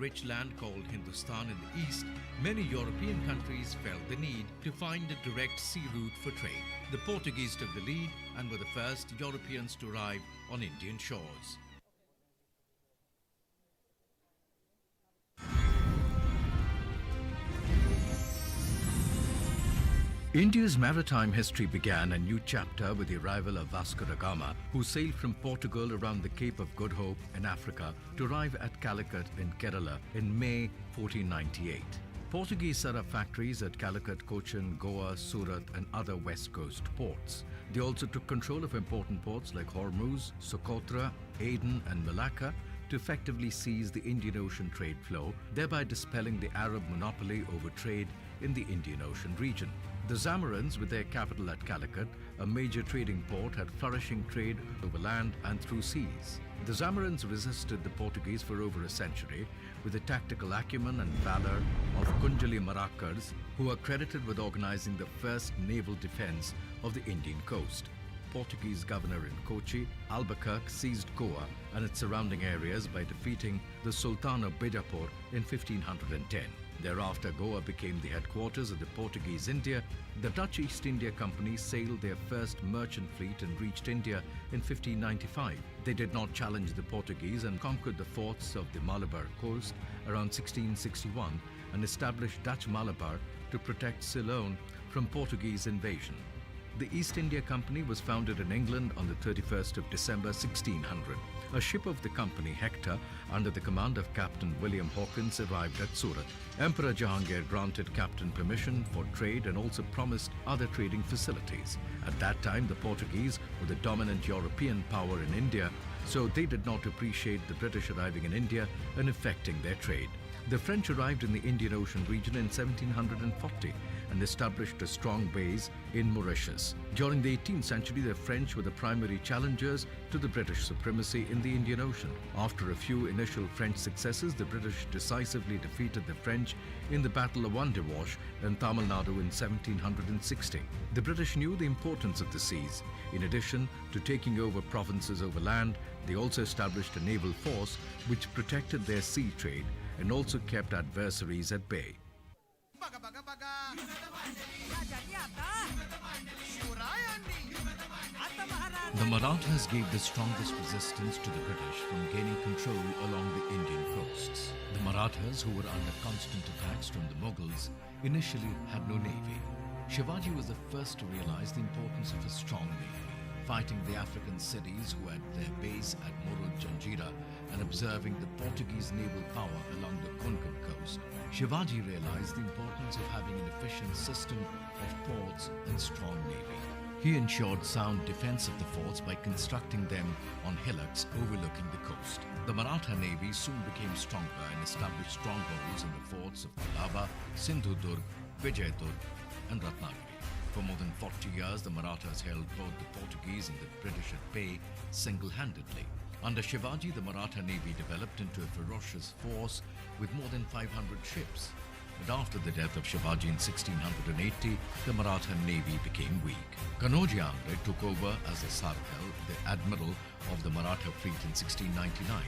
rich land called Hindustan in the east, many European countries felt the need to find a direct sea route for trade. The Portuguese took the lead and were the first Europeans to arrive on Indian shores. India's maritime history began a new chapter with the arrival of Vasco da Gama, who sailed from Portugal around the Cape of Good Hope in Africa to arrive at Calicut in Kerala in May 1498. Portuguese set up factories at Calicut, Cochin, Goa, Surat and other west coast ports. They also took control of important ports like Hormuz, Socotra, Aden and Malacca to effectively seize the Indian Ocean trade flow, thereby dispelling the Arab monopoly over trade in the Indian Ocean region. The Zamorans, with their capital at Calicut, a major trading port, had flourishing trade over land and through seas. The Zamorans resisted the Portuguese for over a century with the tactical acumen and valor of Kunjali Marakkars, who are credited with organizing the first naval defense of the Indian coast. Portuguese governor in Kochi, Albuquerque seized Goa and its surrounding areas by defeating the Sultan of Bijapur in 1510. Thereafter, Goa became the headquarters of the Portuguese India. The Dutch East India Company sailed their first merchant fleet and reached India in 1595. They did not challenge the Portuguese and conquered the forts of the Malabar coast around 1661 and established Dutch Malabar to protect Ceylon from Portuguese invasion. The East India Company was founded in England on the 31st of December 1600. A ship of the company, Hector, under the command of Captain William Hawkins, arrived at Surat. Emperor Jahangir granted captain permission for trade and also promised other trading facilities. At that time, the Portuguese were the dominant European power in India, so they did not appreciate the British arriving in India and affecting their trade. The French arrived in the Indian Ocean region in 1740 and established a strong base in Mauritius. During the 18th century, the French were the primary challengers to the British supremacy in the Indian Ocean. After a few initial French successes, the British decisively defeated the French in the Battle of Wandiwash in Tamil Nadu in 1760. The British knew the importance of the seas. In addition to taking over provinces over land, they also established a naval force which protected their sea trade and also kept adversaries at bay. The Marathas gave the strongest resistance to the British from gaining control along the Indian coasts. The Marathas, who were under constant attacks from the Mughals, initially had no navy. Shivaji was the first to realize the importance of a strong navy. Fighting the African cities who had their base at Murud Janjira and observing the Portuguese naval power along the Konkan coast, Shivaji realized the importance of having an efficient system of ports and strong navy. He ensured sound defense of the forts by constructing them on hillocks overlooking the coast. The Maratha navy soon became stronger and established strongholds in the forts of Colaba, Sindhudurg, Vijayadurg and Ratnagiri. For more than 40 years, the Marathas held both the Portuguese and the British at bay single-handedly. Under Shivaji, the Maratha navy developed into a ferocious force with more than 500 ships. But after the death of Shivaji in 1680, the Maratha navy became weak. Kanoji Angre took over as the Sarkar, the admiral of the Maratha fleet in 1699.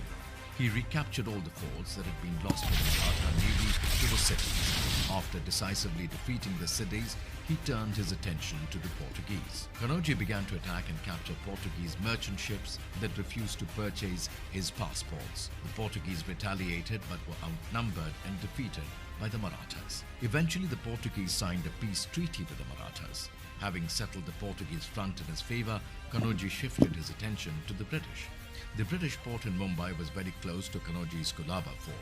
He recaptured all the forts that had been lost by the Maratha navy to the cities. After decisively defeating the cities, he turned his attention to the Portuguese. Kanoji began to attack and capture Portuguese merchant ships that refused to purchase his passports. The Portuguese retaliated but were outnumbered and defeated by the Marathas. Eventually, the Portuguese signed a peace treaty with the Marathas. Having settled the Portuguese front in his favor, Kanoji shifted his attention to the British. The British port in Mumbai was very close to Kanoji's Colaba fort.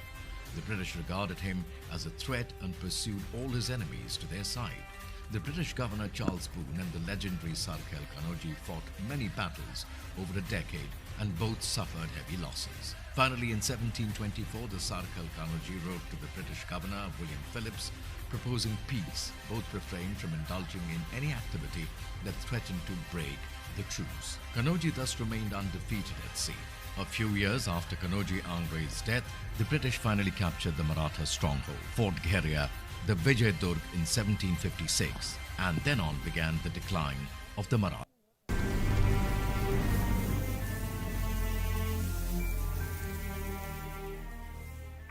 The British regarded him as a threat and pursued all his enemies to their side. The British governor Charles Boone and the legendary Sarkar Kanoji fought many battles over a decade and both suffered heavy losses. Finally, in 1724, the Sarkar Kanoji wrote to the British governor William Phillips proposing peace. Both refrained from indulging in any activity that threatened to break the truce. Kanoji thus remained undefeated at sea. A few years after Kanoji Angre's death, the British finally captured the Maratha stronghold, Fort Gheria, the Vijayadurg in 1756, and then on began the decline of the Maratha.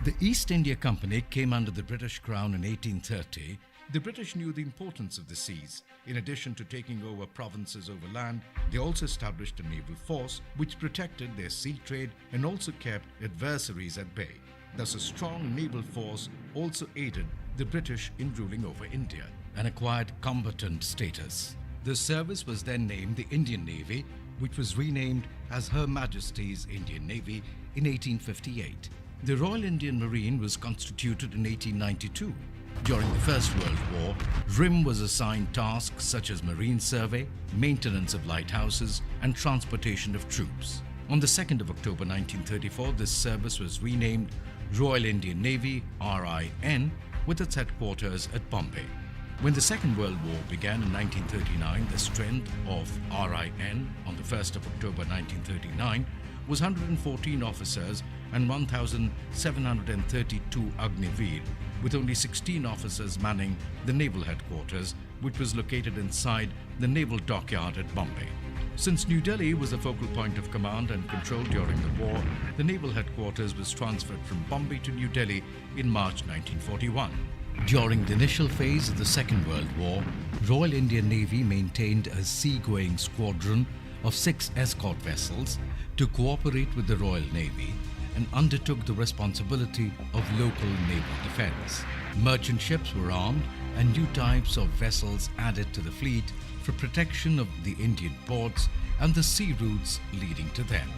The East India Company came under the British Crown in 1830. The British knew the importance of the seas. In addition to taking over provinces over land, they also established a naval force which protected their sea trade and also kept adversaries at bay. Thus, a strong naval force also aided the British in ruling over India and acquired combatant status. The service was then named the Indian Navy, which was renamed as Her Majesty's Indian Navy in 1858. The Royal Indian Marine was constituted in 1892. During the First World War, RIM was assigned tasks such as marine survey, maintenance of lighthouses, and transportation of troops. On the 2nd of October 1934, this service was renamed Royal Indian Navy, RIN, with its headquarters at Bombay. When the Second World War began in 1939, the strength of RIN on the 1st of October 1939 was 114 officers and 1,732 Agniveer, with only 16 officers manning the naval headquarters, which was located inside the naval dockyard at Bombay. Since New Delhi was the focal point of command and control during the war, the naval headquarters was transferred from Bombay to New Delhi in March 1941. During the initial phase of the Second World War, Royal Indian Navy maintained a sea-going squadron of 6 escort vessels to cooperate with the Royal Navy and undertook the responsibility of local naval defense. Merchant ships were armed and new types of vessels added to the fleet for protection of the Indian ports and the sea routes leading to them.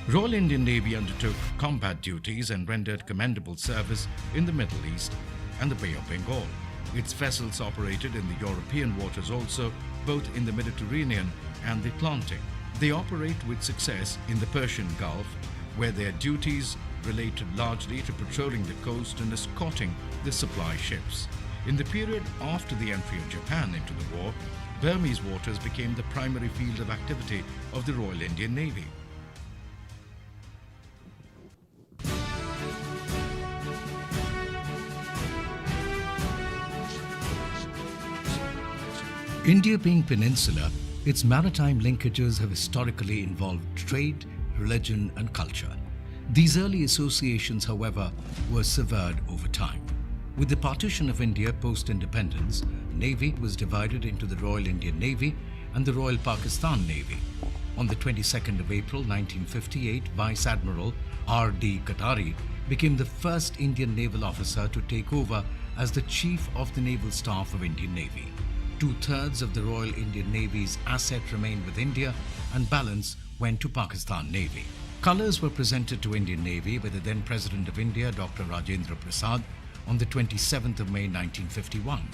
Royal Indian Navy undertook combat duties and rendered commendable service in the Middle East and the Bay of Bengal. Its vessels operated in the European waters also, both in the Mediterranean and the Atlantic. They operate with success in the Persian Gulf, where their duties related largely to patrolling the coast and escorting the supply ships. In the period after the entry of Japan into the war, Burmese waters became the primary field of activity of the Royal Indian Navy. India being peninsular, its maritime linkages have historically involved trade, religion, and culture. These early associations, however, were severed over time. With the partition of India post-independence, the Navy was divided into the Royal Indian Navy and the Royal Pakistan Navy. On the 22nd of April 1958, Vice Admiral R.D. Katari became the first Indian naval officer to take over as the Chief of the Naval Staff of Indian Navy. 2/3 of the Royal Indian Navy's asset remained with India and balance went to Pakistan Navy. Colours were presented to Indian Navy by the then President of India, Dr. Rajendra Prasad, on the 27th of May 1951.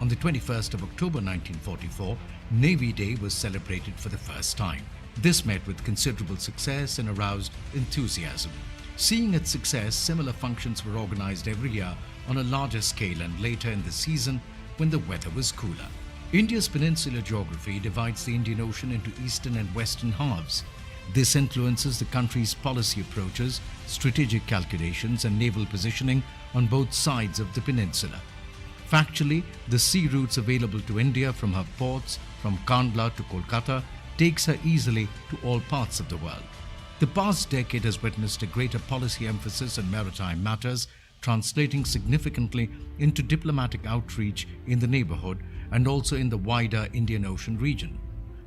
On the 21st of October 1944, Navy Day was celebrated for the first time. This met with considerable success and aroused enthusiasm. Seeing its success, similar functions were organised every year on a larger scale and later in the season when the weather was cooler. India's peninsular geography divides the Indian Ocean into eastern and western halves. This influences the country's policy approaches, strategic calculations, and naval positioning on both sides of the peninsula. Factually, the sea routes available to India from her ports, from Kandla to Kolkata, takes her easily to all parts of the world. The past decade has witnessed a greater policy emphasis on maritime matters, translating significantly into diplomatic outreach in the neighborhood and also in the wider Indian Ocean region.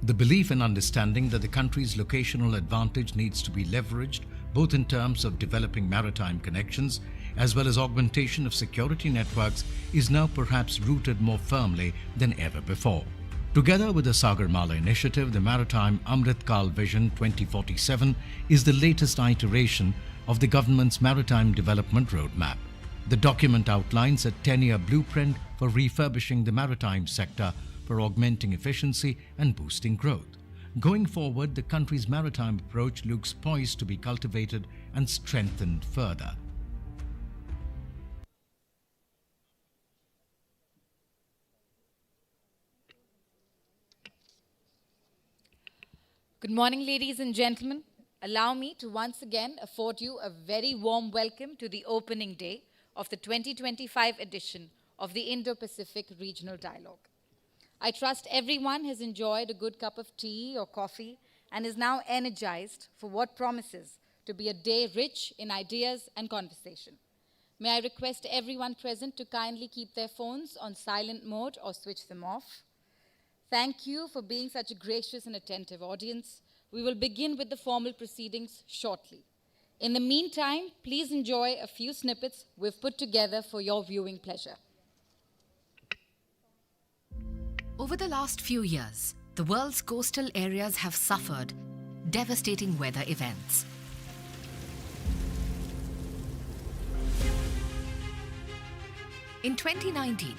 The belief and understanding that the country's locational advantage needs to be leveraged both in terms of developing maritime connections as well as augmentation of security networks is now perhaps rooted more firmly than ever before. Together with the Sagarmala initiative, the Maritime Amritkal Vision 2047 is the latest iteration of the government's maritime development roadmap. The document outlines a 10-year blueprint for refurbishing the maritime sector for augmenting efficiency and boosting growth. Going forward, the country's maritime approach looks poised to be cultivated and strengthened further. Good morning, ladies and gentlemen. Allow me to once again afford you a very warm welcome to the opening day of the 2025 edition of the Indo-Pacific Regional Dialogue. I trust everyone has enjoyed a good cup of tea or coffee and is now energized for what promises to be a day rich in ideas and conversation. May I request everyone present to kindly keep their phones on silent mode or switch them off. Thank you for being such a gracious and attentive audience. We will begin with the formal proceedings shortly. In the meantime, please enjoy a few snippets we've put together for your viewing pleasure. Over the last few years, the world's coastal areas have suffered devastating weather events. In 2019,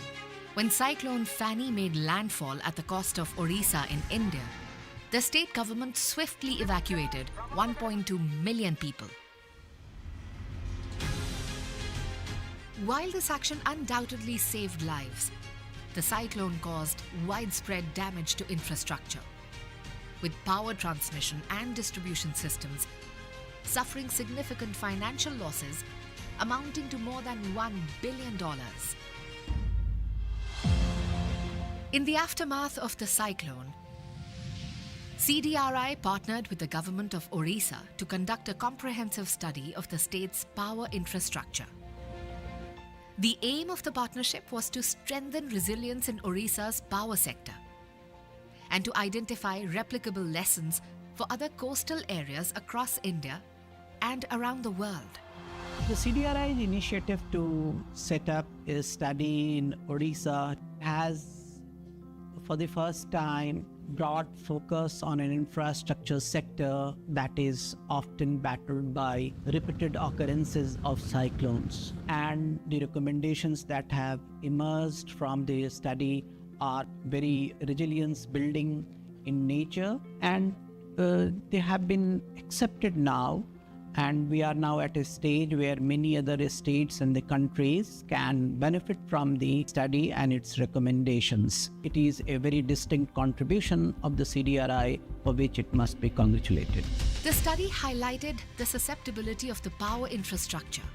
when Cyclone Fani made landfall at the coast of Orissa in India, the state government swiftly evacuated 1.2 million people. While this action undoubtedly saved lives, the cyclone caused widespread damage to infrastructure, with power transmission and distribution systems suffering significant financial losses amounting to more than $1 billion. In the aftermath of the cyclone, CDRI partnered with the government of Orissa to conduct a comprehensive study of the state's power infrastructure. The aim of the partnership was to strengthen resilience in Orissa's power sector and to identify replicable lessons for other coastal areas across India and around the world. The CDRI's initiative to set up a study in Orissa has, for the first time, brought focus on an infrastructure sector that is often battered by repeated occurrences of cyclones. And the recommendations that have emerged from the study are very resilience building in nature, and they have been accepted now. And we are now at a stage where many other states and the countries can benefit from the study and its recommendations. It is a very distinct contribution of the CDRI for which it must be congratulated. The study highlighted the susceptibility of the power infrastructure,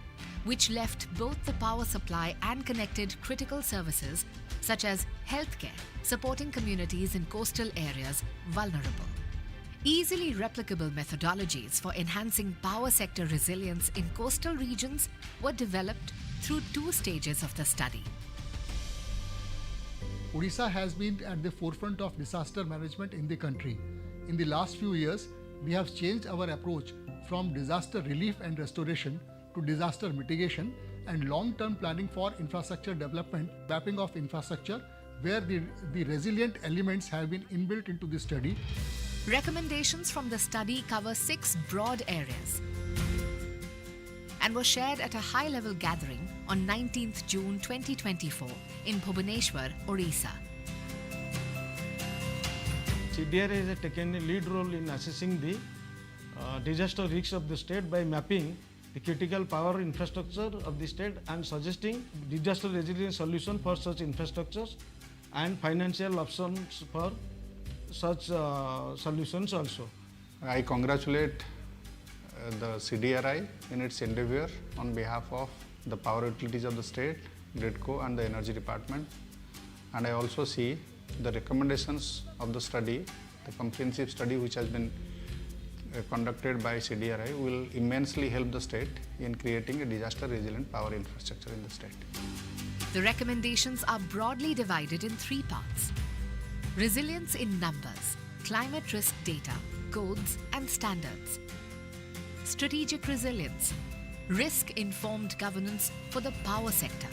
which left both the power supply and connected critical services such as healthcare, supporting communities in coastal areas vulnerable. Easily replicable methodologies for enhancing power sector resilience in coastal regions were developed through two stages of the study. Odisha has been at the forefront of disaster management in the country. In the last few years, we have changed our approach from disaster relief and restoration to disaster mitigation and long-term planning for infrastructure development, mapping of infrastructure, where the resilient elements have been inbuilt into the study. Recommendations from the study cover 6 broad areas and were shared at a high-level gathering on 19th June 2024 in Bhubaneswar, Orissa. CDRI has taken a lead role in assessing the disaster risks of the state by mapping the critical power infrastructure of the state and suggesting disaster resilience solution for such infrastructures and financial options for such solutions also. I congratulate the CDRI in its endeavor on behalf of the power utilities of the state, GRIDCO and the Energy Department. And I also see the recommendations of the study, the comprehensive study which has been conducted by CDRI will immensely help the state in creating a disaster resilient power infrastructure in the state. The recommendations are broadly divided in 3 parts: resilience in numbers, climate risk data, codes and standards; strategic resilience, risk-informed governance for the power sector;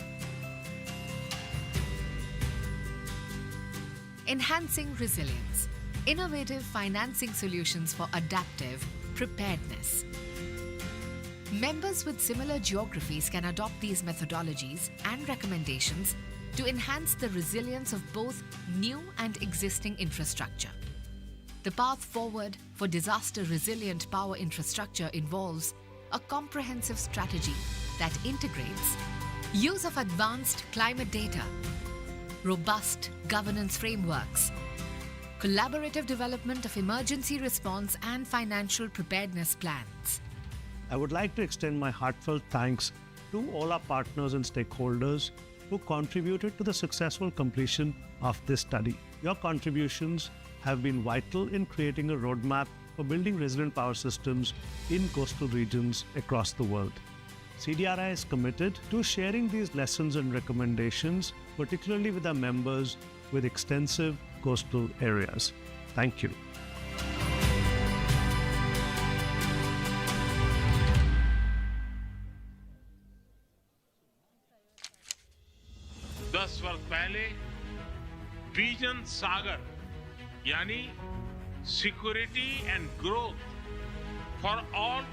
enhancing resilience, innovative financing solutions for adaptive preparedness. Members with similar geographies can adopt these methodologies and recommendations to enhance the resilience of both new and existing infrastructure. The path forward for disaster-resilient power infrastructure involves a comprehensive strategy that integrates use of advanced climate data, robust governance frameworks, collaborative development of emergency response and financial preparedness plans. I would like to extend my heartfelt thanks to all our partners and stakeholders who contributed to the successful completion of this study. Your contributions have been vital in creating a roadmap for building resilient power systems in coastal regions across the world. CDRI is committed to sharing these lessons and recommendations, particularly with our members with extensive coastal areas. Thank you. दस वर्ष पहले vision Sagar यानी security and growth for all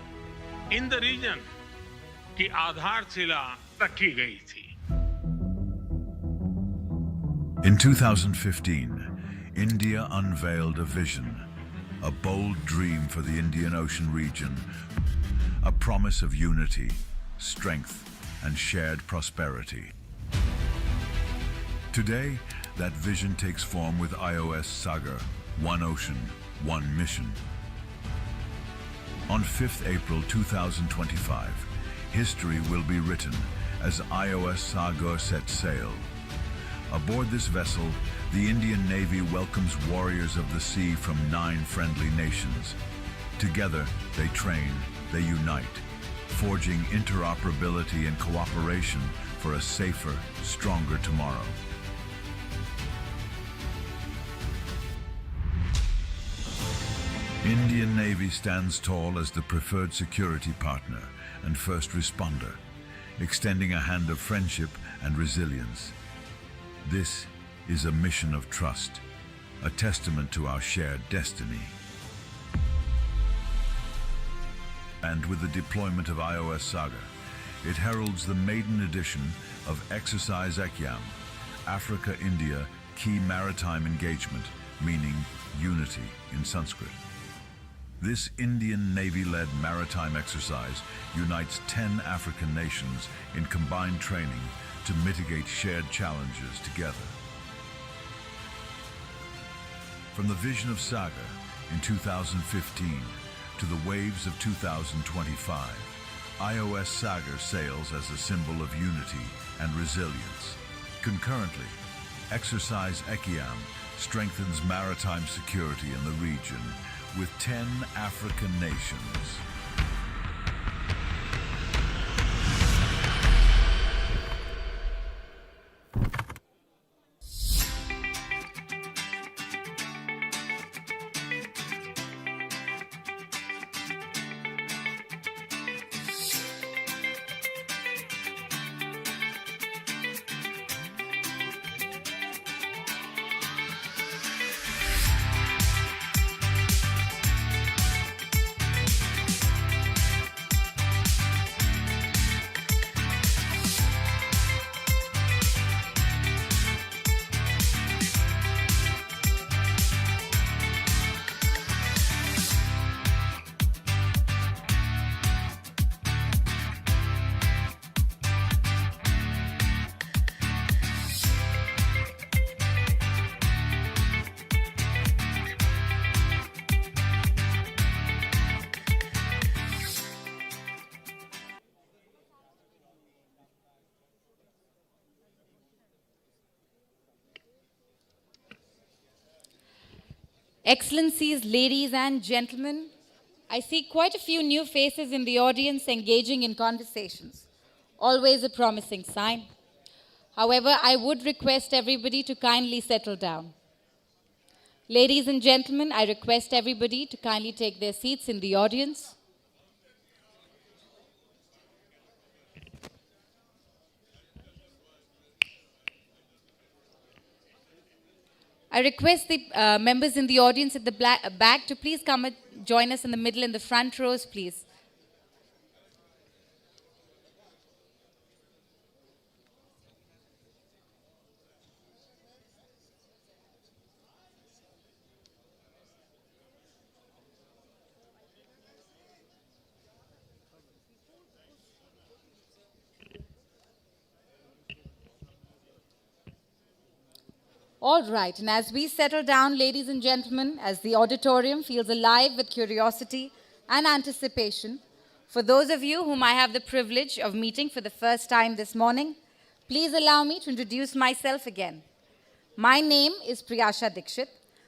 in the region की आधारशिला रखी गई थी. In 2015, India unveiled a vision, a bold dream for the Indian Ocean region, a promise of unity, strength, and shared prosperity. Today, that vision takes form with IOS Saga, One Ocean, One Mission. On 5th April 2025, history will be written as IOS Saga sets sail. Aboard this vessel, the Indian Navy welcomes warriors of the sea from 9 friendly nations. Together, they train, they unite, forging interoperability and cooperation for a safer, stronger tomorrow. Indian Navy stands tall as the preferred security partner and first responder, extending a hand of friendship and resilience. This is a mission of trust, a testament to our shared destiny. And with the deployment of IOS Saga, it heralds the maiden edition of Exercise Ekyam, Africa-India Key Maritime Engagement, meaning unity in Sanskrit. This Indian Navy-led maritime exercise unites 10 African nations in combined training to mitigate shared challenges together. From the vision of Saga in 2015 to the waves of 2025, IOS Saga sails as a symbol of unity and resilience. Concurrently, Exercise Ekyam strengthens maritime security in the region with 10 African nations. Excellencies, ladies and gentlemen, I see quite a few new faces in the audience engaging in conversations. Always a promising sign. However, I would request everybody to kindly settle down. Ladies and gentlemen, I request everybody to kindly take their seats in the audience. I request the members in the audience at the back to please come and join us in the middle, in the front rows, please. All right, and as we settle down, ladies and gentlemen, as the auditorium feels alive with curiosity and anticipation, for those of you whom I have the privilege of meeting for the first time this morning, please allow me to introduce myself again. My name is Priyasha Dikshit.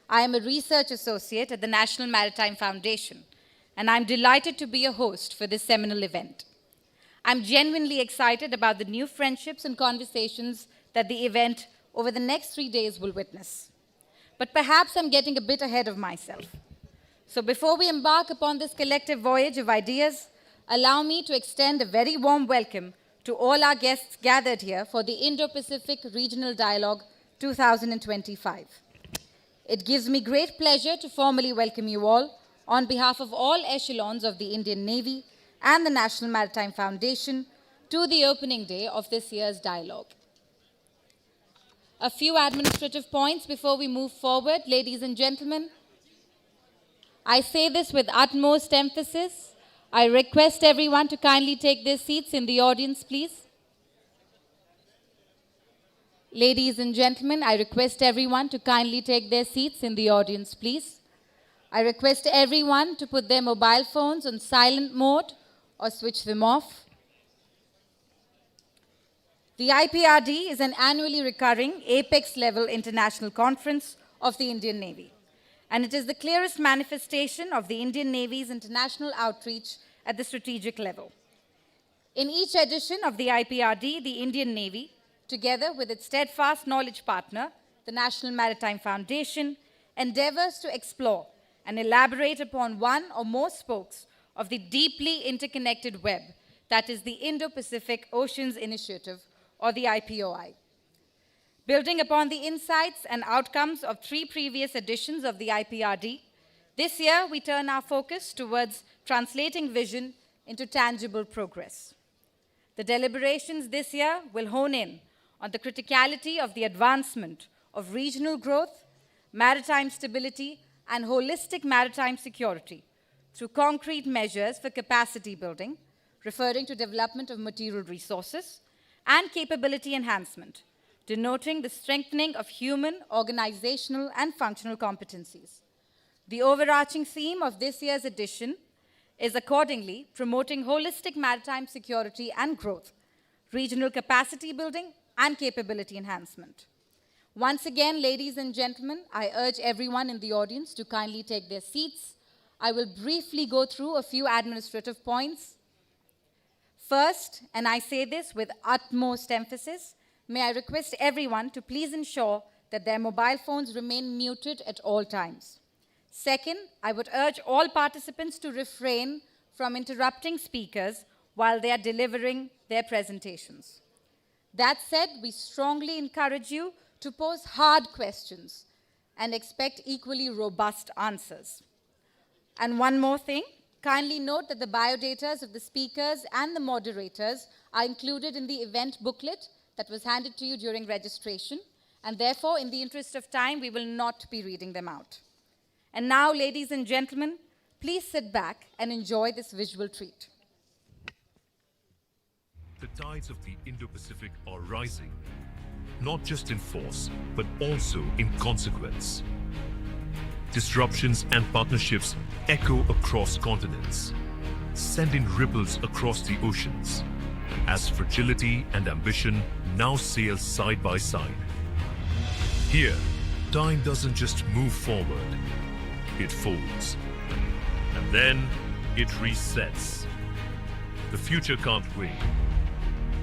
I am a research associate at the National Maritime Foundation, and I'm delighted to be a host for this seminal event. I'm genuinely excited about the new friendships and conversations that the event over the next 3 days will witness. But perhaps I'm getting a bit ahead of myself. So before we embark upon this collective voyage of ideas, allow me to extend a very warm welcome to all our guests gathered here for the Indo-Pacific Regional Dialogue 2025. It gives me great pleasure to formally welcome you all on behalf of all echelons of the Indian Navy and the National Maritime Foundation to the opening day of this year's dialogue. A few administrative points before we move forward, ladies and gentlemen. I say this with utmost emphasis. I request everyone to kindly take their seats in the audience, please. Ladies and gentlemen, I request everyone to kindly take their seats in the audience, please. I request everyone to put their mobile phones on silent mode or switch them off. The Iprd is an annually recurring apex-level international conference of the Indian Navy, and it is the clearest manifestation of the Indian Navy's international outreach at the strategic level. In each edition of the Iprd, the Indian Navy, together with its steadfast knowledge partner, the National Maritime Foundation, endeavors to explore and elaborate upon one or more spokes of the deeply interconnected web that is the Indo-Pacific Oceans Initiative, or the IPOI. Building upon the insights and outcomes of 3 previous editions of the Iprd, this year we turn our focus towards translating vision into tangible progress. The deliberations this year will hone in on the criticality of the advancement of regional growth, maritime stability, and holistic maritime security through concrete measures for capacity building, referring to development of material resources, and capability enhancement, denoting the strengthening of human, organizational, and functional competencies. The overarching theme of this year's edition is accordingly promoting holistic maritime security and growth, regional capacity building, and capability enhancement. Once again, ladies and gentlemen, I urge everyone in the audience to kindly take their seats. I will briefly go through a few administrative points. First, and I say this with utmost emphasis, may I request everyone to please ensure that their mobile phones remain muted at all times. Second, I would urge all participants to refrain from interrupting speakers while they are delivering their presentations. That said, we strongly encourage you to pose hard questions and expect equally robust answers. And one more thing, kindly note that the biodatas of the speakers and the moderators are included in the event booklet that was handed to you during registration, and therefore, in the interest of time, we will not be reading them out. And now, ladies and gentlemen, please sit back and enjoy this visual treat. The tides of the Indo-Pacific are rising, not just in force, but also in consequence. Disruptions and partnerships echo across continents, sending ripples across the oceans, as fragility and ambition now sail side by side. Here, time doesn't just move forward, it folds. And then it resets. The future can't wait,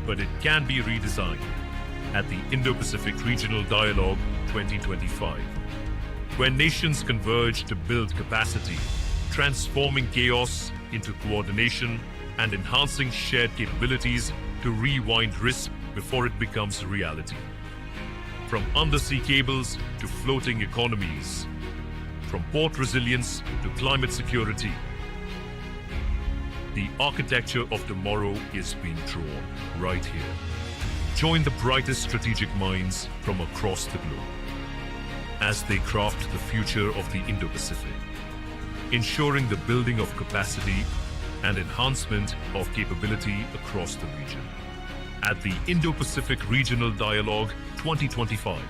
but it can be redesigned at the Indo-Pacific Regional Dialogue 2025. Where nations converge to build capacity, transforming chaos into coordination and enhancing shared capabilities to rewind risk before it becomes reality. From undersea cables to floating economies, from port resilience to climate security, the architecture of tomorrow is being drawn right here. Join the brightest strategic minds from across the globe as they craft the future of the Indo-Pacific, ensuring the building of capacity and enhancement of capability across the region. At the Indo-Pacific Regional Dialogue 2025.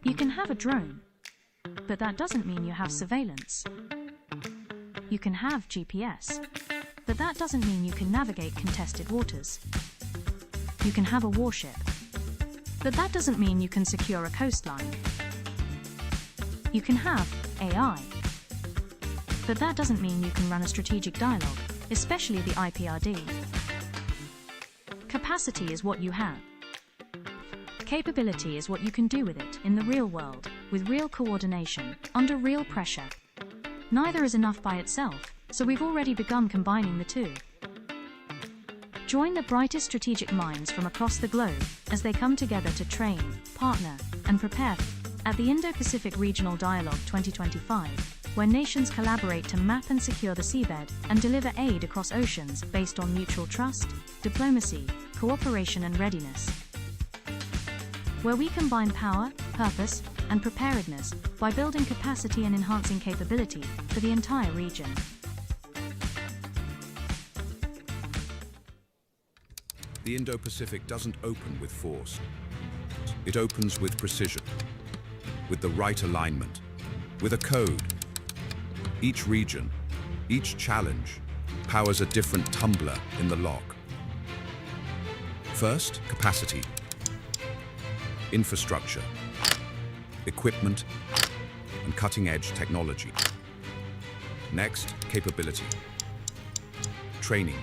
You can have a drone, but that doesn't mean you have surveillance. You can have GPS, but that doesn't mean you can navigate contested waters. You can have a warship, but that doesn't mean you can secure a coastline. You can have AI, But that doesn't mean you can run a strategic dialogue, especially the Iprd. Capacity is what you have. Capability is what you can do with it in the real world, with real coordination, under real pressure. Neither is enough by itself, so we've already begun combining the two. Join the brightest strategic minds from across the globe as they come together to train, partner, and prepare at the Indo-Pacific Regional Dialogue 2025, where nations collaborate to map and secure the seabed and deliver aid across oceans based on mutual trust, diplomacy, cooperation, and readiness. Where we combine power, purpose, and preparedness by building capacity and enhancing capability for the entire region. The Indo-Pacific doesn't open with force. It opens with precision, with the right alignment, with a code. Each region, each challenge, powers a different tumbler in the lock. First, capacity. Infrastructure, equipment, and cutting-edge technology. Next, capability. Training,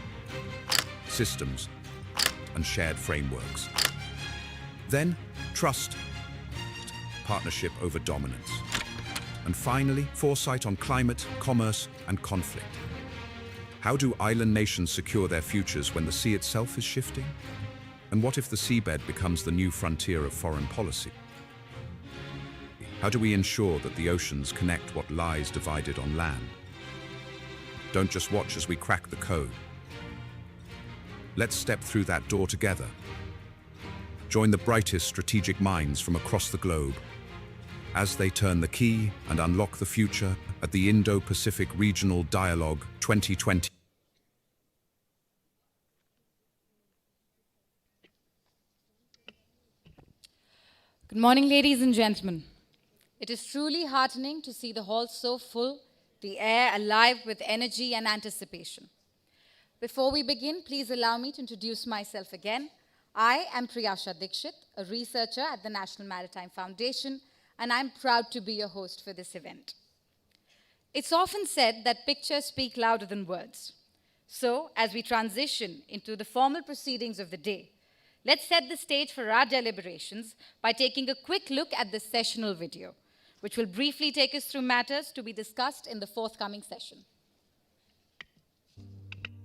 systems, and shared frameworks. Then, trust, partnership over dominance. And finally, foresight on climate, commerce, and conflict. How do island nations secure their futures when the sea itself is shifting? And what if the seabed becomes the new frontier of foreign policy? How do we ensure that the oceans connect what lies divided on land? Don't just watch as we crack the code. Let's step through that door together. Join the brightest strategic minds from across the globe as they turn the key and unlock the future at the Indo-Pacific Regional Dialogue 2020. Good morning, ladies and gentlemen. It is truly heartening to see the hall so full, the air alive with energy and anticipation. Before we begin, please allow me to introduce myself again. I am Priyasha Dikshit, a researcher at the National Maritime Foundation, and I'm proud to be your host for this event. It's often said that pictures speak louder than words. So, as we transition into the formal proceedings of the day, let's set the stage for our deliberations by taking a quick look at this sessional video, which will briefly take us through matters to be discussed in the forthcoming session.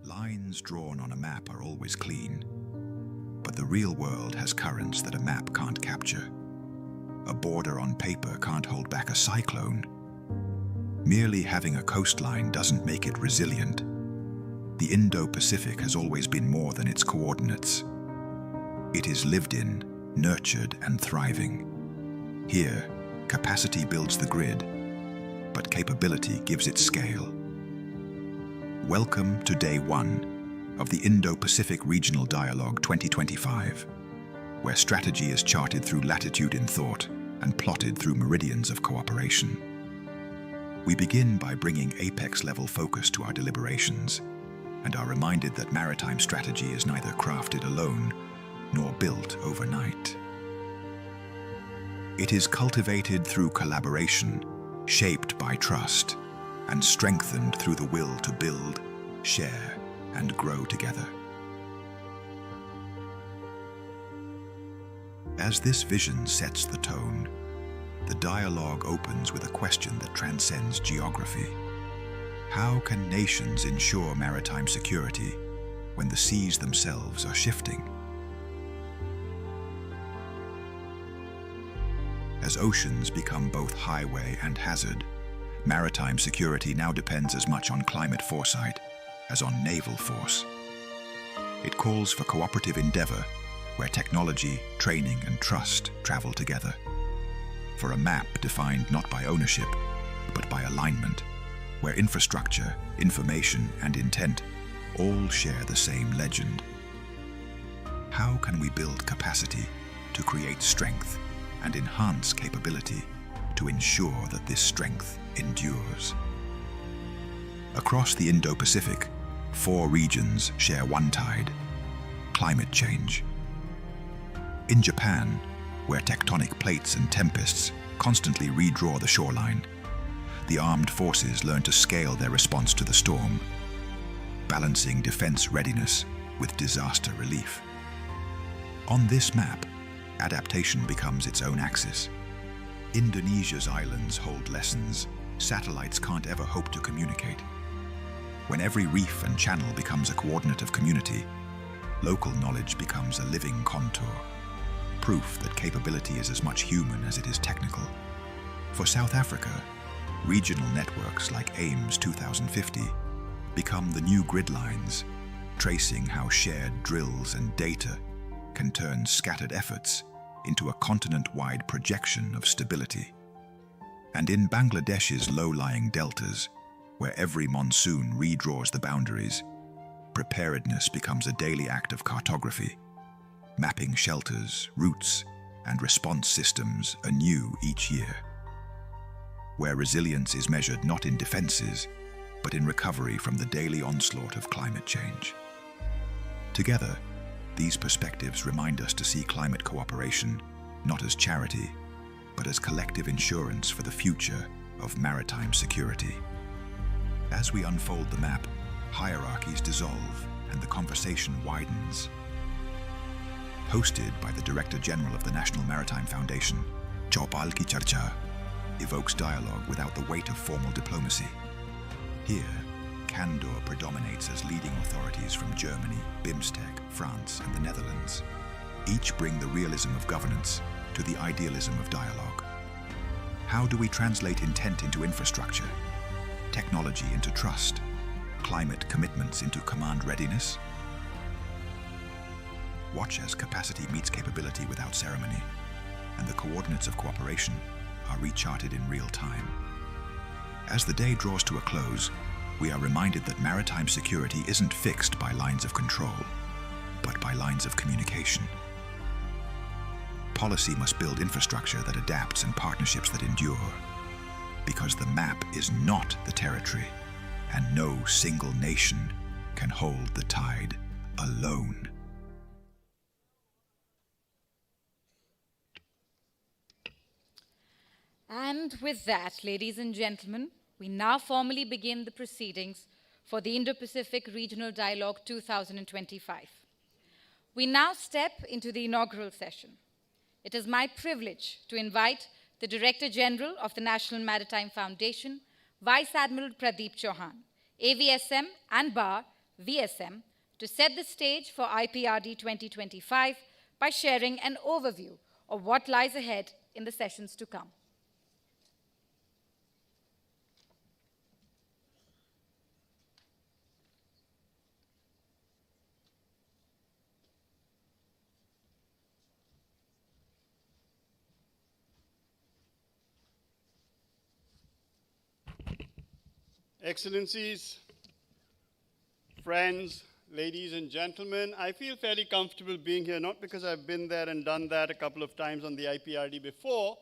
Lines drawn on a map are always clean, but the real world has currents that a map can't capture. A border on paper can't hold back a cyclone. Merely having a coastline doesn't make it resilient. The Indo-Pacific has always been more than its coordinates. It is lived in, nurtured, and thriving. Here, capacity builds the grid, but capability gives it scale. Welcome to Day 1 of the Indo-Pacific Regional Dialogue 2025, where strategy is charted through latitude in thought and plotted through meridians of cooperation. We begin by bringing apex-level focus to our deliberations and are reminded that maritime strategy is neither crafted alone nor built overnight. It is cultivated through collaboration, shaped by trust, and strengthened through the will to build, share, and grow together. As this vision sets the tone, the dialogue opens with a question that transcends geography. How can nations ensure maritime security when the seas themselves are shifting? As oceans become both highway and hazard, maritime security now depends as much on climate foresight as on naval force. It calls for cooperative endeavor where technology, training, and trust travel together. For a map defined not by ownership, but by alignment, where infrastructure, information, and intent all share the same legend. How can we build capacity to create strength and enhance capability to ensure that this strength endures? Across the Indo-Pacific, 4 regions share one tide: climate change. In Japan, where tectonic plates and tempests constantly redraw the shoreline, the armed forces learn to scale their response to the storm, balancing defense readiness with disaster relief. On this map, adaptation becomes its own axis. Indonesia's islands hold lessons satellites can't ever hope to communicate. When every reef and channel becomes a coordinate of community, local knowledge becomes a living contour, proof that capability is as much human as it is technical. For South Africa, regional networks like AIMS 2050 become the new grid lines, tracing how shared drills and data can turn scattered efforts into a continent-wide projection of stability. And in Bangladesh's low-lying deltas, where every monsoon redraws the boundaries, preparedness becomes a daily act of cartography, mapping shelters, routes, and response systems anew each year. Where resilience is measured not in defenses, but in recovery from the daily onslaught of climate change. Together, these perspectives remind us to see climate cooperation not as charity, but as collective insurance for the future of maritime security. As we unfold the map, hierarchies dissolve and the conversation widens. Hosted by the Director General of the National Maritime Foundation, Chopal Ki Charcha evokes dialogue without the weight of formal diplomacy. Here, candor predominates as leading authorities from Germany, BIMSTEC, France, and the Netherlands each bring the realism of governance to the idealism of dialogue. How do we translate intent into infrastructure, technology into trust, climate commitments into command readiness? Watch as capacity meets capability without ceremony, and the coordinates of cooperation are recharted in real time. As the day draws to a close, we are reminded that maritime security isn't fixed by lines of control, but by lines of communication. Policy must build infrastructure that adapts and partnerships that endure, because the map is not the territory, and no single nation can hold the tide alone. And with that, ladies and gentlemen, we now formally begin the proceedings for the Indo-Pacific Regional Dialogue 2025. We now step into the inaugural session. It is my privilege to invite the Director General of the National Maritime Foundation, Vice Admiral Pradeep Chauhan, AVSM and BAR VSM, to set the stage for IPRD 2025 by sharing an overview of what lies ahead in the sessions to come. Excellencies, friends, ladies and gentlemen, I feel fairly comfortable being here, not because I've been there and done that a couple of times on the IPRD before,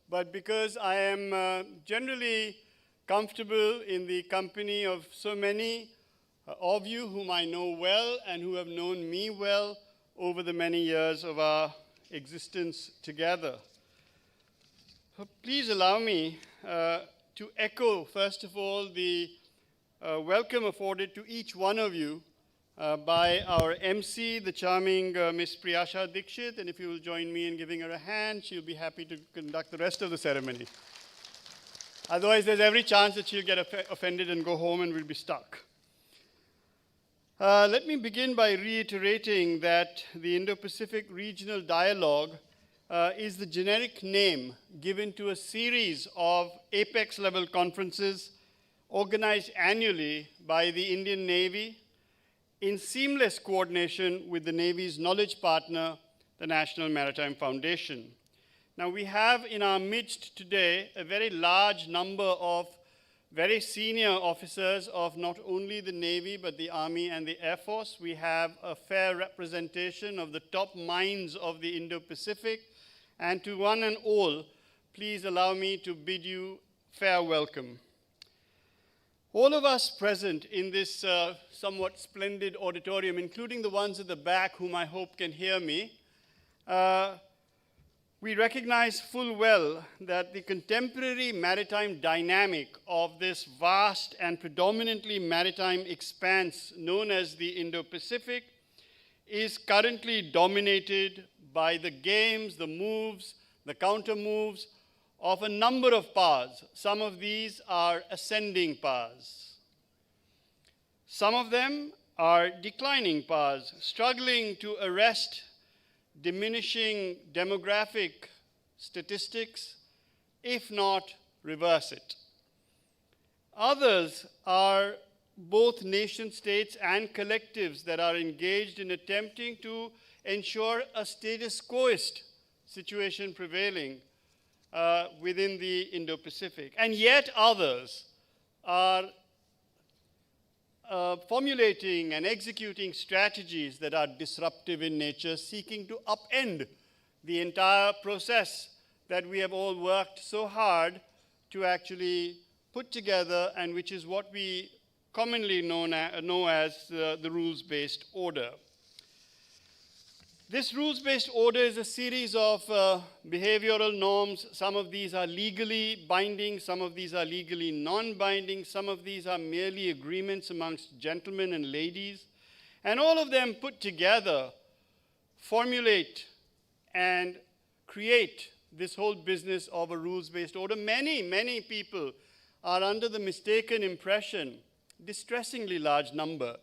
but because I am generally comfortable in the company of so many of you whom I know well and who have known me well over the many years of our existence together. Please allow me to echo, first of all, the welcome afforded to each one of you by our MC, the charming Miss Priyasha Dikshit, and if you will join me in giving her a hand, she'll be happy to conduct the rest of the ceremony. Otherwise, there's every chance that she'll get offended and go home and we'll be stuck. Let me begin by reiterating that the Indo-Pacific Regional Dialogue is the generic name given to a series of apex-level conferences organized annually by the Indian Navy in seamless coordination with the Navy's knowledge partner, the National Maritime Foundation. Now, we have in our midst today a very large number of very senior officers of not only the Navy, but the Army and the Air Force. We have a fair representation of the top minds of the Indo-Pacific. And to one and all, please allow me to bid you fair welcome. All of us present in this somewhat splendid auditorium, including the ones at the back whom I hope can hear me, We recognize full well that the contemporary maritime dynamic of this vast and predominantly maritime expanse known as the Indo-Pacific is currently dominated by the games, the moves, the counter moves of a number of powers. Some of these are ascending powers. Some of them are declining powers, struggling to arrest diminishing demographic statistics, if not reverse it. Others are both nation states and collectives that are engaged in attempting to ensure a status quoist situation prevailing within the Indo-Pacific. And yet others are formulating and executing strategies that are disruptive in nature, seeking to upend the entire process that we have all worked so hard to actually put together, and which is what we commonly know as the rules-based order. This rules-based order is a series of behavioral norms. Some of these are legally binding, some of these are legally non-binding, some of these are merely agreements amongst gentlemen and ladies. And all of them put together formulate and create this whole business of a rules-based order. Many people are under the mistaken impression, distressingly large number,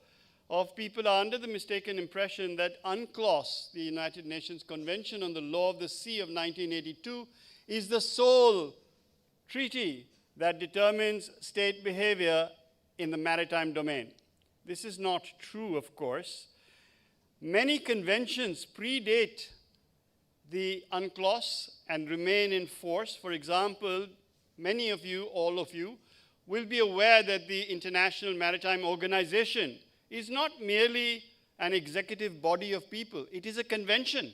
of people are under the mistaken impression that UNCLOS, the United Nations Convention on the Law of the Sea of 1982, is the sole treaty that determines state behavior in the maritime domain. This is not true, of course. Many conventions predate the UNCLOS and remain in force. For example, many of you, all of you, will be aware that the International Maritime Organization is not merely an executive body of people. It is a convention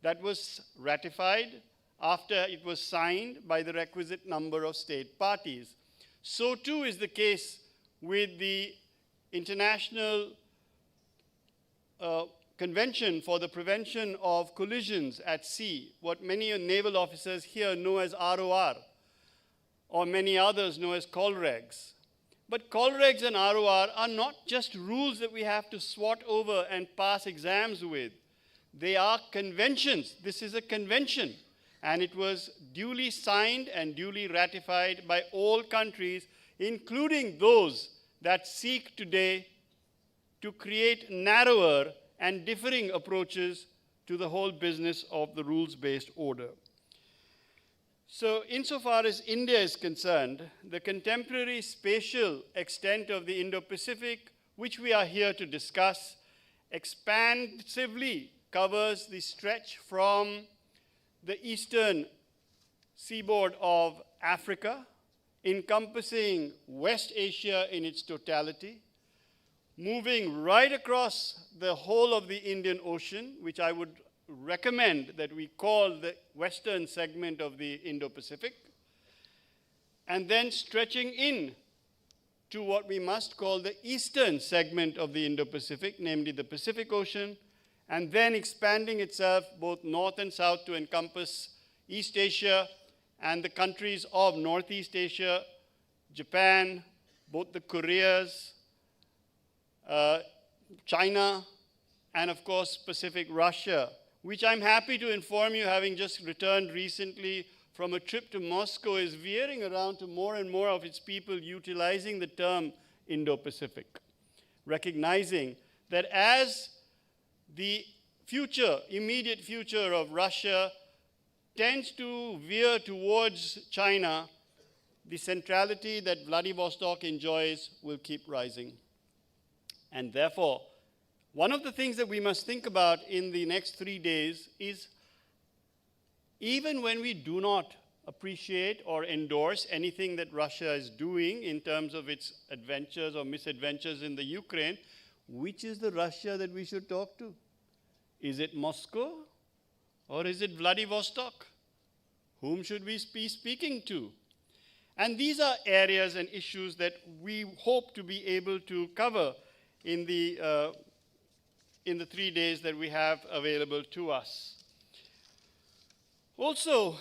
that was ratified after it was signed by the requisite number of state parties. So too is the case with the International Convention for the Prevention of Collisions at Sea, what many naval officers here know as ROR, or many others know as COLREGs. But COLREGs and ROR are not just rules that we have to swat over and pass exams with. They are conventions. This is a convention, and it was duly signed and duly ratified by all countries, including those that seek today to create narrower and differing approaches to the whole business of the rules-based order. So insofar as India is concerned, the contemporary spatial extent of the Indo-Pacific, which we are here to discuss, expansively covers the stretch from the eastern seaboard of Africa, encompassing West Asia in its totality, moving right across the whole of the Indian Ocean, which I would recommend that we call the western segment of the Indo-Pacific, and then stretching in to what we must call the eastern segment of the Indo-Pacific, namely the Pacific Ocean, and then expanding itself both north and south to encompass East Asia and the countries of Northeast Asia, Japan, both the Koreas, China, and of course Pacific Russia, which I'm happy to inform you, having just returned recently from a trip to Moscow, is veering around to more and more of its people utilizing the term Indo-Pacific, recognizing that as the future, immediate future of Russia tends to veer towards China, the centrality that Vladivostok enjoys will keep rising. And therefore, one of the things that we must think about in the next 3 days is, even when we do not appreciate or endorse anything that Russia is doing in terms of its adventures or misadventures in the Ukraine, which is the Russia that we should talk to? Is it Moscow or is it Vladivostok? Whom should we be speaking to? And these are areas and issues that we hope to be able to cover in the 3 days that we have available to us. Also,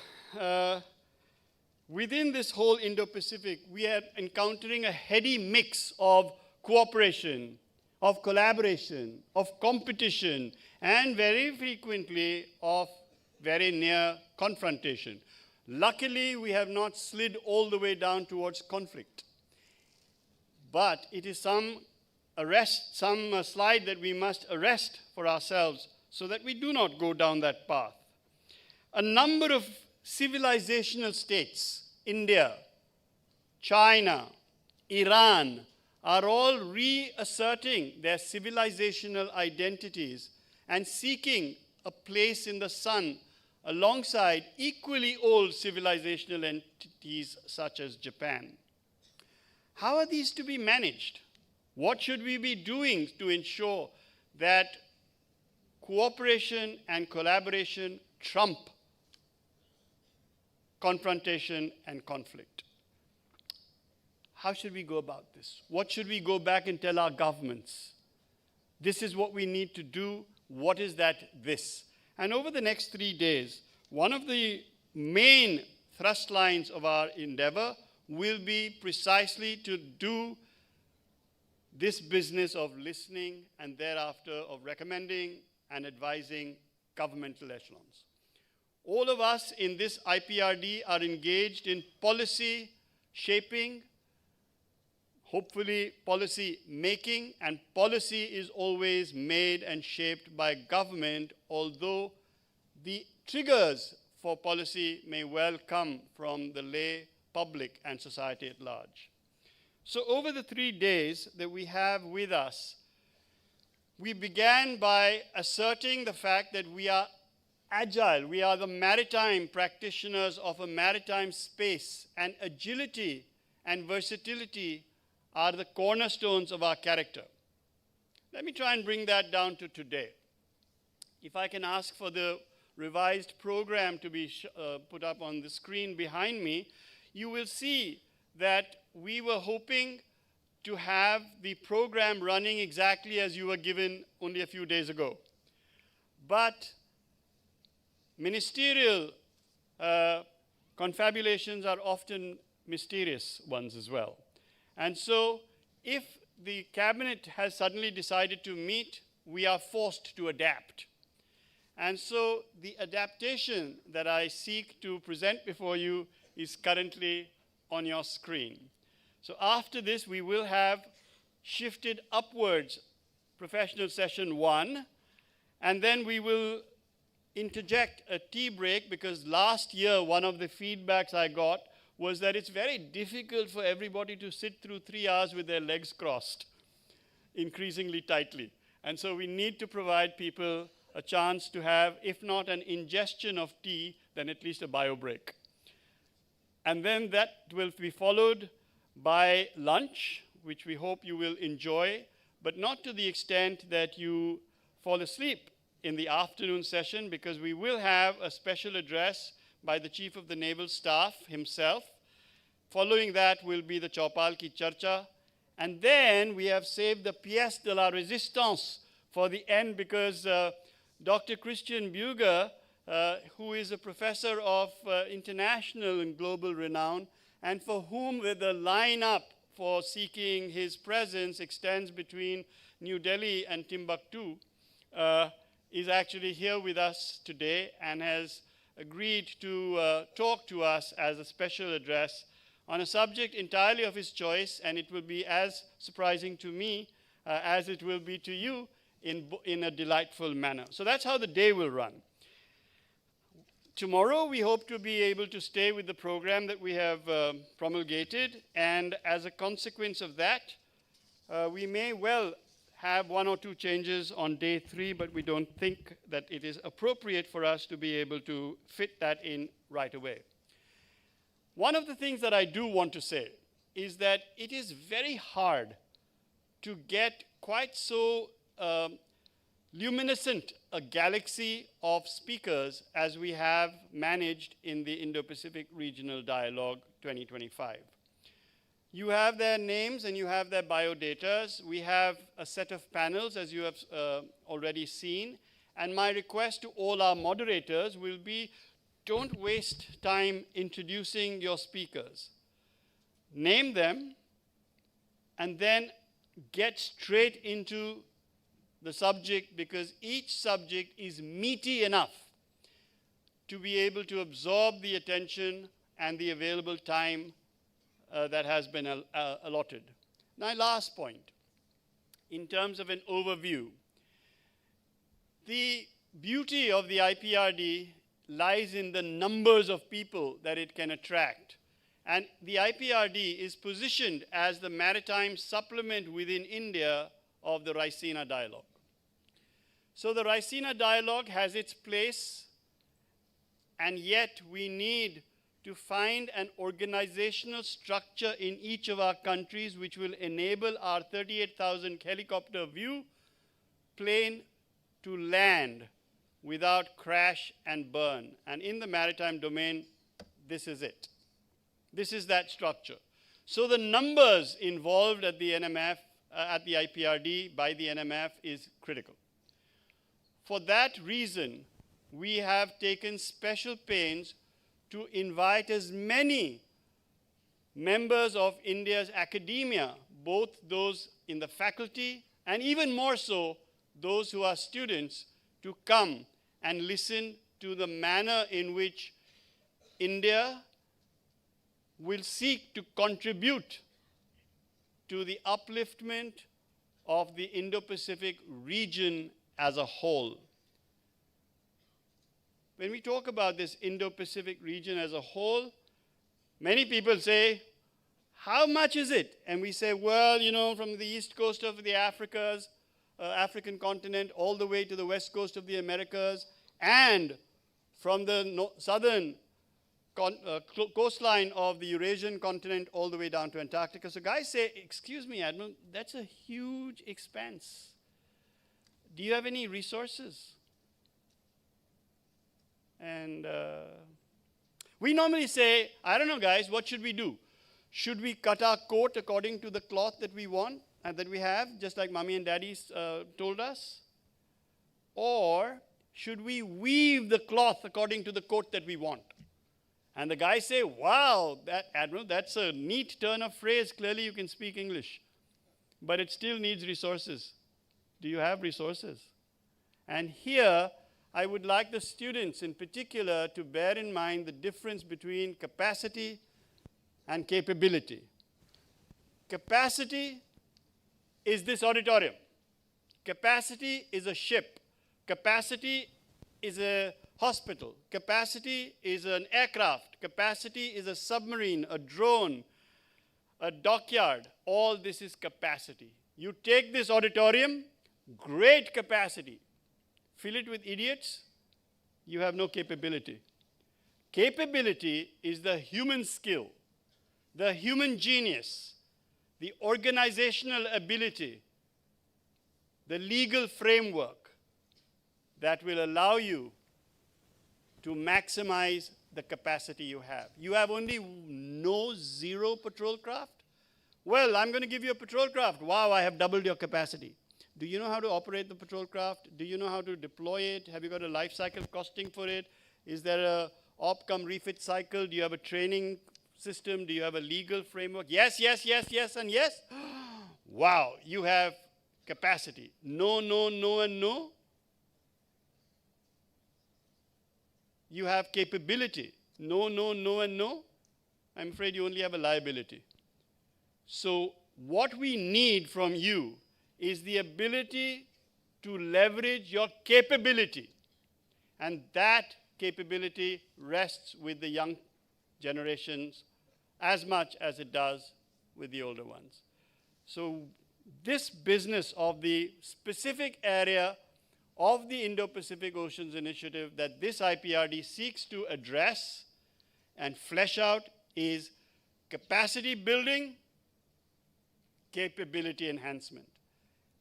within this whole Indo-Pacific, we are encountering a heady mix of cooperation, of collaboration, of competition, and very frequently of very near confrontation. Luckily, we have not slid all the way down towards conflict. But it is some slide that we must arrest for ourselves so that we do not go down that path. A number of civilizational states, India, China, Iran, are all reasserting their civilizational identities and seeking a place in the sun alongside equally old civilizational entities such as Japan. How are these to be managed? What should we be doing to ensure that cooperation and collaboration trump confrontation and conflict? How should we go about this? What should we go back and tell our governments? This is what we need to do. What is that this? And over the next 3 days, one of the main thrust lines of our endeavor will be precisely to do this business of listening and thereafter of recommending and advising governmental echelons. All of us in this Iprd are engaged in policy shaping, hopefully policy making, and policy is always made and shaped by government, although the triggers for policy may well come from the lay public and society at large. So over the 3 days that we have with us, we began by asserting the fact that we are agile. We are the maritime practitioners of a maritime space, and agility and versatility are the cornerstones of our character. Let me try and bring that down to today. If I can ask for the revised program to be put up on the screen behind me, you will see that we were hoping to have the program running exactly as you were given only a few days ago. But ministerial confabulations are often mysterious ones as well. And so if the cabinet has suddenly decided to meet, we are forced to adapt. And so the adaptation that I seek to present before you is currently on your screen. So after this, we will have shifted upwards professional session 1, and then we will interject a tea break, because last year one of the feedbacks I got was that it's very difficult for everybody to sit through 3 hours with their legs crossed, increasingly tightly. And so we need to provide people a chance to have, if not an ingestion of tea, then at least a bio break. And then that will be followed by lunch, which we hope you will enjoy, but not to the extent that you fall asleep in the afternoon session, because we will have a special address by the Chief of the Naval Staff himself. Following that will be the Chaupal Ki Charcha. And then we have saved the pièce de la résistance for the end, because Dr. Christian Buger, who is a professor of international and global renown, and for whom the lineup for seeking his presence extends between New Delhi and Timbuktu, is actually here with us today and has agreed to talk to us as a special address on a subject entirely of his choice, and it will be as surprising to me as it will be to you in a delightful manner. So that's how the day will run. Tomorrow, we hope to be able to stay with the program that we have promulgated, and as a consequence of that, we may well have 1 or 2 changes on day 3, but we don't think that it is appropriate for us to be able to fit that in right away. One of the things that I do want to say is that it is very hard to get quite so luminescent a galaxy of speakers as we have managed in the Indo-Pacific Regional Dialogue 2025. You have their names and you have their biodatas. We have a set of panels, as you have already seen. And my request to all our moderators will be don't waste time introducing your speakers. Name them and then get straight into the subject, because each subject is meaty enough to be able to absorb the attention and the available time that has been allotted. My last point, in terms of an overview, the beauty of the Iprd lies in the numbers of people that it can attract. And the Iprd is positioned as the maritime supplement within India of the Raisina dialogue. So the Raisina dialogue has its place, and yet we need to find an organizational structure in each of our countries which will enable our 38,000 helicopter view plane to land without crash and burn. And in the maritime domain, this is it. This is that structure. So the numbers involved at the NMF, at the Iprd by the NMF is critical. For that reason, we have taken special pains to invite as many members of India's academia, both those in the faculty and even more so those who are students, to come and listen to the manner in which India will seek to contribute to the upliftment of the Indo-Pacific region as a whole. When we talk about this Indo-Pacific region as a whole, many people say, how much is it? And we say, well, you know, from the east coast of the African continent all the way to the west coast of the Americas, and from the southern coastline of the Eurasian continent all the way down to Antarctica. So guys say, excuse me, Admiral, that's a huge expanse. Do you have any resources? And we normally say, I don't know, guys, what should we do? Should we cut our coat according to the cloth that we want and that we have, just like mommy and daddy told us? Or should we weave the cloth according to the coat that we want? And the guys say, wow, Admiral, that's a neat turn of phrase. Clearly you can speak English. But it still needs resources. Do you have resources? And here, I would like the students in particular to bear in mind the difference between capacity and capability. Capacity is this auditorium. Capacity is a ship. Capacity is a hospital. Capacity is an aircraft. Capacity is a submarine, a drone, a dockyard. All this is capacity. You take this auditorium, great capacity. Fill it with idiots, you have no capability. Capability is the human skill, the human genius, the organizational ability, the legal framework that will allow you to maximize the capacity you have. You have only zero patrol craft? Well, I'm going to give you a patrol craft. Wow, I have doubled your capacity. Do you know how to operate the patrol craft? Do you know how to deploy it? Have you got a life cycle costing for it? Is there a op-com refit cycle? Do you have a training system? Do you have a legal framework? Yes, yes, yes, yes, and yes. Wow, you have capacity. No, no, no, and no. You have capability. No, no, no, and no. I'm afraid you only have a liability. So what we need from you is the ability to leverage your capability. And that capability rests with the young generations as much as it does with the older ones. So this business of the specific area of the Indo-Pacific Oceans Initiative that this Iprd seeks to address and flesh out is capacity building, capability enhancement.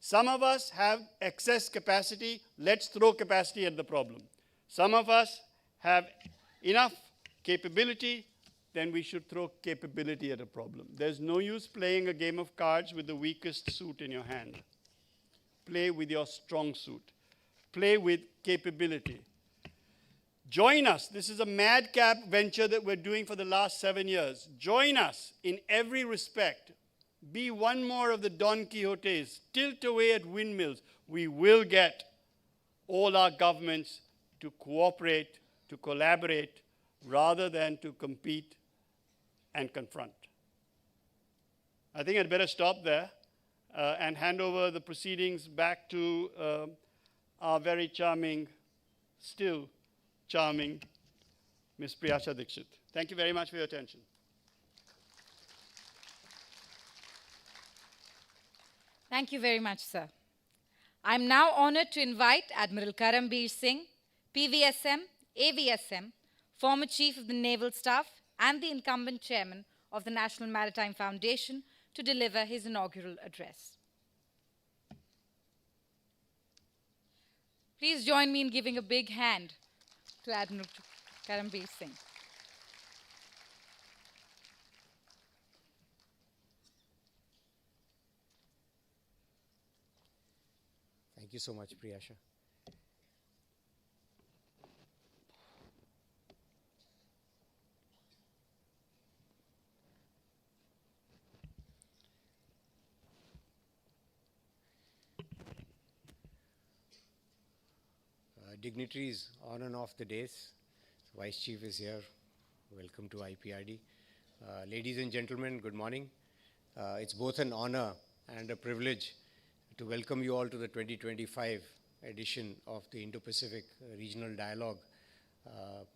Some of us have excess capacity. Let's throw capacity at the problem. Some of us have enough capability. Then we should throw capability at a problem. There's no use playing a game of cards with the weakest suit in your hand. Play with your strong suit. Play with capability. Join us. This is a madcap venture that we're doing for the last 7 years. Join us in every respect. Be one more of the Don Quixotes. Tilt away at windmills. We will get all our governments to cooperate, to collaborate, rather than to compete and confront. I think I'd better stop there and hand over the proceedings back to our very charming, still charming, Ms. Priyasha Dixit. Thank you very much for your attention. Thank you very much, sir. I'm now honored to invite Admiral Karambir Singh, PVSM, AVSM, former Chief of the Naval Staff and the incumbent Chairman of the National Maritime Foundation, to deliver his inaugural address. Please join me in giving a big hand to Admiral Karambir Singh. Thank you so much, Priyasha. Dignitaries on and off the days. Vice Chief is here. Welcome to Iprd. Ladies and gentlemen, good morning. It's both an honor and a privilege to welcome you all to the 2025 edition of the Indo-Pacific Regional Dialogue,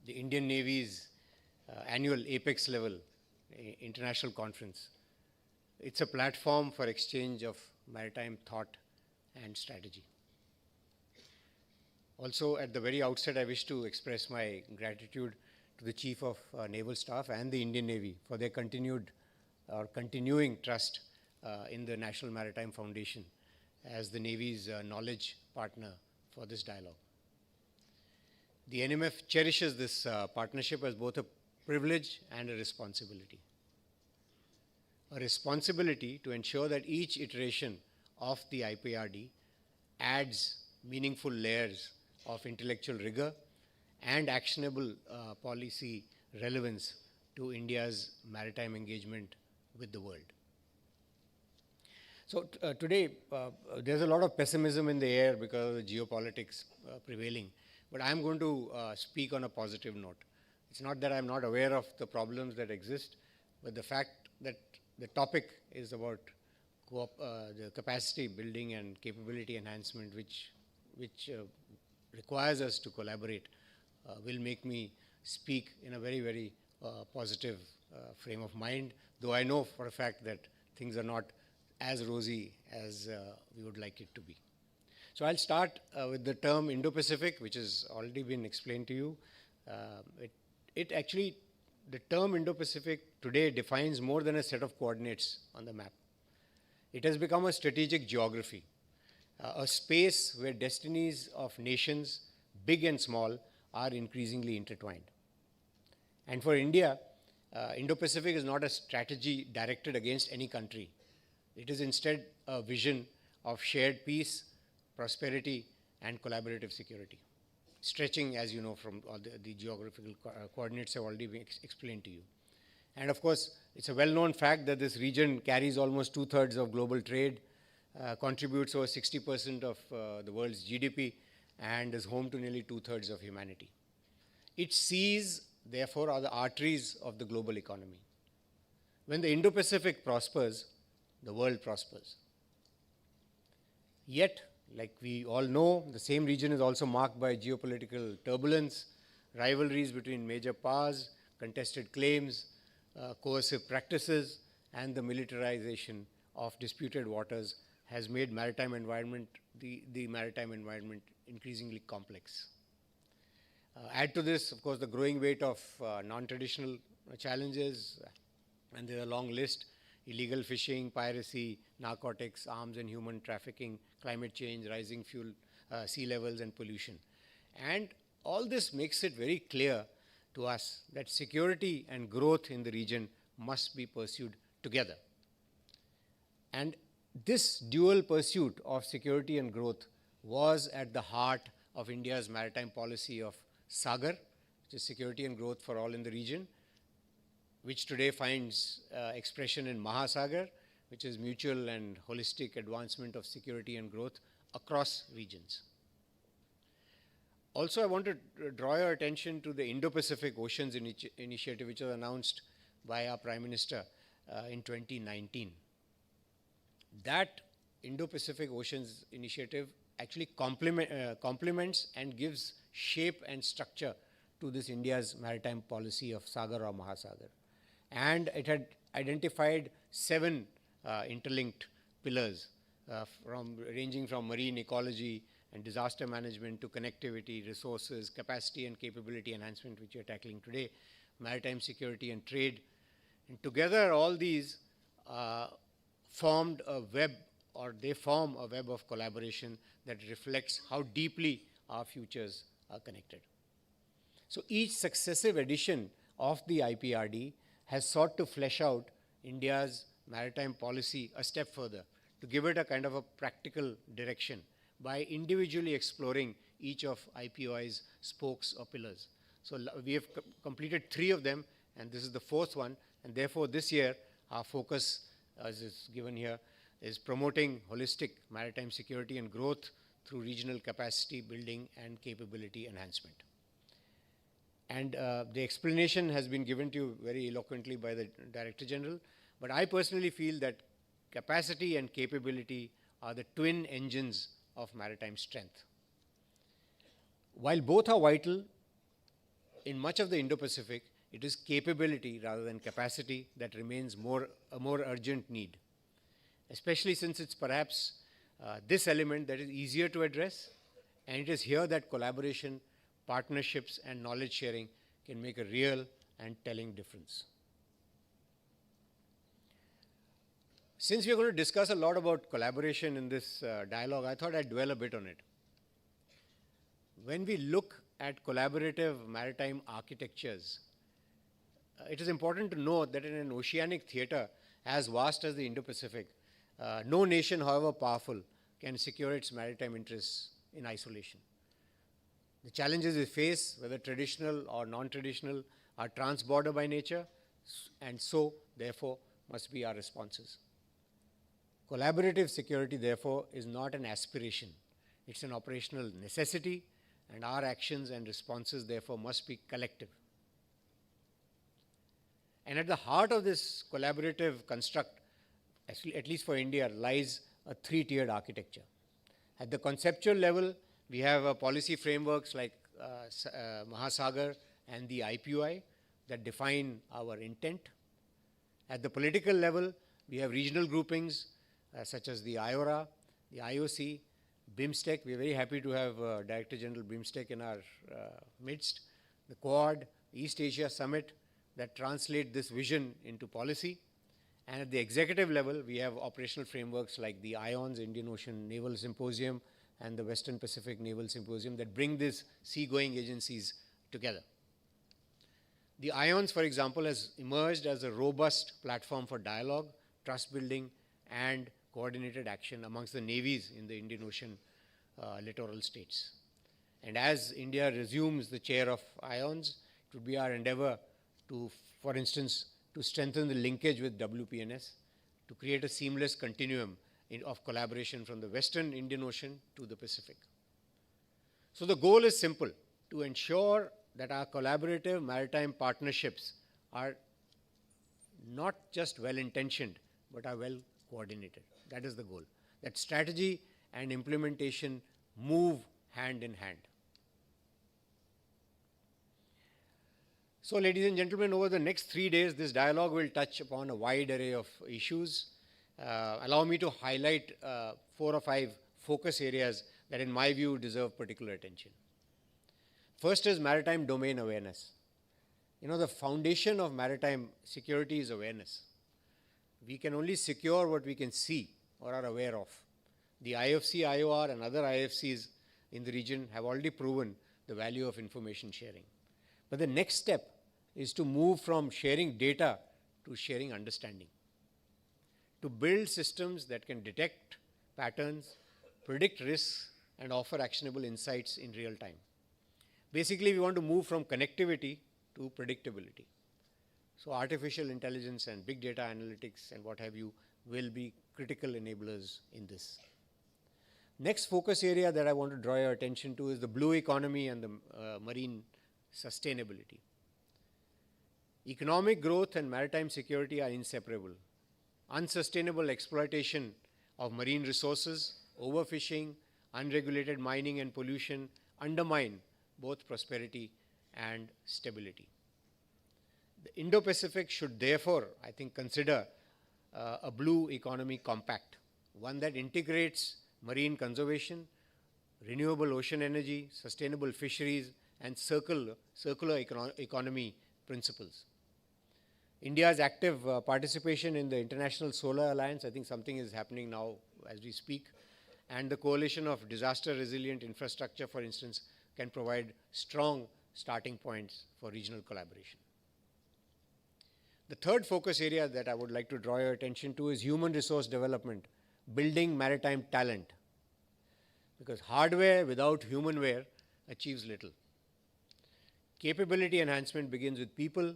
the Indian Navy's annual apex level international conference. It's a platform for exchange of maritime thought and strategy. Also, at the very outset, I wish to express my gratitude to the Chief of Naval Staff and the Indian Navy for their continuing trust in the National Maritime Foundation as the Navy's knowledge partner for this dialogue. The NMF cherishes this partnership as both a privilege and a responsibility. A responsibility to ensure that each iteration of the Iprd adds meaningful layers of intellectual rigor and actionable policy relevance to India's maritime engagement with the world. So today, there's a lot of pessimism in the air because of the geopolitics prevailing, but I'm going to speak on a positive note. It's not that I'm not aware of the problems that exist, but the fact that the topic is about the capacity building and capability enhancement, which requires us to collaborate, will make me speak in a very, very positive frame of mind, though I know for a fact that things are not as rosy as we would like it to be. So I'll start with the term Indo-Pacific, which has already been explained to you. The term Indo-Pacific today defines more than a set of coordinates on the map. It has become a strategic geography, a space where destinies of nations, big and small, are increasingly intertwined. And for India, Indo-Pacific is not a strategy directed against any country. It is instead a vision of shared peace, prosperity, and collaborative security, stretching, as you know, from all the geographical coordinates have already been explained to you. And of course, it's a well-known fact that this region carries almost 2/3 of global trade, contributes over 60% of the world's GDP, and is home to nearly 2/3 of humanity. Its seas, therefore, are the arteries of the global economy. When the Indo-Pacific prospers, the world prospers. Yet, like we all know, the same region is also marked by geopolitical turbulence, rivalries between major powers, contested claims, coercive practices, and the militarization of disputed waters has made the maritime environment increasingly complex. Add to this, of course, the growing weight of non-traditional challenges, and there are a long list: illegal fishing, piracy, narcotics, arms and human trafficking, climate change, rising fuel, sea levels, and pollution. And all this makes it very clear to us that security and growth in the region must be pursued together. And this dual pursuit of security and growth was at the heart of India's maritime policy of Saga, which is security and growth for all in the region, which today finds expression in Mahasagar, which is mutual and holistic advancement of security and growth across regions. Also, I want to draw your attention to the Indo-Pacific Oceans Initiative, which was announced by our Prime Minister in 2019. That Indo-Pacific Oceans Initiative actually complements and gives shape and structure to this India's maritime policy of Saga or Mahasagar. And it had identified 7 interlinked pillars ranging from marine ecology and disaster management to connectivity, resources, capacity and capability enhancement, which we are tackling today, maritime security and trade. And together all these formed a web, or they form a web of collaboration that reflects how deeply our futures are connected. So each successive edition of the Iprd has sought to flesh out India's maritime policy a step further, to give it a kind of a practical direction by individually exploring each of IPOI's spokes or pillars. So we have completed 3 of them, and this is the 4th one, and therefore this year our focus, as is given here, is promoting holistic maritime security and growth through regional capacity building and capability enhancement. And the explanation has been given to you very eloquently by the Director General, but I personally feel that capacity and capability are the twin engines of maritime strength. While both are vital, in much of the Indo-Pacific, it is capability rather than capacity that remains a more urgent need, especially since it's perhaps this element that is easier to address, and it is here that collaboration, partnerships and knowledge sharing can make a real and telling difference. Since we're going to discuss a lot about collaboration in this dialogue, I thought I'd dwell a bit on it. When we look at collaborative maritime architectures, it is important to note that in an oceanic theater as vast as the Indo-Pacific, no nation, however powerful, can secure its maritime interests in isolation. The challenges we face, whether traditional or non-traditional, are trans-border by nature, and so, therefore, must be our responses. Collaborative security, therefore, is not an aspiration. It's an operational necessity, and our actions and responses, therefore, must be collective. And at the heart of this collaborative construct, at least for India, lies a 3-tiered architecture. At the conceptual level, we have policy frameworks like Mahasagar and the IPOI that define our intent. At the political level, we have regional groupings such as the IORA, the IOC, BIMSTEC. We are very happy to have Director General BIMSTEC in our midst. The Quad, East Asia Summit that translate this vision into policy. And at the executive level, we have operational frameworks like the IONS, Indian Ocean Naval Symposium, and the Western Pacific Naval Symposium that bring these seagoing agencies together. The IONS, for example, has emerged as a robust platform for dialogue, trust building, and coordinated action amongst the navies in the Indian Ocean littoral states. And as India resumes the chair of IONS, it would be our endeavor to, for instance, to strengthen the linkage with WPNS, to create a seamless continuum of collaboration from the Western Indian Ocean to the Pacific. So the goal is simple: to ensure that our collaborative maritime partnerships are not just well-intentioned, but are well-coordinated. That is the goal. That strategy and implementation move hand in hand. So, ladies and gentlemen, over the next 3 days, this dialogue will touch upon a wide array of issues. Allow me to highlight 4 or 5 focus areas that, in my view, deserve particular attention. First is maritime domain awareness. You know, the foundation of maritime security is awareness. We can only secure what we can see or are aware of. The IFC, IOR, and other IFCs in the region have already proven the value of information sharing. But the next step is to move from sharing data to sharing understanding, to build systems that can detect patterns, predict risks, and offer actionable insights in real time. Basically, we want to move from connectivity to predictability. So artificial intelligence and big data analytics and what have you will be critical enablers in this. Next focus area that I want to draw your attention to is the blue economy and the marine sustainability. Economic growth and maritime security are inseparable. Unsustainable exploitation of marine resources, overfishing, unregulated mining and pollution undermine both prosperity and stability. The Indo-Pacific should therefore, I think, consider a blue economy compact, one that integrates marine conservation, renewable ocean energy, sustainable fisheries, and circular economy principles. India's active participation in the International Solar Alliance, I think something is happening now as we speak, and the coalition of disaster resilient infrastructure, for instance, can provide strong starting points for regional collaboration. The third focus area that I would like to draw your attention to is human resource development, building maritime talent. Because hardware without humanware achieves little. Capability enhancement begins with people,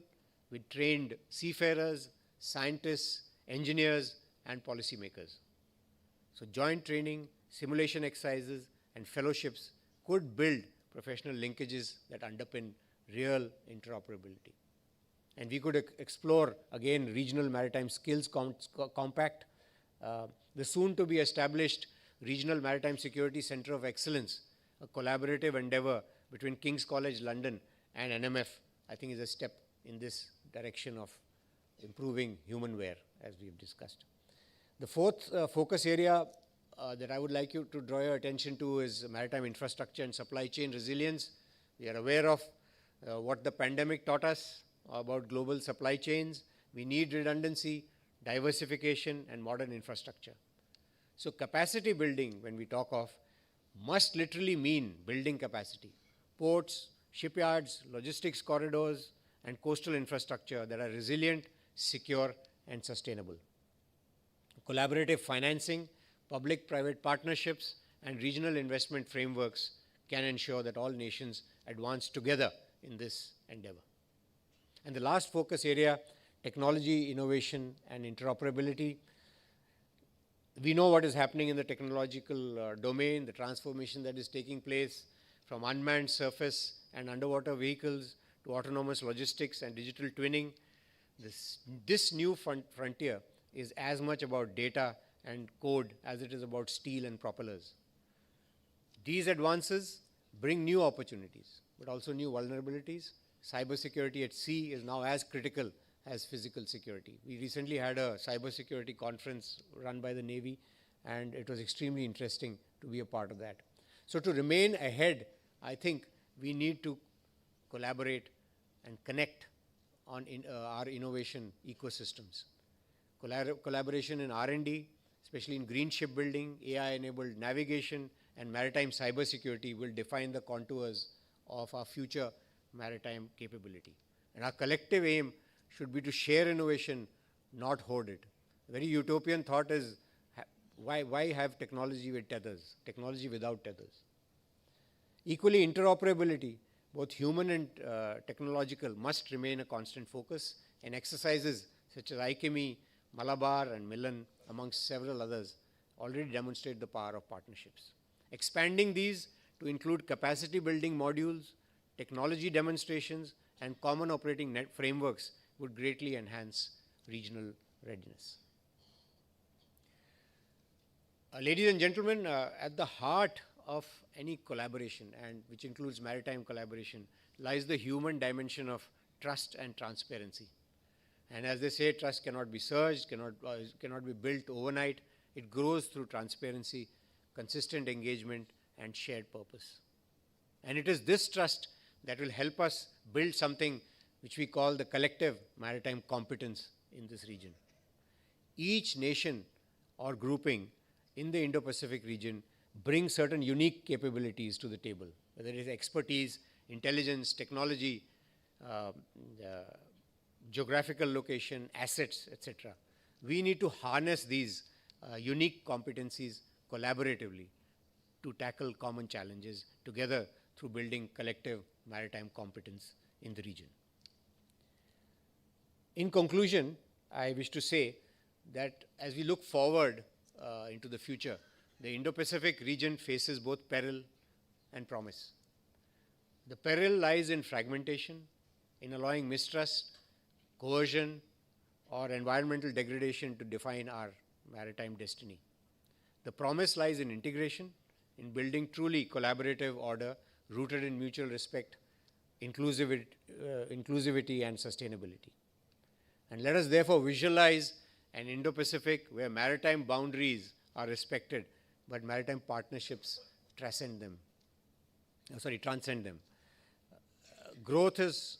with trained seafarers, scientists, engineers, and policymakers. So joint training, simulation exercises, and fellowships could build professional linkages that underpin real interoperability. And we could explore, again, regional maritime skills compact, the soon-to-be established Regional Maritime Security Centre of Excellence, a collaborative endeavour between King's College London and NMF, I think is a step in this direction of improving humanware, as we've discussed. The fourth focus area that I would like you to draw your attention to is maritime infrastructure and supply chain resilience. We are aware of what the pandemic taught us about global supply chains. We need redundancy, diversification, and modern infrastructure. So capacity building, when we talk of, must literally mean building capacity. Ports, shipyards, logistics corridors, and coastal infrastructure that are resilient, secure, and sustainable. Collaborative financing, public-private partnerships, and regional investment frameworks can ensure that all nations advance together in this endeavor. And the last focus area, technology, innovation, and interoperability. We know what is happening in the technological domain, the transformation that is taking place from unmanned surface and underwater vehicles to autonomous logistics and digital twinning. This new frontier is as much about data and code as it is about steel and propellers. These advances bring new opportunities, but also new vulnerabilities. Cybersecurity at sea is now as critical as physical security. We recently had a cybersecurity conference run by the Navy, and it was extremely interesting to be a part of that. So to remain ahead, I think we need to collaborate and connect on our innovation ecosystems. Collaboration in R&D, especially in green shipbuilding, AI-enabled navigation, and maritime cybersecurity will define the contours of our future maritime capability. And our collective aim should be to share innovation, not hoard it. A very utopian thought is, why have technology with tethers, technology without tethers? Equally, interoperability, both human and technological, must remain a constant focus, and exercises such as ICHEMI, Malabar, and Milan, amongst several others, already demonstrate the power of partnerships. Expanding these to include capacity building modules, technology demonstrations, and common operating net frameworks would greatly enhance regional readiness. Ladies and gentlemen, at the heart of any collaboration, and which includes maritime collaboration, lies the human dimension of trust and transparency. And as they say, trust cannot be surged, cannot be built overnight. It grows through transparency, consistent engagement, and shared purpose. And it is this trust that will help us build something which we call the collective maritime competence in this region. Each nation or grouping in the Indo-Pacific region brings certain unique capabilities to the table, whether it is expertise, intelligence, technology, geographical location, assets, etc. We need to harness these unique competencies collaboratively to tackle common challenges together through building collective maritime competence in the region. In conclusion, I wish to say that as we look forward into the future, the Indo-Pacific region faces both peril and promise. The peril lies in fragmentation, in allowing mistrust, coercion, or environmental degradation to define our maritime destiny. The promise lies in integration, in building truly collaborative order rooted in mutual respect, inclusivity and sustainability. And let us therefore visualize an Indo-Pacific where maritime boundaries are respected, but maritime partnerships transcend them. Growth is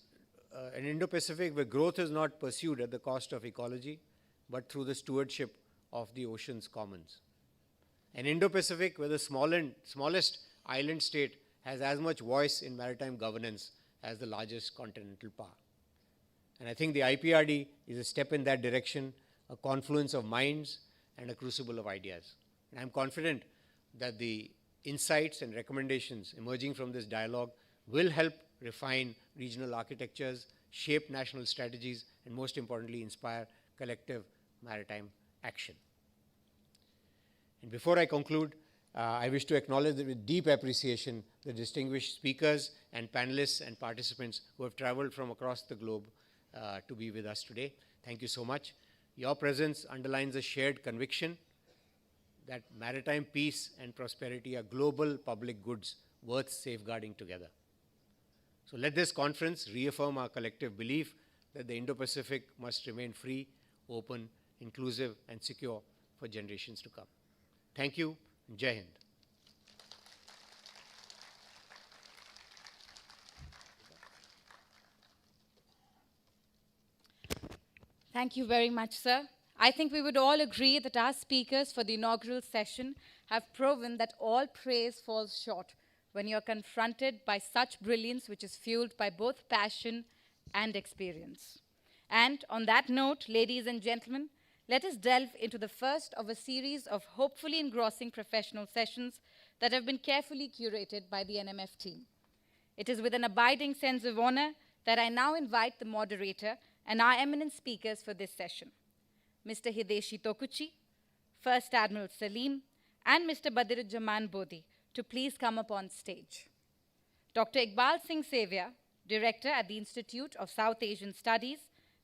an Indo-Pacific where growth is not pursued at the cost of ecology, but through the stewardship of the ocean's commons. An Indo-Pacific where the smallest island state has as much voice in maritime governance as the largest continental power. And I think the Iprd is a step in that direction, a confluence of minds and a crucible of ideas. And I'm confident that the insights and recommendations emerging from this dialogue will help refine regional architectures, shape national strategies, and most importantly, inspire collective maritime action. And before I conclude, I wish to acknowledge with deep appreciation the distinguished speakers and panelists and participants who have traveled from across the globe to be with us today. Thank you so much. Your presence underlines a shared conviction that maritime peace and prosperity are global public goods worth safeguarding together. So let this conference reaffirm our collective belief that the Indo-Pacific must remain free, open, inclusive, and secure for generations to come. Thank you. Jai Hind. Thank you very much, sir. I think we would all agree that our speakers for the inaugural session have proven that all praise falls short when you're confronted by such brilliance which is fueled by both passion and experience. And on that note, ladies and gentlemen, let us delve into the first of a series of hopefully engrossing professional sessions that have been carefully curated by the NMF team. It is with an abiding sense of honor that I now invite the moderator and our eminent speakers for this session, Mr. Hideshi Tokuchi, First Admiral Salim, and Mr. Badiruজ্জামান Bodhi, to please come up on stage. Dr. Iqbal Singh Sevia, Director at the Institute of South Asian Studies,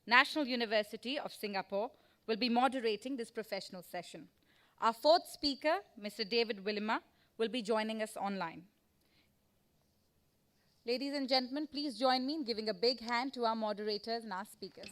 National University of Singapore, will be moderating this professional session. Our fourth speaker, Mr. David Willema, will be joining us online. Ladies and gentlemen, please join me in giving a big hand to our moderators and our speakers.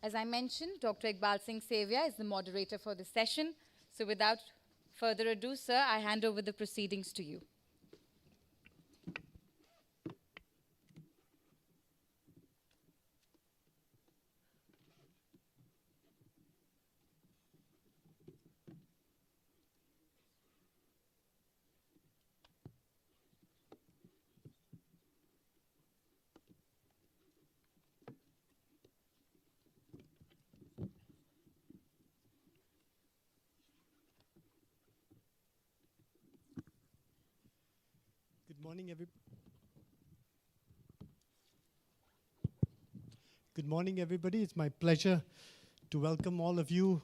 As I mentioned, Dr. Iqbal Singh Sevia is the moderator for this session. So without further ado, sir, I hand over the proceedings to you. Good morning, everybody. It's my pleasure to welcome all of you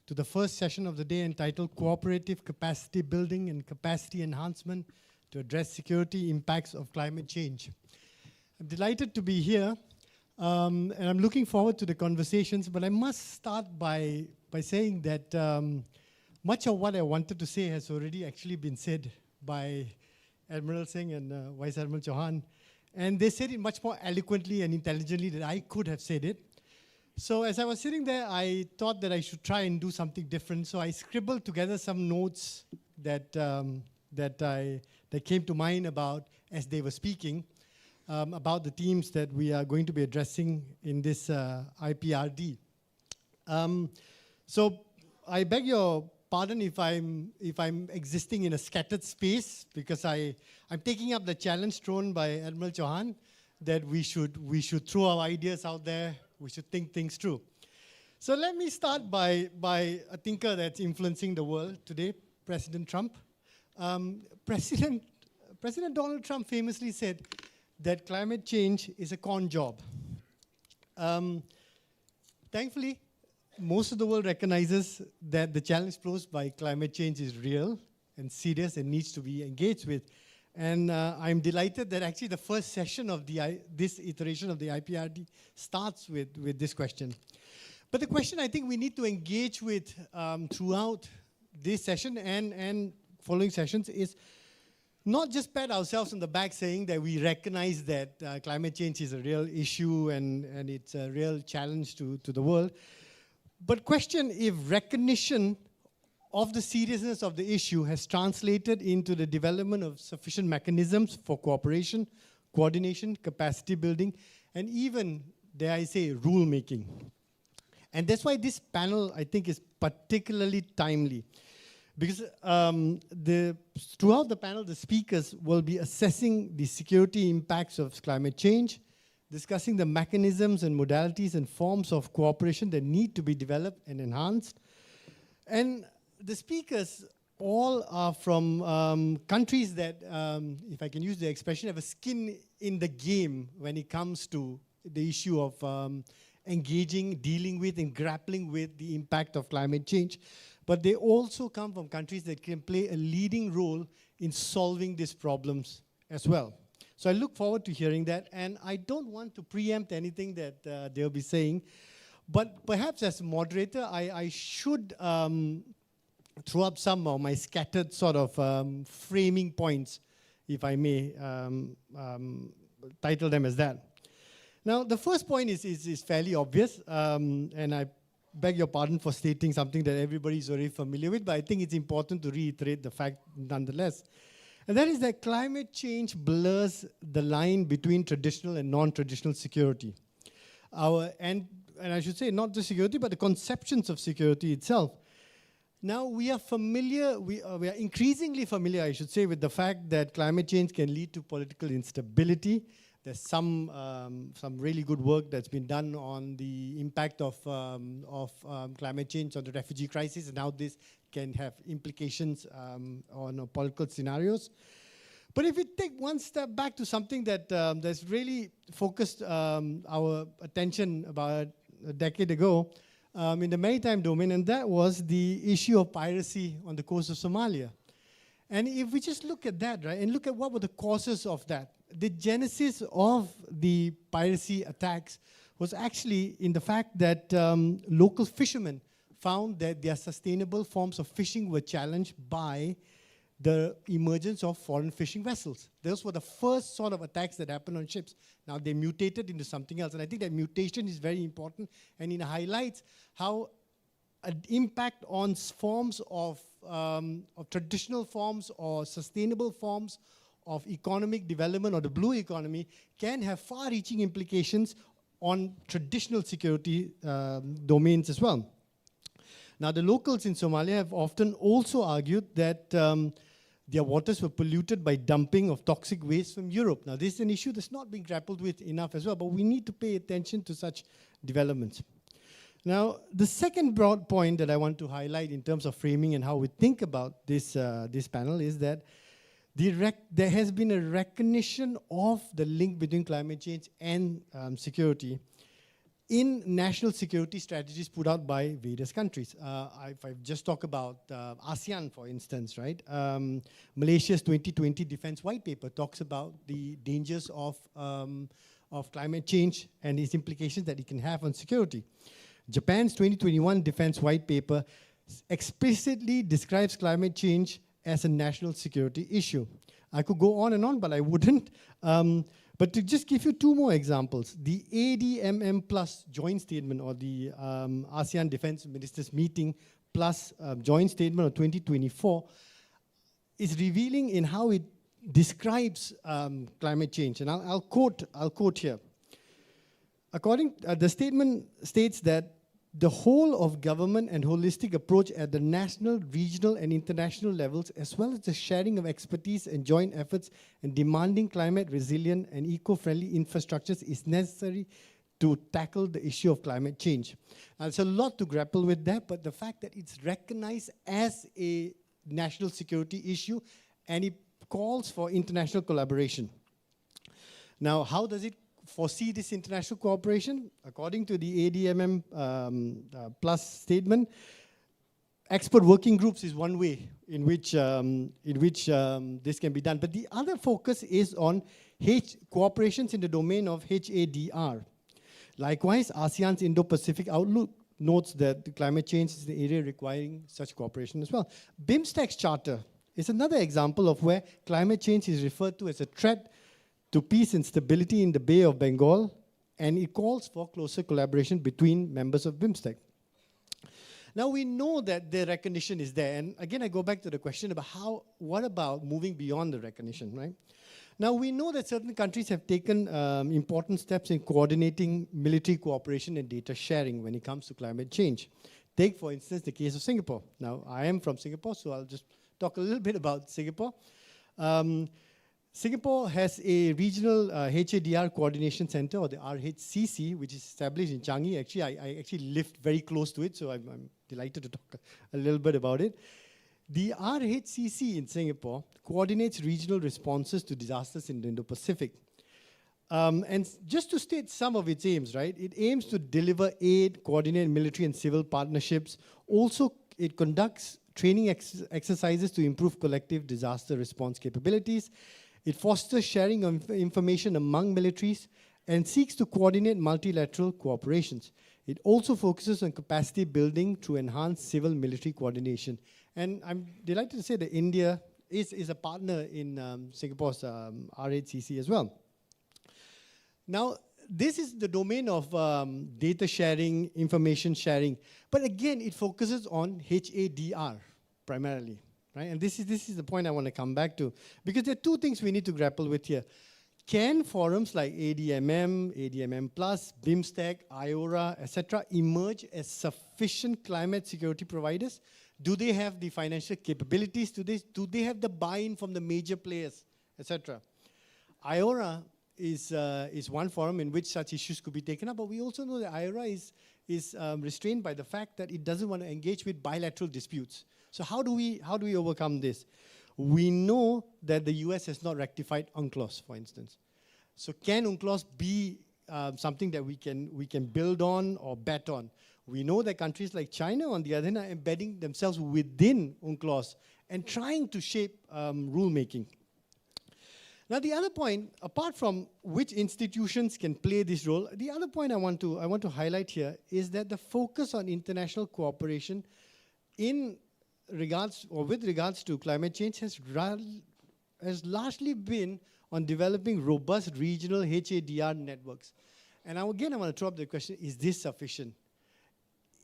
to the first session of the day entitled Cooperative Capacity Building and Capacity Enhancement to Address Security Impacts of Climate Change. I'm delighted to be here, and I'm looking forward to the conversations, but I must start by saying that much of what I wanted to say has already actually been said by Admiral Singh and Vice Admiral Chauhan, and they said it much more eloquently and intelligently than I could have said it. So as I was sitting there, I thought that I should try and do something different. So I scribbled together some notes that that came to mind about as they were speaking about the themes that we are going to be addressing in this IPRD. So I beg your pardon if I'm existing in a scattered space, because I'm taking up the challenge thrown by Admiral Chauhan that we should throw our ideas out there. We should think things through. So let me start by a thinker that's influencing the world today, President Trump. President Donald Trump famously said that climate change is a con job. Thankfully, most of the world recognizes that the challenge posed by climate change is real and serious and needs to be engaged with. And I'm delighted that actually the first session of this iteration of the IPRD starts with this question. But the question I think we need to engage with throughout this session and following sessions is not just pat ourselves on the back saying that we recognize that climate change is a real issue and it's a real challenge to the world, but question if recognition of the seriousness of the issue has translated into the development of sufficient mechanisms for cooperation, coordination, capacity building, and even, dare I say, rule making. And that's why this panel, I think, is particularly timely. Because throughout the panel, the speakers will be assessing the security impacts of climate change, discussing the mechanisms and modalities and forms of cooperation that need to be developed and enhanced. And the speakers all are from countries that, if I can use the expression, have a skin in the game when it comes to the issue of engaging, dealing with, and grappling with the impact of climate change. But they also come from countries that can play a leading role in solving these problems as well. So I look forward to hearing that, and I don't want to preempt anything that they'll be saying, but perhaps as a moderator, I should throw up some of my scattered sort of framing points, if I may title them as that. Now, the first point is fairly obvious, and I beg your pardon for stating something that everybody is already familiar with, but I think it's important to reiterate the fact nonetheless. And that is that climate change blurs the line between traditional and non-traditional security. And I should say not just security, but the conceptions of security itself. Now, we are familiar, we are increasingly familiar, I should say, with the fact that climate change can lead to political instability. There's some really good work that's been done on the impact of climate change on the refugee crisis and how this can have implications on political scenarios. But if we take one step back to something that that's really focused our attention about a decade ago in the maritime domain, and that was the issue of piracy on the coast of Somalia. And if we just look at that, right, and look at what were the causes of that, the genesis of the piracy attacks was actually in the fact that local fishermen found that their sustainable forms of fishing were challenged by the emergence of foreign fishing vessels. Those were the first sort of attacks that happened on ships. Now they mutated into something else, and I think that mutation is very important, and it highlights how an impact on forms of traditional forms or sustainable forms of economic development or the blue economy can have far-reaching implications on traditional security domains as well. Now, the locals in Somalia have often also argued that their waters were polluted by dumping of toxic waste from Europe. Now, this is an issue that's not being grappled with enough as well, but we need to pay attention to such developments. Now, the second broad point that I want to highlight in terms of framing and how we think about this, this panel is that there has been a recognition of the link between climate change and security in national security strategies put out by various countries. If I just talk about ASEAN, for instance, right? Malaysia's 2020 Defense White Paper talks about the dangers of climate change and its implications that it can have on security. Japan's 2021 Defense White Paper explicitly describes climate change as a national security issue. I could go on and on, but I wouldn't. But to just give you two more examples, the ADMM plus joint statement, or the ASEAN Defense Ministers meeting plus joint statement of 2024, is revealing in how it describes climate change. And I'll quote here. According, the statement states that the whole of government and holistic approach at the national, regional, and international levels, as well as the sharing of expertise and joint efforts in demanding climate resilient and eco-friendly infrastructures, is necessary to tackle the issue of climate change. Now, there's a lot to grapple with that, but the fact that it's recognized as a national security issue, and it calls for international collaboration. Now, how does it foresee this international cooperation? According to the ADMM plus statement, expert working groups is one way in which this can be done. But the other focus is on cooperations in the domain of HADR. Likewise, ASEAN's Indo-Pacific Outlook notes that the climate change is the area requiring such cooperation as well. BIMSTEC's charter is another example of where climate change is referred to as a threat to peace and stability in the Bay of Bengal, and it calls for closer collaboration between members of BIMSTEC. Now, we know that the recognition is there, and again, I go back to the question about what about moving beyond the recognition, right? Now, we know that certain countries have taken important steps in coordinating military cooperation and data sharing when it comes to climate change. Take, for instance, the case of Singapore. Now, I am from Singapore, so I'll just talk a little bit about Singapore. Singapore has a regional HADR coordination center, or the RHCC, which is established in Changi. Actually, I actually lived very close to it, so I'm delighted to talk a little bit about it. The RHCC in Singapore coordinates regional responses to disasters in the Indo-Pacific. And just to state some of its aims, right? It aims to deliver aid, coordinate military and civil partnerships. Also, it conducts training exercises to improve collective disaster response capabilities. It fosters sharing of information among militaries and seeks to coordinate multilateral cooperations. It also focuses on capacity building through enhanced civil-military coordination. And I'm delighted to say that India is a partner in Singapore's RHCC as well. Now, this is the domain of data sharing, information sharing. But again, it focuses on HADR primarily. Right? And this is the point I want to come back to, because there are two things we need to grapple with here. Can forums like ADMM, ADMM+, BIMSTEC, IORA, etc. emerge as sufficient climate security providers? Do they have the financial capabilities to this? Do they have the buy-in from the major players, etc.? IORA is one forum in which such issues could be taken up, but we also know that IORA is restrained by the fact that it doesn't want to engage with bilateral disputes. So how do we overcome this? We know that the US has not rectified UNCLOS, for instance. So can UNCLOS be something that we can build on or bet on? We know that countries like China, on the other hand, are embedding themselves within UNCLOS and trying to shape rulemaking. Now, the other point, apart from which institutions can play this role, the other point I want to highlight here is that the focus on international cooperation with regards to climate change has largely been on developing robust regional HADR networks. And again, I want to throw up the question, is this sufficient?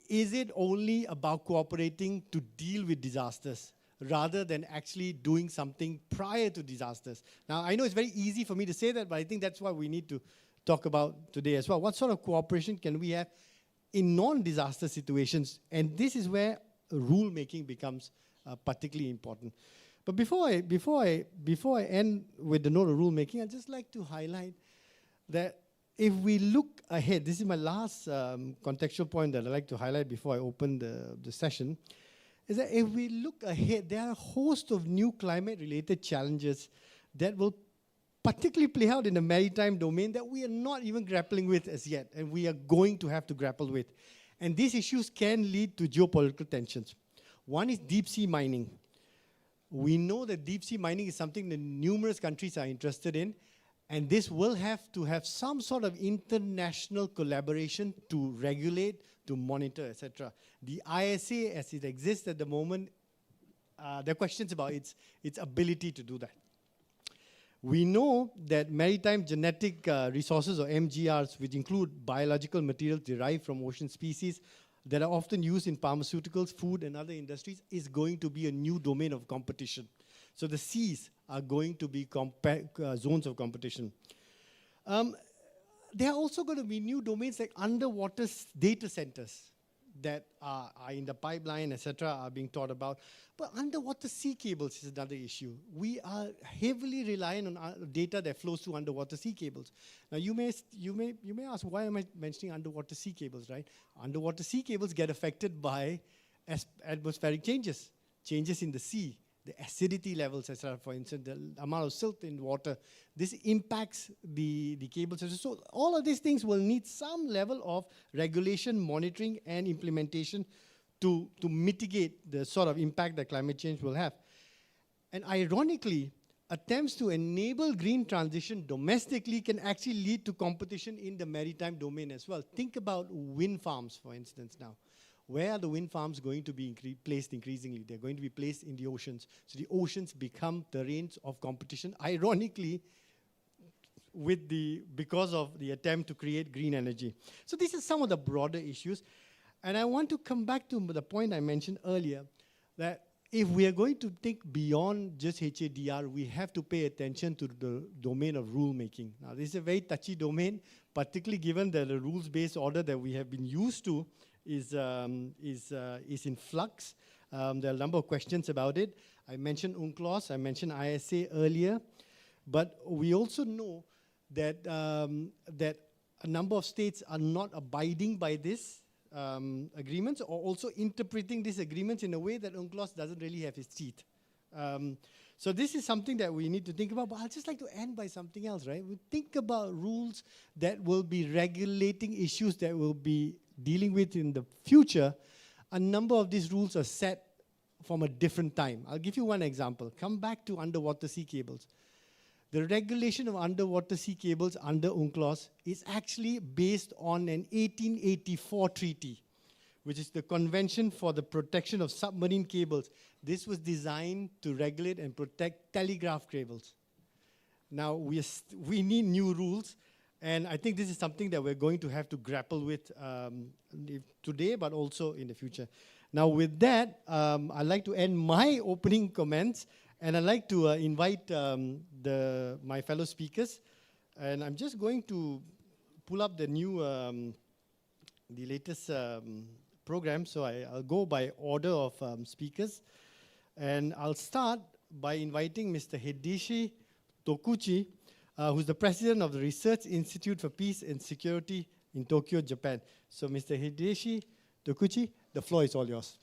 Is it only about cooperating to deal with disasters rather than actually doing something prior to disasters? Now, I know it's very easy for me to say that, but I think that's what we need to talk about today as well. What sort of cooperation can we have in non-disaster situations? And this is where rule-making becomes particularly important. But before I end with the note of rule-making, I'd just like to highlight that if we look ahead, this is my last contextual point that I'd like to highlight before I open the session, is that if we look ahead, there are a host of new climate-related challenges that will particularly play out in the maritime domain that we are not even grappling with as yet, and we are going to have to grapple with. And these issues can lead to geopolitical tensions. One is deep-sea mining. We know that deep-sea mining is something that numerous countries are interested in, and this will have to have some sort of international collaboration to regulate, to monitor, etc. The ISA, as it exists at the moment, there are questions about its ability to do that. We know that maritime genetic resources, or MGRs, which include biological materials derived from ocean species that are often used in pharmaceuticals, food, and other industries, is going to be a new domain of competition. So the seas are going to be zones of competition. There are also going to be new domains like underwater data centers that are in the pipeline, etc., are being thought about. But underwater sea cables is another issue. We are heavily reliant on data that flows through underwater sea cables. Now, you may ask, why am I mentioning underwater sea cables, right? Underwater sea cables get affected by atmospheric changes in the sea, the acidity levels, etc., for instance, the amount of silt in water. This impacts the cable system. So all of these things will need some level of regulation, monitoring, and implementation to mitigate the sort of impact that climate change will have. And ironically, attempts to enable green transition domestically can actually lead to competition in the maritime domain as well. Think about wind farms, for instance, now. Where are the wind farms going to be placed increasingly? They're going to be placed in the oceans. So the oceans become terrains of competition, ironically, because of the attempt to create green energy. So these are some of the broader issues. And I want to come back to the point I mentioned earlier, that if we are going to think beyond just HADR, we have to pay attention to the domain of rulemaking. Now, this is a very touchy domain, particularly given that the rules-based order that we have been used to is in flux. There are a number of questions about it. I mentioned UNCLOS, I mentioned ISA earlier, but we also know that, that a number of states are not abiding by this agreements, or also interpreting these agreements in a way that UNCLOS doesn't really have its teeth. So this is something that we need to think about, but I'd just like to end by something else, right? We think about rules that will be regulating issues that we'll be dealing with in the future. A number of these rules are set from a different time. I'll give you one example. Come back to underwater sea cables. The regulation of underwater sea cables under UNCLOS is actually based on an 1884 treaty, which is the Convention for the Protection of Submarine Cables. This was designed to regulate and protect telegraph cables. Now, we need new rules, and I think this is something that we're going to have to grapple with today, but also in the future. Now, with that, I'd like to end my opening comments, and I'd like to invite my fellow speakers. And I'm just going to pull up the new, the latest program. So I'll go by order of speakers. And I'll start by inviting Mr. Hideshi Tokuchi, who's the president of the Research Institute for Peace and Security in Tokyo, Japan. So Mr. Hideshi Tokuchi, the floor is all yours.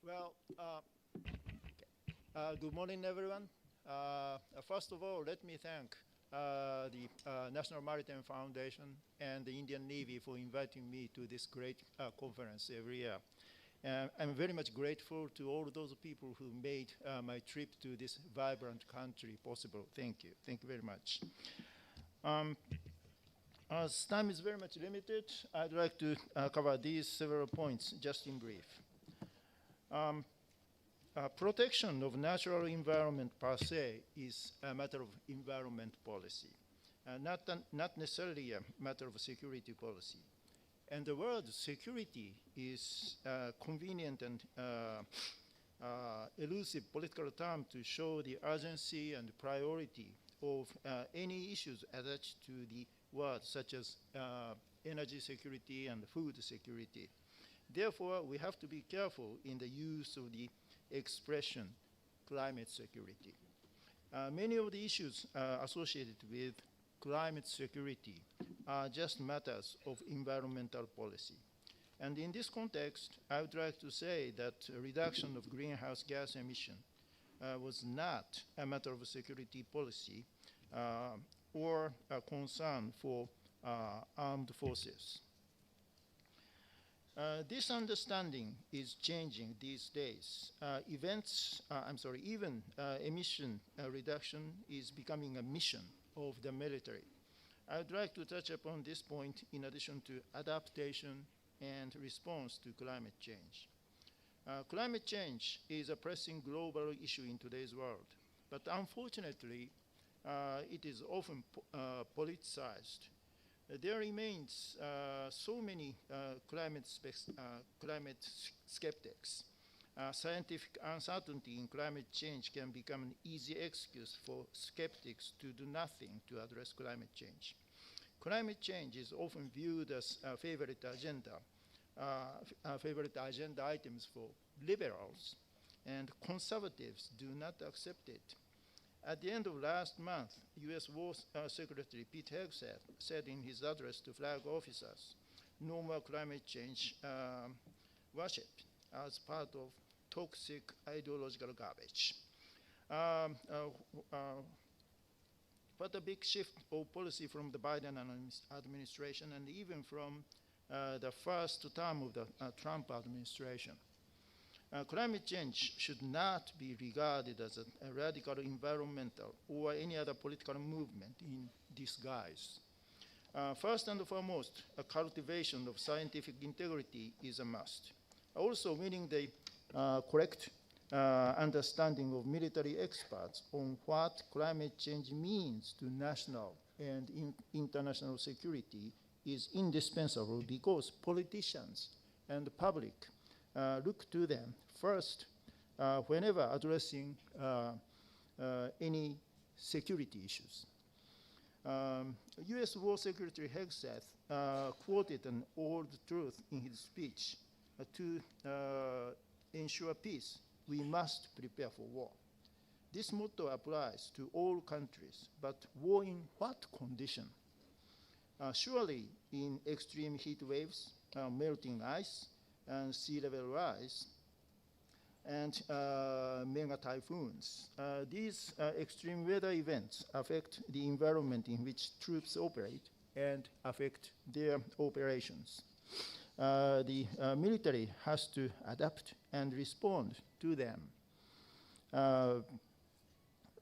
Well, good morning, everyone. First of all, let me thank the National Maritime Foundation and the Indian Navy for inviting me to this great conference every year. I'm very much grateful to all those people who made my trip to this vibrant country possible. Thank you. Thank you very much. As time is very much limited, I'd like to cover these several points just in brief. Protection of natural environment per se is a matter of environment policy, not necessarily a matter of security policy. And the word security is a convenient and elusive political term to show the urgency and priority of any issues attached to the word, such as energy security and food security. Therefore, we have to be careful in the use of the expression climate security. Many of the issues associated with climate security are just matters of environmental policy. And in this context, I would like to say that a reduction of greenhouse gas emission was not a matter of security policy or a concern for armed forces. This understanding is changing these days. Even emission reduction is becoming a mission of the military. I would like to touch upon this point in addition to adaptation and response to climate change. Climate change is a pressing global issue in today's world, but unfortunately, it is often politicized. There remains so many climate skeptics. Scientific uncertainty in climate change can become an easy excuse for skeptics to do nothing to address climate change. Climate change is often viewed as a favorite agenda items for liberals, and conservatives do not accept it. At the end of last month, U.S. War Secretary Pete Hegseth said in his address to flag officers, "No more climate change worship as part of toxic ideological garbage." What a big shift of policy from the Biden administration and even from the first term of the Trump administration. Climate change should not be regarded as a radical environmental or any other political movement in disguise. First and foremost, a cultivation of scientific integrity is a must. Also, winning the correct understanding of military experts on what climate change means to national and international security is indispensable because politicians and the public look to them first whenever addressing any security issues. U.S. War Secretary Hegseth quoted an old truth in his speech: to ensure peace, we must prepare for war. This motto applies to all countries, but war in what condition? Surely in extreme heat waves, melting ice, and sea level rise, and mega typhoons. These extreme weather events affect the environment in which troops operate and affect their operations. The military has to adapt and respond to them.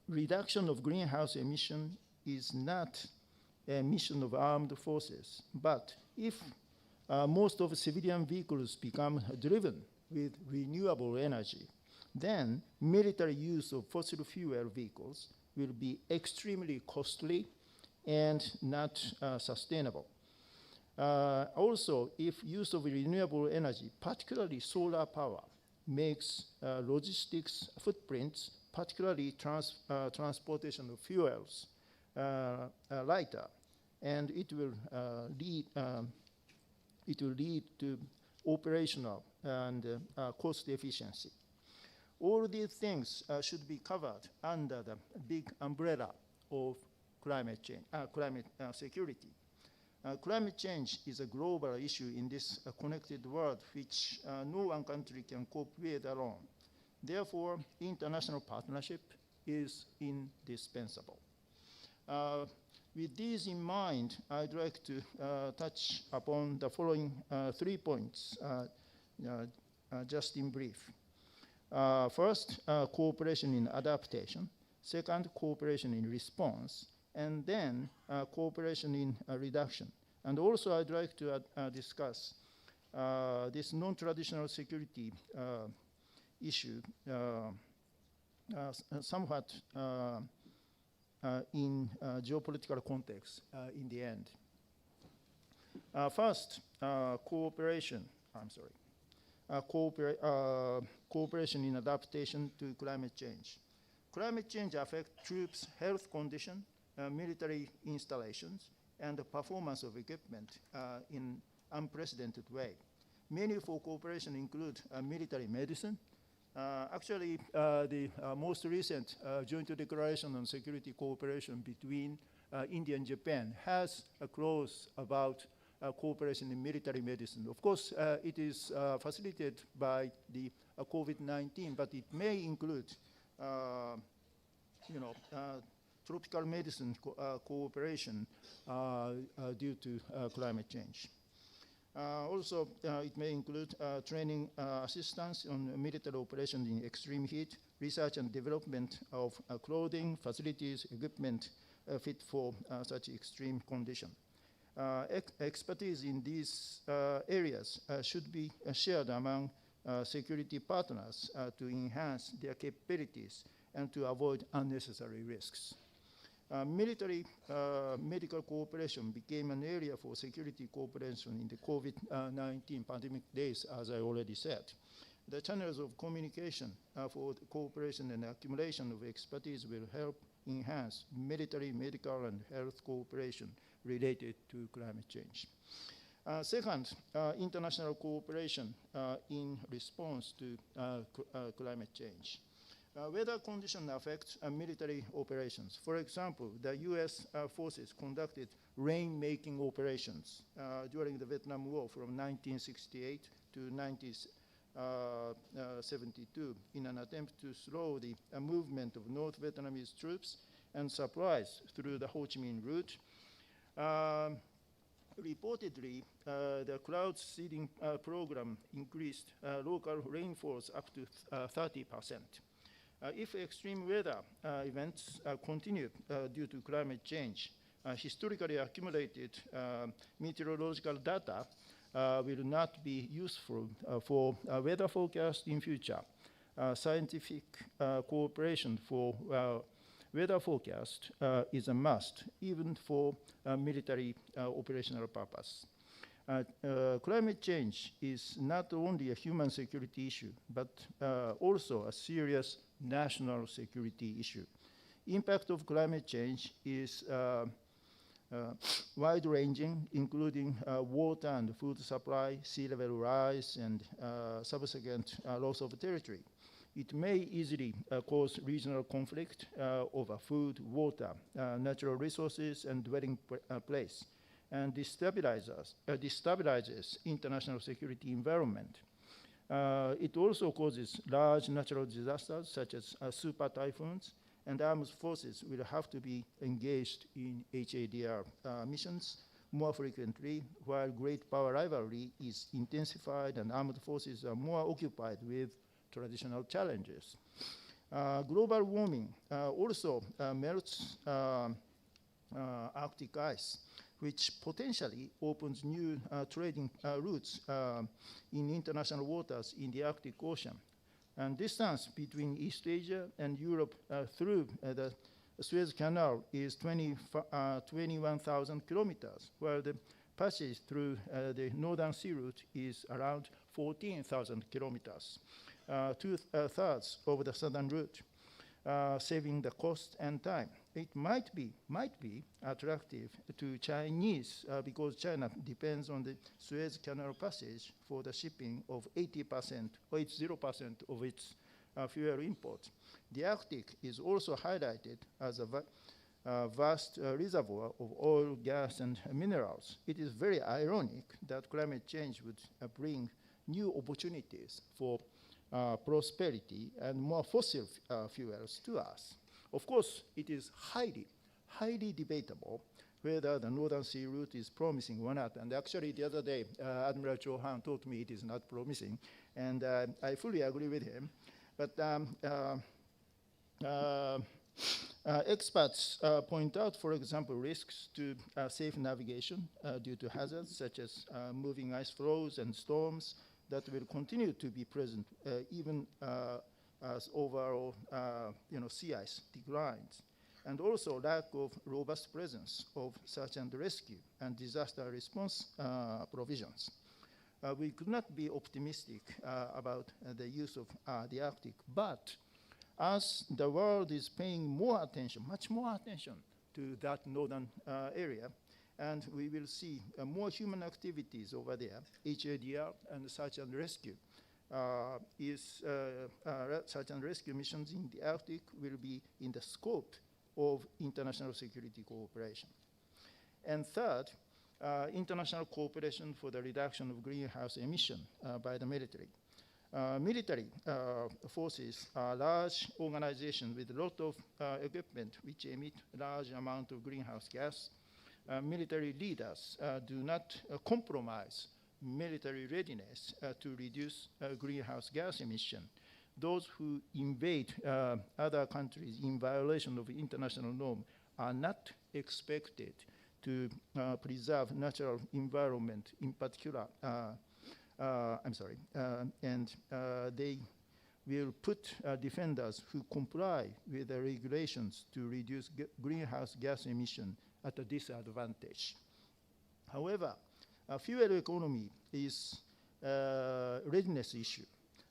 Reduction of greenhouse emission is not a mission of armed forces, but if most of civilian vehicles become driven with renewable energy, then military use of fossil fuel vehicles will be extremely costly and not sustainable. Also, if use of renewable energy, particularly solar power, makes logistics footprints, particularly transportation of fuels, lighter, and it will lead to operational and cost efficiency. All these things should be covered under the big umbrella of climate change, climate security. Climate change is a global issue in this connected world which no one country can cope with alone. Therefore, international partnership is indispensable. With these in mind, I'd like to touch upon the following 3 points, just in brief. First, cooperation in adaptation. Second, cooperation in response. And then cooperation in reduction. And also I'd like to discuss this non-traditional security issue somewhat in geopolitical context in the end. First, cooperation in adaptation to climate change. Climate change affects troops' health condition, military installations, and the performance of equipment in unprecedented way. Many for cooperation include military medicine. Actually, the most recent joint declaration on security cooperation between India and Japan has a clause about cooperation in military medicine. Of course, it is facilitated by the COVID-19, but it may include, tropical medicine cooperation due to climate change. Also, it may include training assistance on military operations in extreme heat, research and development of clothing, facilities, equipment fit for such extreme condition. Expertise in these areas should be shared among security partners to enhance their capabilities and to avoid unnecessary risks. Military medical cooperation became an area for security cooperation in the COVID-19 pandemic days, as I already said. The channels of communication for the cooperation and accumulation of expertise will help enhance military, medical, and health cooperation related to climate change. Second, international cooperation in response to climate change. Weather conditions affect military operations. For example, the US forces conducted rain-making operations during the Vietnam War from 1968 to 1972 in an attempt to slow the movement of North Vietnamese troops and supplies through the Ho Chi Minh route. Reportedly, the cloud seeding program increased local rainfalls up to 30%. If extreme weather events continue due to climate change, historically accumulated meteorological data will not be useful for weather forecast in future. Scientific cooperation for weather forecast is a must, even for military operational purpose. Climate change is not only a human security issue, but also a serious national security issue. Impact of climate change is wide-ranging, including water and food supply, sea level rise, and subsequent loss of territory. It may easily cause regional conflict over food, water, natural resources, and dwelling place, and destabilizes international security environment. It also causes large natural disasters such as super typhoons, and armed forces will have to be engaged in HADR missions more frequently, while great power rivalry is intensified and armed forces are more occupied with traditional challenges. Global warming also melts Arctic ice, which potentially opens new trading routes in international waters in the Arctic Ocean. And distance between East Asia and Europe through the Suez Canal is 21,000 kilometers, while the passage through the Northern Sea route is around 14,000 kilometers, two-thirds of the southern route, saving the cost and time. It might be attractive to Chinese because China depends on the Suez Canal passage for the shipping of 80% or 80% of its fuel imports. The Arctic is also highlighted as a vast reservoir of oil, gas, and minerals. It is very ironic that climate change would bring new opportunities for prosperity and more fossil fuels to us. Of course, it is highly debatable whether the Northern Sea route is promising or not. And actually, the other day, Admiral Chauhan told me it is not promising, and I fully agree with him. But experts point out, for example, risks to safe navigation due to hazards such as moving ice flows and storms that will continue to be present even as overall sea ice declines, and also lack of robust presence of search and rescue and disaster response provisions. We could not be optimistic about the use of the Arctic, but as the world is paying more attention, much more attention to that northern area, and we will see more human activities over there, HADR and search and rescue. Search and rescue missions in the Arctic will be in the scope of international security cooperation. And third, international cooperation for the reduction of greenhouse emission by the military. Military forces are large organizations with a lot of equipment which emit large amount of greenhouse gas. Military leaders do not compromise military readiness to reduce greenhouse gas emission. Those who invade other countries in violation of international norm are not expected to preserve natural environment in particular. They will put defenders who comply with the regulations to reduce greenhouse gas emission at a disadvantage. However, fuel economy is a readiness issue,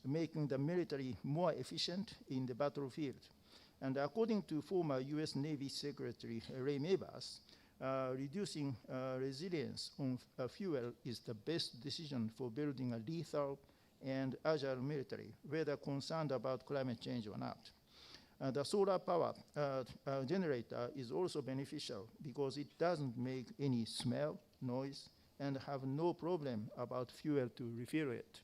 making the military more efficient in the battlefield. And according to former US Navy Secretary Ray Mabus, reducing resilience on fuel is the best decision for building a lethal and agile military, whether concerned about climate change or not. The solar power generator is also beneficial because it doesn't make any smell, noise, and have no problem about fuel to refill it.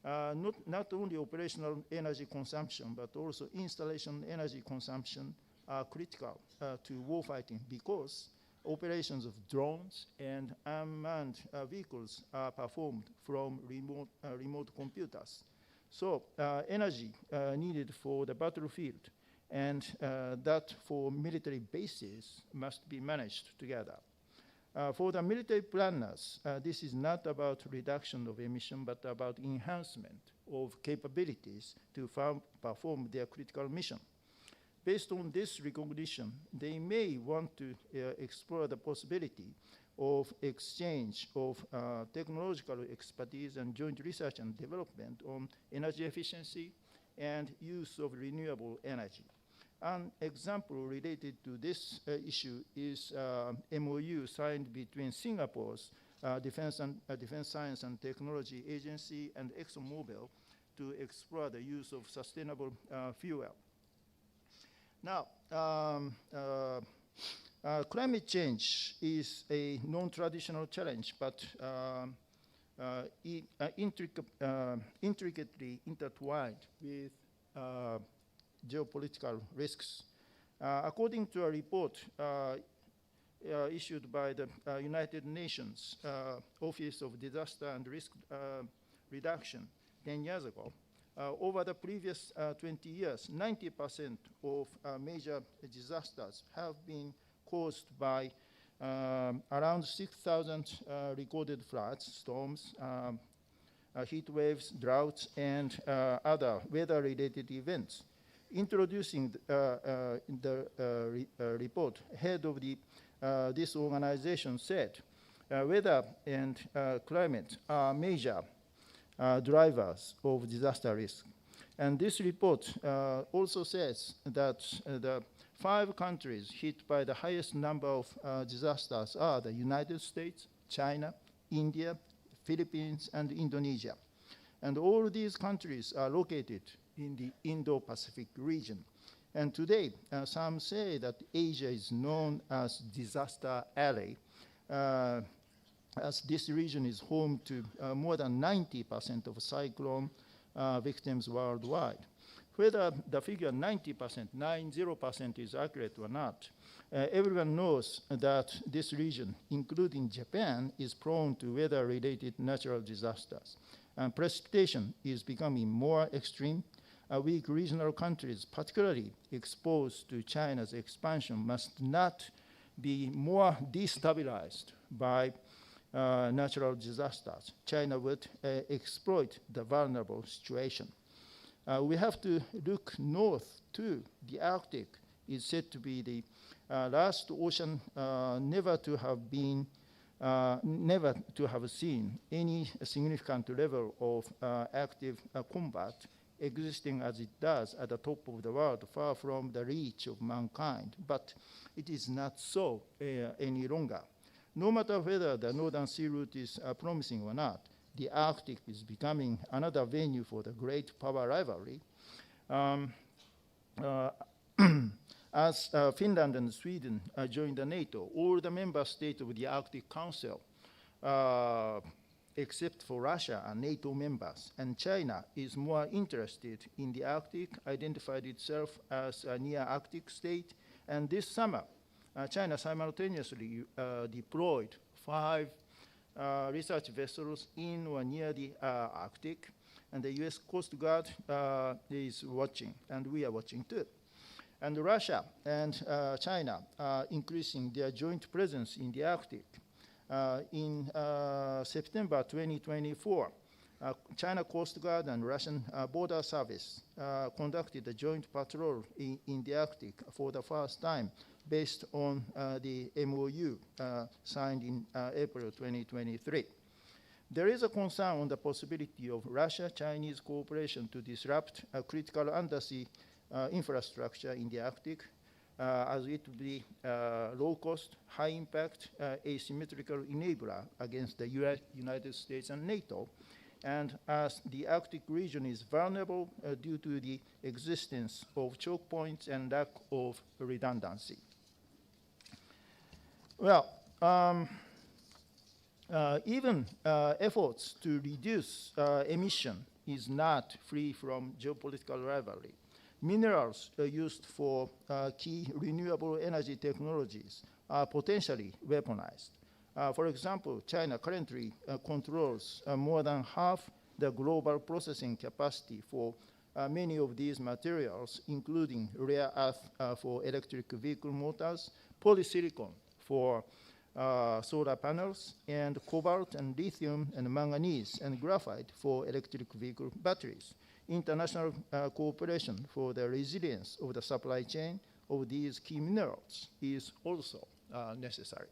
Not only operational energy consumption, but also installation energy consumption are critical to warfighting because operations of drones and unmanned vehicles are performed from remote computers. So energy needed for the battlefield and that for military bases must be managed together. For the military planners, this is not about reduction of emission, but about enhancement of capabilities to perform their critical mission. Based on this recognition, they may want to explore the possibility of exchange of technological expertise and joint research and development on energy efficiency and use of renewable energy. An example related to this issue is MOU signed between Singapore's Defense Science and Technology Agency and ExxonMobil to explore the use of sustainable fuel. Now, climate change is a non-traditional challenge, but intricately intertwined with geopolitical risks. According to a report issued by the United Nations Office of Disaster and Risk Reduction 10 years ago, over the previous 20 years, 90% of major disasters have been caused by around 6,000 recorded floods, storms, heat waves, droughts, and other weather-related events. Introducing the report, head of this organization said, weather and climate are major drivers of disaster risk. And this report also says that the 5 countries hit by the highest number of disasters are the United States, China, India, Philippines, and Indonesia. And all these countries are located in the Indo-Pacific region. And today, some say that Asia is known as disaster alley, as this region is home to more than 90% of cyclone victims worldwide. Whether the figure 90% is accurate or not, everyone knows that this region, including Japan, is prone to weather-related natural disasters. And precipitation is becoming more extreme. Weak regional countries, particularly exposed to China's expansion, must not be more destabilized by natural disasters. China would exploit the vulnerable situation. We have to look north too. The Arctic is said to be the last ocean never to have seen any significant level of active combat existing as it does at the top of the world, far from the reach of mankind. But it is not so any longer. No matter whether the Northern Sea Route is promising or not, the Arctic is becoming another venue for the great power rivalry. As Finland and Sweden joined the NATO, all the member states of the Arctic Council, except for Russia, are NATO members. And China is more interested in the Arctic, identified itself as a near-Arctic state. And this summer, China simultaneously deployed 5 research vessels in or near the Arctic, and the US Coast Guard is watching, and we are watching too. And Russia and China are increasing their joint presence in the Arctic. In September 2024, China Coast Guard and Russian Border Service conducted a joint patrol in the Arctic for the first time based on the MOU signed in April 2023. There is a concern on the possibility of Russia-Chinese cooperation to disrupt a critical undersea infrastructure in the Arctic, as it would be low-cost, high-impact, asymmetrical enabler against the United States and NATO, and as the Arctic region is vulnerable due to the existence of choke points and lack of redundancy. Well, even efforts to reduce emission is not free from geopolitical rivalry. Minerals used for key renewable energy technologies are potentially weaponized. For example, China currently controls more than half the global processing capacity for many of these materials, including rare earth for electric vehicle motors, polysilicon for solar panels, and cobalt and lithium and manganese and graphite for electric vehicle batteries. International cooperation for the resilience of the supply chain of these key minerals is also necessary.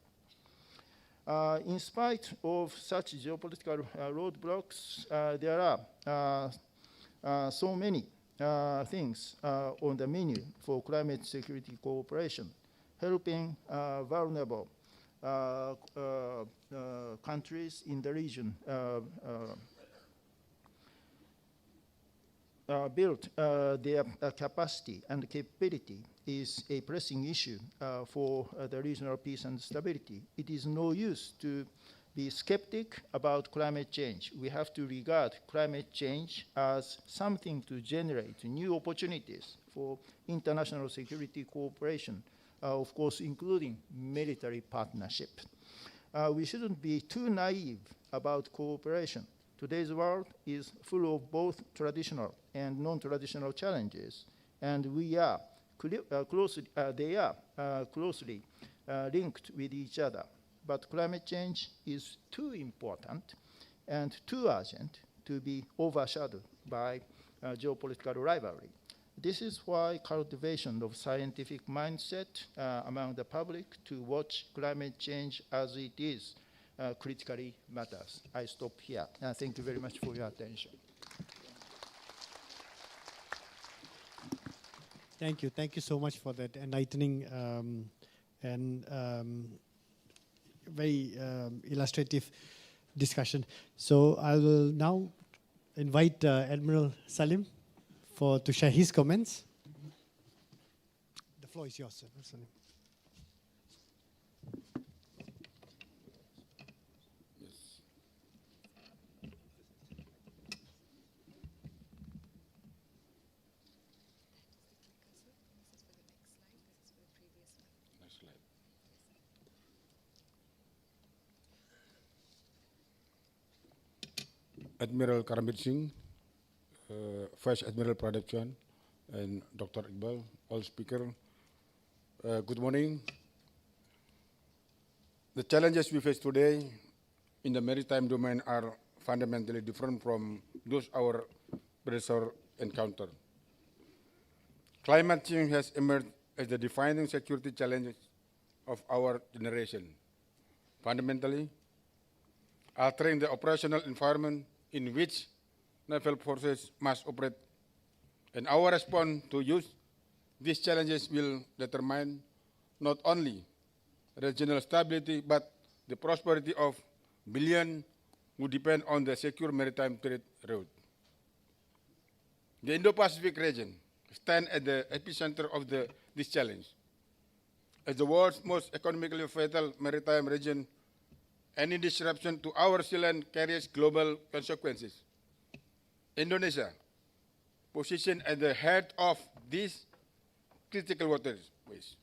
In spite of such geopolitical roadblocks, there are so many things on the menu for climate security cooperation, helping vulnerable countries in the region build their capacity and capability is a pressing issue for the regional peace and stability. It is no use to be skeptic about climate change. We have to regard climate change as something to generate new opportunities for international security cooperation, of course, including military partnership. We shouldn't be too naive about cooperation. Today's world is full of both traditional and non-traditional challenges, and they are closely linked with each other. But climate change is too important and too urgent to be overshadowed by geopolitical rivalry. This is why cultivation of scientific mindset among the public to watch climate change as it is critically matters. I stop here. Thank you very much for your attention. Thank you. Thank you so much for that enlightening and very illustrative discussion. So I will now invite Admiral Salim to share his comments. The floor is yours, Admiral Salim. Admiral Karambit Singh, Vice Admiral Production, and Dr. Iqbal, all speakers. Good morning. The challenges we face today in the maritime domain are fundamentally different from those our predecessors encountered. Climate change has emerged as the defining security challenge of our generation, fundamentally altering the operational environment in which naval forces must operate, and our response to use these challenges will determine not only regional stability but the prosperity of billions who depend on the secure maritime trade route. The Indo-Pacific region stands at the epicenter of this challenge. As the world's most economically vital maritime region, any disruption to our sea lane carries global consequences. Indonesia, positioned at the head of these critical waterways,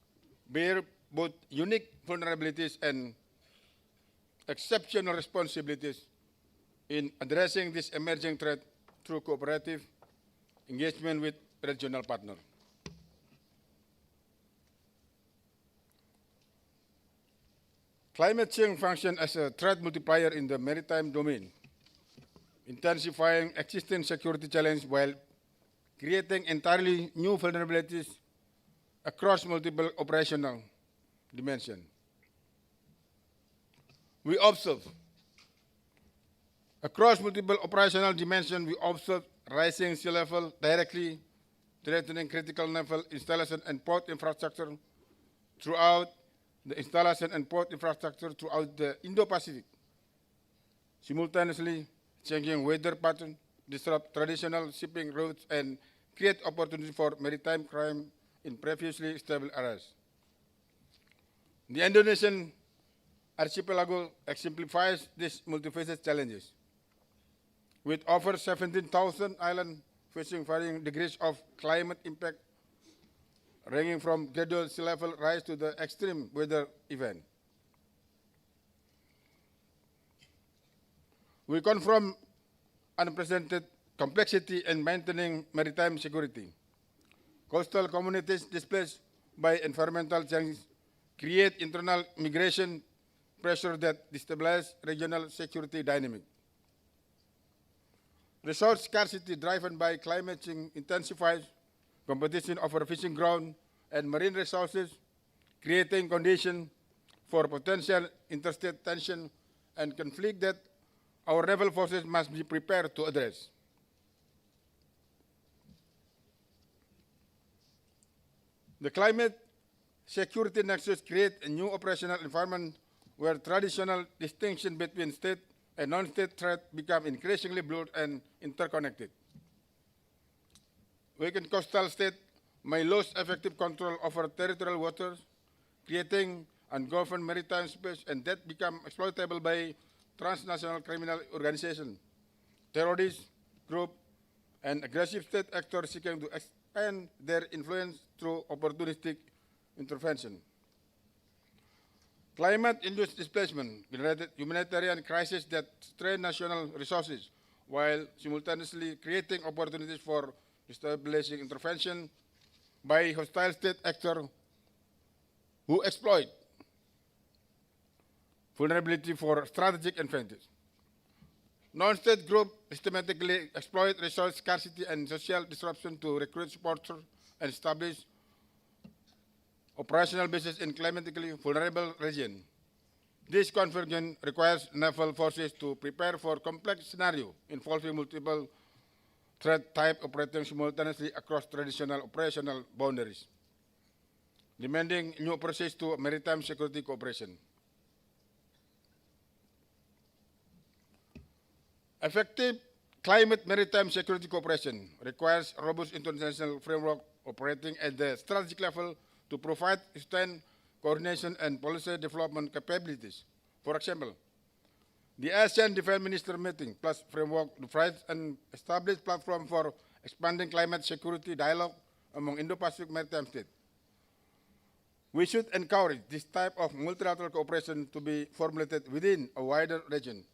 bear both unique vulnerabilities and exceptional responsibilities in addressing this emerging threat through cooperative engagement with regional partners. Climate change functions as a threat multiplier in the maritime domain, intensifying existing security challenges while creating entirely new vulnerabilities across multiple operational dimensions. We observe, across multiple operational dimensions, we observe rising sea level directly threatening critical naval installation and port infrastructure throughout the installation and port infrastructure throughout the Indo-Pacific. Simultaneously, changing weather patterns disrupt traditional shipping routes and create opportunities for maritime crime in previously stable areas. The Indonesian archipelago exemplifies these multifaceted challenges. With over 17,000 islands facing varying degrees of climate impact, ranging from gradual sea level rise to the extreme weather event. We confront unprecedented complexity in maintaining maritime security. Coastal communities displaced by environmental change create internal migration pressure that destabilize regional security dynamics. Resource scarcity driven by climate change intensifies competition over fishing ground and marine resources, creating conditions for potential interstate tension and conflict that our naval forces must be prepared to address. The climate security nexus creates a new operational environment where traditional distinction between state and non-state threats become increasingly blurred and interconnected. Weakened coastal states may lose effective control over territorial waters, creating ungoverned maritime space, and that become exploitable by transnational criminal organizations, terrorist groups, and aggressive state actors seeking to expand their influence through opportunistic intervention. Climate-induced displacement generated humanitarian crises that strain national resources while simultaneously creating opportunities for destabilizing intervention by hostile state actors who exploit vulnerability for strategic advantage. Non-state groups systematically exploit resource scarcity and social disruption to recruit supporters and establish operational bases in climatically vulnerable regions. This convergence requires naval forces to prepare for complex scenarios involving multiple threat types operating simultaneously across traditional operational boundaries, demanding new approaches to maritime security cooperation. Effective climate maritime security cooperation requires a robust international framework operating at the strategic level to provide sustained coordination and policy development capabilities. For example, the ASEAN Defense Minister Meeting Plus framework provides an established platform for expanding climate security dialogue among Indo-Pacific maritime states. We should encourage this type of multilateral cooperation to be formulated within a wider region,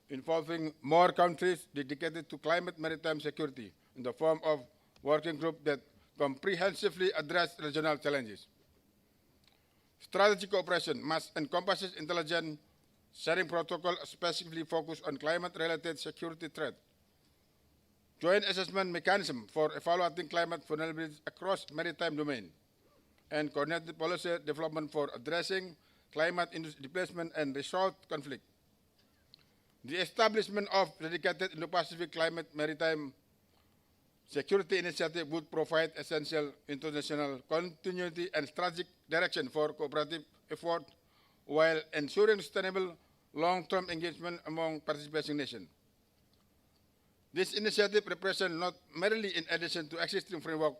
involving more countries dedicated to climate maritime security in the form of working groups that comprehensively address regional challenges. Strategic cooperation must encompass intelligence sharing protocol specifically focused on climate-related security threats, joint assessment mechanism for evaluating climate vulnerabilities across maritime domain, and coordinated policy development for addressing climate-induced displacement and resource conflict. The establishment of dedicated Indo-Pacific Climate Maritime Security Initiative would provide essential international continuity and strategic direction for cooperative effort while ensuring sustainable long-term engagement among participating nations. This initiative represents not merely in addition to existing framework,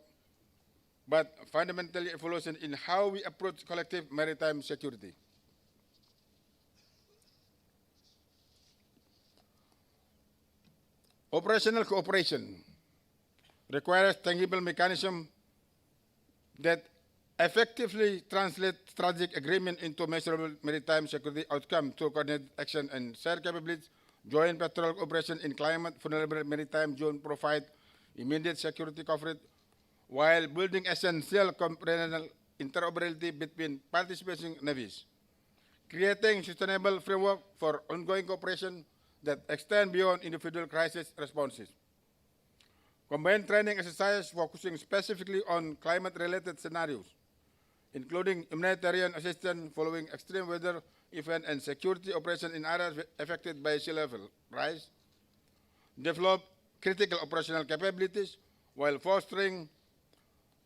but fundamentally evolution in how we approach collective maritime security. Operational cooperation requires tangible mechanisms that effectively translate strategic agreement into measurable maritime security outcome through coordinated action and shared capabilities. Joint patrol operation in climate vulnerable maritime zone provide immediate security coverage while building essential comprehensive interoperability between participating navies, creating sustainable framework for ongoing cooperation that extend beyond individual crisis responses. Combined training exercise focusing specifically on climate-related scenarios, including humanitarian assistance following extreme weather events and security operations in areas affected by sea level rise. Develop critical operational capabilities while fostering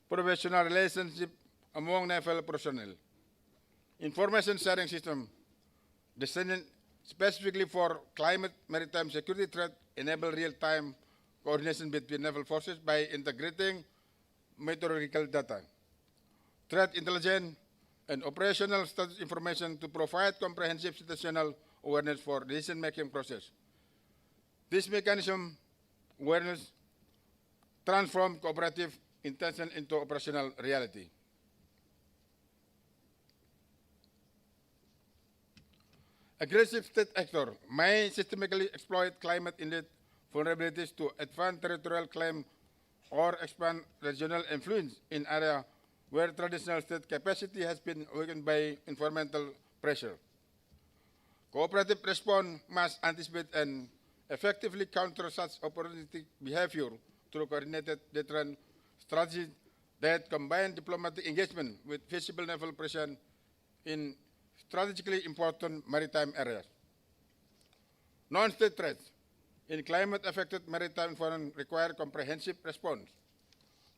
professional relationships among naval personnel. Information sharing system designed specifically for climate maritime security threat enable real-time coordination between naval forces by integrating meteorological data, threat intelligence, and operational status information to provide comprehensive situational awareness for decision-making process. This mechanism awareness transforms cooperative intention into operational reality. Aggressive state actors may systematically exploit climate-induced vulnerabilities to advance territorial claim or expand regional influence in areas where traditional state capacity has been weakened by environmental pressure. Cooperative response must anticipate and effectively counter such opportunistic behavior through coordinated deterrent strategies that combine diplomatic engagement with visible naval presence in strategically important maritime areas. Non-state threats in climate-affected maritime environment require comprehensive response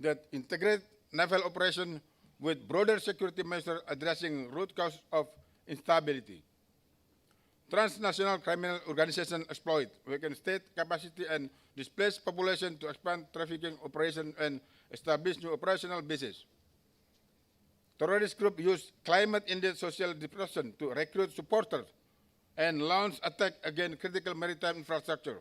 that integrate naval operation with broader security measures addressing root cause of instability. Transnational criminal organizations exploit weakened state capacity and displace population to expand trafficking operations and establish new operational bases. Terrorist groups use climate-induced social disruption to recruit supporters and launch attacks against critical maritime infrastructure.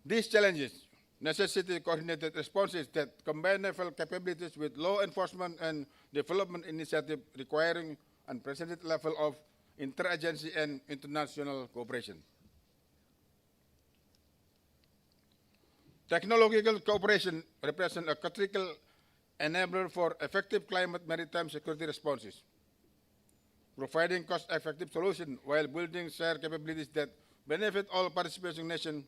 These challenges necessitate coordinated responses that combine naval capabilities with law enforcement and development initiatives requiring unprecedented level of interagency and international cooperation. Technological cooperation represents a critical enabler for effective climate maritime security responses, providing cost-effective solutions while building shared capabilities that benefit all participating nations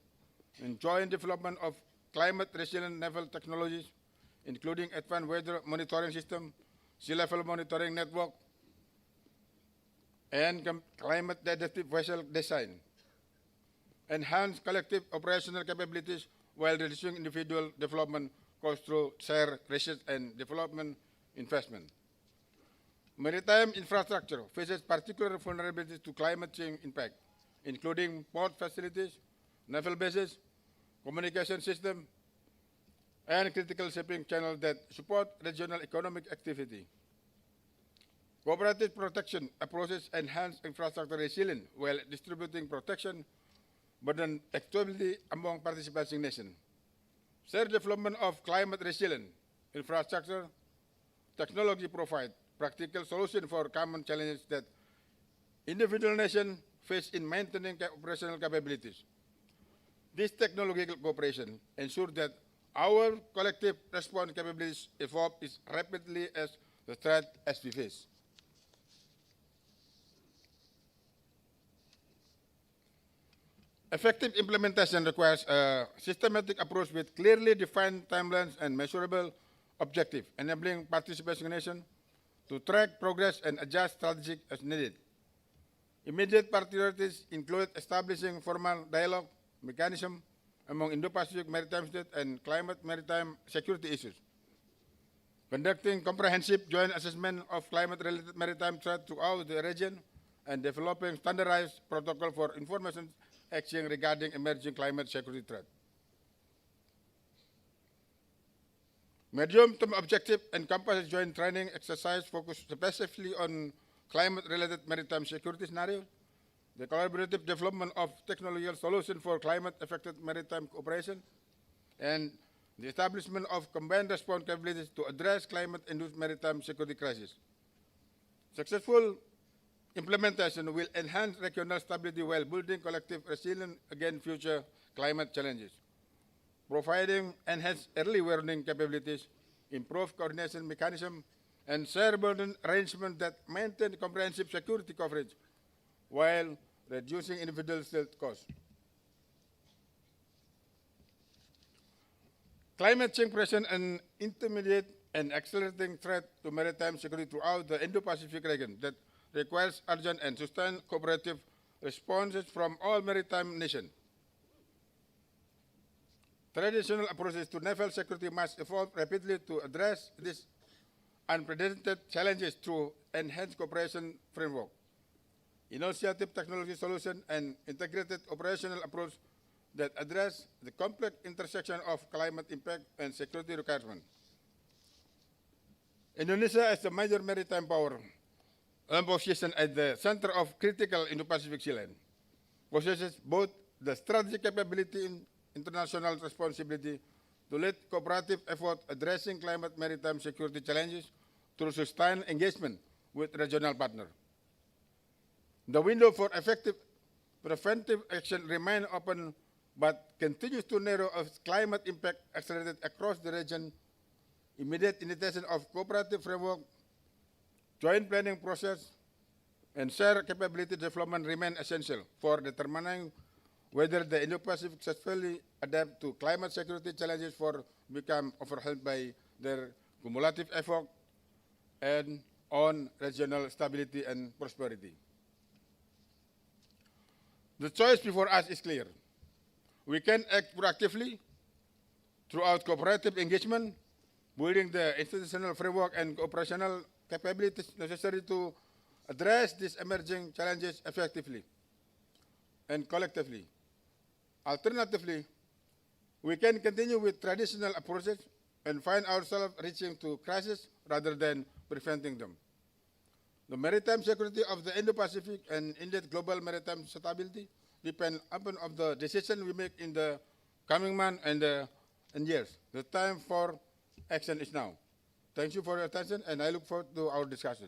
in joint development of climate-resilient naval technologies, including advanced weather monitoring system, sea level monitoring network, and climate-adaptive vessel design. Enhance collective operational capabilities while reducing individual development costs through shared research and development investment. Maritime infrastructure faces particular vulnerabilities to climate change impact, including port facilities, naval bases, communication system, and critical shipping channels that support regional economic activity. Cooperative protection approaches enhance infrastructure resilience while distributing protection burden equitably among participating nations. Shared development of climate resilient infrastructure technology provide practical solutions for common challenges that individual nations face in maintaining operational capabilities. This technological cooperation ensures that our collective response capabilities evolve as rapidly as the threat as we face. Effective implementation requires a systematic approach with clearly defined timelines and measurable objectives, enabling participating nations to track progress and adjust strategies as needed. Immediate priorities include establishing formal dialogue mechanism among Indo-Pacific maritime states and climate maritime security issues, conducting comprehensive joint assessment of climate-related maritime threats throughout the region, and developing standardized protocol for information exchange regarding emerging climate security threats. Medium-term objective encompasses joint training exercise focused specifically on climate-related maritime security scenarios, the collaborative development of technological solutions for climate-affected maritime cooperation, and the establishment of combined response capabilities to address climate-induced maritime security crisis. Successful implementation will enhance regional stability while building collective resilience against future climate challenges, providing enhanced early warning capabilities, improved coordination mechanism, and share burden arrangement that maintain comprehensive security coverage while reducing individual health costs. Climate change presents an intermediate and accelerating threat to maritime security throughout the Indo-Pacific region that requires urgent and sustained cooperative responses from all maritime nations. Traditional approaches to naval security must evolve rapidly to address these unprecedented challenges through enhanced cooperation framework, innovative technology solutions, and integrated operational approach that address the complex intersection of climate impact and security requirements. Indonesia, as the major maritime power and positioned at the center of critical Indo-Pacific sea lane, possesses both the strategic capability and international responsibility to lead cooperative effort addressing climate maritime security challenges through sustained engagement with regional partners. The window for effective preventive action remains open but continues to narrow as climate impact accelerated across the region. Immediate initiation of cooperative framework, joint planning process, and shared capability development remain essential for determining whether the Indo-Pacific successfully adapt to climate security challenges or become overwhelmed by their cumulative effort and on regional stability and prosperity. The choice before us is clear. We can act proactively throughout cooperative engagement, building the institutional framework and operational capabilities necessary to address these emerging challenges effectively and collectively. Alternatively, we can continue with traditional approaches and find ourselves reaching to crises rather than preventing them. The maritime security of the Indo-Pacific and indeed global maritime stability depend upon the decision we make in the coming months and years. The time for action is now. Thank you for your attention, and I look forward to our discussion.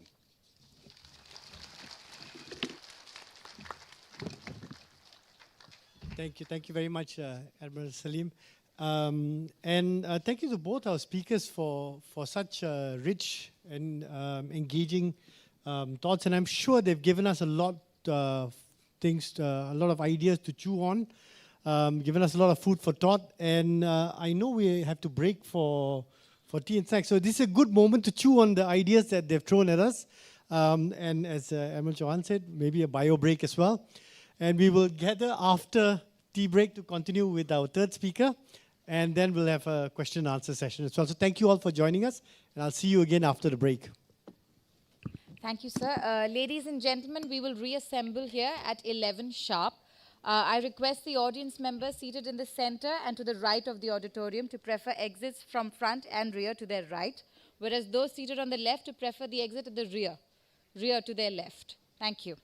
Thank you very much, Admiral Salim. Thank you to both our speakers for such rich and engaging thoughts. And I'm sure they've given us a lot of things, a lot of ideas to chew on, given us a lot of food for thought. And I know we have to break for tea and snacks. So this is a good moment to chew on the ideas that they've thrown at us. And as Admiral Chauhan said, maybe a bio break as well. And we will gather after tea break to continue with our third speaker. And then we'll have a question and answer session as well. So thank you all for joining us. And I'll see you again after the break. Thank you, sir. Ladies and gentlemen, we will reassemble here at 11 sharp. I request the audience members seated in the center and to the right of the auditorium to prefer exits from front and rear to their right, whereas those seated on the left to prefer the exit at the rear to their left. Thank you.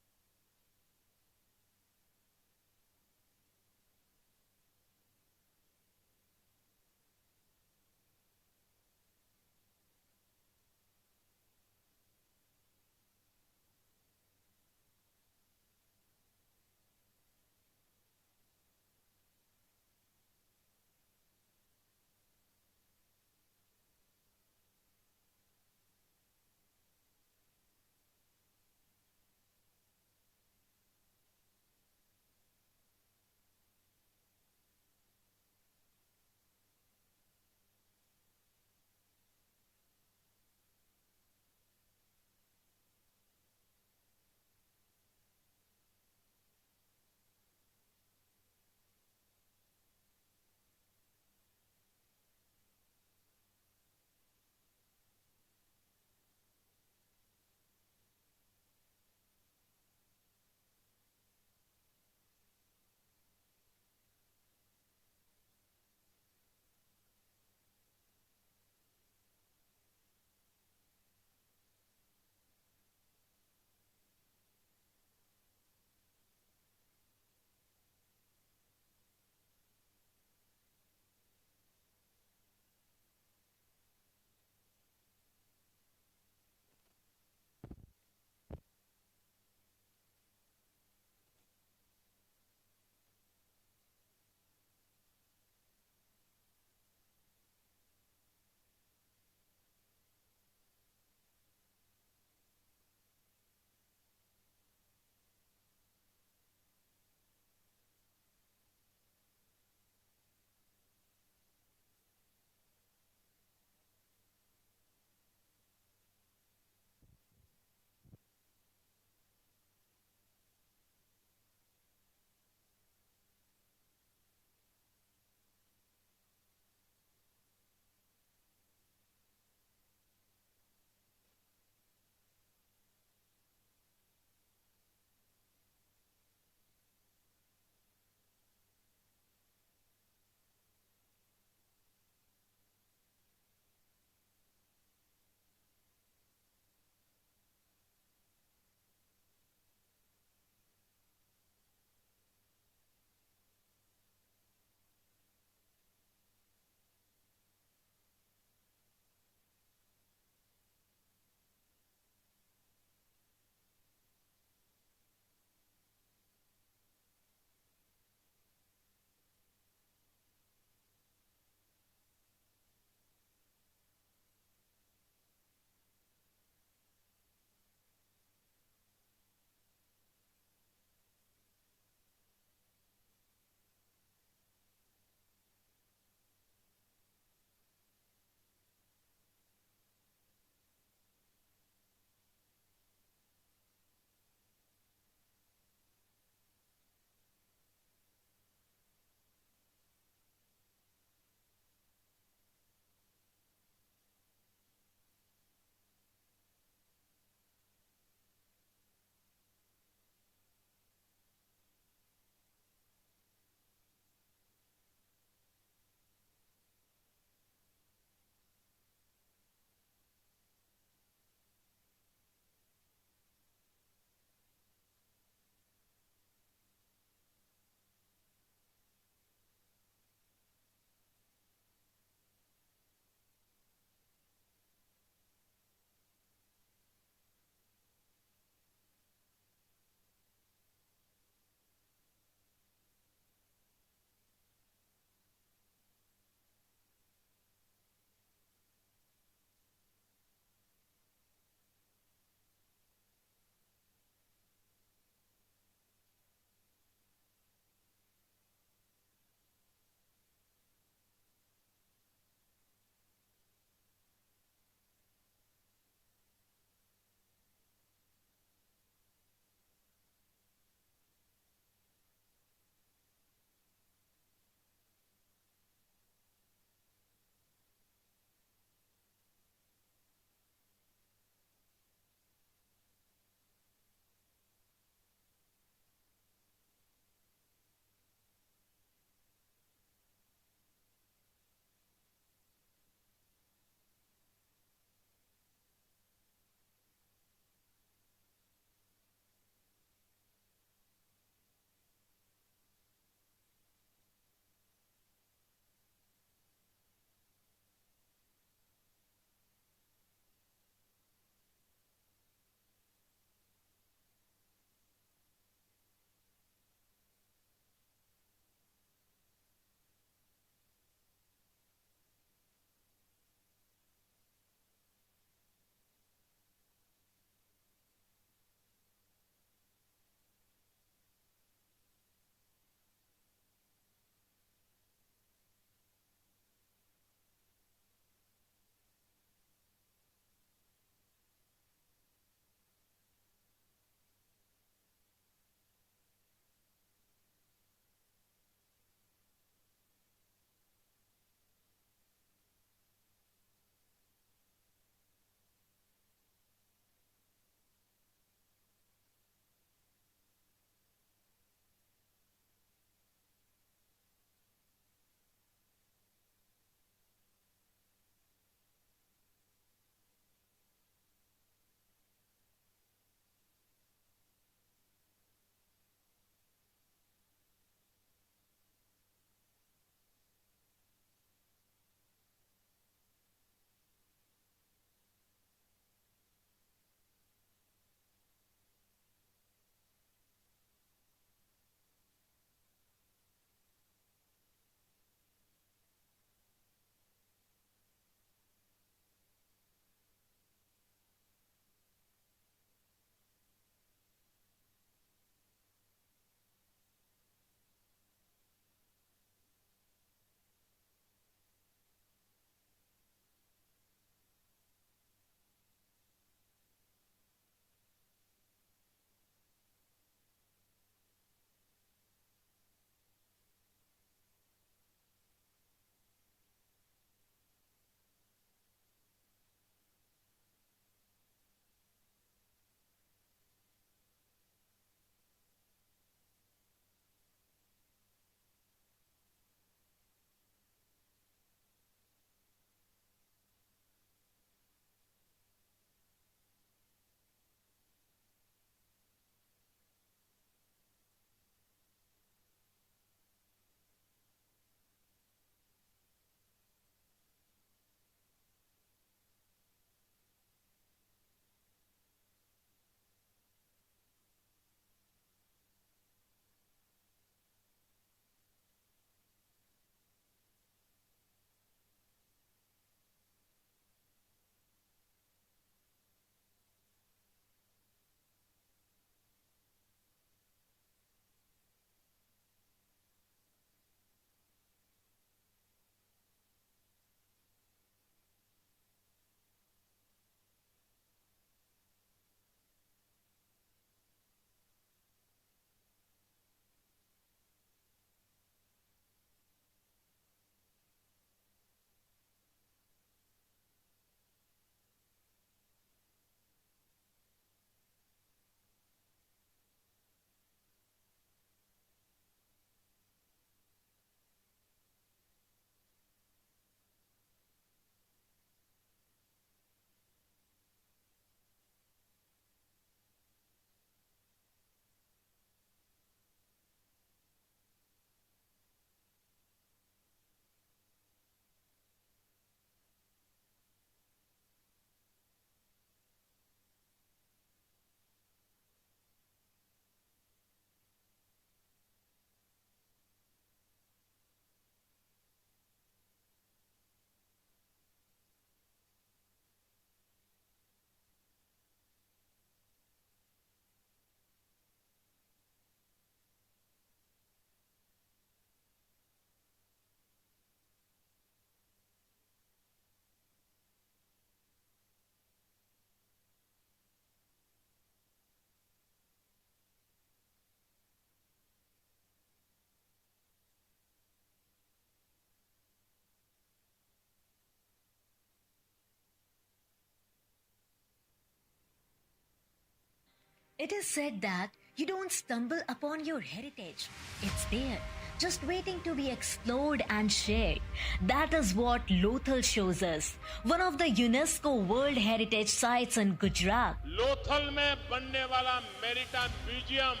It is said that you don't stumble upon your heritage. It's there, just waiting to be explored and shared. That is what Lothal shows us, one of the UNESCO World Heritage Sites in Gujarat. Lothal में बनने वाला maritime museum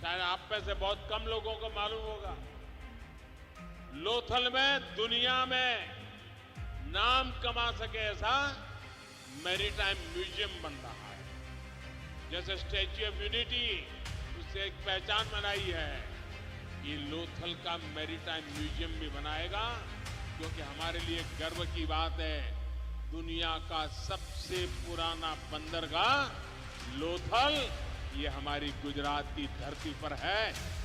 शायद आप में से बहुत कम लोगों को मालूम होगा। लोथल में दुनिया में नाम कमा सके ऐसा मैरीटाइम म्यूजियम बन रहा है। जैसे स्टैच्यू ऑफ यूनिटी उससे एक पहचान बनाई है, ये लोथल का मैरीटाइम म्यूजियम भी बनाएगा, क्योंकि हमारे लिए गर्व की बात है दुनिया का सबसे पुराना बंदरगाह लोथल ये हमारी गुजरात की धरती पर है,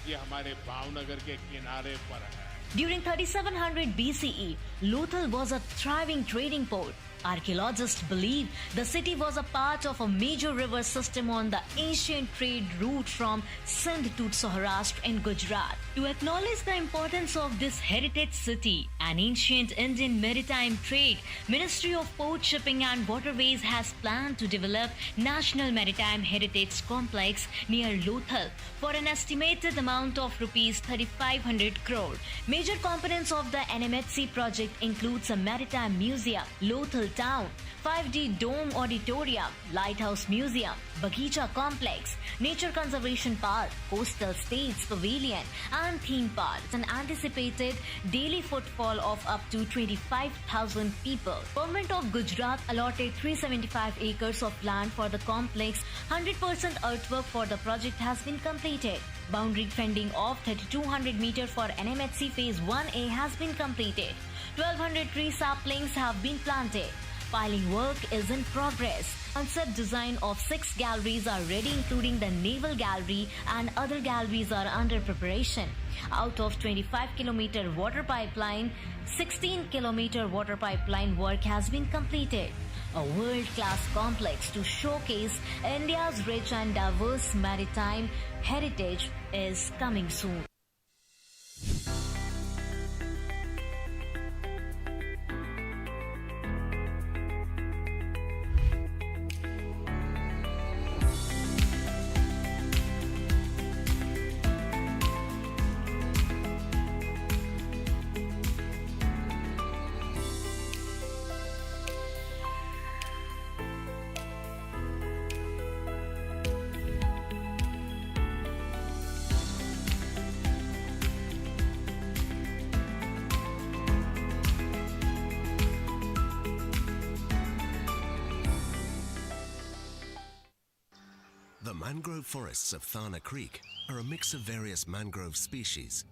ये हमारे भावनगर के किनारे पर है। During 3700 BCE, Lothal was a thriving trading port. Archaeologists believe the city was a part of a major river system on the ancient trade route from Sindh to Saurashtra in Gujarat. To acknowledge the importance of this heritage city and ancient Indian maritime trade, Ministry of Port Shipping and Waterways has planned to develop National Maritime Heritage Complex near Lothal for an estimated amount of rupees 3,500 crore. Major components of the NMHC project includes a maritime museum, Lothal Town, 5D Dome Auditorium, Lighthouse Museum, Bagicha Complex, Nature Conservation Park, Coastal States Pavilion and Theme Park. An anticipated daily footfall of up to 25,000 people. Government of Gujarat allotted 375 acres of land for the complex. 100% earthwork for the project has been completed. Boundary fending of 3,200 meters for NMHC Phase 1A has been completed. 1,200 tree saplings have been planted. Piling work is in progress. Concept design of 6 galleries are ready, including the Naval Gallery, and other galleries are under preparation. Out of 25-kilometer water pipeline, 16-kilometer water pipeline work has been completed. A world-class complex to showcase India's rich and diverse maritime heritage is coming soon. The mangrove forests of Thana Creek are a mix of various mangrove species,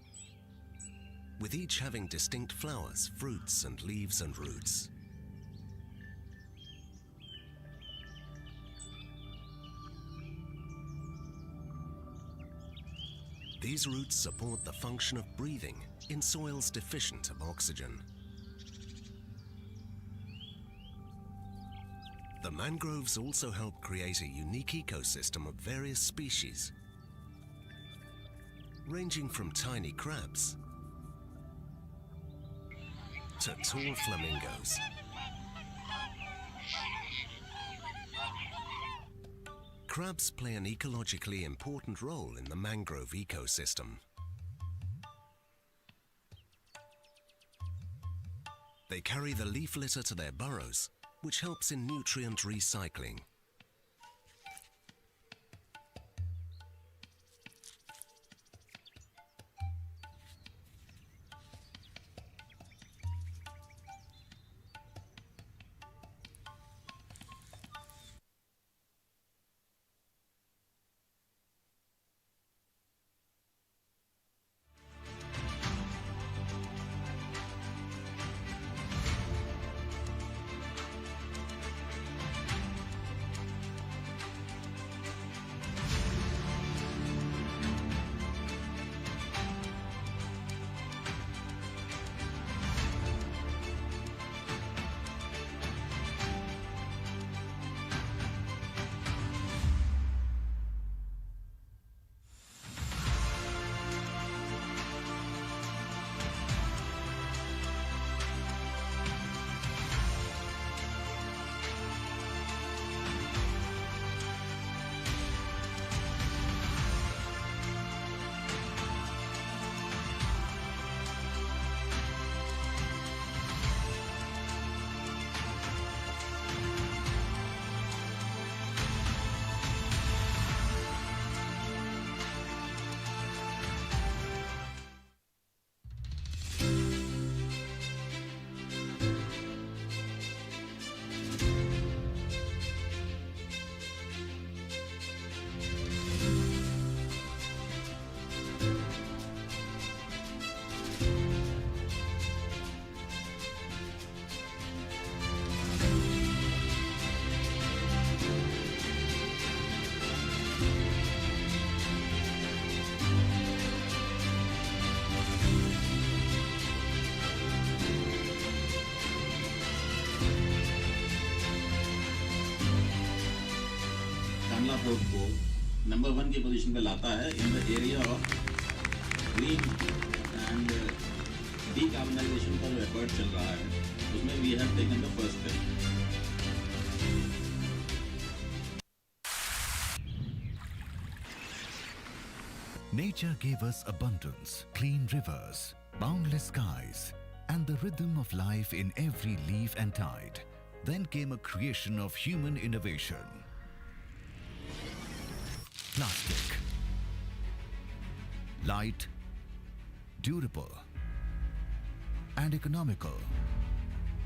with each having distinct flowers, fruits, and leaves and roots. These roots support the function of breathing in soils deficient of oxygen. The mangroves also help create a unique ecosystem of various species, ranging from tiny crabs to tall flamingos. Crabs play an ecologically important role in the mangrove ecosystem. They carry the leaf litter to their burrows, which helps in nutrient recycling. Growth को number 1 की position पे लाता है in the area of green and decarbonisation का जो effort चल रहा है उसमें we have taken the first step. Nature gave us abundance, clean rivers, boundless skies, and the rhythm of life in every leaf and tide. Then came a creation of human innovation. Plastic. Light, durable, and economical,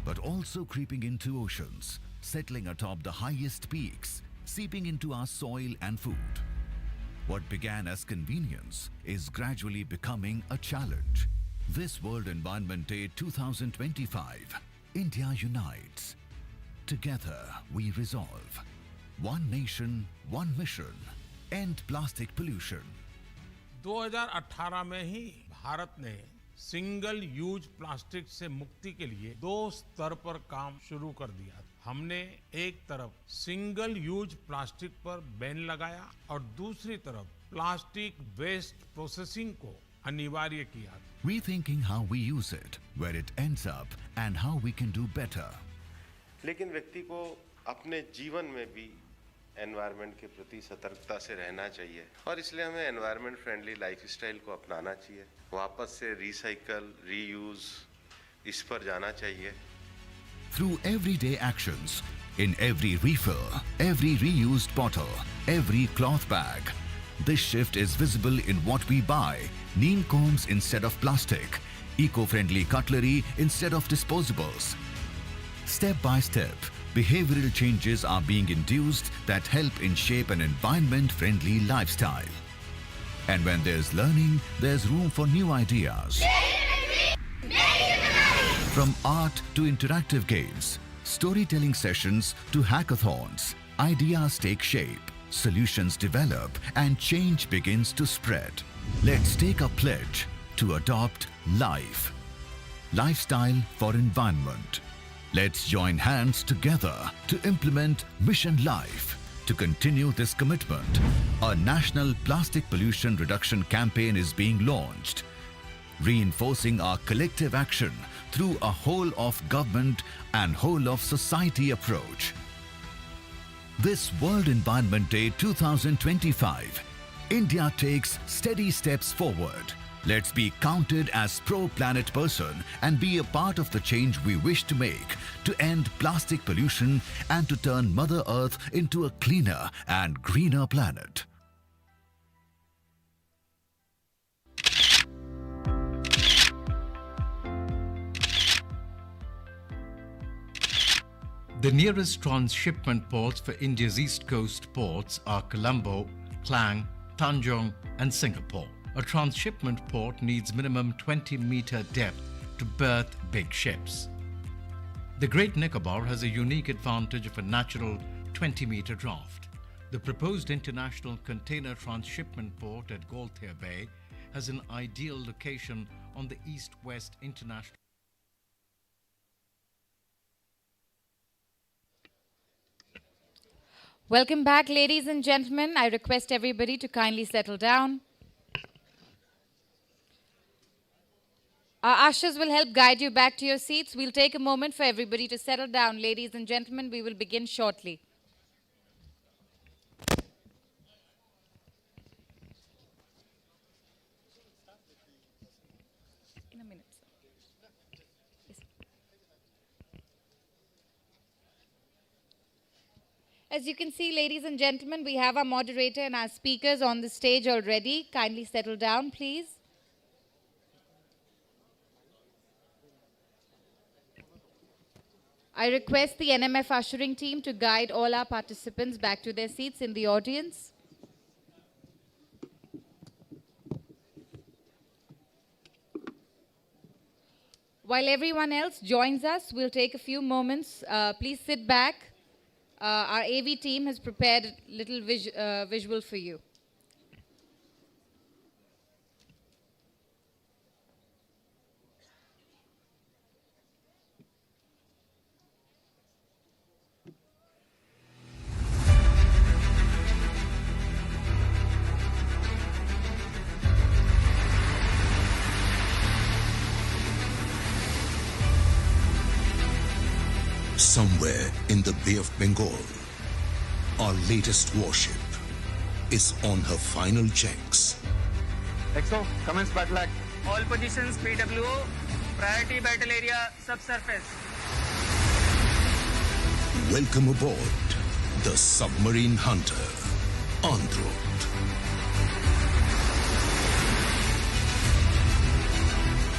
but also creeping into oceans, settling atop the highest peaks, seeping into our soil and food. What began as convenience is gradually becoming a challenge. This World Environment Day 2025, India unites. Together we resolve. One nation, one mission. End plastic pollution. 2018 में ही भारत ने single use plastic से मुक्ति के लिए 2 स्तर पर काम शुरू कर दिया. हमने एक तरफ सिंगल यूज प्लास्टिक पर बैन लगाया और दूसरी तरफ प्लास्टिक वेस्ट प्रोसेसिंग को अनिवार्य किया. Rethinking how we use it, where it ends up, and how we can do better. लेकिन व्यक्ति को अपने जीवन में भी एनवायरनमेंट के प्रति सतर्कता से रहना चाहिए और इसलिए हमें एनवायरनमेंट फ्रेंडली लाइफस्टाइल को अपनाना चाहिए. वापस से रिसाइकल, रीयूज इस पर जाना चाहिए. Through everyday actions, in every refill, every reused bottle, every cloth bag, this shift is visible in what we buy. Neem combs instead of plastic, eco-friendly cutlery instead of disposables. Step by step, behavioral changes are being induced that help in shape an environment-friendly lifestyle. And when there's learning, there's room for new ideas. From art to interactive games, storytelling sessions to hackathons, ideas take shape, solutions develop, and change begins to spread. Let's take a pledge to adopt life. Lifestyle for environment. Let's join hands together to implement Mission Life. To continue this commitment, a national plastic pollution reduction campaign is being launched, reinforcing our collective action through a whole of government and whole of society approach. This World Environment Day 2025, India takes steady steps forward. Let's be counted as pro-planet person and be a part of the change we wish to make to end plastic pollution and to turn Mother Earth into a cleaner and greener planet. The nearest transshipment ports for India's east coast ports are Colombo, Klang, Tanjong and Singapore. A transshipment port needs minimum 20-meter depth to berth big ships. The Great Nicobar has a unique advantage of a natural 20-meter draft. The proposed international container transshipment port at Galthier Bay has an ideal location on the east-west international. Welcome back, ladies and gentlemen. I request everybody to kindly settle down. Our ushers will help guide you back to your seats. We'll take a moment for everybody to settle down. Ladies and gentlemen, we will begin shortly. In a minute, sir. Yes. As you can see, ladies and gentlemen, we have our moderator and our speakers on the stage already. Kindly settle down, please. I request the NMF ushering team to guide all our participants back to their seats in the audience. While everyone else joins us, we'll take a few moments. Please sit back. Our AV team has prepared a little visual for you. Somewhere in the Bay of Bengal, our latest warship is on her final checks. XO, commence battle act. All positions PWO, priority battle area subsurface. Welcome aboard the submarine hunter, Androth.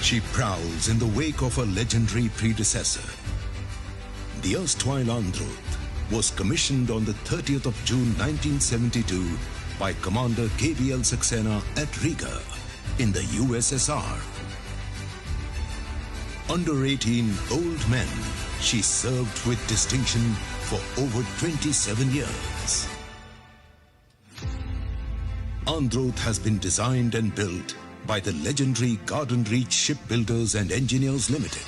She prowls in the wake of her legendary predecessor. The erstwhile Androth was commissioned on the 30th of June 1972 by Commander KBL Saxena at Riga in the USSR. Under 18 old men, she served with distinction for over 27 years. Androth has been designed and built by the legendary Garden Reach Shipbuilders and Engineers Limited.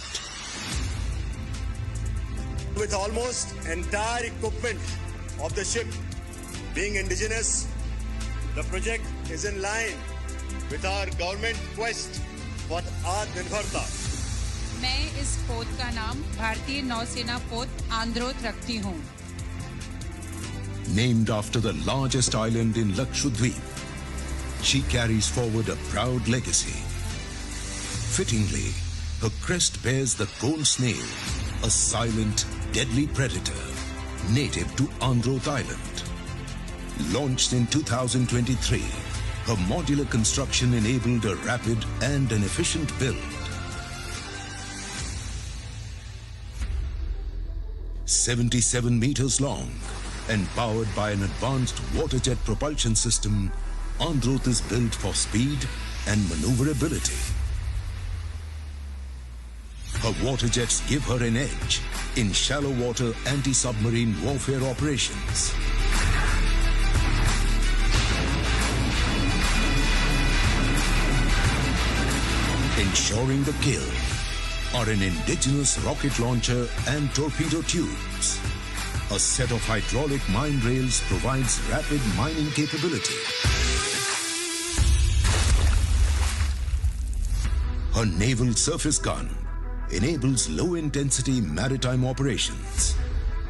With almost entire equipment of the ship being indigenous, the project is in line with our government quest for Atmanirbharta. मैं इस पोत का नाम भारतीय नौसेना पोत आंध्रोथ रखती हूँ. Named after the largest island in Lakshadweep, she carries forward a proud legacy. Fittingly, her crest bears the cone snail, a silent, deadly predator native to Androth Island. Launched in 2023, her modular construction enabled a rapid and an efficient build. 77 meters long and powered by an advanced water jet propulsion system, Androth is built for speed and maneuverability. Her water jets give her an edge in shallow water anti-submarine warfare operations. Ensuring the kill are an indigenous rocket launcher and torpedo tubes. A set of hydraulic mine rails provides rapid mining capability. Her naval surface gun enables low-intensity maritime operations.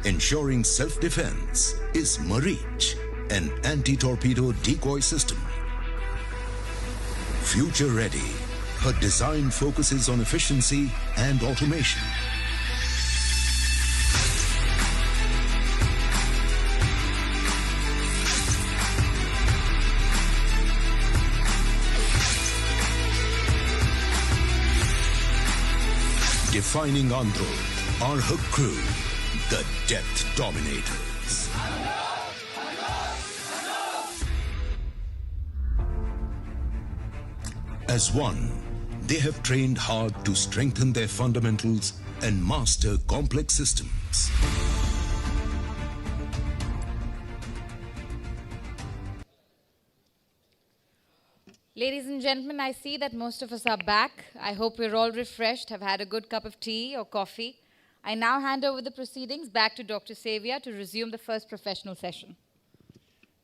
Ensuring self-defense is Maritime, an anti-torpedo decoy system. Future-ready, her design focuses on efficiency and automation. Defining Androth are her crew, the Depth Dominators. As one, they have trained hard to strengthen their fundamentals and master complex systems. Ladies and gentlemen, I see that most of us are back. I hope we're all refreshed, have had a good cup of tea or coffee. I now hand over the proceedings back to Dr. Xavier to resume the first professional session.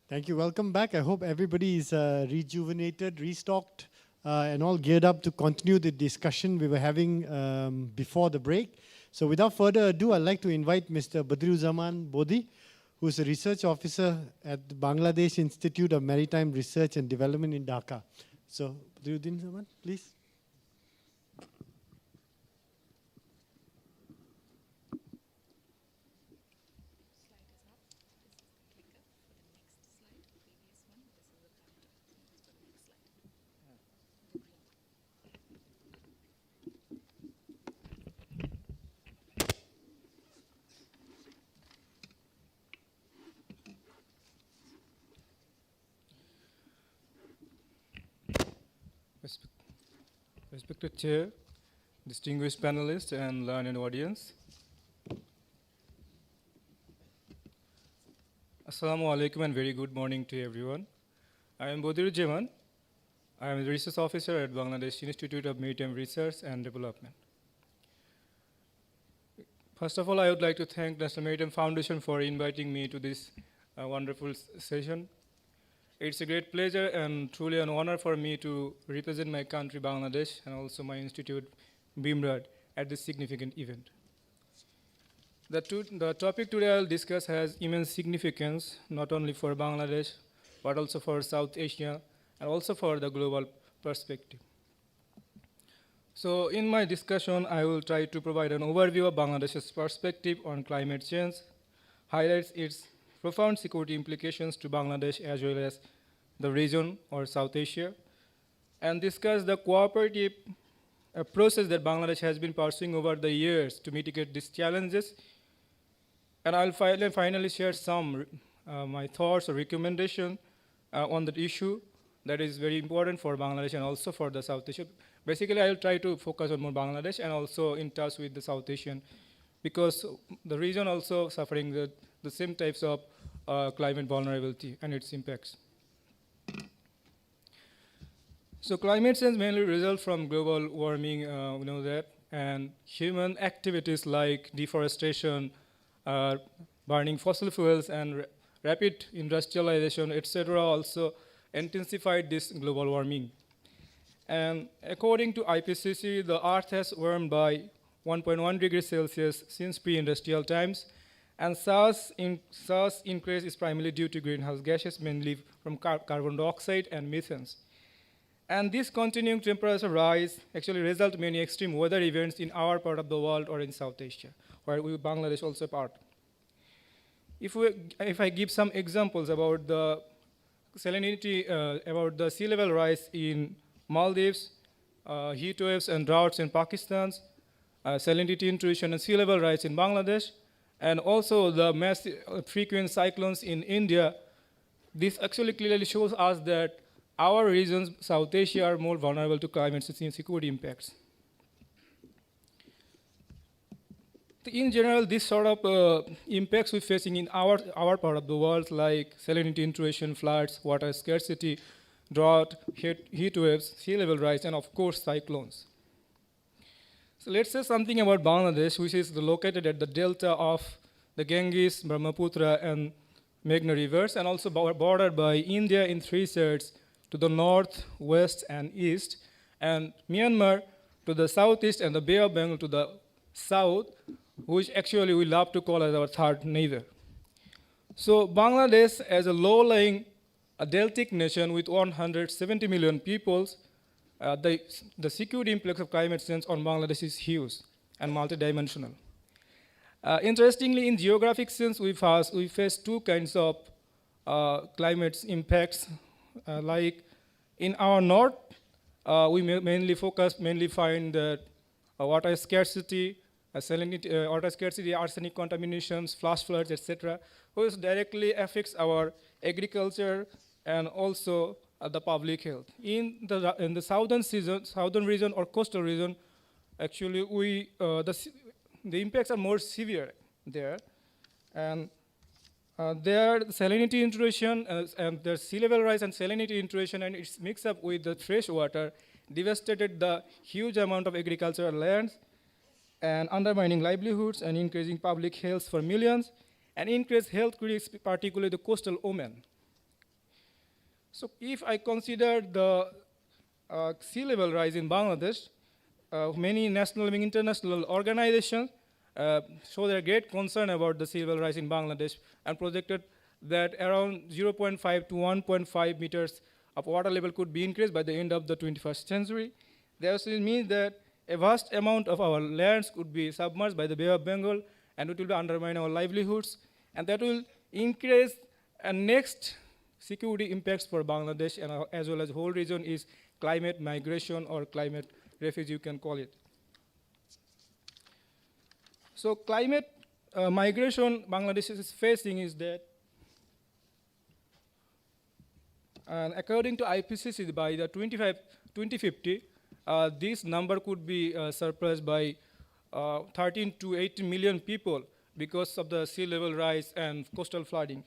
Thank you. Welcome back. I hope everybody is rejuvenated, restocked, and all geared up to continue the discussion we were having before the break. So without further ado, I'd like to invite Mr. Badruzzaman Bodhi, who is a research officer at the Bangladesh Institute of Maritime Research and Development in Dhaka. So, Badruzzaman, please. Respected Chair, distinguished panelists, and learned audience. Assalamu alaikum and very good morning to everyone. I am Badruzzaman. I am a research officer at Bangladesh Institute of Maritime Research and Development. First of all, I would like to thank National Maritime Foundation for inviting me to this wonderful session. It's a great pleasure and truly an honor for me to represent my country, Bangladesh, and also my institute, Iprd, at this significant event. The topic today I'll discuss has immense significance, not only for Bangladesh, but also for South Asia, and also for the global perspective. So in my discussion, I will try to provide an overview of Bangladesh's perspective on climate change, highlights its profound security implications to Bangladesh as well as the region or South Asia, and discuss the cooperative process that Bangladesh has been pursuing over the years to mitigate these challenges. And I'll finally share some my thoughts or recommendations on the issue that is very important for Bangladesh and also for the South Asia. Basically, I'll try to focus on more Bangladesh and also in touch with the South Asian, because the region also suffering the same types of climate vulnerability and its impacts. So climate change mainly results from global warming, we know that, and human activities like deforestation, burning fossil fuels, and rapid industrialization, etc., also intensified this global warming. And according to IPCC, the Earth has warmed by 1.1 degrees Celsius since pre-industrial times, and such increase is primarily due to greenhouse gases, mainly from carbon dioxide and methane. And this continuing temperature rise actually result in many extreme weather events in our part of the world or in South Asia, where Bangladesh also part. If I give some examples about the salinity, about the sea level rise in Maldives, heat waves and droughts in Pakistan, salinity intrusion and sea level rise in Bangladesh, and also the massive frequent cyclones in India, this actually clearly shows us that our regions, South Asia, are more vulnerable to climate security impacts. In general, this sort of impacts we're facing in our part of the world, like salinity intrusion, floods, water scarcity, drought, heat waves, sea level rise, and of course, cyclones. So let's say something about Bangladesh, which is located at the delta of the Ganges, Brahmaputra, and Meghna rivers, and also bordered by India in three sides, to the north, west, and east, and Myanmar to the southeast, and the Bay of Bengal to the south, which actually we love to call as our third neighbor. So Bangladesh, as a low-lying deltic nation with 170 million people, the security impacts of climate change on Bangladesh is huge and multidimensional. Interestingly, in geographic sense, we face two kinds of climate impacts. Like in our north, we mainly find that water scarcity, arsenic contaminations, flash floods, etc., which directly affects our agriculture and also the public health. In the southern region or coastal region, actually the impacts are more severe there, and there salinity intrusion and the sea level rise and salinity intrusion and its mix up with the fresh water devastated the huge amount of agricultural lands and undermining livelihoods and increasing public health for millions and increased health risks, particularly the coastal women. So if I consider the sea level rise in Bangladesh, many national and international organizations show their great concern about the sea level rise in Bangladesh and projected that around 0.5 to 1.5 meters of water level could be increased by the end of the 21st century. This means that a vast amount of our lands could be submerged by the Bay of Bengal, and it will undermine our livelihoods, and that will increase next security impacts for Bangladesh and as well as the whole region is climate migration or climate refuge, you can call it. So climate migration Bangladesh is facing is that, and according to IPCC, by the 2050, this number could be surpassed by 13 to 18 million people because of the sea level rise and coastal flooding.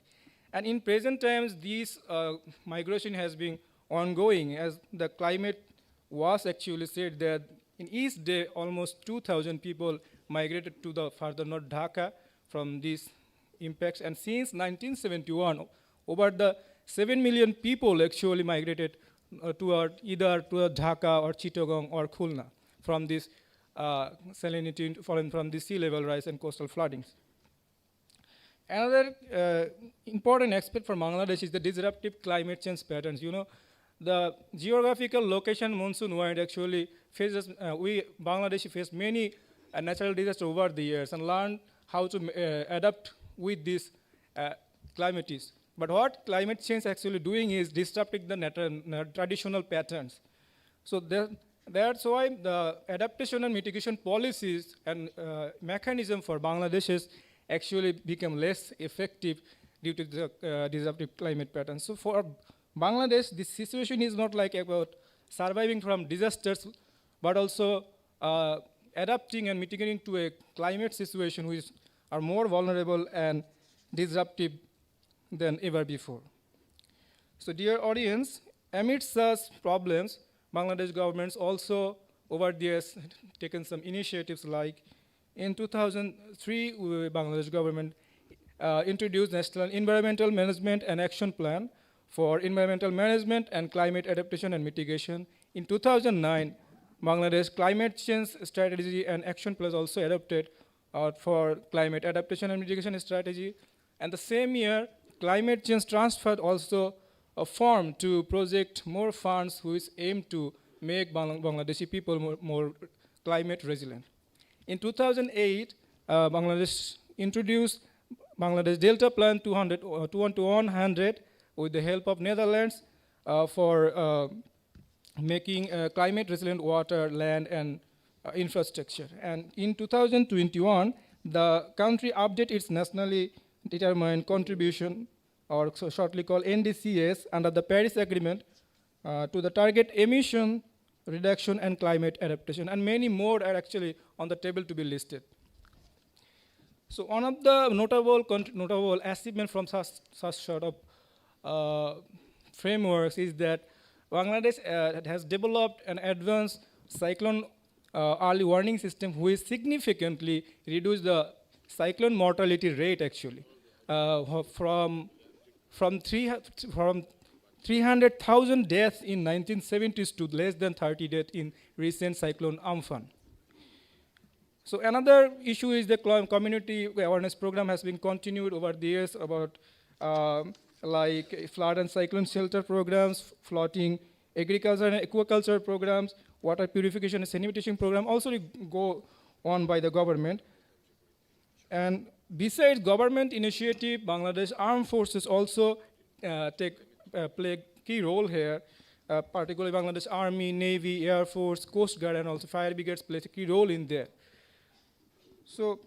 And in present times, this migration has been ongoing, as the climate was actually said that in each day, almost 2,000 people migrated to the further north Dhaka from these impacts. And since 1971, over the 7 million people actually migrated toward either to Dhaka or Chittagong or Khulna from this salinity, from the sea level rise and coastal floodings. Another important aspect for Bangladesh is the disruptive climate change patterns. You know, the geographical location monsoon wind actually faces, Bangladesh faced many natural disasters over the years and learned how to adapt with these climates. But what climate change actually doing is disrupting the traditional patterns. So that's why the adaptation and mitigation policies and mechanism for Bangladesh has actually become less effective due to the disruptive climate patterns. So for Bangladesh, this situation is not like about surviving from disasters, but also adapting and mitigating to a climate situation which are more vulnerable and disruptive than ever before. So dear audience, amidst such problems, Bangladesh governments also over the years taken some initiatives like in 2003, Bangladesh government introduced National Environmental Management and Action Plan for environmental management and climate adaptation and mitigation. In 2009, Bangladesh Climate Change Strategy and Action Plan also adopted for climate adaptation and mitigation strategy. And the same year, Climate Change Transfer also formed to project more funds which aim to make Bangladeshi people more climate resilient. In 2008, Bangladesh introduced Bangladesh Delta Plan 200 with the help of Netherlands for making climate resilient water, land, and infrastructure. And in 2021, the country updated its nationally determined contribution, or so shortly called NDCS, under the Paris Agreement to the target emission reduction and climate adaptation. And many more are actually on the table to be listed. So one of the notable achievements from such sort of frameworks is that Bangladesh has developed an advanced cyclone early warning system which significantly reduced the cyclone mortality rate actually from 300,000 deaths in 1970s to less than 30 deaths in recent cyclone Amphan. So another issue is the community awareness program has been continued over the years about like flood and cyclone shelter programs, flooding, agriculture and aquaculture programs, water purification and sanitation program also go on by the government. And besides government initiative, Bangladesh Armed Forces also play a key role here, particularly Bangladesh Army, Navy, Air Force, Coast Guard, and also fire brigades play a key role in there. So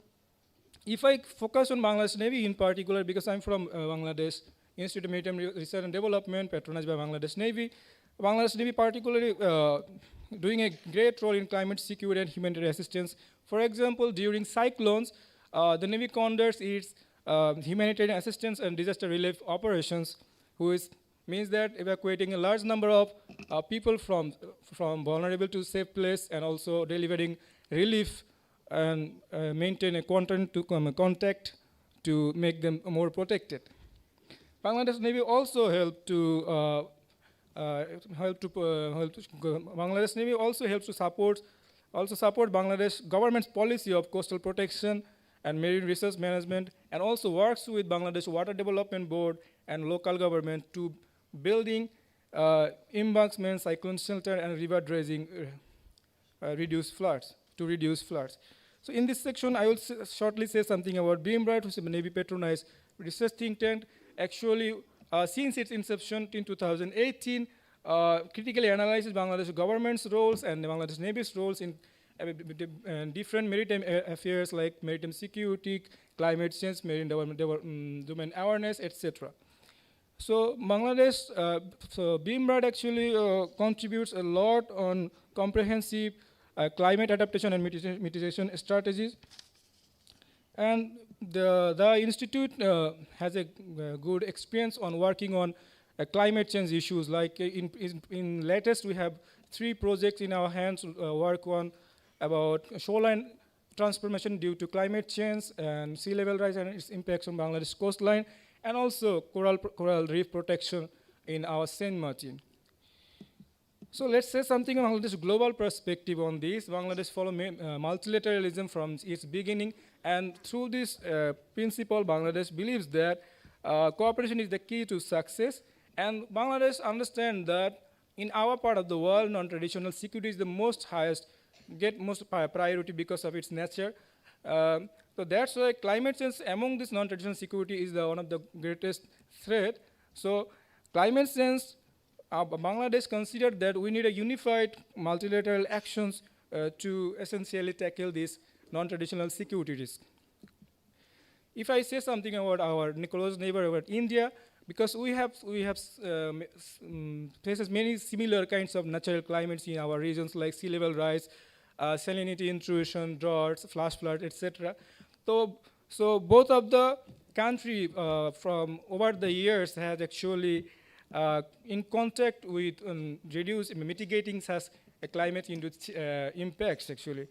if I focus on Bangladesh Navy in particular, because I'm from Bangladesh Institute of Maritime Research and Development, patronized by Bangladesh Navy particularly doing a great role in climate security and humanitarian assistance. For example, during cyclones, the Navy conducts its humanitarian assistance and disaster relief operations, which means that evacuating a large number of people from vulnerable to safe place and also delivering relief and maintain a contact to make them more protected. Bangladesh Navy also helped to Bangladesh Navy also helps to support Bangladesh government's policy of coastal protection and marine resource management, and also works with Bangladesh Water Development Board and local government to building embankment, cyclone shelter, and river dredging to reduce floods. So in this section, I will shortly say something about Iprd, which is a Navy patronized research think tank. Actually, since its inception in 2018, critically analyzes Bangladesh government's roles and Bangladesh Navy's roles in different maritime affairs like maritime security, climate change, marine domain awareness, etc. So Bangladesh, Iprd actually contributes a lot on comprehensive climate adaptation and mitigation strategies. And the institute has a good experience on working on climate change issues. Like in latest, we have 3 projects in our hands work on about shoreline transformation due to climate change and sea level rise and its impacts on Bangladesh coastline, and also coral reef protection in our Saint Martin. So let's say something on this global perspective on this. Bangladesh follow multilateralism from its beginning, and through this principle, Bangladesh believes that cooperation is the key to success. And Bangladesh understands that in our part of the world, non-traditional security is the most priority because of its nature. So that's why climate change among this non-traditional security is one of the greatest threat. So climate change, Bangladesh considered that we need a unified multilateral actions to essentially tackle this non-traditional security risk. If I say something about our close neighbor, about India, because we have faces many similar kinds of natural climates in our regions, like sea level rise, salinity intrusion, droughts, flash flood, etc. So both of the country from over the years has actually in contact with mitigating such a climate-induced impacts actually.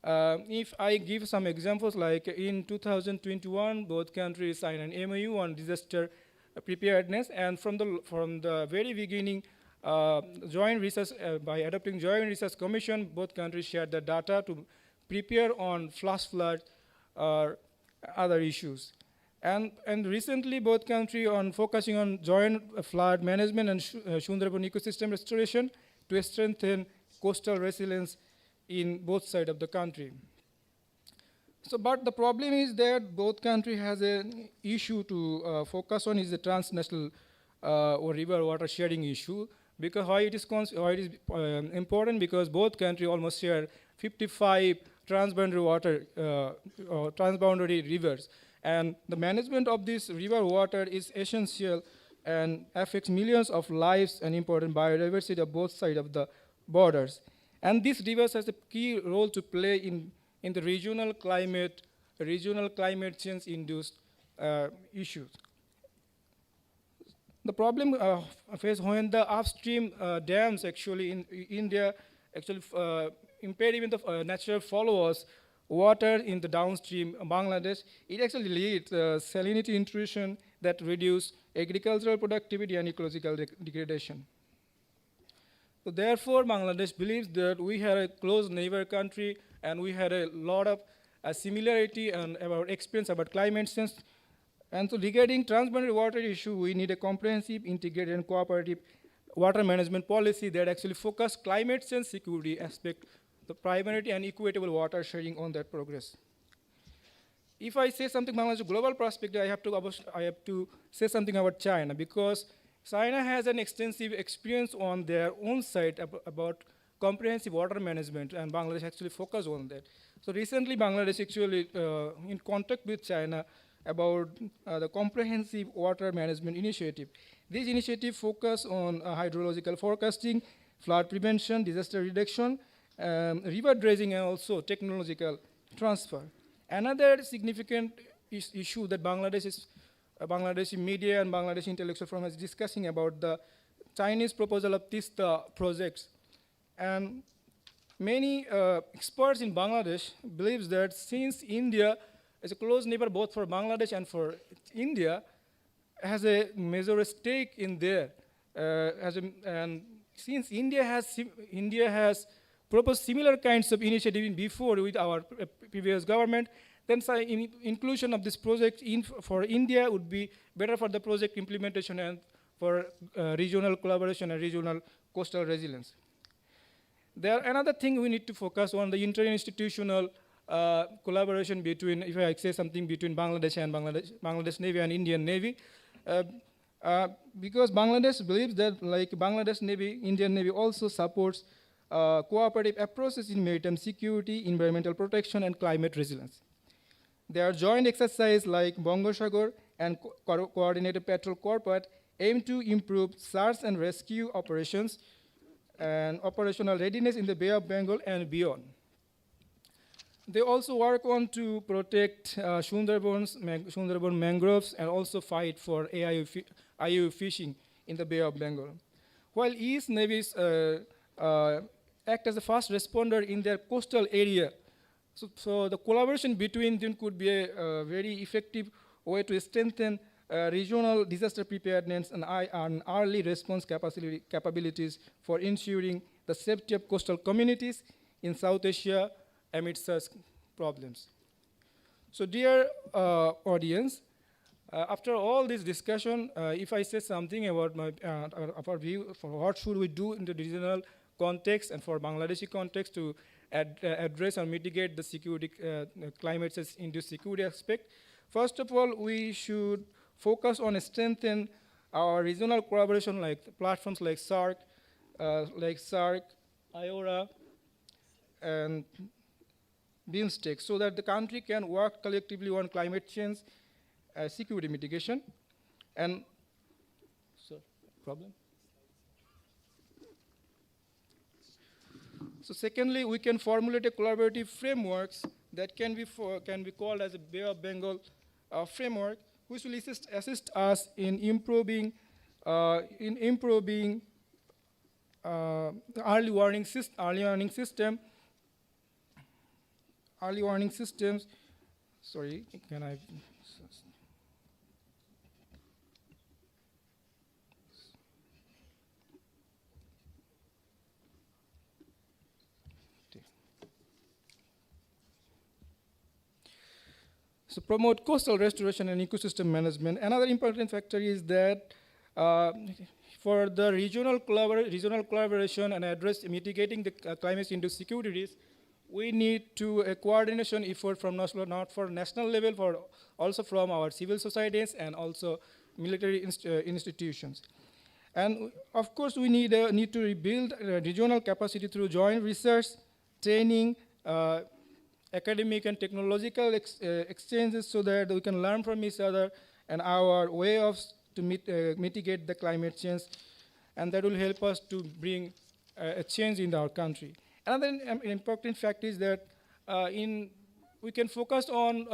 If I give some examples, like in 2021, both countries signed an MOU on disaster preparedness, and from the very beginning, joint research by adopting joint research commission, both countries shared the data to prepare on flash flood or other issues. And recently, both countries on focusing on joint flood management and Sundarban ecosystem restoration to strengthen coastal resilience in both sides of the country. So, but the problem is that both countries has an issue to focus on is the transnational or river water sharing issue. Because why it is important? Because both countries almost share 55 transboundary transboundary rivers, and the management of this river water is essential and affects millions of lives and important biodiversity of both sides of the borders. And these rivers has a key role to play in the regional climate change induced issues. The problem faced when the upstream dams actually in India actually impede even the natural followers water in the downstream Bangladesh. It actually leads salinity intrusion that reduce agricultural productivity and ecological degradation. So therefore, Bangladesh believes that we had a close neighbor country and we had a lot of similarity and about experience about climate change. And so regarding transboundary water issue, we need a comprehensive, integrated, and cooperative water management policy that actually focus climate change security aspect, the priority and equitable water sharing on that progress. If I say something about the global perspective, I have to say something about China, because China has an extensive experience on their own side about comprehensive water management, and Bangladesh actually focused on that. So recently, Bangladesh actually in contact with China about the comprehensive water management initiative. This initiative focus on hydrological forecasting, flood prevention, disaster reduction, river dredging, and also technological transfer. Another significant issue that Bangladeshi media and Bangladeshi intellectual forum is discussing about the Chinese proposal of Tista projects. And many experts in Bangladesh believes that since India is a close neighbor both for Bangladesh and for India, has a major stake in there. And since India has proposed similar kinds of initiative before with our previous government, then inclusion of this project for India would be better for the project implementation and for regional collaboration and regional coastal resilience. Another thing we need to focus on the interinstitutional collaboration between, if I say something, between Bangladesh and Bangladesh Navy and Indian Navy. Because Bangladesh believes that like Bangladesh Navy, Indian Navy also supports cooperative approaches in maritime security, environmental protection, and climate resilience. There are joint exercises like Bongosagar and Coordinated Patrol Corporate aim to improve search and rescue operations and operational readiness in the Bay of Bengal and beyond. They also work on to protect Sundarban mangroves and also fight for IUU fishing in the Bay of Bengal. While East Navies act as a fast responder in their coastal area, so the collaboration between them could be a very effective way to strengthen regional disaster preparedness and early response capabilities for ensuring the safety of coastal communities in South Asia amid such problems. So dear audience, after all this discussion, if I say something about our view for what should we do in the regional context and for Bangladeshi context to address and mitigate the security climate change-induced security aspect, first of all, we should focus on strengthen our regional collaboration like platforms like SARC, IORA, and BIMSTEC, so that the country can work collectively on climate change, security mitigation, and So secondly, we can formulate a collaborative frameworks that can be called as a Bay of Bengal framework, which will assist us in improving early warning systems. Sorry, can I? So promote coastal restoration and ecosystem management. Another important factor is that for the regional collaboration and address mitigating the climate-induced security risks, we need to a coordination effort from not for national level, also from our civil societies and also military institutions. And of course, we need to rebuild regional capacity through joint research, training, academic and technological exchanges, so that we can learn from each other and our way of to mitigate the climate change, and that will help us to bring a change in our country. Another important fact is that we can focus on,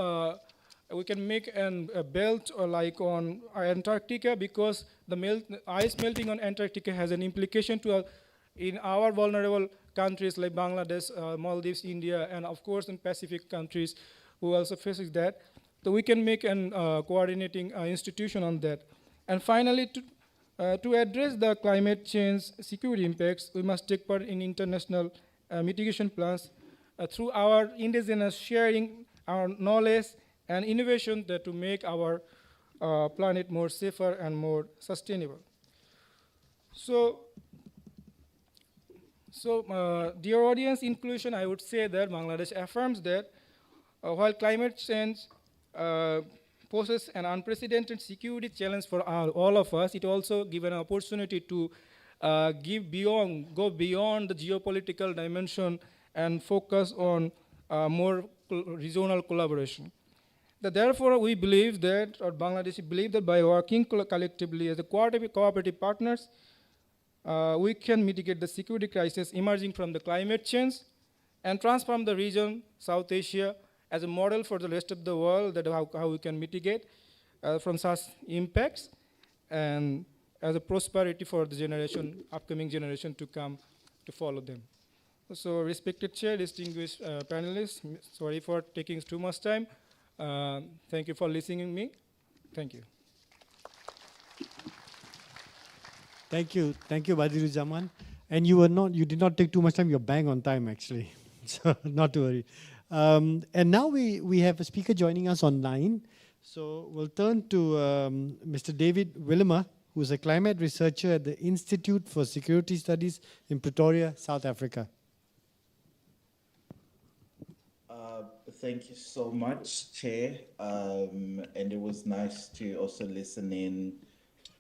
we can make a belt like on Antarctica, because the ice melting on Antarctica has an implication to in our vulnerable countries like Bangladesh, Maldives, India, and of course in Pacific countries who also faces that. So we can make an coordinating institution on that. And finally, to address the climate change security impacts, we must take part in international mitigation plans through our indigenous sharing our knowledge and innovation that to make our planet more safer and more sustainable. So dear audience, in conclusion, I would say that Bangladesh affirms that while climate change poses an unprecedented security challenge for all of us, it also gives an opportunity to go beyond the geopolitical dimension and focus on more regional collaboration. Therefore, we believe that, or Bangladeshi believe that by working collectively as a cooperative partners, we can mitigate the security crisis emerging from the climate change and transform the region, South Asia, as a model for the rest of the world, that how we can mitigate from such impacts, and as a prosperity for the upcoming generation to come to follow them. So respected chair, distinguished panelists, sorry for taking too much time. Thank you for listening to me. Thank you. Thank you, Badirujaman. And you did not take too much time. You're bang on time, actually. So not to worry. And now we have a speaker joining us online. So we'll turn to Mr. David Willemer, who's a climate researcher at the Institute for Security Studies in Pretoria, South Africa. Thank you so much, Chair. And it was nice to also listen in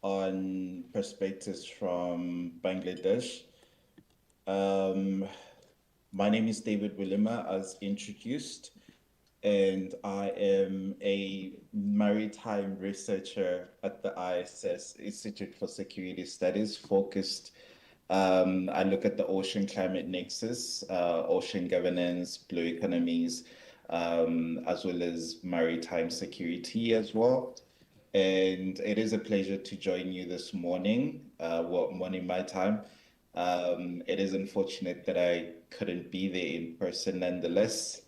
on perspectives from Bangladesh. My name is David Willemer, as introduced, and I am a maritime researcher at the ISS, Institute for Security Studies, focused. I look at the ocean climate nexus, ocean governance, blue economies, as well as maritime security as well. And it is a pleasure to join you this morning, morning my time. It is unfortunate that I couldn't be there in person. Nonetheless,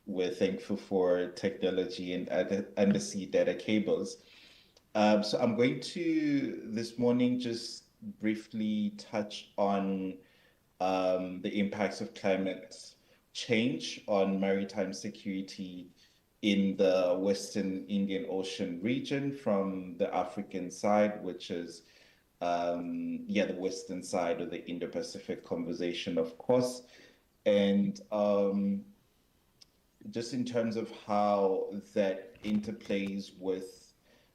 we're thankful for technology and undersea data cables. So I'm going to this morning just briefly touch on the impacts of climate change on maritime security in the Western Indian Ocean region from the African side, which is the western side of the Indo-Pacific conversation, of course. And just in terms of how that interplays with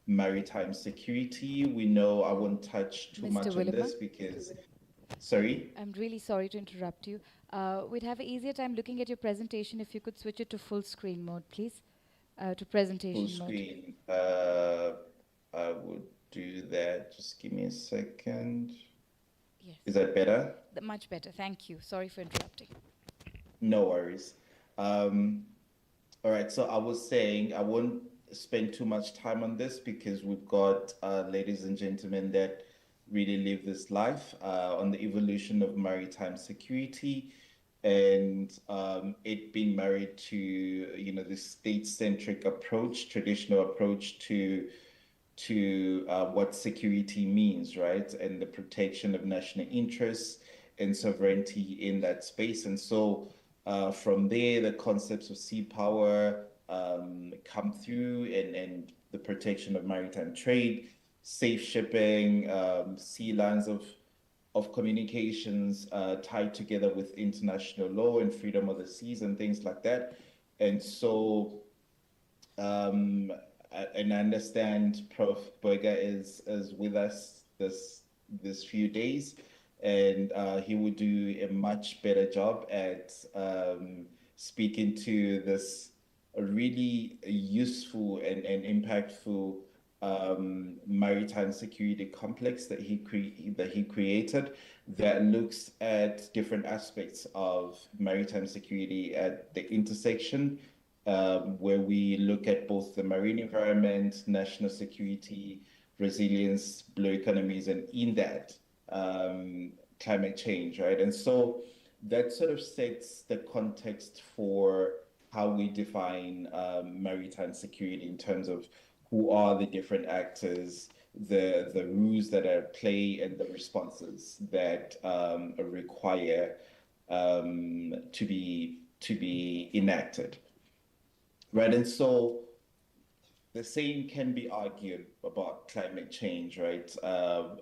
maritime security, we know I won't touch too Mr. much on Willema? this because, sorry? I'm really sorry to interrupt you. We'd have an easier time looking at your presentation if you could switch it to full screen mode, please. To presentation Full mode. screen. I would do that. Just give me a second. Yes. Is that better? Much better. Thank you. Sorry for interrupting. No worries. All right, so I was saying I won't spend too much time on this because we've got ladies and gentlemen that really live this life on the evolution of maritime security and it being married to this state-centric approach, traditional approach to what security means, right? And the protection of national interests and sovereignty in that space. And so from there, the concepts of sea power come through and the protection of maritime trade, safe shipping, sea lines of communications tied together with international law and freedom of the seas and things like that. And so, and I understand Prof. Berger is with us this few days, and he will do a much better job at speaking to this really useful and impactful maritime security complex that he created that looks at different aspects of maritime security at the intersection, where we look at both the marine environment, national security, resilience, blue economies, and in that, climate change, right? And so that sort of sets the context for how we define maritime security in terms of who are the different actors, the rules that are at play, and the responses that require to be enacted, right? And so the same can be argued about climate change, right?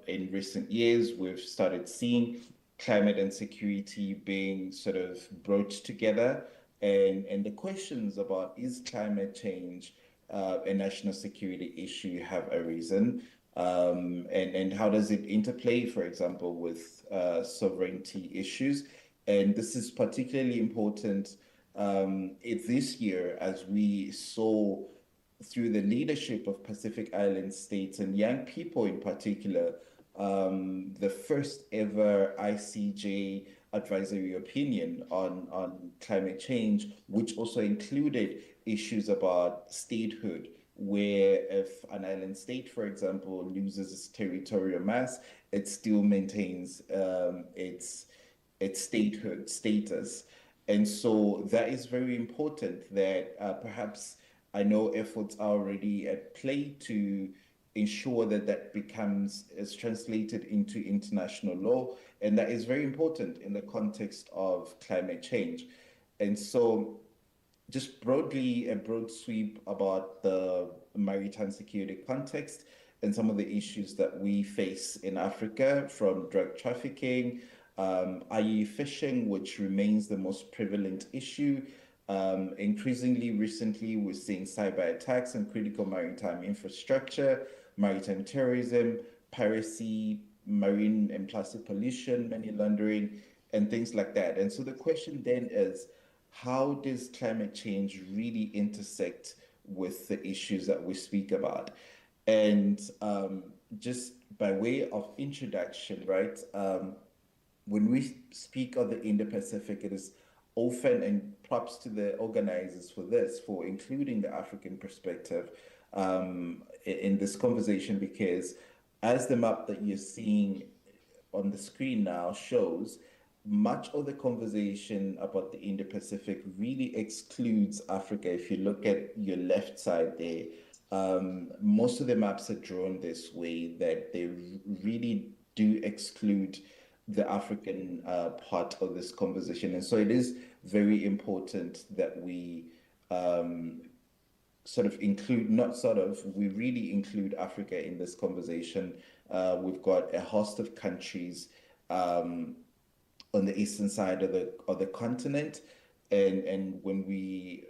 In recent years, we've started seeing climate and security being sort of brought together, and the questions about is climate change a national security issue have arisen, and how does it interplay, for example, with sovereignty issues? And this is particularly important this year as we saw through the leadership of Pacific Island states and young people in particular, the first ever ICJ advisory opinion on climate change, which also included issues about statehood, where if an island state, for example, loses its territorial mass, it still maintains its statehood status. And so that is very important that perhaps I know efforts are already at play to ensure that that is translated into international law. And that is very important in the context of climate change. And so just broadly, a broad sweep about the maritime security context and some of the issues that we face in Africa, from drug trafficking, IE fishing, which remains the most prevalent issue. Increasingly recently, we're seeing cyber attacks on critical maritime infrastructure, maritime terrorism, piracy, marine and plastic pollution, money laundering, and things like that. And so the question then is, how does climate change really intersect with the issues that we speak about? And just by way of introduction, right, when we speak of the Indo-Pacific, it is often, and props to the organizers for this, for including the African perspective in this conversation, because as the map that you're seeing on the screen now shows, much of the conversation about the Indo-Pacific really excludes Africa. If you look at your left side there, most of the maps are drawn this way, that they really do exclude the African part of this conversation. And so it is very important that we sort of include, not sort of, we really include Africa in this conversation. We've got a host of countries on the eastern side of the continent, and when we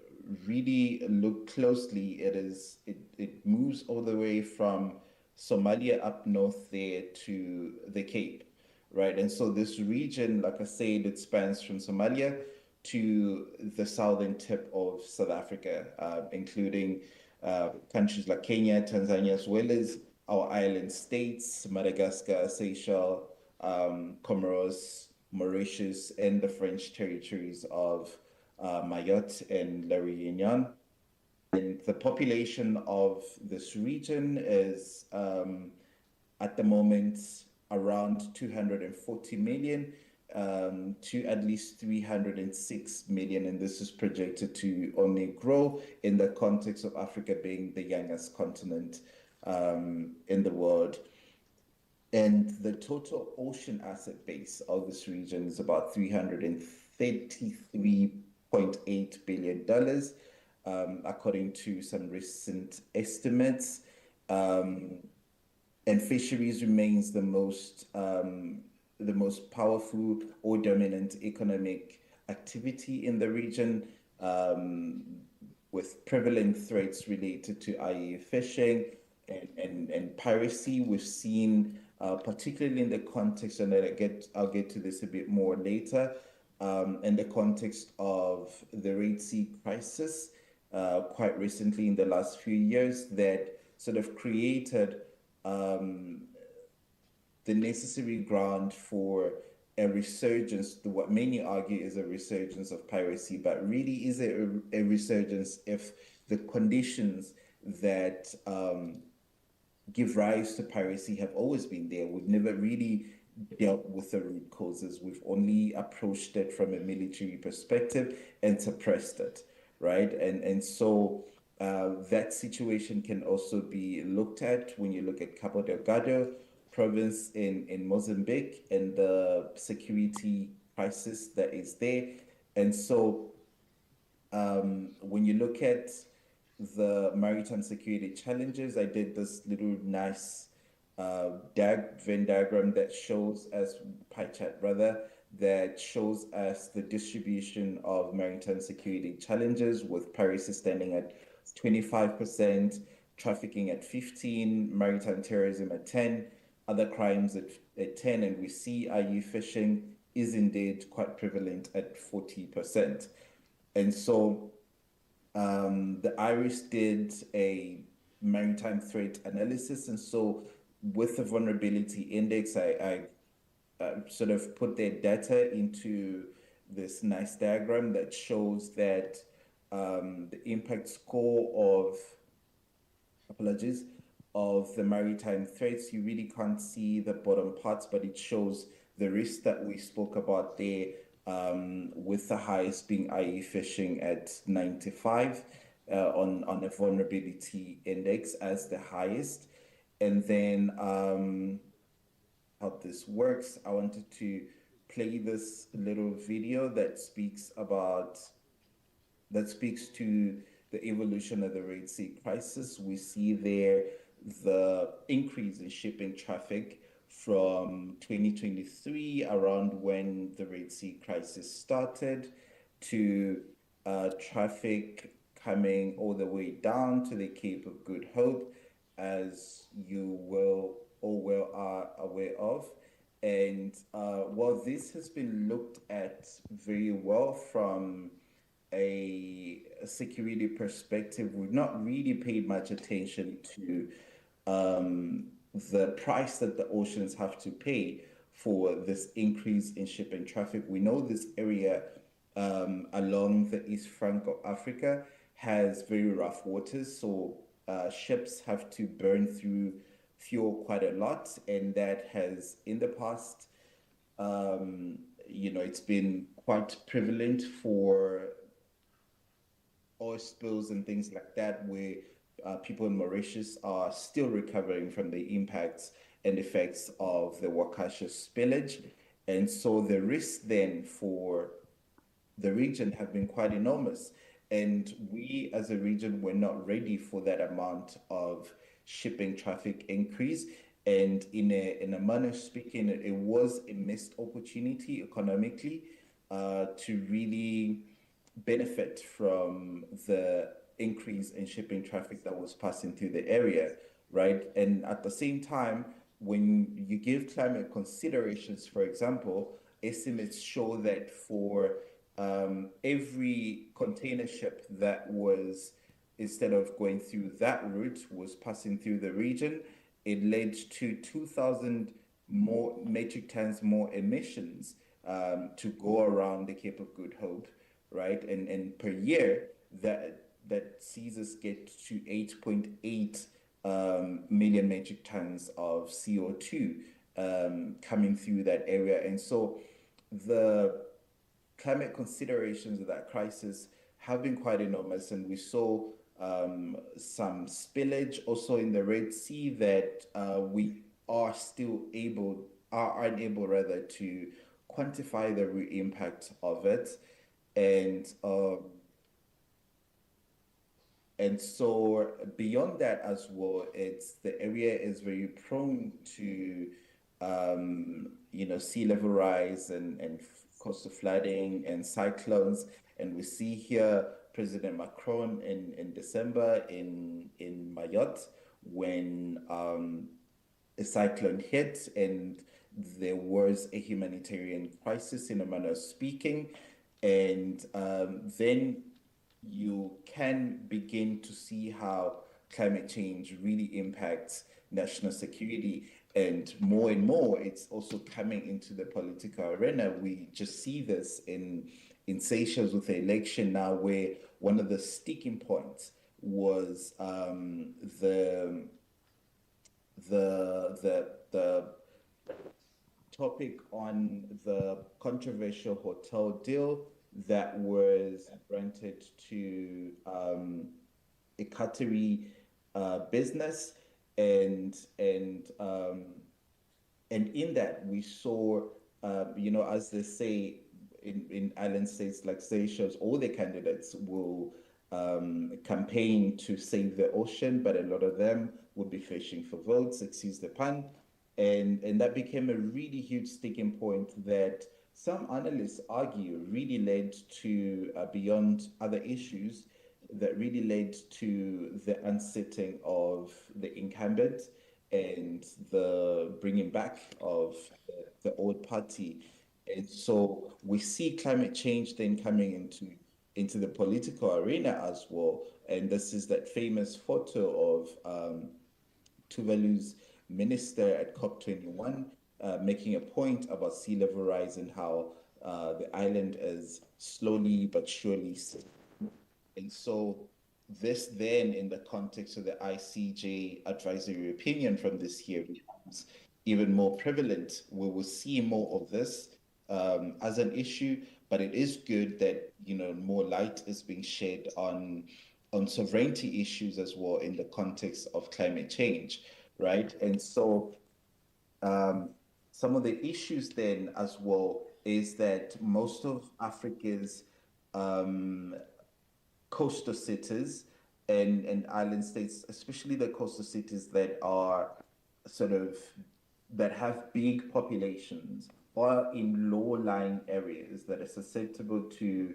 really look closely, it moves all the way from Somalia up north there to the Cape, right? And so this region, like I said, it spans from Somalia to the southern tip of South Africa, including countries like Kenya, Tanzania, as well as our island states, Madagascar, Seychelles, Comoros, Mauritius, and the French territories of Mayotte and La Réunion. And the population of this region is at the moment around 240 million to at least 306 million, and this is projected to only grow in the context of Africa being the youngest continent in the world. And the total ocean asset base of this region is about $333.8 billion, according to some recent estimates. And fisheries remains the most powerful or dominant economic activity in the region, with prevalent threats related to IE fishing and piracy. We've seen, particularly in the context, and I'll get to this a bit more later, in the context of the Red Sea crisis, quite recently in the last few years, that sort of created the necessary ground for a resurgence, what many argue is a resurgence of piracy, but really is a resurgence if the conditions that give rise to piracy have always been there. We've never really dealt with the root causes. We've only approached it from a military perspective and suppressed it, right? And so that situation can also be looked at when you look at Cabo Delgado province in Mozambique and the security crisis that is there. And so when you look at the maritime security challenges, I did this little nice Venn diagram that shows us, pie chart rather, that shows us the distribution of maritime security challenges, with piracy standing at 25%, trafficking at 15%, maritime terrorism at 10%, other crimes at 10%, and we see IE fishing is indeed quite prevalent at 40%. And so the IRIS did a maritime threat analysis, and so with the vulnerability index, I sort of put their data into this nice diagram that shows that the impact score of the maritime threats. You really can't see the bottom parts, but it shows the risk that we spoke about there, with the highest being IE fishing at 95 on a vulnerability index as the highest. And then how this works, I wanted to play this little video that speaks to the evolution of the Red Sea crisis. We see there the increase in shipping traffic from 2023, around when the Red Sea crisis started, to traffic coming all the way down to the Cape of Good Hope, as you will or well are aware of. And while this has been looked at very well from a security perspective, we've not really paid much attention to the price that the oceans have to pay for this increase in shipping traffic. We know this area along the east flank of Africa has very rough waters, so ships have to burn through fuel quite a lot, and that has in the past, it's been quite prevalent for oil spills and things like that, where people in Mauritius are still recovering from the impacts and effects of the Waukesha spillage. And so the risks then for the region have been quite enormous. And we as a region were not ready for that amount of shipping traffic increase. And in a manner speaking, it was a missed opportunity economically to really benefit from the increase in shipping traffic that was passing through the area, right? And at the same time, when you give climate considerations, for example, estimates show that for every container ship that was, instead of going through that route, was passing through the region, it led to 2,000 more metric tons more emissions to go around the Cape of Good Hope, right? And per year, that sees us get to 8.8 million metric tons of CO2 coming through that area. And so the climate considerations of that crisis have been quite enormous, and we saw some spillage also in the Red Sea that we are unable rather to quantify the real impact of it. And so beyond that as well, the area is very prone to sea level rise and coastal flooding and cyclones. And we see here President Macron in December in Mayotte when a cyclone hit and there was a humanitarian crisis in a manner of speaking. And then you can begin to see how climate change really impacts national security. And more, it's also coming into the political arena. We just see this in Seychelles with the election now, where one of the sticking points was the topic on the controversial hotel deal that was granted to a Qatari business, and in that we saw, as they say in island states like Seychelles, all the candidates will campaign to save the ocean, but a lot of them would be fishing for votes, excuse the pun, and that became a really huge sticking point that some analysts argue really led to, beyond other issues, that really led to the unseating of the incumbent and the bringing back of the old party. And so we see climate change then coming into the political arena as well. And this is that famous photo of Tuvalu's minister at COP21 making a point about sea level rise and how the island is slowly but surely sinking. And so this then, in the context of the ICJ advisory opinion from this year, becomes even more prevalent. We will see more of this as an issue, but it is good that more light is being shed on sovereignty issues as well in the context of climate change, right? And so some of the issues then as well is that most of Africa's coastal cities and island states, especially the coastal cities that are that have big populations, are in low-lying areas that are susceptible to,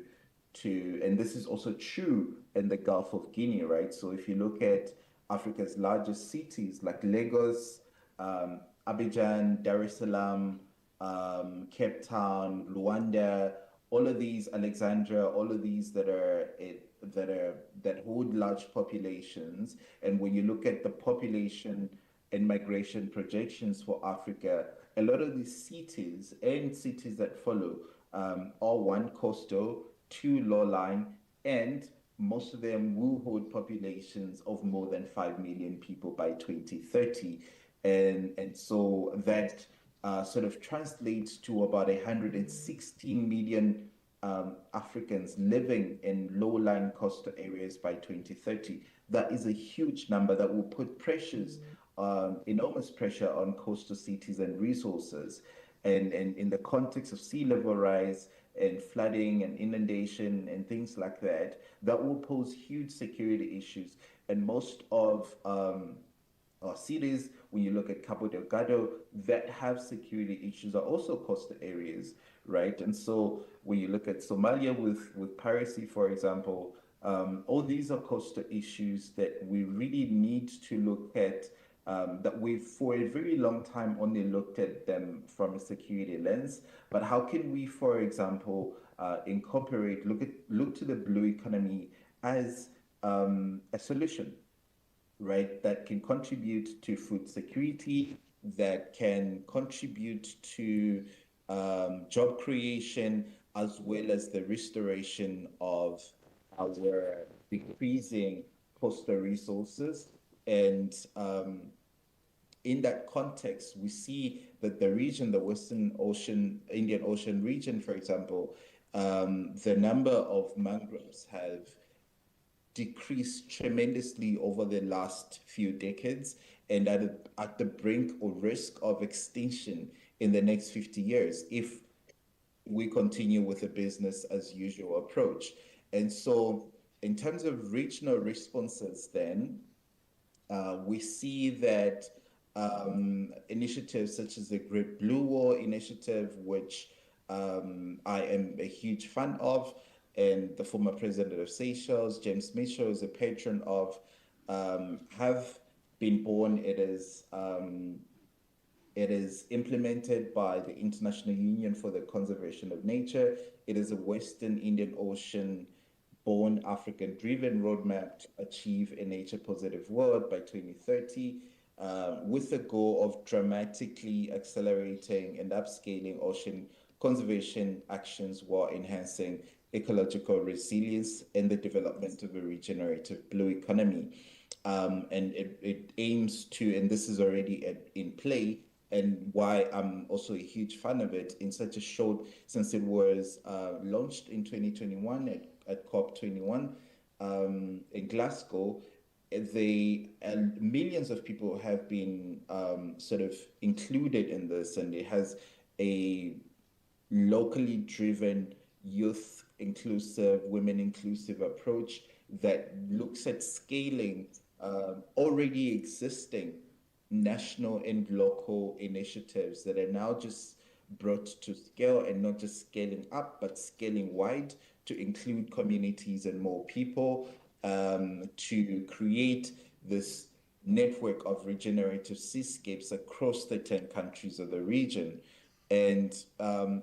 and this is also true in the Gulf of Guinea, right? So if you look at Africa's largest cities like Lagos, Abidjan, Dar es Salaam, Cape Town, Luanda, all of these, Alexandria, all of these that hold large populations. And when you look at the population and migration projections for Africa, a lot of these cities and cities that follow are one, coastal, two, low-lying, and most of them will hold populations of more than 5 million people by 2030. And so that translates to about 116 million Africans living in low-lying coastal areas by 2030. that is a huge number that will put pressures, enormous pressure on coastal cities and resources. And in the context of sea level rise and flooding and inundation and things like that, that will pose huge security issues. And most of our cities, when you look at Cabo Delgado, that have security issues are also coastal areas, right? And so when you look at Somalia with piracy, for example, all these are coastal issues that we really need to look at, that we've for a very long time only looked at them from a security lens. But how can we, for example, look to the blue economy as a solution, right, that can contribute to food security, that can contribute to job creation, as well as the restoration of our decreasing coastal resources. And in that context, we see that the region, the Western Ocean, Indian Ocean region, for example, the number of mangroves have decreased tremendously over the last few decades, and at the brink or risk of extinction in the next 50 years if we continue with a business as usual approach. And so in terms of regional responses then, we see that initiatives such as the Great Blue Wall Initiative, which I am a huge fan of, and the former president of Seychelles, James Mitchell, is a patron of, have been born. It is implemented by the International Union for the Conservation of Nature. It is a Western Indian Ocean born African-driven roadmap to achieve a nature-positive world by 2030, with the goal of dramatically accelerating and upscaling ocean conservation actions while enhancing ecological resilience and the development of a regenerative blue economy. And it aims to, and this is already in play, and why I'm also a huge fan of it in such a short, since it was launched in 2021 at COP21 in Glasgow. Millions of people have been sort of included in this, and it has a locally driven, youth inclusive, women inclusive approach that looks at scaling already existing national and local initiatives that are now just brought to scale, and not just scaling up, but scaling wide to include communities and more people, to create this network of regenerative seascapes across the 10 countries of the region. And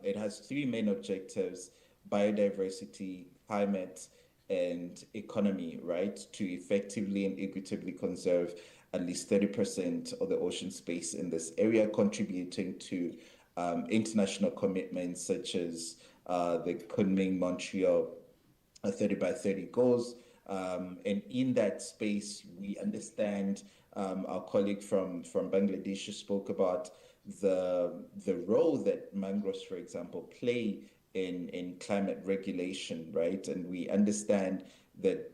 it has three main objectives: biodiversity, climate, and economy, right? To effectively and equitably conserve at least 30% of the ocean space in this area, contributing to international commitments such as the Kunming-Montreal 30 by 30 goals. And in that space, we understand, our colleague from Bangladesh spoke about the role that mangroves, for example, play in climate regulation, right? And we understand that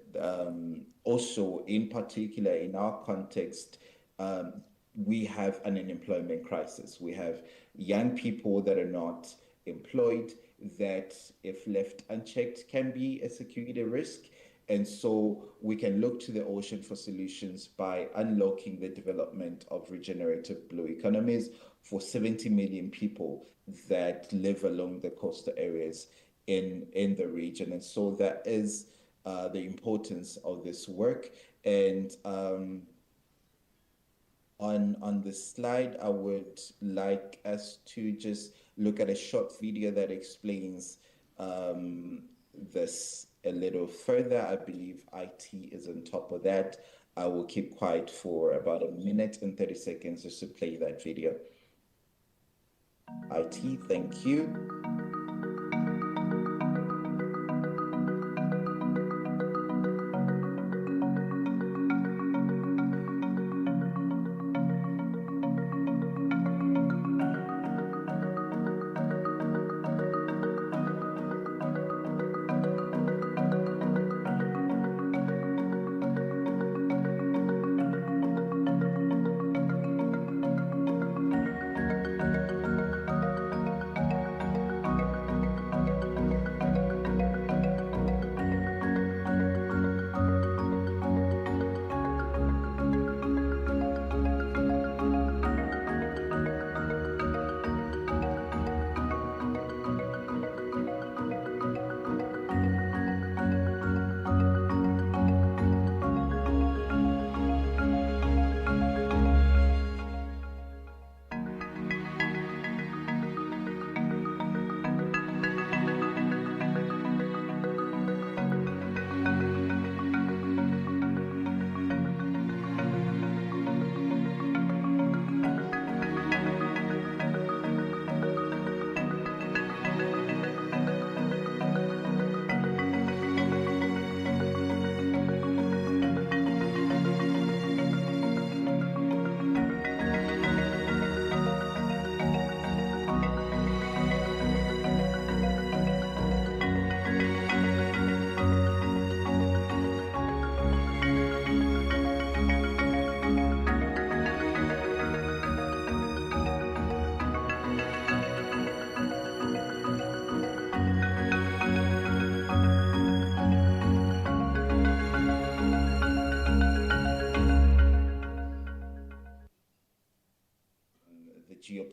also, in particular, in our context, we have an unemployment crisis. We have young people that are not employed, that if left unchecked can be a security risk. And so we can look to the ocean for solutions by unlocking the development of regenerative blue economies for 70 million people that live along the coastal areas in the region. And so that is the importance of this work. And on the slide, I would like us to just look at a short video that explains this a little further. I believe IT is on top of that. I will keep quiet for about a minute and 30 seconds just to play that video. IT, thank you.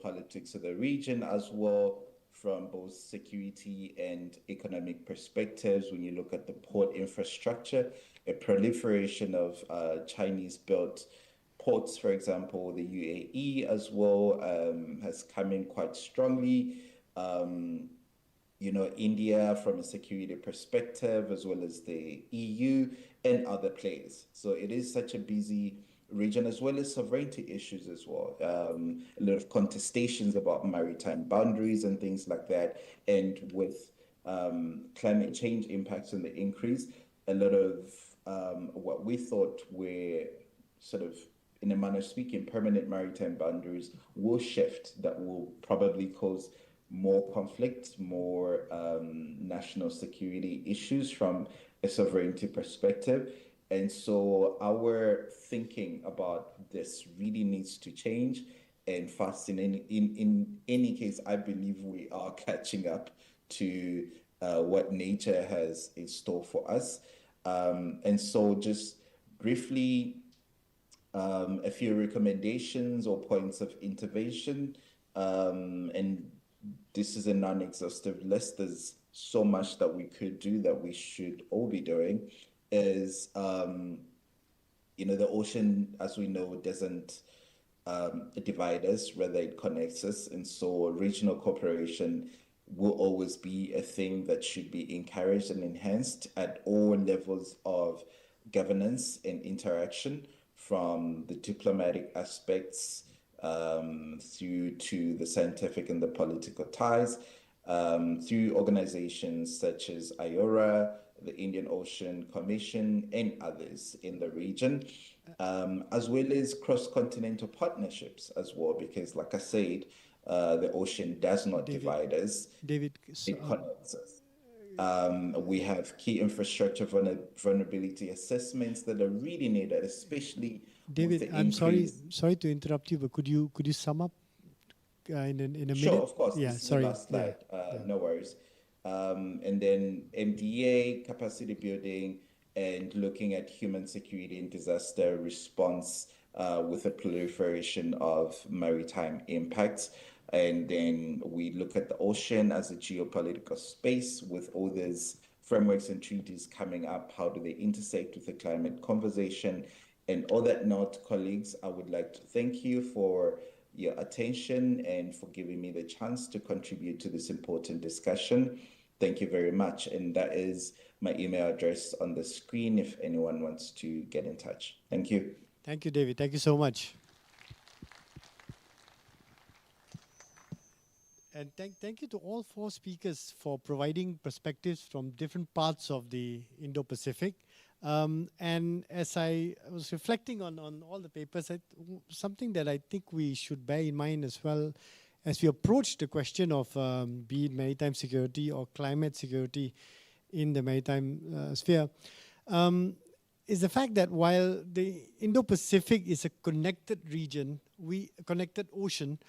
geopolitics of the region as well, from both security and economic perspectives. When you look at the port infrastructure, a proliferation of Chinese-built ports, for example, the UAE as well, has come in quite strongly. You know, India from a security perspective, as well as the EU and other players. So it is such a busy region, as well as sovereignty issues as well. A lot of contestations about maritime boundaries and things like that. And with climate change impacts on the increase, a lot of what we thought were sort of, in a manner of speaking, permanent maritime boundaries will shift. That will probably cause more conflict, more national security issues from a sovereignty perspective. And so our thinking about this really needs to change and fast. In any case, I believe we are catching up to what nature has in store for us. And so just briefly, a few recommendations or points of intervention, and this is a non-exhaustive list. There's so much that we could do, that we should all be doing. Is you know, the ocean, as we know, doesn't divide us, rather it connects us, and so regional cooperation will always be a thing that should be encouraged and enhanced at all levels of governance and interaction, from the diplomatic aspects through to the scientific and the political ties, through organizations such as IORA, the Indian Ocean Commission, and others in the region, as well as cross-continental partnerships as well, because like I said, the ocean does not divide us. David, it connects us. We have key infrastructure vulnerability assessments that are really needed, especially David, with the I'm increase. sorry to interrupt you, but could you sum up in a minute? Sure, of course. Yeah, This is sorry. the last slide. No worries. And then MDA, capacity building, and looking at human security and disaster response with a proliferation of maritime impacts. And then we look at the ocean as a geopolitical space with all these frameworks and treaties coming up. How do they intersect with the climate conversation? And on that note, colleagues, I would like to thank you for your attention and for giving me the chance to contribute to this important discussion. Thank you very much. And that is my email address on the screen if anyone wants to get in touch. Thank you. Thank you, David. Thank you so much. And thank you to all four speakers for providing perspectives from different parts of the Indo-Pacific. And as I was reflecting on all the papers, something that I think we should bear in mind as well as we approach the question of be it maritime security or climate security in the maritime sphere, is the fact that while the Indo-Pacific is a connected region, connected ocean,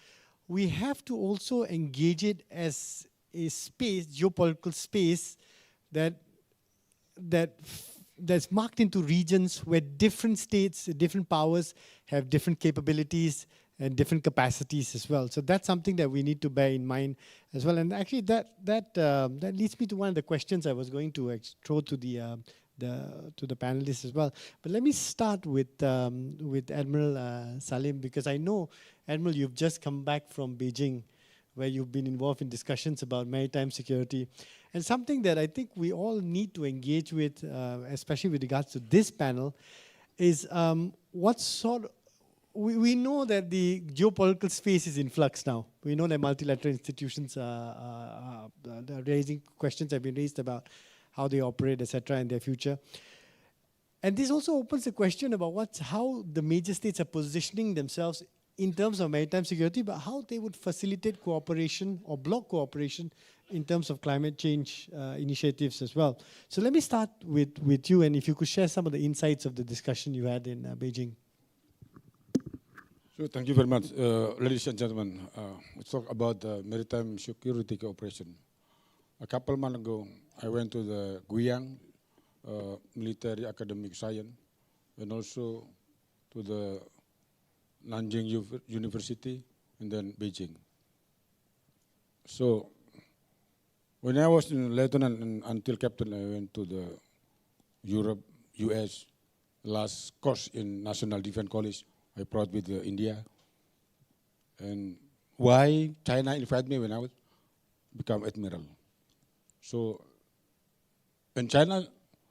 we have to also engage it as a space, geopolitical space, that's marked into regions where different states, different powers have different capabilities and different capacities as well. So that's something that we need to bear in mind as well. And actually, that leads me to one of the questions I was going to throw to the panelists as well. But let me start with Admiral Salim, because I know, Admiral, you've just come back from Beijing, where you've been involved in discussions about maritime security. And something that I think we all need to engage with, especially with regards to this panel, is what sort of, we know that the geopolitical space is in flux now. We know that multilateral institutions are raising questions have been raised about how they operate, etc., in their future. And this also opens the question about how the major states are positioning themselves in terms of maritime security, but how they would facilitate cooperation or block cooperation in terms of climate change initiatives as well. So let me start with you, and if you could share some of the insights of the discussion you had in Beijing. So thank you very much. Ladies and gentlemen, let's talk about maritime security cooperation. A couple of months ago, I went to the Guiyang Military Academic Science and also to the Nanjing University and then Beijing. So when I was in lieutenant and until captain, I went to the Europe, US, last course in National Defense College. I brought with India. And why China invited me when I was become admiral. So when China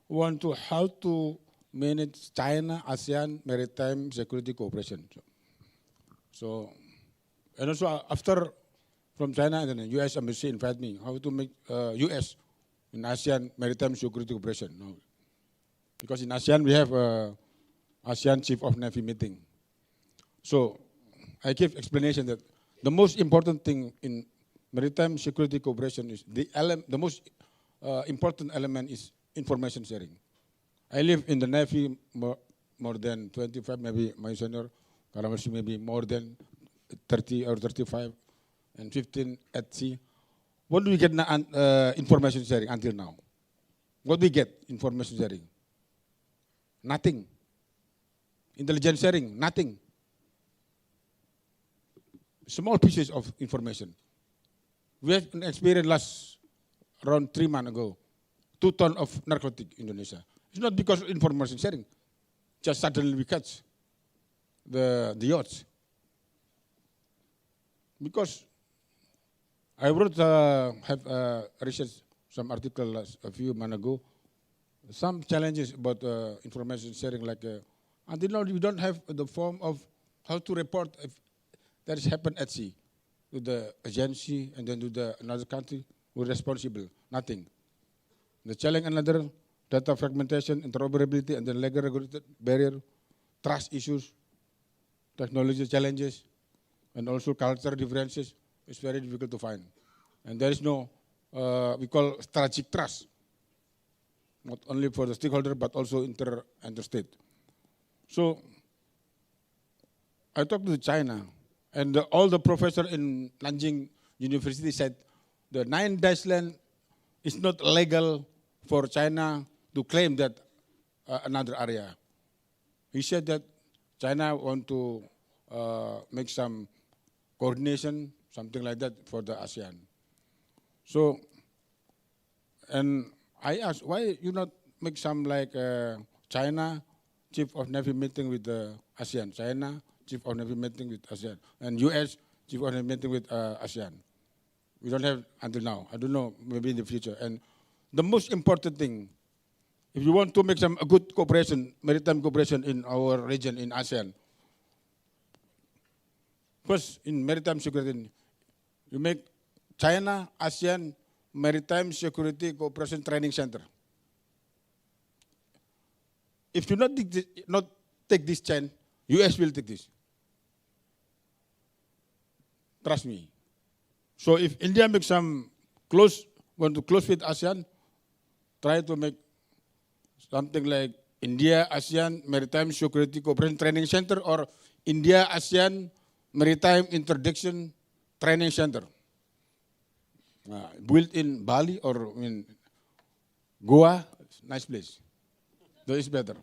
want to how to manage China ASEAN maritime security cooperation. So and also after from China and then US embassy invited me how to make US in ASEAN maritime security cooperation. No. Because in ASEAN we have ASEAN Chief of Navy meeting. So I give explanation that the most important thing in maritime security cooperation is the most important element is information sharing. I live in the Navy more than 25, maybe my senior, Karamasi maybe more than 30 or 35, and 15 at sea. What do we get information sharing until now? What do we get information sharing? Nothing. Intelligence sharing, nothing. Small pieces of information. We have an experience around 3 months ago, 2 tons of narcotic in Indonesia. It's not because of information sharing. Just suddenly we catch the yachts. Because I wrote, have researched some article a few months ago, some challenges about information sharing, like until now we don't have the form of how to report if that has happened at sea to the agency and then to another country who is responsible. Nothing. The challenge another, data fragmentation, interoperability, and then legal regulatory barrier, trust issues, technology challenges, and also cultural differences is very difficult to find. And there is no, we call strategic trust, not only for the stakeholder, but also interstate. So I talked to China, and all the professors in Nanjing University said the 9-dash land is not legal for China to claim that another area. He said that China want to make some coordination, something like that for the ASEAN. So, and I asked, why you not make some like China Chief of Navy meeting with the ASEAN, China Chief of Navy meeting with ASEAN, and US Chief of Navy meeting with ASEAN. We don't have until now. I don't know, maybe in the future. And the most important thing, if you want to make some good cooperation, maritime cooperation in our region, in ASEAN, first in maritime security, you make China ASEAN Maritime Security Cooperation Training Center. If you not take this chance, US will take this. Trust me. So if India makes some want to close with ASEAN, try to make something like India ASEAN Maritime Security Cooperation Training Center or India ASEAN Maritime Interdiction Training Center. Built in Bali or in Goa, nice place. That is better.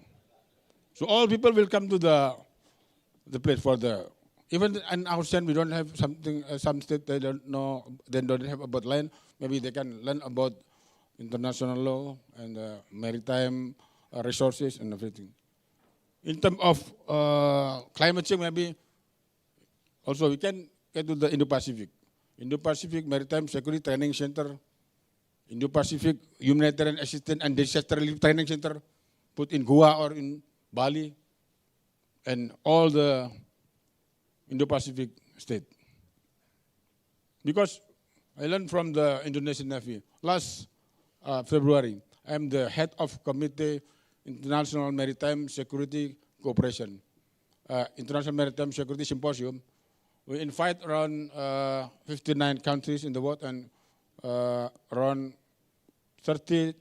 So all people will come to the place for the, even in ASEAN we don't have something, some state they don't know, they don't have about land, maybe they can learn about international law and maritime resources and everything. In terms of climate change, maybe also we can get to the Indo-Pacific. Indo-Pacific Maritime Security Training Center, Indo-Pacific Humanitarian Assistance and Disaster Relief Training Center, put in Goa or in Bali, and all the Indo-Pacific state. Because I learned from the Indonesian Navy, last February, I am the head of Committee International Maritime Security Cooperation, International Maritime Security Symposium. We invite around 59 countries in the world and around 30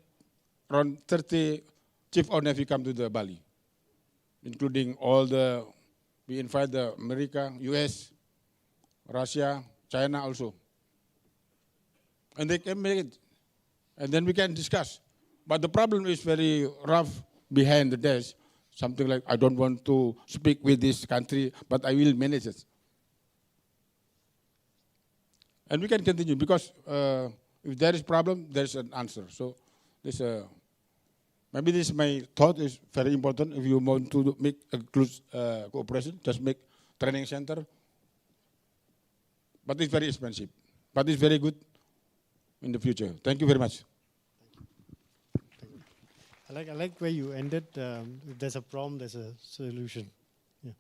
Chief of Navy come to the Bali, including all we invite the America, US, Russia, China also. And they can make it, and then we can discuss. But the problem is very rough behind the desk, something like, I don't want to speak with this country, but I will manage it. And we can continue because if there is problem, there is an answer. So this maybe this my thought is very important. If you want to make a close cooperation, just make training center. But it's very expensive. But it's very good in the future. Thank you very much. I like where you ended. If there's a problem, there's a solution. Yeah.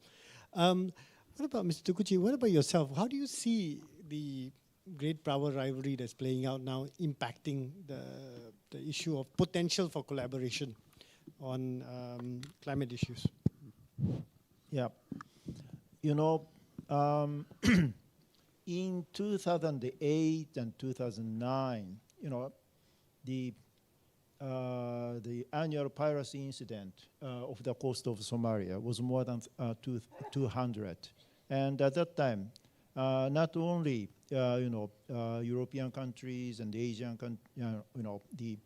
What about Mr. Tukuchi? What about yourself? How do you see the great power rivalry that's playing out now impacting the issue of potential for collaboration on climate issues? Yeah. In 2008 and 2009, the annual piracy incident of the coast of Somalia was more than 200. And at that time, not only European countries and Asian, the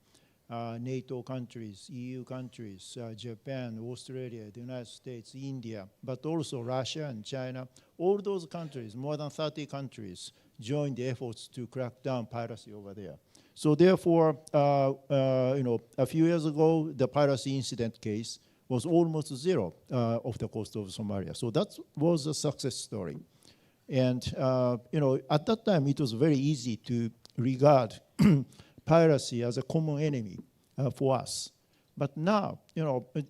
NATO countries, EU countries, Japan, Australia, the United States, India, but also Russia and China, all those countries, more than 30 countries, joined the efforts to crack down piracy over there. So therefore, a few years ago, the piracy incident case was almost zero off the coast of Somalia. So that was a success story. And at that time, it was very easy to regard piracy as a common enemy for us. But now,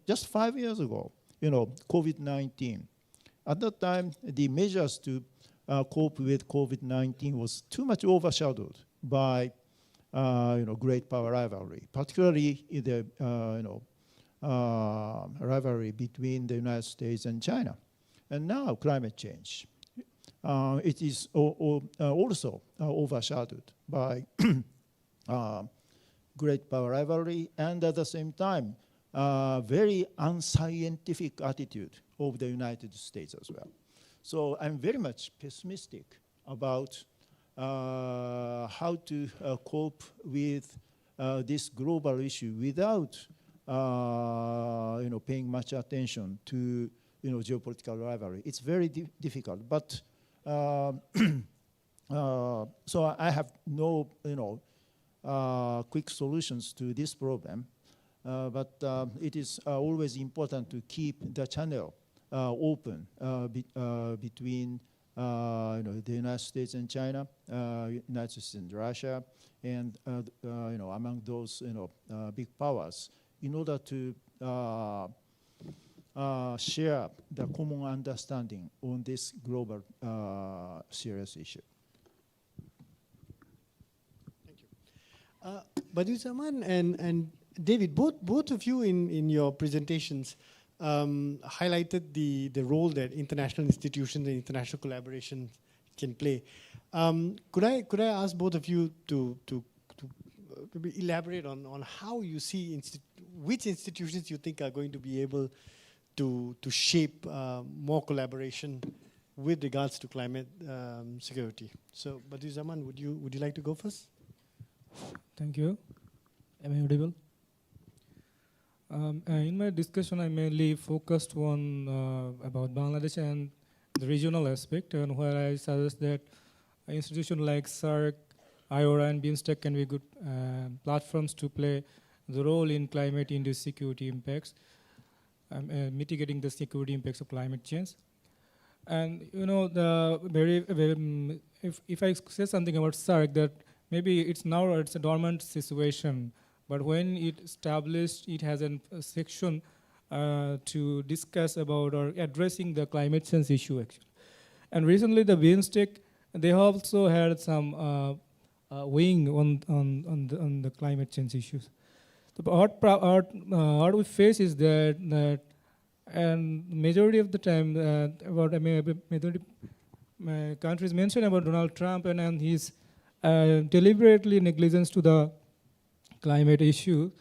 just 5 years ago, COVID-19. At that time, the measures to cope with COVID-19 was too much overshadowed by great power rivalry, particularly in the rivalry between the United States and China. And now climate change. It is also overshadowed by great power rivalry, and at the same time, very unscientific attitude of the United States as well. So I'm very much pessimistic about how to cope with this global issue without paying much attention to geopolitical rivalry. It's very difficult, but so I have no quick solutions to this problem, but it is always important to keep the channel open between the United States and China, United States and Russia, and among those big powers, in order to share the common understanding on this global serious issue. Badiuzaman and David, both of you in your presentations highlighted the role that international institutions and international collaboration can play. Could I ask both of you to elaborate on how you see which institutions you think are going to be able to shape more collaboration with regards to climate security? So, Badiuzaman, would you like to go first? Thank you. Am I audible? In my discussion, I mainly focused on about Bangladesh and the regional aspect, and where I suggest that an institution like SARC, IORA, and BIMSTEC can be good platforms to play the role in climate-induced security impacts, mitigating the security impacts of climate change. And if I say something about SARC, that maybe it's a dormant situation, but when it established, it has a section to discuss about or addressing the climate change issue actually. And recently the BIMSTEC, they also had some wing on the climate change issues. So what we face is that and majority of the time majority countries mention about Donald Trump and his deliberately negligence to the climate issue,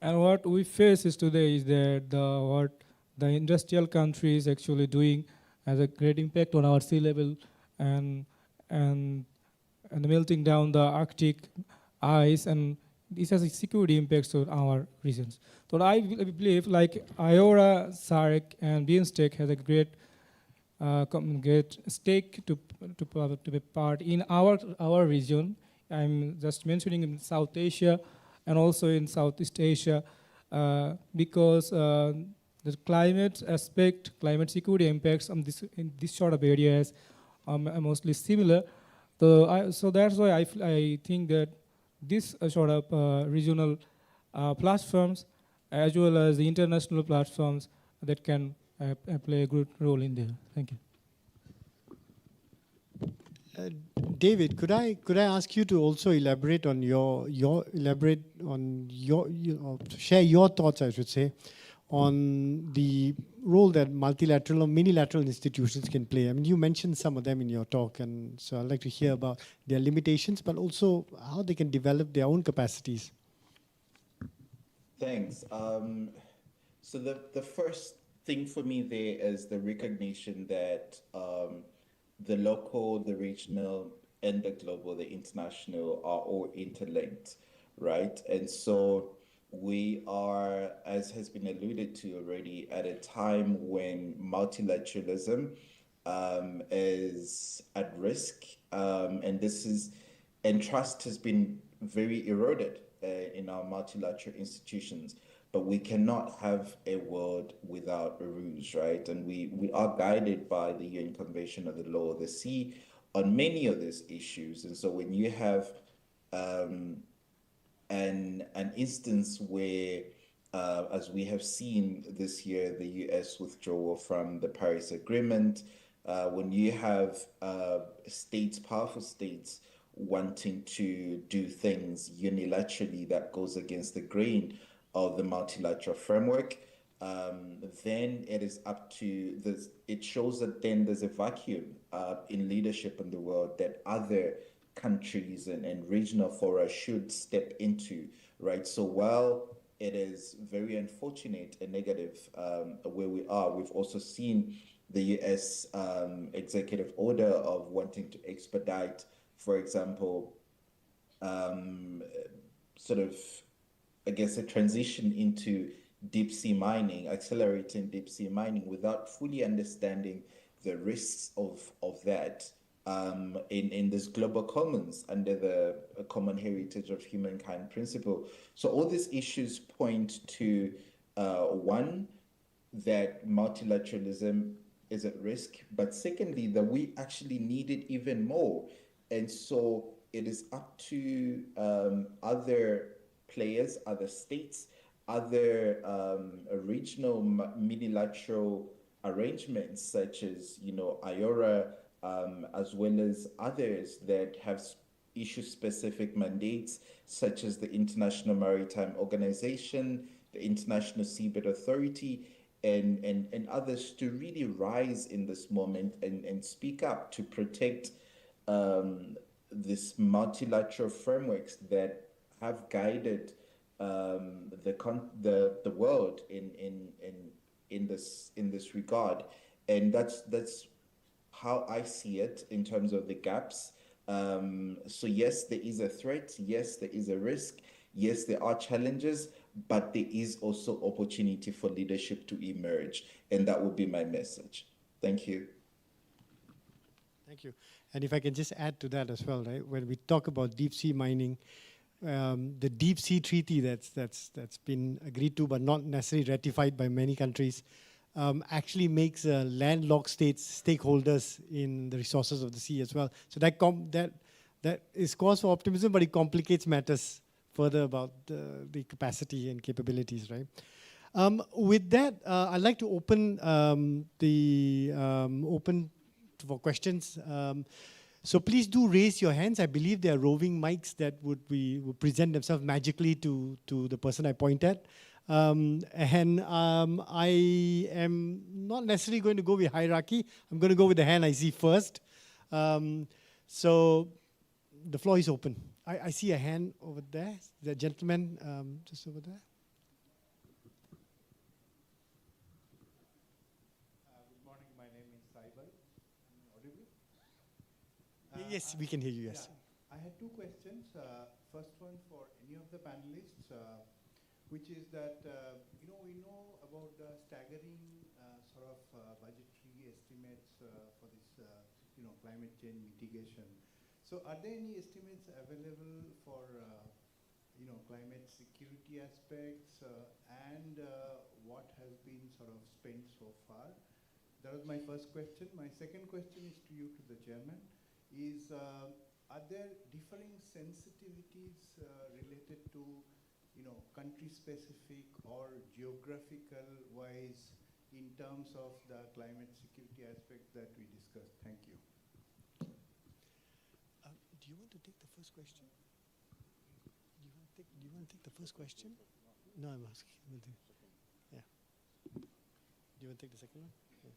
and what we face is today is that what the industrial country is actually doing has a great impact on our sea level and melting down the Arctic ice, and this has a security impacts on our regions. So I believe like IORA, SARC, and BIMSTEC has a great get stake to be part in our region. I'm just mentioning in South Asia and also in Southeast Asia because the climate aspect, climate security impacts on in this sort of areas are mostly similar. So that's why I think that this sort of regional platforms as well as the international platforms that can play a good role in there. Thank you. David, could I ask you to also elaborate on share your thoughts, I should say, on the role that multilateral or minilateral institutions can play? I mean, you mentioned some of them in your talk, and so I'd like to hear about their limitations, but also how they can develop their own capacities. Thanks. So the first thing for me there is the recognition that the local, the regional, and the global, the international are all interlinked, right? And so we are, as has been alluded to already, at a time when multilateralism is at risk, and trust has been very eroded in our multilateral institutions. But we cannot have a world without rules, right? And we are guided by the UN Convention of the Law of the Sea on many of these issues. And so when you have an instance where, as we have seen this year, the US withdrawal from the Paris Agreement, when you have states, powerful states, wanting to do things unilaterally that goes against the grain of the multilateral framework, then it is up to this. It shows that then there's a vacuum in leadership in the world that other countries and regional fora should step into, right? So while it is very unfortunate and negative where we are, we've also seen the US executive order of wanting to expedite, for example, sort of, I guess, a transition into deep sea mining, accelerating deep sea mining without fully understanding the risks of that in this global commons under the common heritage of humankind principle. So all these issues point to one, that multilateralism is at risk, but secondly, that we actually need it even more. And so it is up to other players, other states, other regional multilateral arrangements such as, IORA, as well as others that have issue-specific mandates such as the International Maritime Organization, the International Seabed Authority, and others to really rise in this moment and speak up to protect this multilateral frameworks that have guided the world in this regard, and that's how I see it in terms of the gaps. So yes, there is a threat. Yes, there is a risk. Yes, there are challenges, but there is also opportunity for leadership to emerge, and that would be my message. Thank you. Thank you. And if I can just add to that as well, right? When we talk about deep sea mining, the deep sea treaty that's been agreed to but not necessarily ratified by many countries actually makes landlocked states stakeholders in the resources of the sea as well. So that is cause for optimism, but it complicates matters further about the capacity and capabilities, right? With that, I'd like to open open for questions. So please do raise your hands. I believe there are roving mics that would present themselves magically to the person I point at. I am not necessarily going to go with hierarchy. I'm going to go with the hand I see first. So the floor is open. I see a hand over there. The gentleman just over there. Good morning. My name is Saibal. Audible? Yes, we can hear you, yes. Yeah. I had two questions. First one for any of the panelists, which is that, we know about the staggering sort of budgetary estimate estimates for this, climate change mitigation. So are there any estimates available for, climate security aspects and what has been sort of spent so far? That was my first question. My second question is to you, to the chairman, is are there differing sensitivities related to, country-specific or geographical-wise in terms of the climate security aspects that we discussed? Thank you. Do you want to take the first question? Do you want to take the first question? No, I'm asking. Yeah. Do you want to take the second one? Yeah.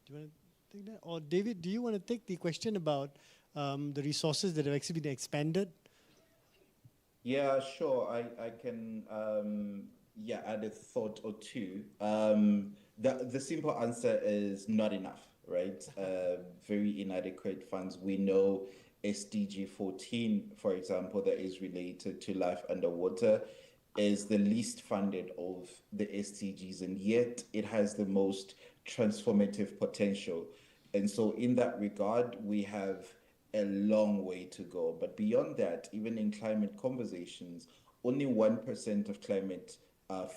Do you want to take that? Or David, do you want to take the question about the resources that have actually been expanded? Yeah, sure. I can add a thought or two. The simple answer is not enough, right? Very inadequate funds. We know SDG 14, for example, that is related to life underwater, is the least funded of the SDGs, and yet it has the most transformative potential. And so in that regard, we have a long way to go. But beyond that, even in climate conversations, only 1% of climate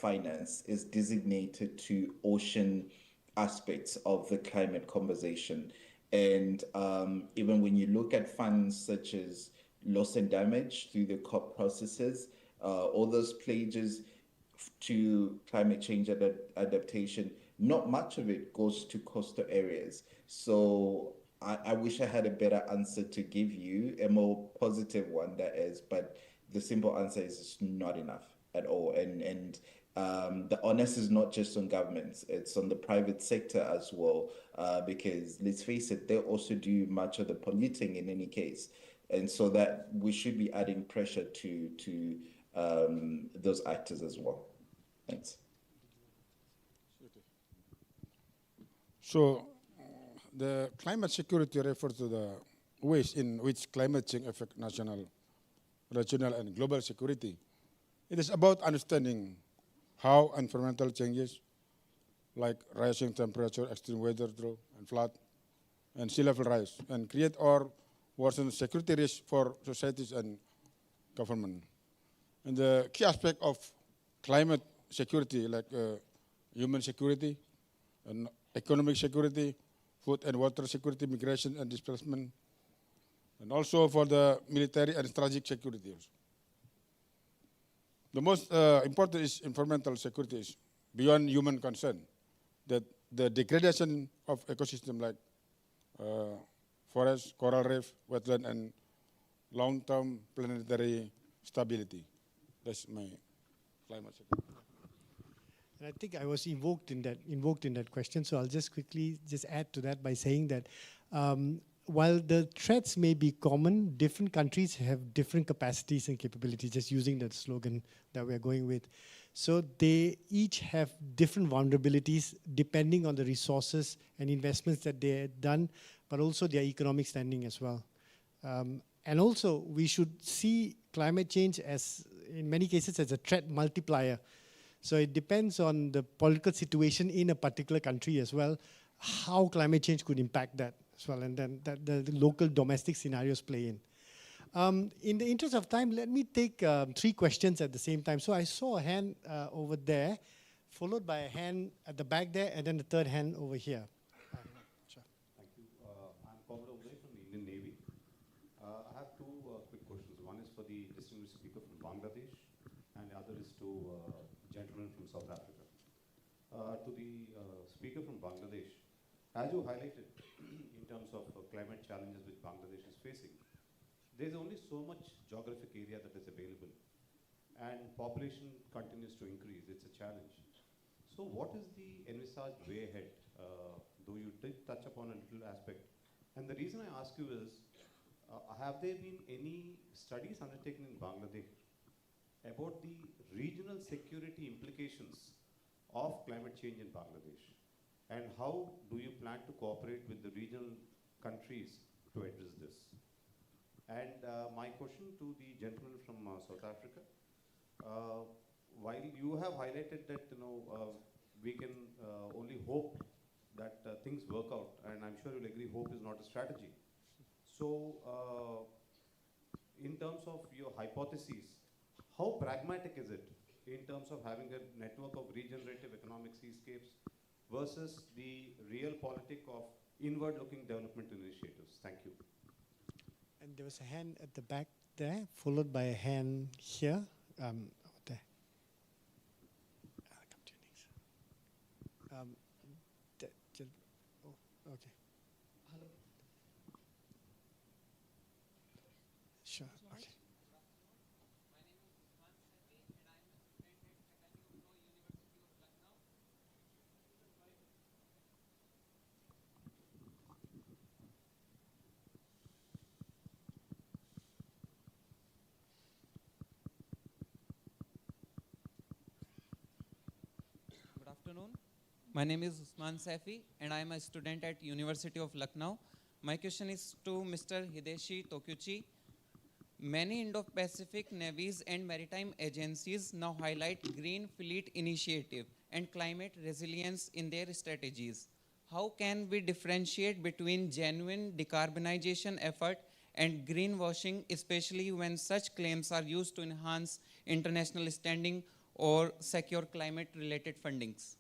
finance is designated to ocean aspects of the climate conversation. And even when you look at funds such as loss and damage through the COP processes, all those pledges to climate change adaptation, not much of it goes to coastal areas. So I wish I had a better answer to give you, a more positive one that is, but the simple answer is it's not enough at all. And the onus is not just on governments, it's on the private sector as well, because let's face it, they also do much of the polluting in any case. And so that we should be adding pressure to those actors as well. Thanks. So the climate security refers to the ways in which climate change affects national, regional, and global security. It is about understanding how environmental changes like rising temperature, extreme weather drought, and flood, and sea level rise, and create or worsen security risks for societies and government. And the key aspect of climate security, like human security, and economic security, food and water security, migration and displacement, and also for the military and strategic security also. The most important is environmental security, is beyond human concern, that the degradation of ecosystem like forest, coral reef, wetland, and long-term planetary stability. That's my climate security. And I think I was invoked in that question, so I'll just quickly add to that by saying that while the threats may be common, different countries have different capacities and capabilities, just using that slogan that we're going with. So they each have different vulnerabilities depending on the resources and investments that they've done, but also their economic standing as well. And also, we should see climate change as, in many cases, as a threat multiplier. So it depends on the political situation in a particular country as well, how climate change could impact that as well, and then the local domestic scenarios play in. In the interest of time, let me take 3 questions at the same time. So I saw a hand over there, followed by a hand at the back there, and then the third hand over here. Sure. Thank you. I'm Commodore Uday from the Indian Navy. I have 2 quick questions. One is for the distinguished speaker from Bangladesh, and the other is to gentleman from South Africa. To the speaker from Bangladesh, as you highlighted in terms of climate challenges which Bangladesh is facing, there's only so much geographic area that is available, and population continues to increase. It's a challenge. So what is the envisaged way ahead? Though you did touch upon a little aspect. And the reason I ask you is, have there been any studies undertaken in Bangladesh about the regional security implications of climate change in Bangladesh? And how do you plan to cooperate with the regional countries to address this? And my question to the gentleman from South Africa, while you have highlighted that we can only hope that things work out, and I'm sure you'll agree hope is not a strategy. So in terms of your hypotheses, how pragmatic is it in terms of having a network of regenerative economic seascapes versus the real politic of inward-looking development initiatives? Thank you. And there was a hand at the back there, followed by a hand here. There. I'll come to you next. Okay. Hello. Sure. Okay. Good afternoon. My name is Usman Saifi and I am a student at University of Lucknow. My question is to Mr. Hideshi Tokuchi. Many Indo-Pacific navies and maritime agencies now highlight Green Fleet Initiative and climate resilience in their strategies. How can we differentiate between genuine decarbonization effort and greenwashing, especially when such claims are used to enhance international standing or secure climate-related fundings?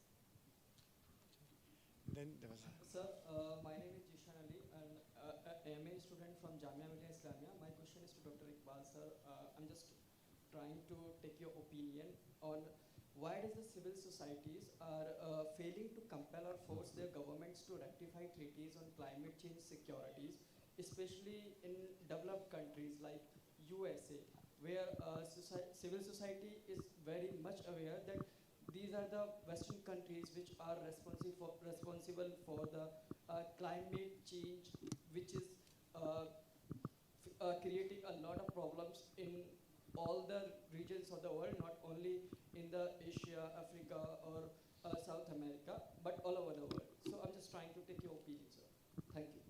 Then there was Sir, my name is Jishan Ali, and a MA student from Jamia Millia Islamia. My question is to Dr. Iqbal, sir. I'm just trying to take your opinion on why does the civil societies are failing to compel or force their governments to ratify treaties on climate change securities, especially in developed countries like USA, where civil society is very much aware that these are the Western countries which are responsible for the climate change, which is creating a lot of problems in all the regions of the world, not only in the Asia, Africa, or South America, but all over the world. So I'm just trying to take your opinion, sir. Thank you.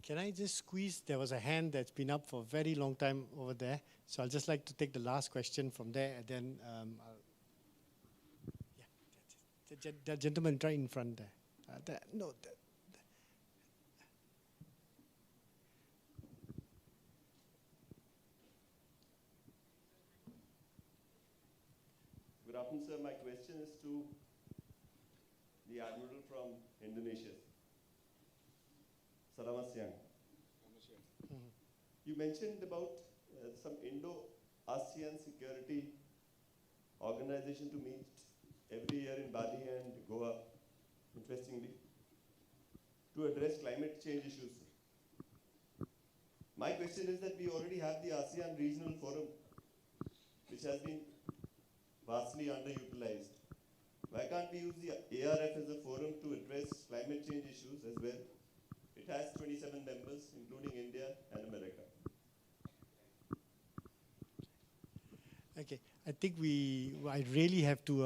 Can I just squeeze? There was a hand that's been up for a very long time over there. So I'll just like to take the last question from there, and then the gentleman right in front there. Good afternoon, sir. My question is to the Admiral from Indonesia. Selamat siang. You mentioned about some Indo-ASEAN security organization to meet every year in Bali and Goa, interestingly, to address climate change issues. My question is that we already have the ASEAN Regional Forum, which has been vastly underutilized. Why can't we use the ARF as a forum to address climate change issues as well? It has 27 members, including India and America. Okay, I think I really have to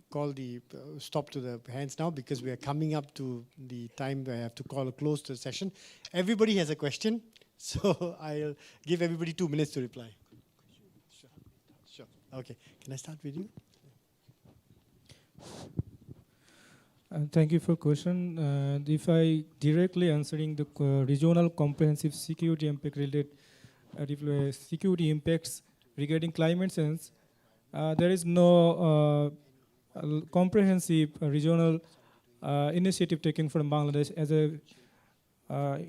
call the stop to the hands now, because we are coming up to the time where I have to call a close to the session. Everybody has a question, so I'll give everybody 2 minutes to reply. Sure. Okay, can I start with you? Thank you for question. If I directly answering the regional comprehensive security impact related security impacts regarding climate change, there is no comprehensive regional initiative taken from Bangladesh as a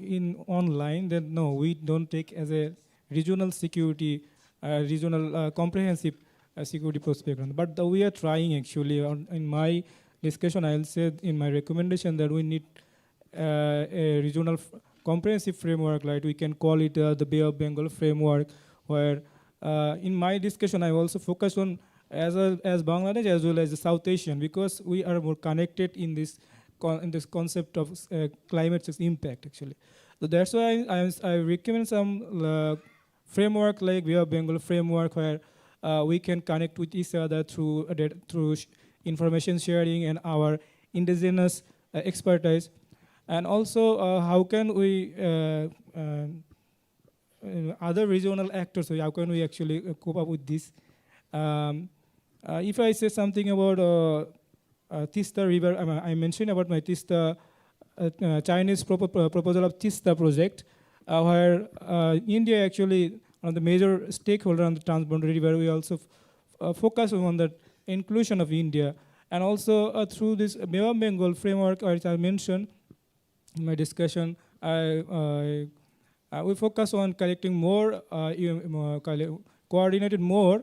in online. Then no, we don't take as a regional security, regional comprehensive security perspective. But we are trying actually. In my discussion, I'll say in my recommendation that we need a regional comprehensive framework, like we can call it the Bay of Bengal framework, where in my discussion I also focus on as Bangladesh as well as the South Asian, because we are more connected in this concept of climate change impact actually. So that's why I recommend some framework like Bay of Bengal framework, where we can connect with each other through information sharing and our indigenous expertise. And also, how can we, other regional actors, so how can we actually cope up with this? If I say something about Tista River, I mentioned about my Tista Chinese proposal of Tista project, where India actually one of the major stakeholder on the transboundary river. We also focus on the inclusion of India, and also through this Bengal framework, which I mentioned in my discussion, we focus on collecting more, coordinated more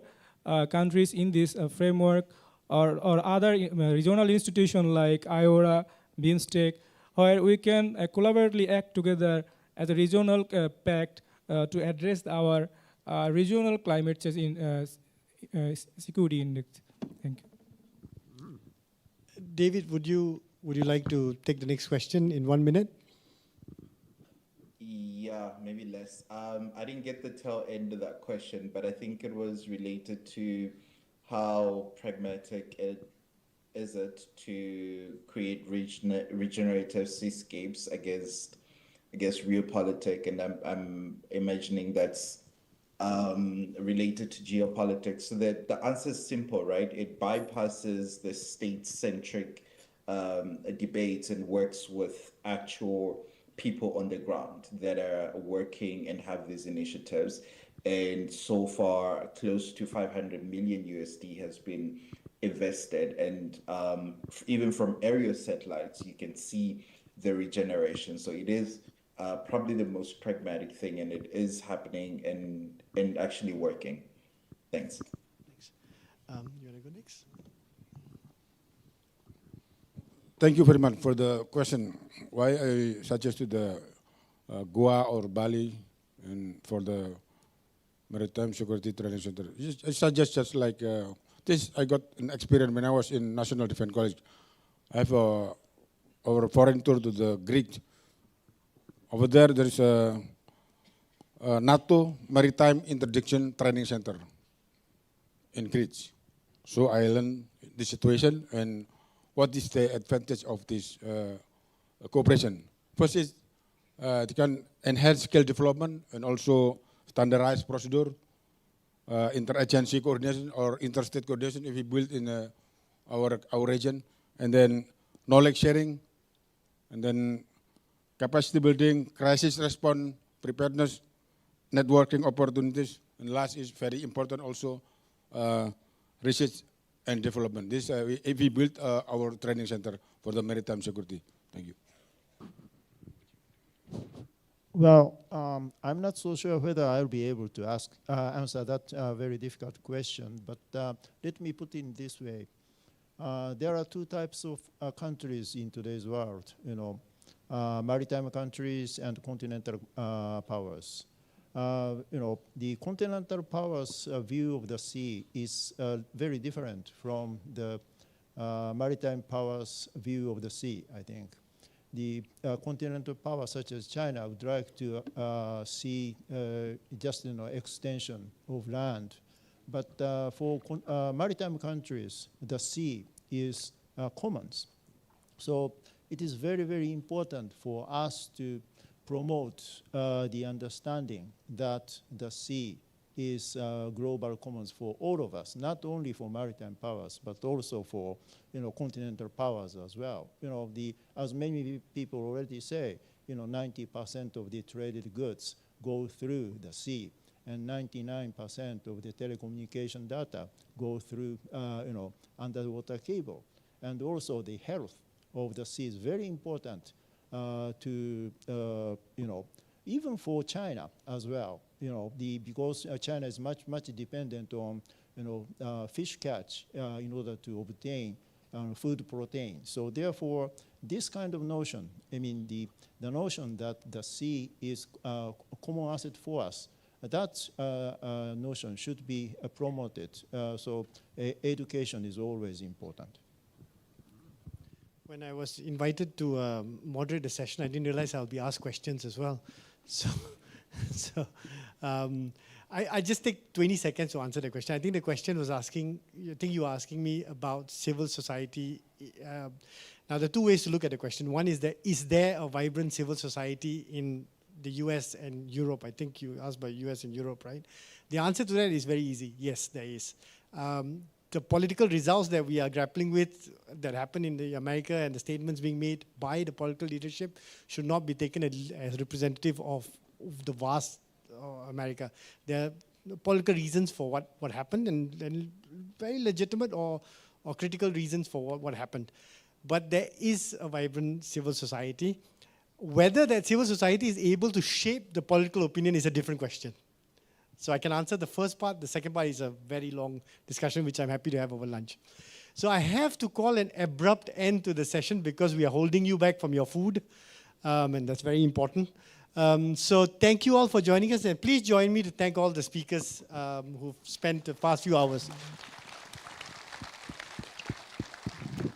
countries in this framework, or other regional institutions like IORA, BIMSTEC, where we can collaboratively act together as a regional pact to address our regional climate change in security index. Thank you. David, would you like to take the next question in 1 minute? Yeah, maybe less. I didn't get the tail end of that question, but I think it was related to how pragmatic it is to create regenerative seascapes against realpolitik, and I'm imagining that's related to geopolitics. So that the answer is simple, right? It bypasses the state-centric debates and works with actual people on the ground that are working and have these initiatives. And so far, close to 500 million USD has been invested. And even from aerial satellites, you can see the regeneration. So it is probably the most pragmatic thing, and it is happening and actually working. Thanks. You want to go next? Thank you very much for the question. Why I suggested the Goa or Bali and for the Maritime Security Training Center. I suggest just like this. I got an experience when I was in National Defense College. I have a foreign tour to the Greek. Over there is a NATO Maritime Interdiction Training Center in Crete. So I learned the situation and what is the advantage of this cooperation. First is it can enhance skill development and also standardized procedure, interagency coordination or interstate coordination if we build in our region, and then knowledge sharing, and then capacity building, crisis response, preparedness, networking opportunities, and last is very important also research and development. This if we build our training center for the maritime security. Thank you. Well, I'm not so sure whether I'll be able to answer that very difficult question, but let me put it this way. There are two types of countries in today's world, maritime countries and continental powers. The continental powers' view of the sea is very different from the maritime powers' view of the sea, I think. The continental powers such as China would like to see just extension of land. But for maritime countries, the sea is commons. So it is very, very important for us to promote the understanding that the sea is global commons for all of us, not only for maritime powers, but also for continental powers as well. As many people already say, 90% of the traded goods go through the sea, and 99% of the telecommunication data go through underwater cable. And also the health of the sea is very important to even for China as well. Because China is much dependent on fish catch in order to obtain food protein. So therefore, this kind of notion, the notion that the sea is a common asset for us, that notion should be promoted. So education is always important. When I was invited to moderate the session, I didn't realize I'll be asked questions as well. I just take 20 seconds to answer the question. I think the question was asking, you were asking me about civil society. Now, there are two ways to look at the question. One is that, is there a vibrant civil society in the US and Europe? I think you asked about US and Europe, right? The answer to that is very easy. Yes, there is. the political results that we are grappling with that happen in the America and the statements being made by the political leadership should not be taken as representative of the vast America. There are political reasons for what happened and very legitimate or critical reasons for what happened. But there is a vibrant civil society. Whether that civil society is able to shape the political opinion is a different question. So I can answer the first part. The second part is a very long discussion, which I'm happy to have over lunch. So I have to call an abrupt end to the session because we are holding you back from your food, and that's very important. So thank you all for joining us, and please join me to thank all the speakers who've spent the past few hours.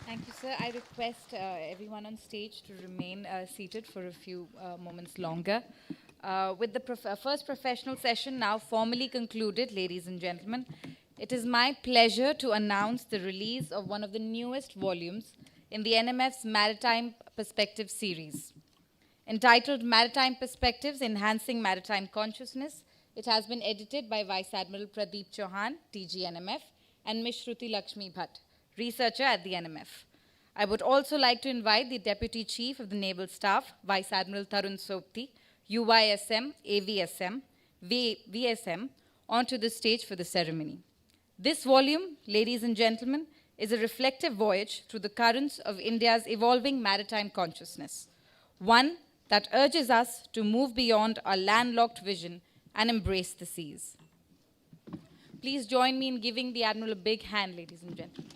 Thank you, sir. I request everyone on stage to remain seated for a few moments longer. With the first professional session now formally concluded, ladies and gentlemen, it is my pleasure to announce the release of one of the newest volumes in the NMF's Maritime Perspective series. Entitled Maritime Perspectives, Enhancing Maritime Consciousness, it has been edited by Vice Admiral Pradeep Chauhan, DG NMF, and Ms. Shruti Lakshmi Bhatt, researcher at the NMF. I would also like to invite the Deputy Chief of the Naval Staff, Vice Admiral Tarun Sopti, UYSM, AVSM, VSM, onto the stage for the ceremony. This volume, ladies and gentlemen, is a reflective voyage through the currents of India's evolving maritime consciousness, one that urges us to move beyond our landlocked vision and embrace the seas. Please join me in giving the Admiral a big hand, ladies and gentlemen.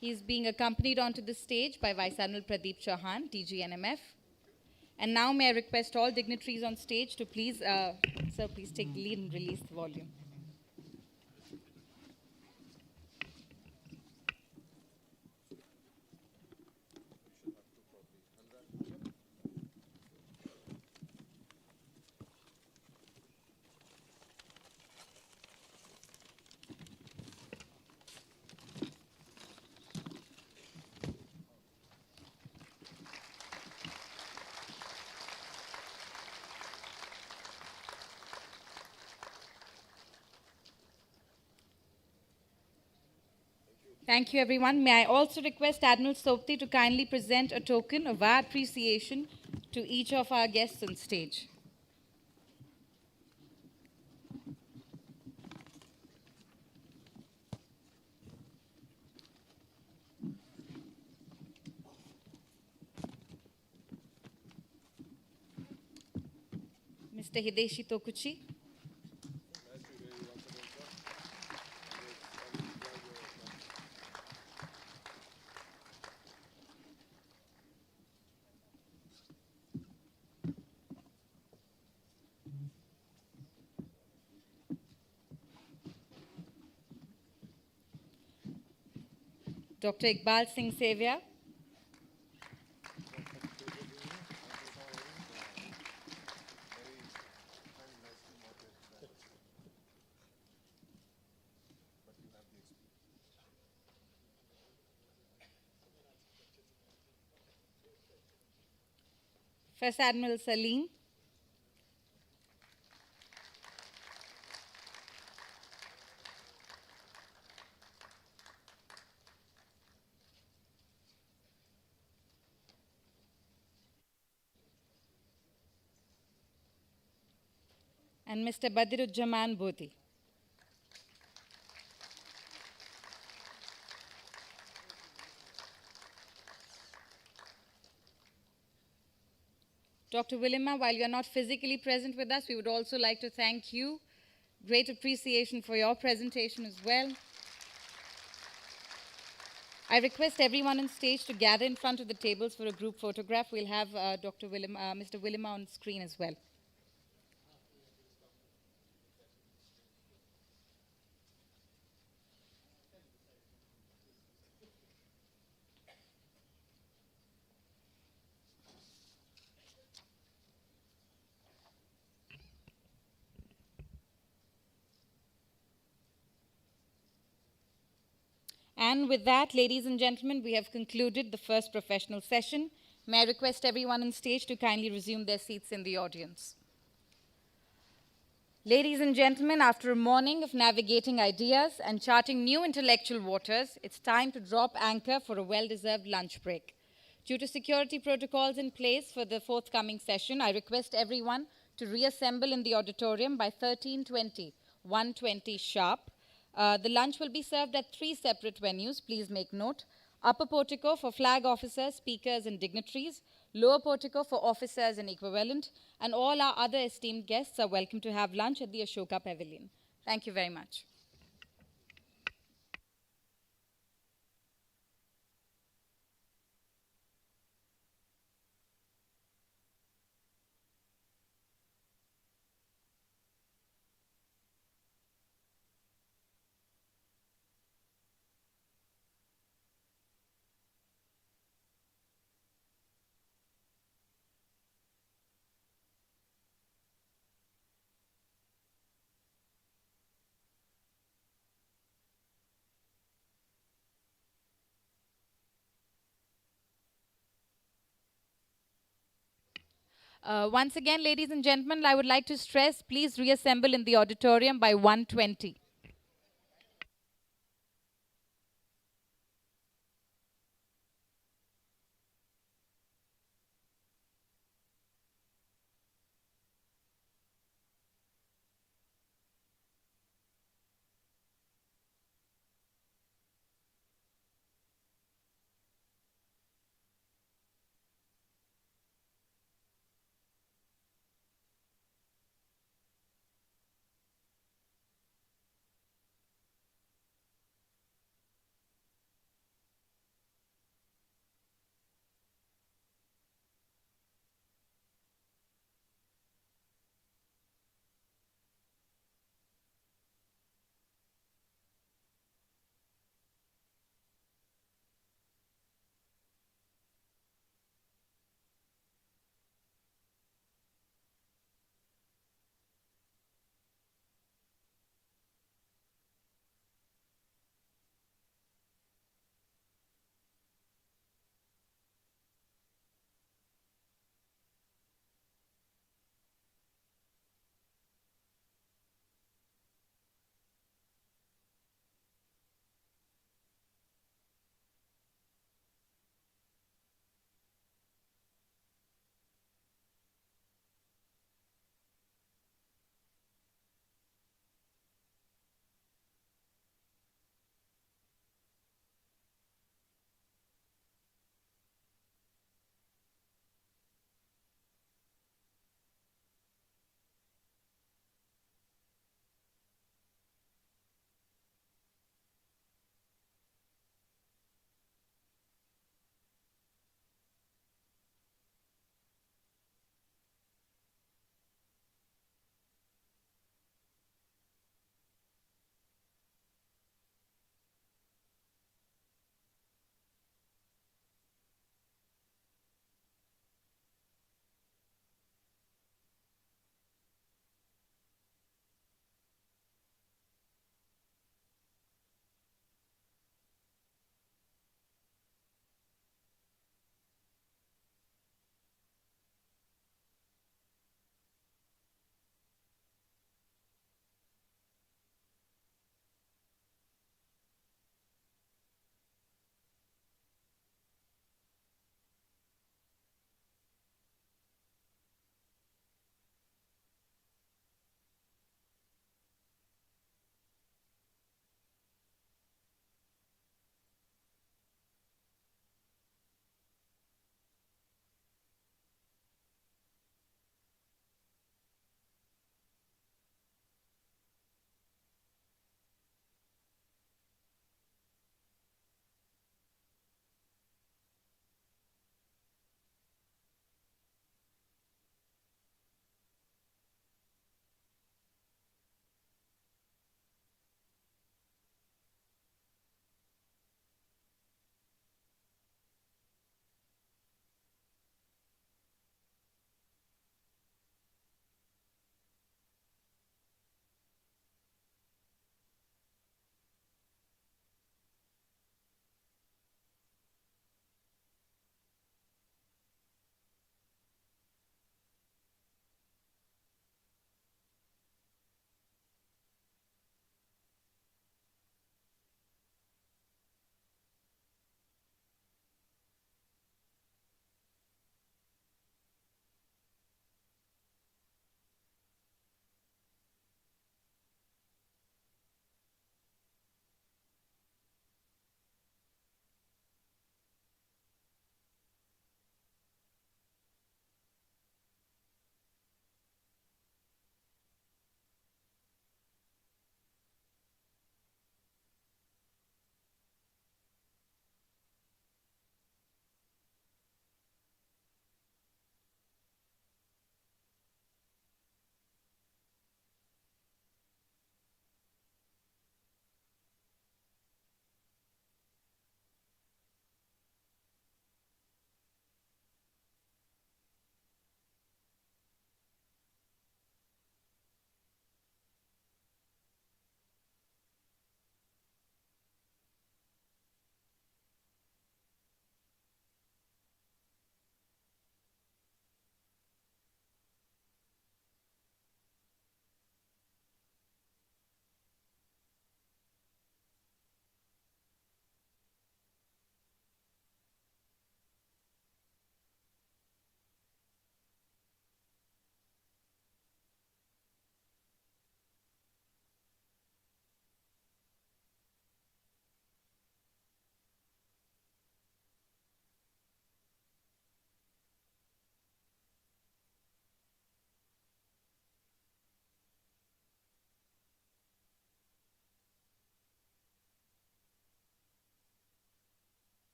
He is being accompanied onto the stage by Vice Admiral Pradeep Chauhan, DG NMF. And now may I request all dignitaries on stage to please, sir, please take the lead and release the volume. Thank you, everyone. May I also request Admiral Sopti to kindly present a token of our appreciation to each of our guests on stage. Mr. Hideshi Tokuchi. Dr. Iqbal Singh Sevia. First Admiral Salim. And Mr. Badiruজ্জামান Bodhi. Dr. Willima, while you're not physically present with us, we would also like to thank you. Great appreciation for your presentation as well. I request everyone on stage to gather in front of the tables for a group photograph. We'll have Mr. Willima on screen as well. And with that, ladies and gentlemen, we have concluded the first professional session. May I request everyone on stage to kindly resume their seats in the audience. Ladies and gentlemen, after a morning of navigating ideas and charting new intellectual waters, it's time to drop anchor for a well-deserved lunch break. Due to security protocols in place for the forthcoming session, I request everyone to reassemble in the auditorium by 13:20, 1:20 sharp. The lunch will be served at 3 separate venues, please make note. Upper portico for flag officers, speakers, and dignitaries. Lower portico for officers and equivalent. And all our other esteemed guests are welcome to have lunch at the Ashoka Pavilion. Thank you very much. Once again, ladies and gentlemen, I would like to stress, please reassemble in the auditorium by 1:20.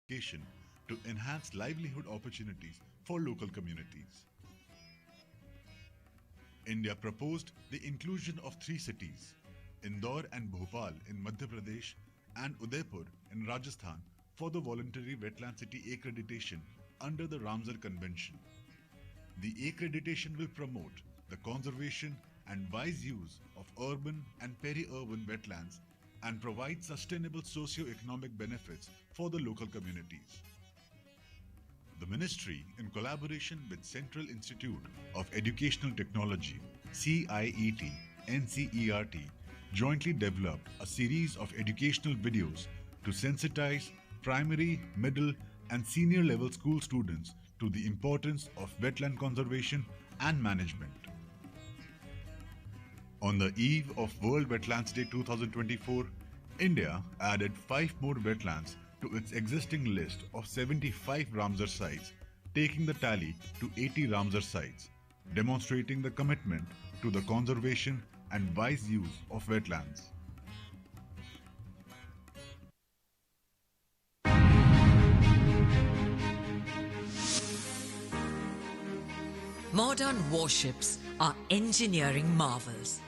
to enhance livelihood opportunities for local communities. India proposed the inclusion of 3 cities, Indore and Bhopal in Madhya Pradesh and Udaipur in Rajasthan, for the voluntary wetland city accreditation under the Ramsar Convention. The accreditation will promote the conservation and wise use of urban and peri-urban wetlands and provide sustainable socio-economic benefits for the local communities. The Ministry, in collaboration with Central Institute of Educational Technology, CIET, NCERT, jointly developed a series of educational videos to sensitize primary, middle, and senior level school students to the importance of wetland conservation and management. On the eve of World Wetlands Day 2024, India added 5 more wetlands to its existing list of 75 Ramsar sites, taking the tally to 80 Ramsar sites, demonstrating the commitment to the conservation and wise use of wetlands. Modern warships are engineering marvels.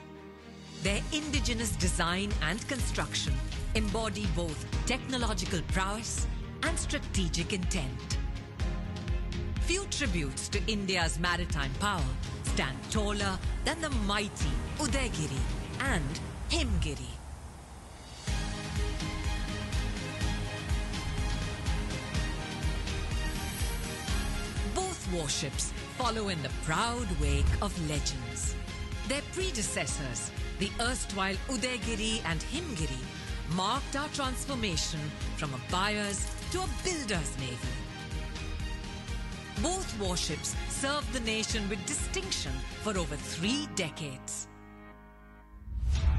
Their indigenous design and construction embody both technological prowess and strategic intent. Few tributes to India's maritime power stand taller than the mighty Udaygiri and Himgiri. Both warships follow in the proud wake of legends. Their predecessors, the erstwhile Udaygiri and Himgiri, marked our transformation from a buyer's to a builder's navy. Both warships served the nation with distinction for over 3 decades.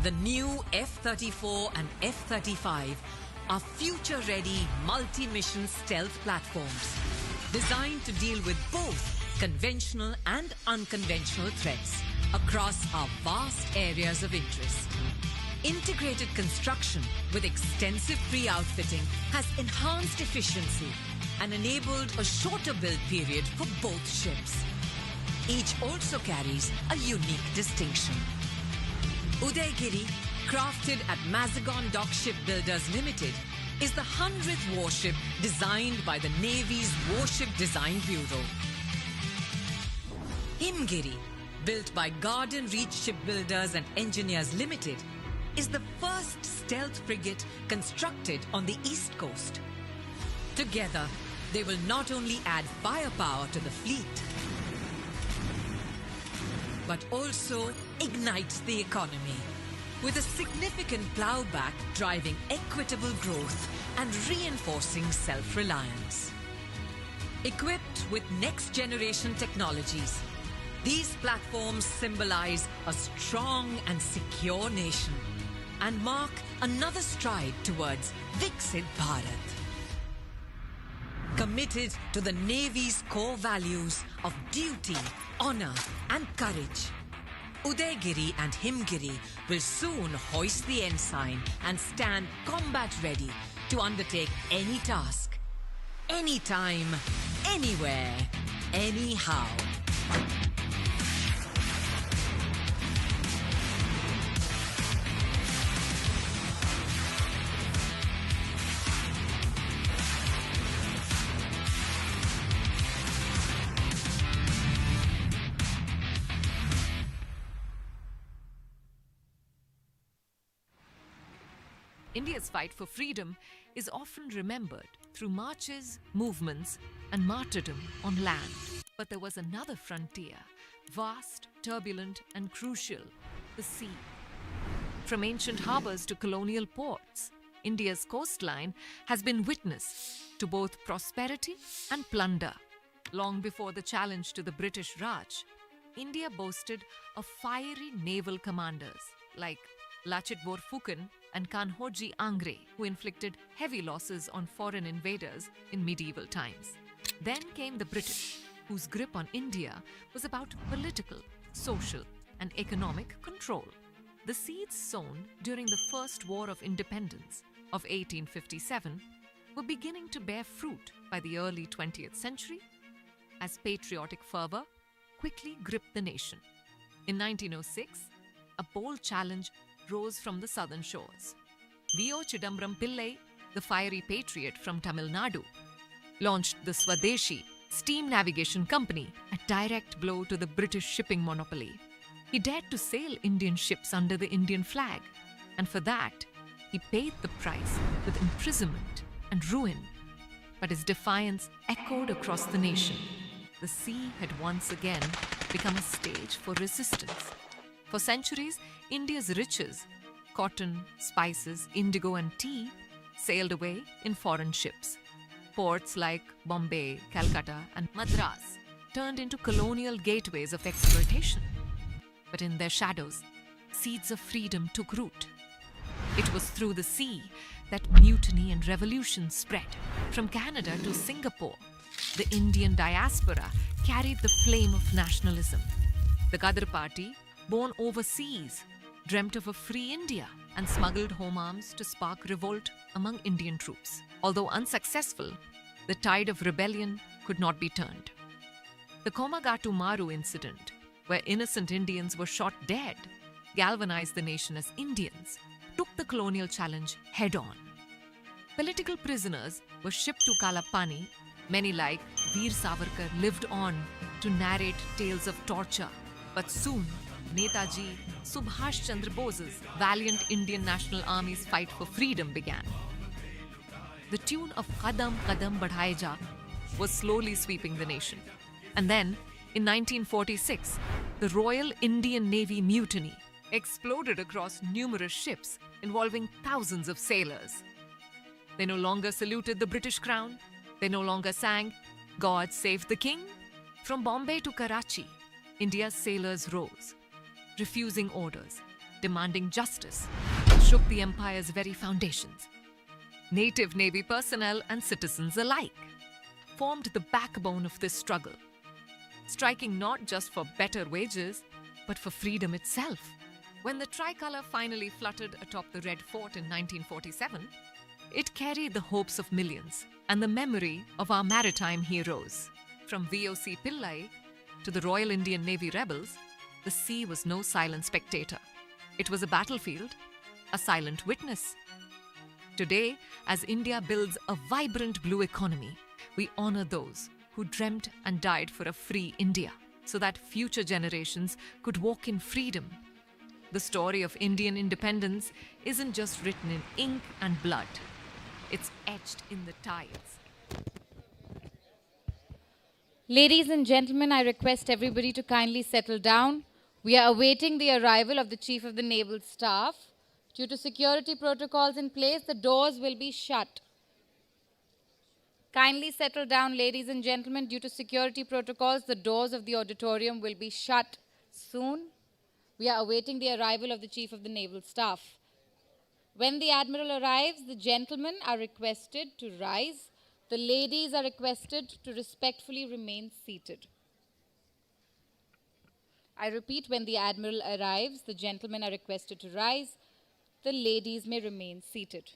The new F-34 and F-35 are future-ready multi-mission stealth platforms designed to deal with both conventional and unconventional threats across our vast areas of interest. Integrated construction with extensive pre-outfitting has enhanced efficiency and enabled a shorter build period for both ships. Each also carries a unique distinction. Udaygiri, crafted at Mazagon Dock Shipbuilders Limited, is the 100th warship designed by the Navy's Warship Design Bureau. Himgiri, built by Garden Reach Shipbuilders and Engineers Limited, is the first stealth frigate constructed on the East Coast. Together, they will not only add firepower to the fleet, but also ignite the economy, with a significant plowback driving equitable growth and reinforcing self-reliance. Equipped with next-generation technologies, these platforms symbolize a strong and secure nation and mark another stride towards Viksit Bharat. Committed to the Navy's core values of duty, honor, and courage, Udaygiri and Himgiri will soon hoist the ensign and stand combat ready to undertake any task, anytime, anywhere, anyhow. India's fight for freedom is often remembered through marches, movements, and martyrdom on land. But there was another frontier, vast, turbulent, and crucial, the sea. From ancient harbors to colonial ports, India's coastline has been witness to both prosperity and plunder. Long before the challenge to the British Raj, India boasted of fiery naval commanders like Lachit Borphukan and Kanhoji Angre, who inflicted heavy losses on foreign invaders in medieval times. Then came the British, whose grip on India was about political, social, and economic control. The seeds sown during the First War of Independence of 1857 were beginning to bear fruit by the early 20th century as patriotic fervor quickly gripped the nation. In 1906, a bold challenge rose from the southern shores. V.O. Chidambaram Pillai, the fiery patriot from Tamil Nadu, launched the Swadeshi steam navigation company, a direct blow to the British shipping monopoly. He dared to sail Indian ships under the Indian flag, and for that, he paid the price with imprisonment and ruin. But his defiance echoed across the nation. The sea had once again become a stage for resistance. For centuries, India's riches, cotton, spices, indigo and tea, sailed away in foreign ships. Ports like Bombay, Calcutta and Madras turned into colonial gateways of exploitation. But in their shadows, seeds of freedom took root. It was through the sea that mutiny and revolution spread. From Canada to Singapore, the Indian diaspora carried the flame of nationalism. The Ghadar Party, born overseas, dreamt of a free India and smuggled home arms to spark revolt among Indian troops. Although unsuccessful, the tide of rebellion could not be turned. The Komagatu Maru incident, where innocent Indians were shot dead, galvanized the nation as Indians took the colonial challenge head-on. Political prisoners were shipped to Kalapani. Many like Veer Savarkar lived on to narrate tales of torture. But soon, Netaji Subhash Chandra Bose's valiant Indian National Army's fight for freedom began. The tune of Qadam Qadam Badhaye Ja was slowly sweeping the nation. And then, in 1946, the Royal Indian Navy mutiny exploded across numerous ships involving thousands of sailors. They no longer saluted the British crown. They no longer sang, "God Save the King." From Bombay to Karachi, India's sailors rose, refusing orders, demanding justice, shook the empire's very foundations. Native Navy personnel and citizens alike formed the backbone of this struggle, striking not just for better wages, but for freedom itself. When the tricolour finally fluttered atop the Red Fort in 1947, it carried the hopes of millions and the memory of our maritime heroes. From VOC Pillai to the Royal Indian Navy rebels, the sea was no silent spectator. It was a battlefield, a silent witness. Today, as India builds a vibrant blue economy, we honour those who dreamt and died for a free India, so that future generations could walk in freedom. The story of Indian independence isn't just written in ink and blood. It's etched in the tides. Ladies and gentlemen, I request everybody to kindly settle down. We are awaiting the arrival of the Chief of the Naval Staff. Due to security protocols in place, the doors will be shut. Kindly settle down, ladies and gentlemen. Due to security protocols, the doors of the auditorium will be shut soon. We are awaiting the arrival of the Chief of the Naval Staff. When the Admiral arrives, the gentlemen are requested to rise. The ladies are requested to respectfully remain seated. I repeat, when the Admiral arrives, the gentlemen are requested to rise. The ladies may remain seated.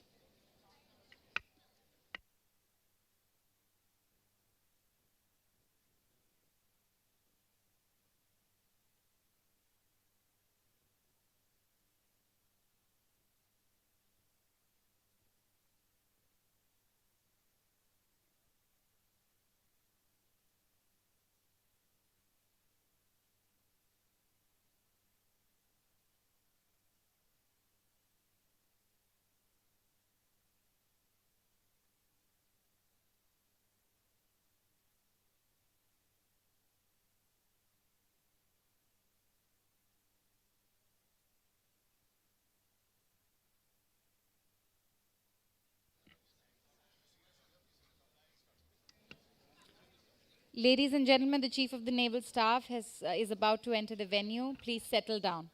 Ladies and gentlemen, the Chief of the Naval Staff is about to enter the venue. Please settle down.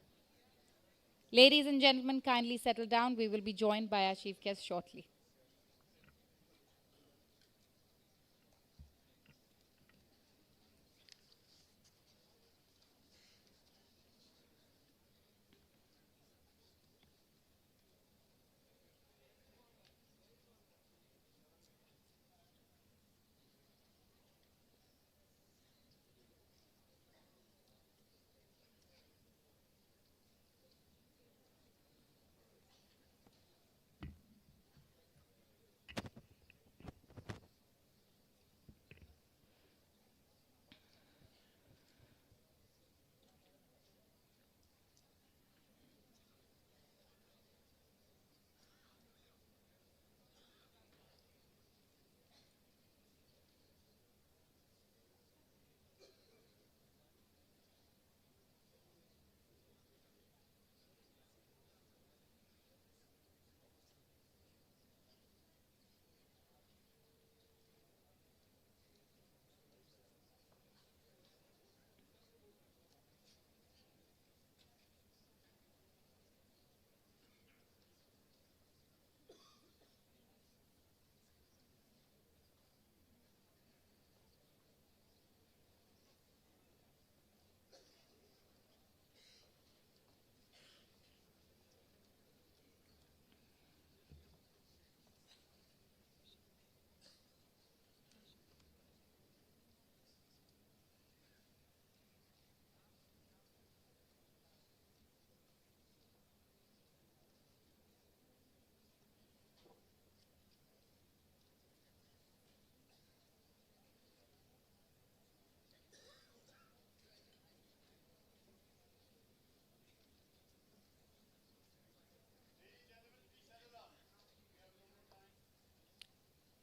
Ladies and gentlemen, kindly settle down. We will be joined by our Chief Guest shortly.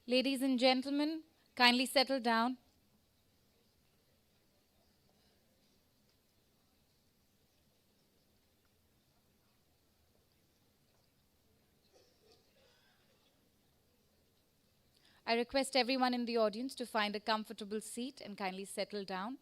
Ladies and gentlemen, kindly settle down. I request everyone in the audience to find a comfortable seat and kindly settle down.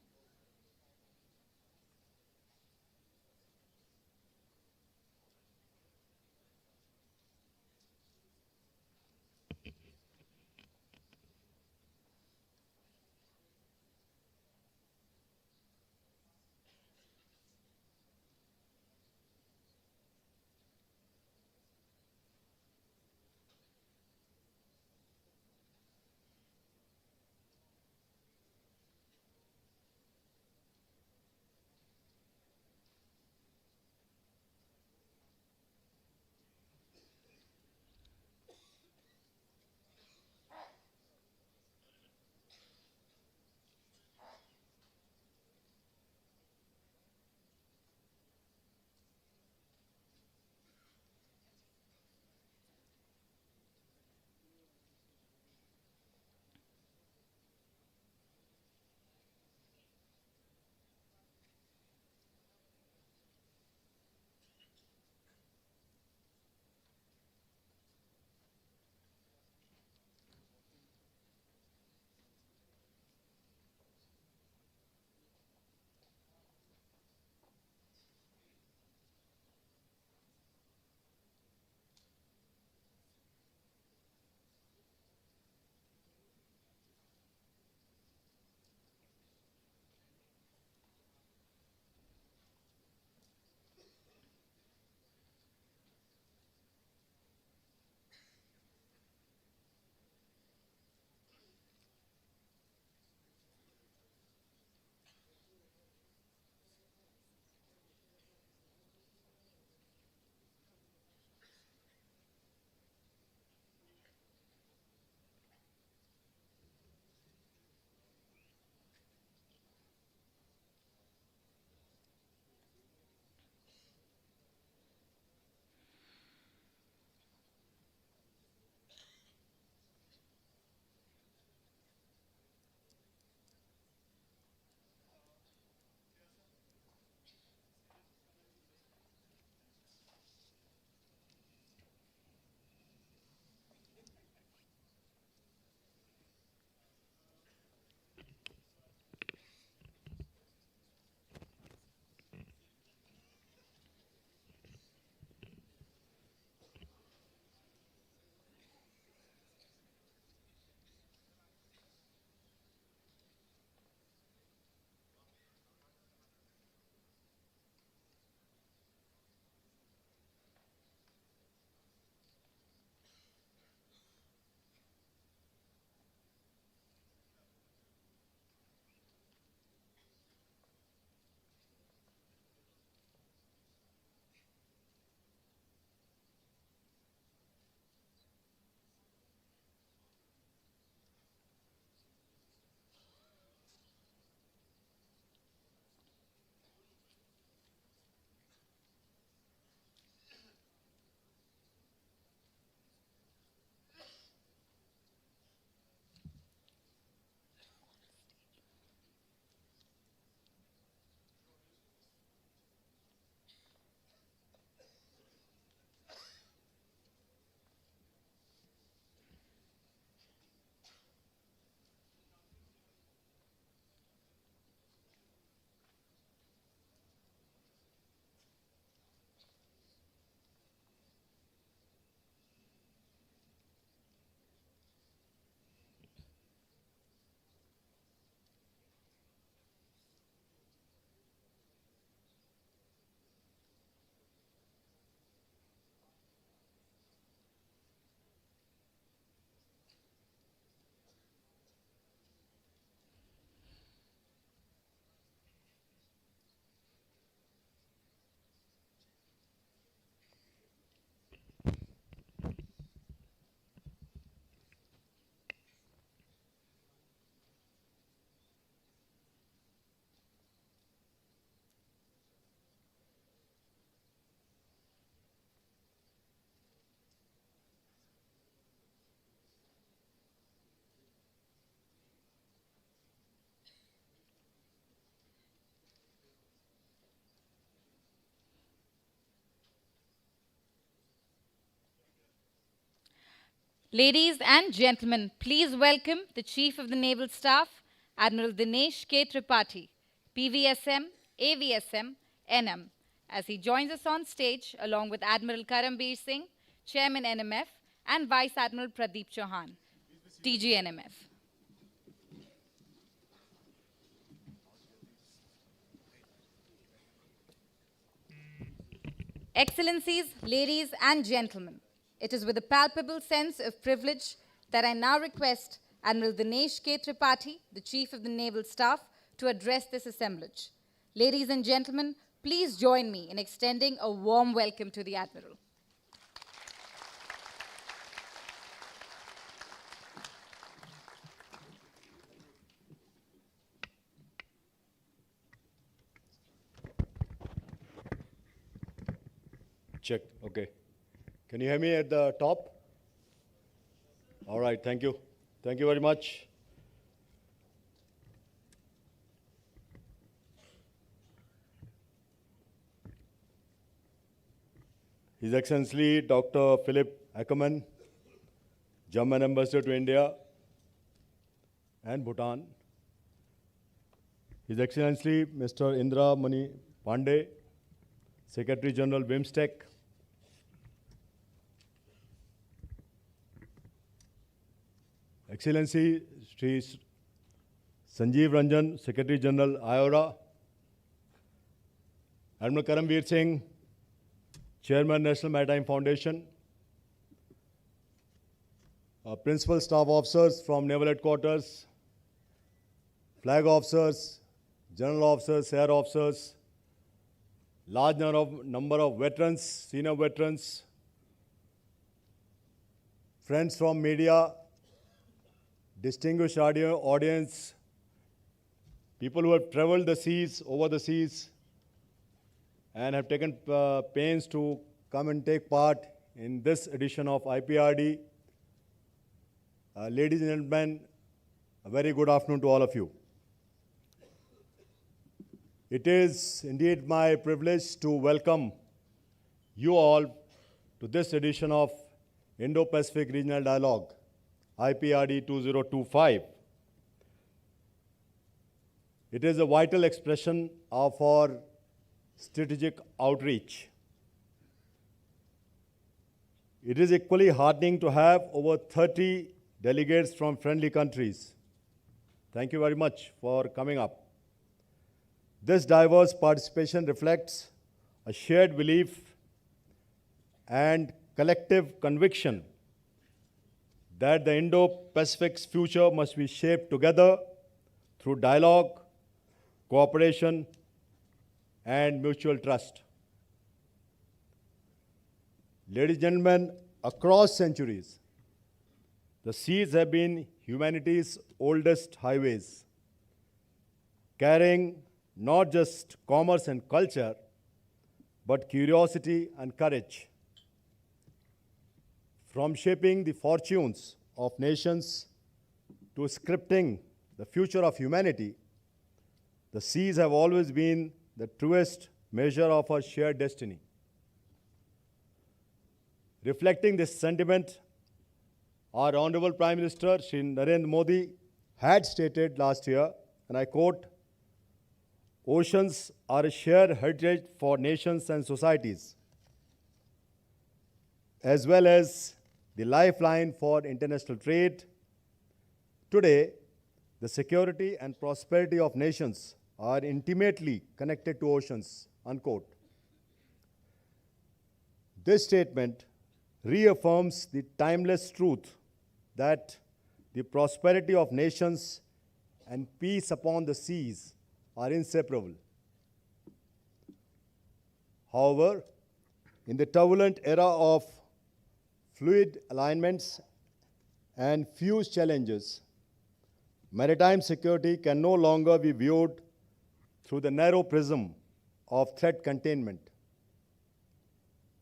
Ladies and gentlemen, please welcome the Chief of the Naval Staff, Admiral Dinesh K. Tripathi, PVSM, AVSM, NM, as he joins us on stage along with Admiral Karambir Singh, Chairman NMF, and Vice Admiral Pradeep Chauhan, TGNMF. Excellencies, ladies and gentlemen, it is with a palpable sense of privilege that I now request Admiral Dinesh K. Tripathi, the Chief of the Naval Staff, to address this assemblage. Ladies and gentlemen, please join me in extending a warm welcome to the Admiral. Check, okay. Can you hear me at the top? All right, thank you. Thank you very much. His Excellency Dr. Philip Ackerman, German Ambassador to India and Bhutan. His Excellency Mr. Indra Mani Pandey, Secretary General BIMSTEC. Excellency Sri Sanjeev Ranjan, Secretary General IORA. Admiral Karambir Singh, Chairman National Maritime Foundation. Principal Staff Officers from Naval Headquarters, Flag Officers, General Officers, Air Officers, large number of veterans, senior veterans, friends from media, distinguished audience, people who have traveled the seas, over the seas, and have taken pains to come and take part in this edition of Iprd. Ladies and gentlemen, a very good afternoon to all of you. It is indeed my privilege to welcome you all to this edition of Indo-Pacific Regional Dialogue, Iprd 2025. It is a vital expression of our strategic outreach. It is equally heartening to have over 30 delegates from friendly countries. Thank you very much for coming up. This diverse participation reflects a shared belief and collective conviction that the Indo-Pacific's future must be shaped together through dialogue, cooperation, and mutual trust. Ladies and gentlemen, across centuries, the seas have been humanity's oldest highways, carrying not just commerce and culture, but curiosity and courage. From shaping the fortunes of nations to scripting the future of humanity, the seas have always been the truest measure of our shared destiny. Reflecting this sentiment, our Honorable Prime Minister, Shri Narendra Modi, had stated last year, and I quote, "Oceans are a shared heritage for nations and societies, as well as the lifeline for international trade. Today, the security and prosperity of nations are intimately connected to oceans," unquote. This statement reaffirms the timeless truth that the prosperity of nations and peace upon the seas are inseparable. However, in the turbulent era of fluid alignments and fused challenges, maritime security can no longer be viewed through the narrow prism of threat containment.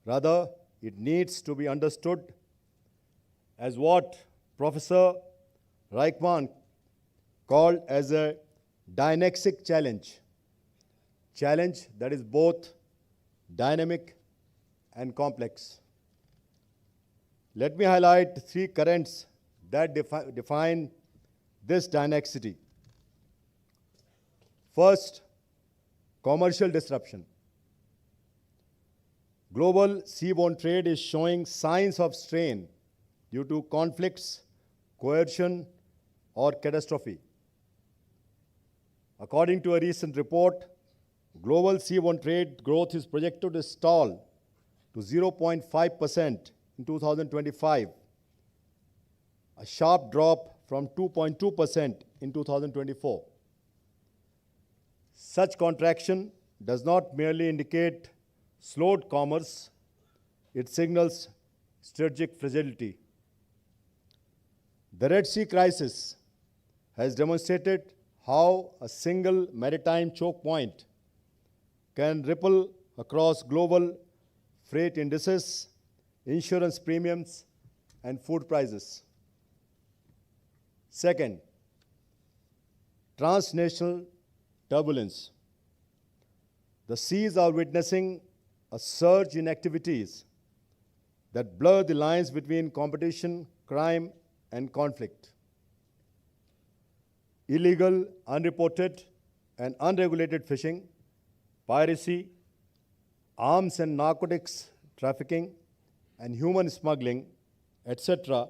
Rather, it needs to be understood as what Professor Reichmann called as a dynexic challenge that is both dynamic and complex. Let me highlight three currents that define this dynamicity. First, commercial disruption. Global seaborne trade is showing signs of strain due to conflicts, coercion, or catastrophe. According to a recent report, global seaborne trade growth is projected to stall to 0.5% in 2025, a sharp drop from 2.2% in 2024. Such contraction does not merely indicate slowed commerce, it signals strategic fragility. The Red Sea crisis has demonstrated how a single maritime choke point can ripple across global freight indices, insurance premiums, and food prices. Second, transnational turbulence. The seas are witnessing a surge in activities that blur the lines between competition, crime, and conflict. Illegal, unreported, and unregulated fishing, piracy, arms and narcotics trafficking, and human smuggling, etc.,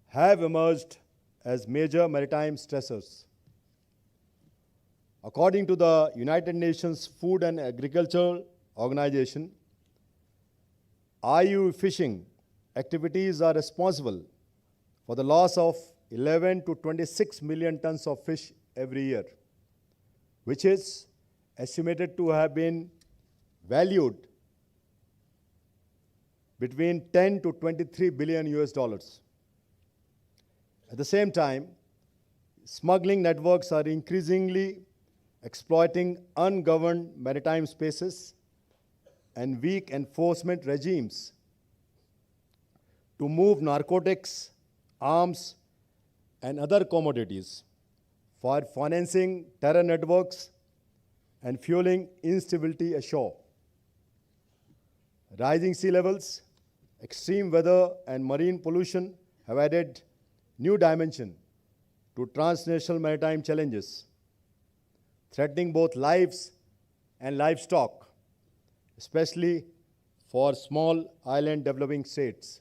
have emerged as major maritime stressors. According to the United Nations Food and Agriculture Organization, IUU fishing activities are responsible for the loss of 11 to 26 million tons of fish every year, which is estimated to have been valued between 10 to 23 billion US dollars. At the same time, smuggling networks are increasingly exploiting ungoverned maritime spaces and weak enforcement regimes to move narcotics, arms, and other commodities for financing terror networks and fueling instability ashore. Rising sea levels, extreme weather, and marine pollution have added new dimension to transnational maritime challenges, threatening both lives and livestock, especially for small island developing states.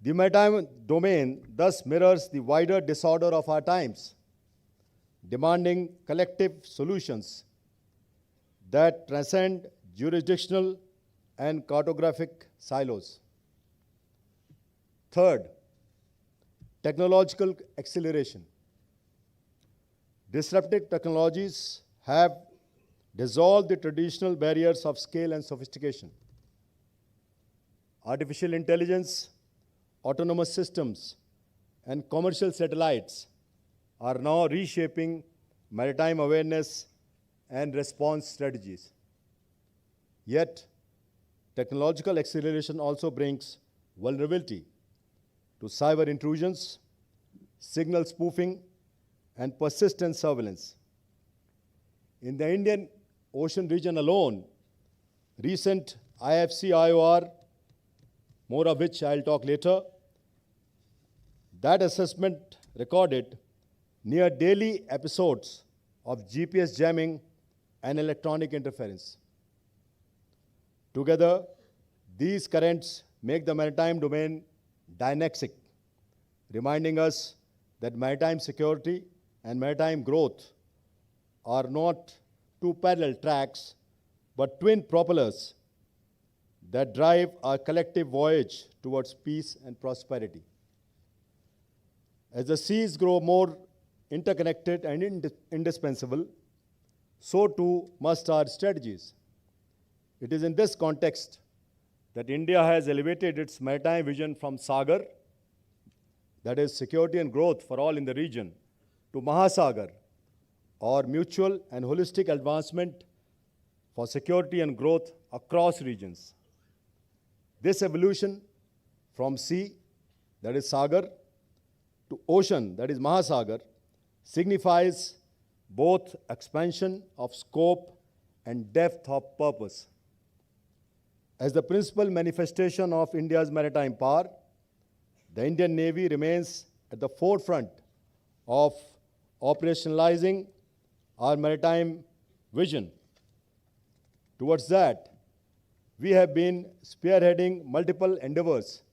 The maritime domain thus mirrors the wider disorder of our times, demanding collective solutions that transcend jurisdictional and cartographic silos. Third, technological acceleration. Disruptive technologies have dissolved the traditional barriers of scale and sophistication. Artificial intelligence, autonomous systems, and commercial satellites are now reshaping maritime awareness and response strategies. Yet, technological acceleration also brings vulnerability to cyber intrusions, signal spoofing, and persistent surveillance. In the Indian Ocean region alone, recent IFC IOR, more of which I'll talk later, that assessment recorded near daily episodes of GPS jamming and electronic interference. Together, these currents make the maritime domain dynamic, reminding us that maritime security and maritime growth are not two parallel tracks, but twin propellers that drive our collective voyage towards peace and prosperity. As the seas grow more interconnected and indispensable, so too must our strategies. It is in this context that India has elevated its maritime vision from Saga, that is security and growth for all in the region, to Mahasagar, or mutual and holistic advancement for security and growth across regions. This evolution from sea, that is Sagar, to ocean, that is Mahasagar, signifies both expansion of scope and depth of purpose. As the principal manifestation of India's maritime power, the Indian Navy remains at the forefront of operationalizing our maritime vision. Towards that, we have been spearheading multiple endeavors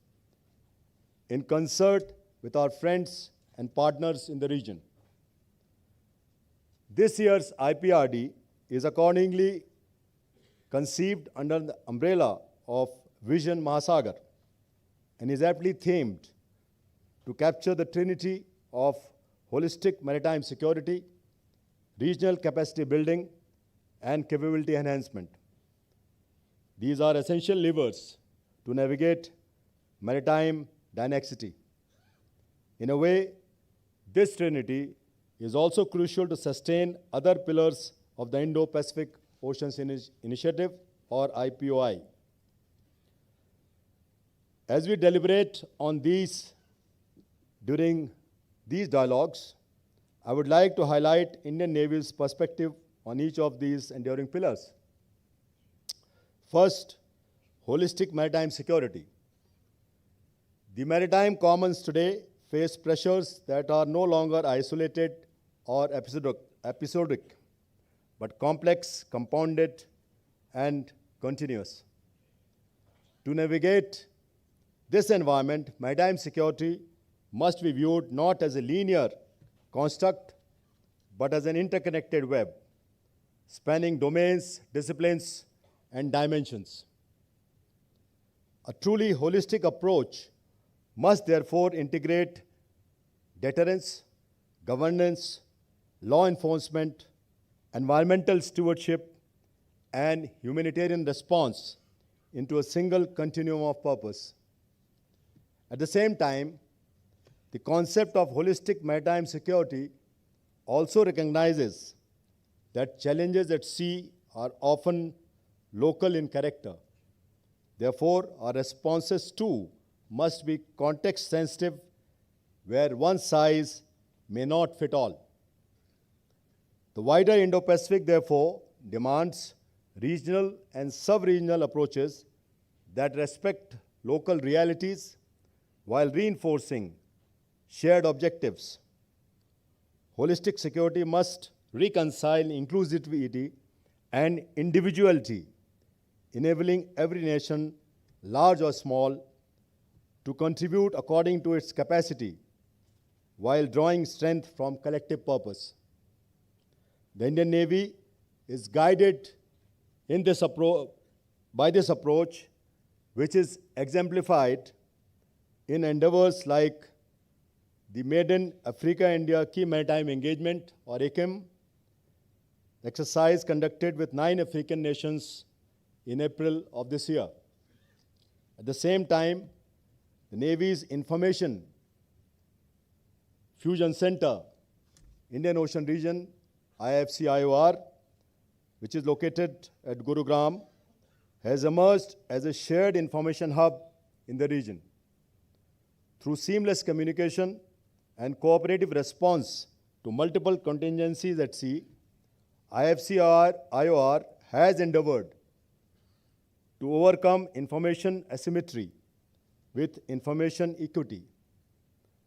in concert with our friends and partners in the region. This year's Iprd is accordingly conceived under the umbrella of Vision Mahasagar and is aptly themed to capture the trinity of holistic maritime security, regional capacity building, and capability enhancement. These are essential levers to navigate maritime dynamicity. In a way, this trinity is also crucial to sustain other pillars of the Indo-Pacific Oceans Initiative, or IPOI. As we deliberate on these during these dialogues, I would like to highlight Indian Navy's perspective on each of these enduring pillars. First, holistic maritime security. The maritime commons today face pressures that are no longer isolated or episodic, but complex, compounded, and continuous. To navigate this environment, maritime security must be viewed not as a linear construct, but as an interconnected web, spanning domains, disciplines, and dimensions. A truly holistic approach must therefore integrate deterrence, governance, law enforcement, environmental stewardship, and humanitarian response into a single continuum of purpose. At the same time, the concept of holistic maritime security also recognizes that challenges at sea are often local in character. Therefore, our responses too must be context sensitive, where one size may not fit all. The wider Indo-Pacific, therefore, demands regional and sub-regional approaches that respect local realities while reinforcing shared objectives. Holistic security must reconcile inclusivity and individuality, enabling every nation, large or small, to contribute according to its capacity while drawing strength from collective purpose. The Indian Navy is guided in this by this approach, which is exemplified in endeavors like the Maiden Africa-India Key Maritime Engagement, or AKIM, exercise conducted with 9 African nations in April of this year. At the same time, the Navy's Information Fusion Center, Indian Ocean Region, IFC-IOR, which is located at Gurugram, has emerged as a shared information hub in the region. Through seamless communication and cooperative response to multiple contingencies at sea, IFC-IOR has endeavored to overcome information asymmetry with information equity,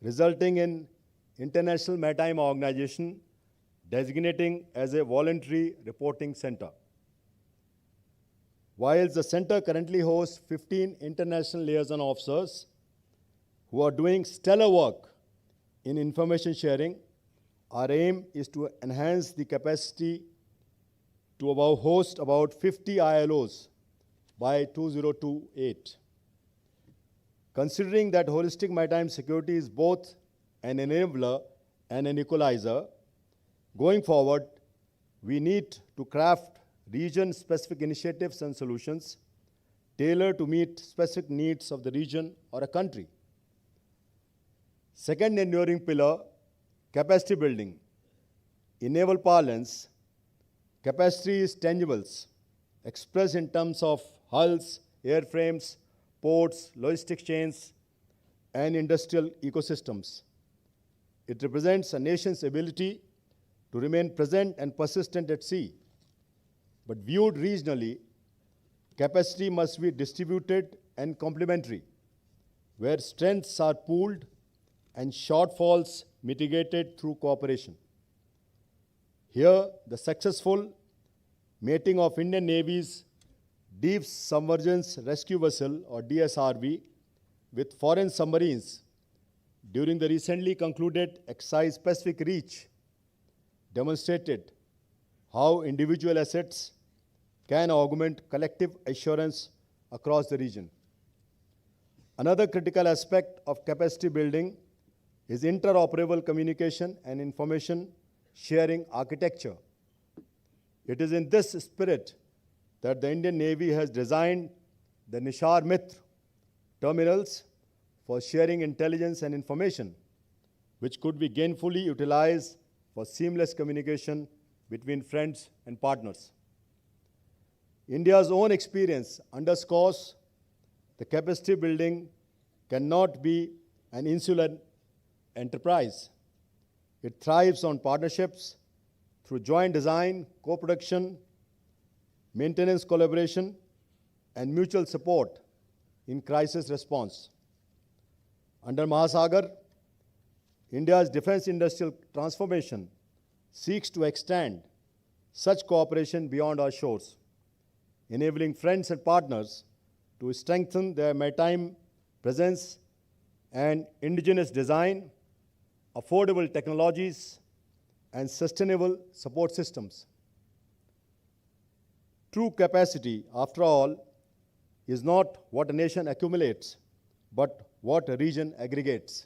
resulting in International Maritime Organization designating as a voluntary reporting center. Whilst the center currently hosts 15 international liaison officers who are doing stellar work in information sharing, our aim is to enhance the capacity to host about 50 ILOs by 2028. Considering that holistic maritime security is both an enabler and an equalizer, going forward, we need to craft region-specific initiatives and solutions tailored to meet specific needs of the region or a country. Second enduring pillar, capacity building. In naval parlance, capacity is tangibles, expressed in terms of hulls, airframes, ports, logistics chains, and industrial ecosystems. It represents a nation's ability to remain present and persistent at sea. But viewed regionally, capacity must be distributed and complementary, where strengths are pooled and shortfalls mitigated through cooperation. Here, the successful mating of Indian Navy's Deep Submergence Rescue Vessel, or DSRV, with foreign submarines during the recently concluded exercise Pacific Reach demonstrated how individual assets can augment collective assurance across the region. Another critical aspect of capacity building is interoperable communication and information sharing architecture. It is in this spirit that the Indian Navy has designed the Nishar Mitra terminals for sharing intelligence and information, which could be gainfully utilized for seamless communication between friends and partners. India's own experience underscores the capacity building cannot be an insular enterprise. It thrives on partnerships through joint design, co-production, maintenance collaboration, and mutual support in crisis response. Under Mahasagar, India's defense industrial transformation seeks to extend such cooperation beyond our shores, enabling friends and partners to strengthen their maritime presence and indigenous design, affordable technologies, and sustainable support systems. True capacity, after all, is not what a nation accumulates, but what a region aggregates.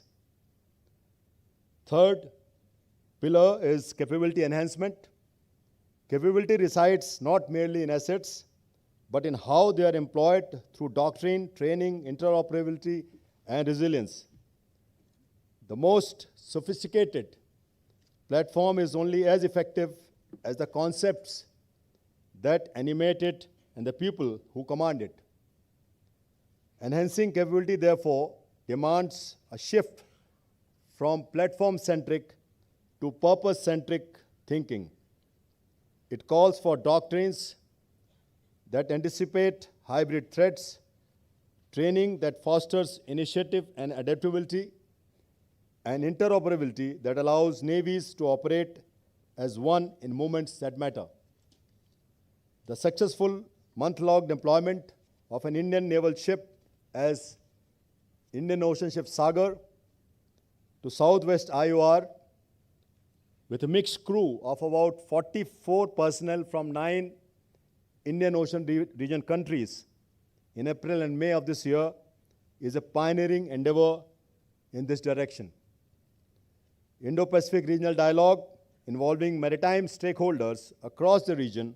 Third pillar is capability enhancement. Capability resides not merely in assets, but in how they are employed through doctrine, training, interoperability, and resilience. The most sophisticated platform is only as effective as the concepts that animate it and the people who command it. Enhancing capability, therefore, demands a shift from platform-centric to purpose-centric thinking. It calls for doctrines that anticipate hybrid threats, training that fosters initiative and adaptability, and interoperability that allows navies to operate as one in moments that matter. The successful month-long deployment of an Indian naval ship as Indian Ocean Ship Saga to Southwest IOR with a mixed crew of about 44 personnel from 9 Indian Ocean region countries in April and May of this year is a pioneering endeavor in this direction. Indo-Pacific regional dialogue involving maritime stakeholders across the region,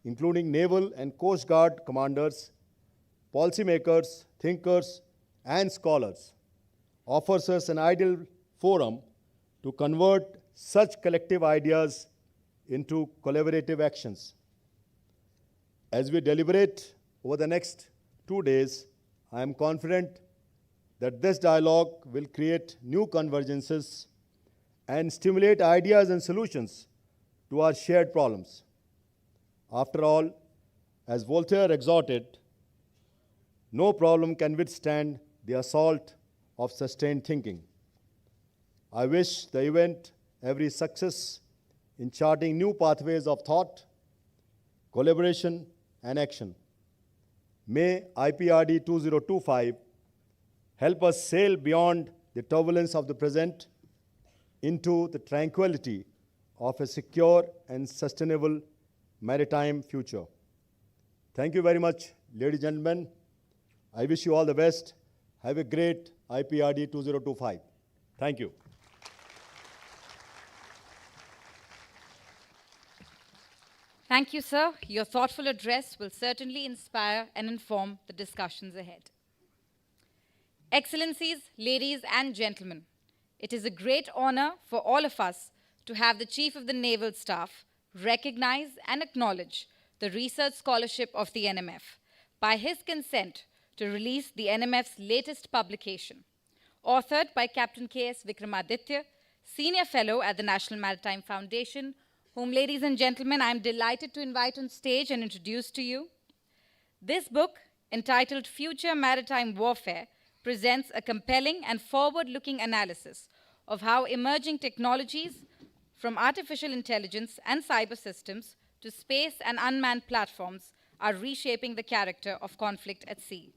including naval and coast guard commanders, policymakers, thinkers, and scholars, offers us an ideal forum to convert such collective ideas into collaborative actions. As we deliberate over the next 2 days, I am confident that this dialogue will create new convergences and stimulate ideas and solutions to our shared problems. After all, as Voltaire exhorted, no problem can withstand the assault of sustained thinking. I wish the event every success in charting new pathways of thought, collaboration, and action. May Iprd 2025 help us sail beyond the turbulence of the present into the tranquility of a secure and sustainable maritime future. Thank you very much, ladies and gentlemen. I wish you all the best. Have a great Iprd 2025. Thank you. Thank you, sir. Your thoughtful address will certainly inspire and inform the discussions ahead. Excellencies, ladies and gentlemen, it is a great honor for all of us to have the Chief of the Naval Staff recognize and acknowledge the research scholarship of the NMF by his consent to release the NMF's latest publication, authored by Captain K.S. Vikramaditya, Senior Fellow at the National Maritime Foundation, whom, ladies and gentlemen, I am delighted to invite on stage and introduce to you. This book, entitled Future Maritime Warfare, presents a compelling and forward-looking analysis of how emerging technologies, from artificial intelligence and cyber systems to space and unmanned platforms, are reshaping the character of conflict at sea.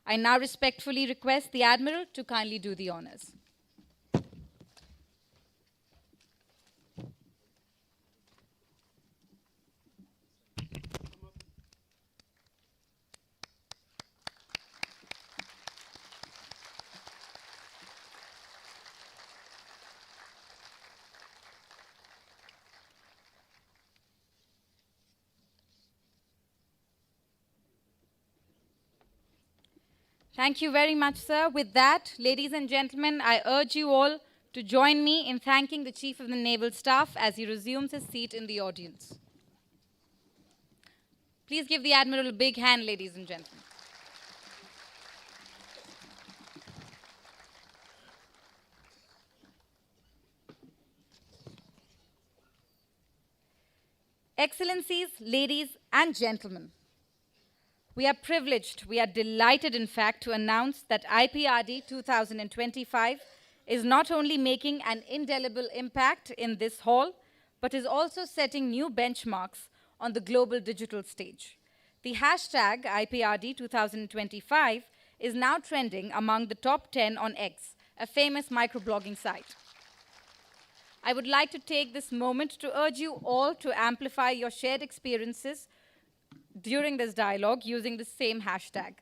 I now respectfully request the Admiral to kindly do the honors. Thank you very much, sir. With that, ladies and gentlemen, I urge you all to join me in thanking the Chief of the Naval Staff as he resumes his seat in the audience. Please give the Admiral a big hand, ladies and gentlemen. Excellencies, ladies and gentlemen, we are privileged, we are delighted, in fact, to announce that Iprd 2025 is not only making an indelible impact in this hall, but is also setting new benchmarks on the global digital stage. The hashtag Iprd 2025 is now trending among the top 10 on X, a famous microblogging site. I would like to take this moment to urge you all to amplify your shared experiences during this dialogue using the same hashtag.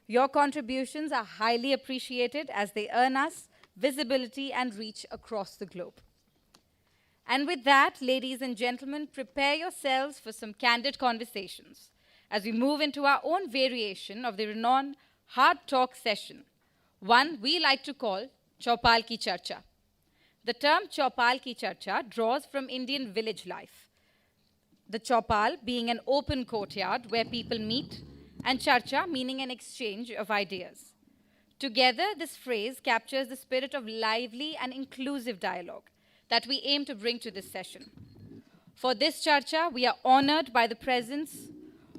Your contributions are highly appreciated as they earn us visibility and reach across the globe. And with that, ladies and gentlemen, prepare yourselves for some candid conversations as we move into our own variation of the renowned hard talk session, one we like to call Chaupal Ki Charcha. The term Chaupal Ki Charcha draws from Indian village life. The Chaupal being an open courtyard where people meet, and Charcha meaning an exchange of ideas. Together, this phrase captures the spirit of lively and inclusive dialogue that we aim to bring to this session. For this Charcha, we are honored by the presence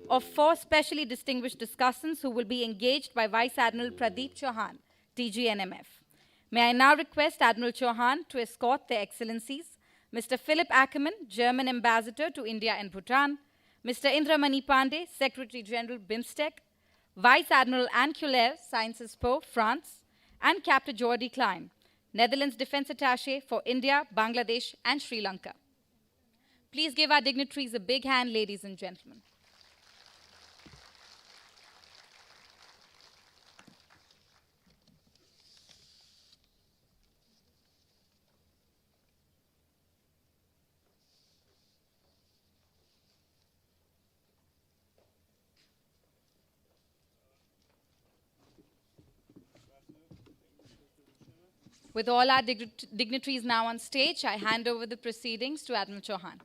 of 4 specially distinguished discussants who will be engaged by Vice Admiral Pradeep Chauhan, TGNMF. May I now request Admiral Chauhan to escort their excellencies, Mr. Philip Ackerman, German Ambassador to India and Bhutan, Mr. Indramani Pandey, Secretary General BIMSTEC, Vice Admiral Anne Culler, Sciences Po, France, and Captain Jordi Klein, Netherlands Defense Attaché for India, Bangladesh, and Sri Lanka. Please give our dignitaries a big hand, ladies and gentlemen. With all our dignitaries now on stage, I hand over the proceedings to Admiral Chauhan.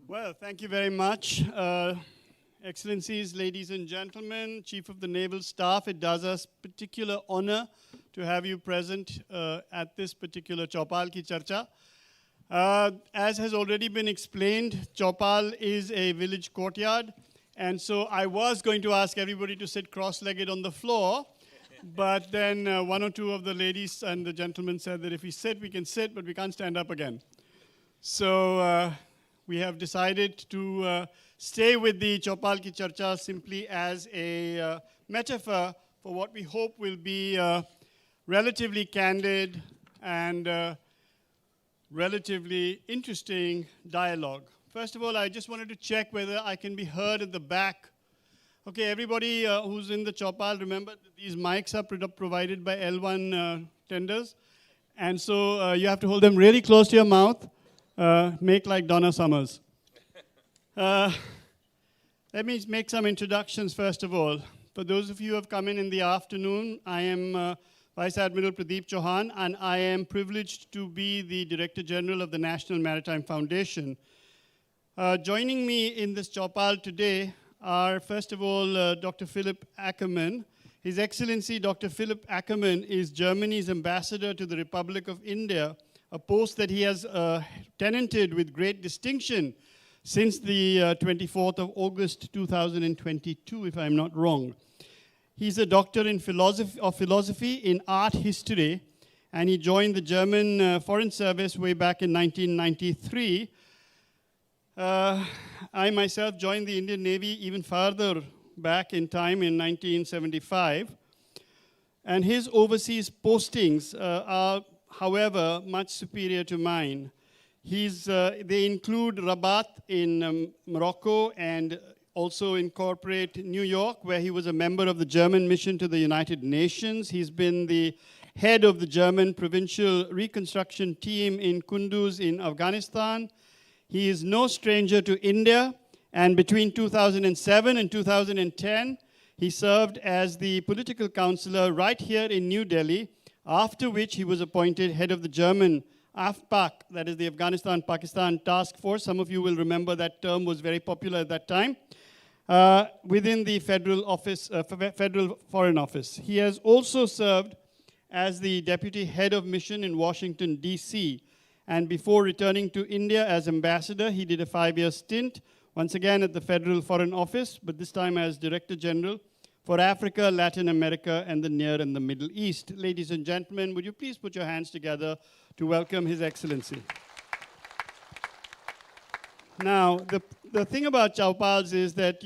Well, thank you very much. Excellencies, ladies and gentlemen, Chief of the Naval Staff, it does us particular honor to have you present at this particular Chaupal Ki Charcha. As has already been explained, Chaupal is a village courtyard. And so I was going to ask everybody to sit cross-legged on the floor, but then 1 or 2 of the ladies and the gentlemen said that if we sit, we can sit, but we can't stand up again. So we have decided to stay with the Chaupal Ki Charcha simply as a metaphor for what we hope will be relatively candid and relatively interesting dialogue. First of all, I just wanted to check whether I can be heard at the back. Okay, everybody who's in the Chaupal, remember that these mics are provided by L1 tenders. And so you have to hold them really close to your mouth. Make like Donna Summers. Let me make some introductions first of all. For those of you who have come in the afternoon, I am Vice Admiral Pradeep Chauhan, and I am privileged to be the Director General of the National Maritime Foundation. Joining me in this Chaupal today are, first of all, Dr. Philip Ackerman. His Excellency Dr. Philip Ackerman is Germany's ambassador to the Republic of India a post that he has tenanted with great distinction since the 24th of August 2022, if I'm not wrong. He's a doctor in philosophy in art history, and he joined the German Foreign Service way back in 1993. I myself joined the Indian Navy even farther back in time in 1975. And his overseas postings are, however, much superior to mine. They include Rabat in Morocco and also incorporate New York, where he was a member of the German mission to the United Nations. He's been the head of the German provincial reconstruction team in Kunduz in Afghanistan. He is no stranger to India, and between 2007 and 2010, he served as the political counselor right here in New Delhi, after which he was appointed head of the German AFPAC, that is the Afghanistan-Pakistan Task Force. Some of you will remember that term was very popular at that time, within the Federal Foreign Office. He has also served as the deputy head of mission in Washington, D.C., and before returning to India as ambassador, he did a 5-year stint, once again at the Federal Foreign Office, but this time as Director General for Africa, Latin America, and the Near and the Middle East. Ladies and gentlemen, would you please put your hands together to welcome His Excellency. Now, the thing about Chowpals is that,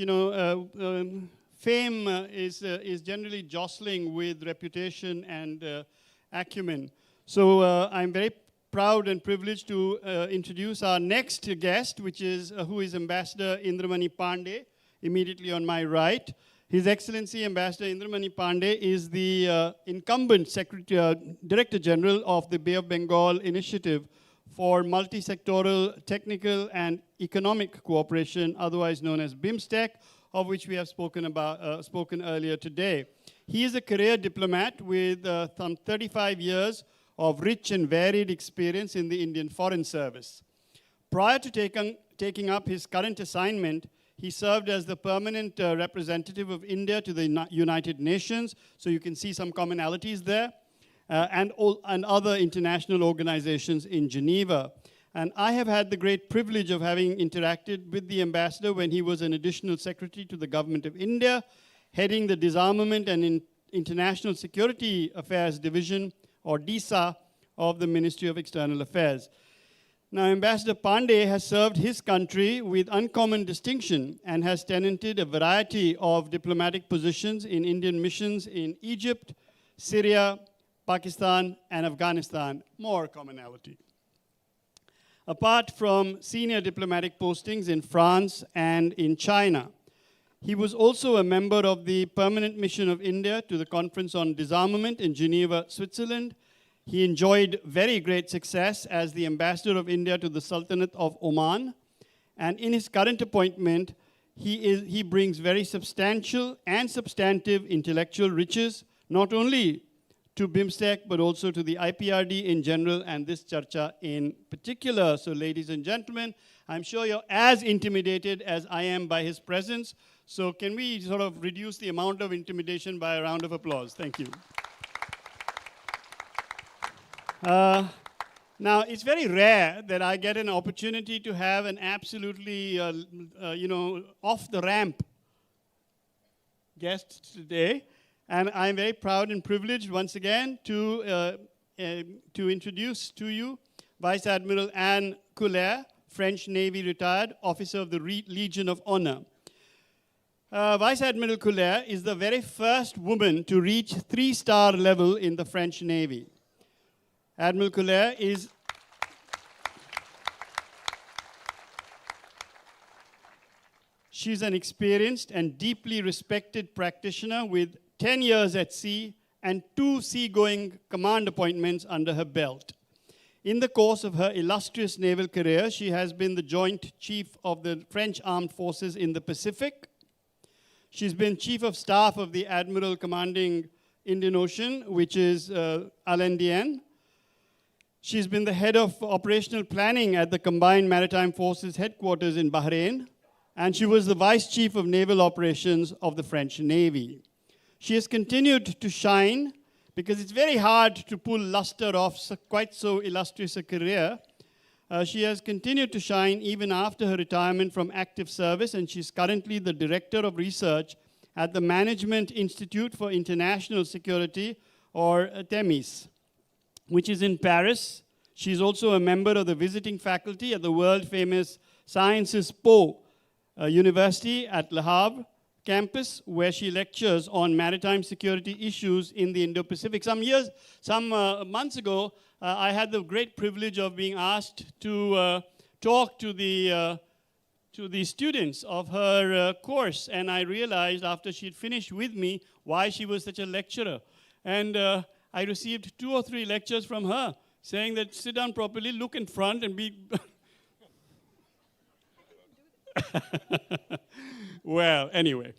fame is generally jostling with reputation and acumen. So I'm very proud and privileged to introduce our next guest, who is Ambassador Indramani Pandey, immediately on my right. His Excellency Ambassador Indramani Pandey is the incumbent Director General of the Bay of Bengal Initiative for Multi-Sectoral Technical and Economic Cooperation, otherwise known as BIMSTEC, of which we have spoken earlier today. He is a career diplomat with some 35 years of rich and varied experience in the Indian Foreign Service. Prior to taking up his current assignment, he served as the permanent representative of India to the United Nations, so you can see some commonalities there, and other international organizations in Geneva. And I have had the great privilege of having interacted with the ambassador when he was an additional secretary to the Government of India, heading the Disarmament and International Security Affairs Division, or DISA, of the Ministry of External Affairs. Now, Ambassador Pandey has served his country with uncommon distinction and has tenanted a variety of diplomatic positions in Indian missions in Egypt, Syria, Pakistan, and Afghanistan. More commonality. Apart from senior diplomatic postings in France and in China, he was also a member of the permanent mission of India to the Conference on Disarmament in Geneva, Switzerland. He enjoyed very great success as the ambassador of India to the Sultanate of Oman. And in his current appointment, he brings very substantial and substantive intellectual riches, not only to BIMSTEC, but also to the Iprd in general, and this Charcha in particular. So, ladies and gentlemen, I'm sure you're as intimidated as I am by his presence. So can we sort of reduce the amount of intimidation by a round of applause? Thank you. Now, it's very rare that I get an opportunity to have an absolutely, off-the-ramp guest today. And I'm very proud and privileged once again to introduce to you Vice Admiral Anne Coulier, French Navy retired, officer of the Legion of Honor. Vice Admiral Coulier is the very first woman to reach 3-star level in the French Navy. Admiral Coulier is she's an experienced and deeply respected practitioner with 10 years at sea and 2 seagoing command appointments under her belt. In the course of her illustrious naval career, she has been the Joint Chief of the French Armed Forces in the Pacific. She's been Chief of Staff of the Admiral Commanding Indian Ocean, which is Alain Dienne. She's been the head of operational planning at the Combined Maritime Forces headquarters in Bahrain, and she was the Vice Chief of Naval Operations of the French Navy. She has continued to shine because it's very hard to pull luster off quite so illustrious a career. She has continued to shine even after her retirement from active service, and she's currently the Director of Research at the Management Institute for International Security, or TEMIS, which is in Paris. She's also a member of the visiting faculty at the world-famous Sciences Po University at Le Havre campus, where she lectures on maritime security issues in the Indo-Pacific. Some months ago, I had the great privilege of being asked to talk to the students of her course, and I realized after she'd finished with me why she was such a lecturer. And I received 2 or 3 lectures from her saying that sit down properly, look in front, and be... Well, anyway,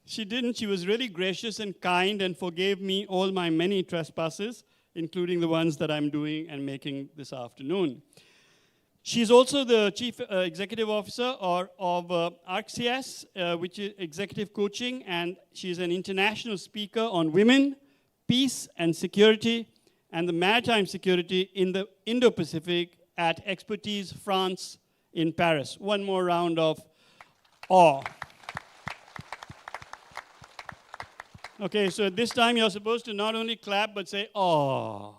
she didn't. She was really gracious and kind and forgave me all my many trespasses, including the ones that I'm doing and making this afternoon. She's also the Chief Executive Officer of ARCCS, which is Executive Coaching, and she's an international speaker on women, peace and security, and the maritime security in the Indo-Pacific at Expertise France in Paris. One more round of awe. Okay, so at this time you're supposed to not only clap, but say, awe.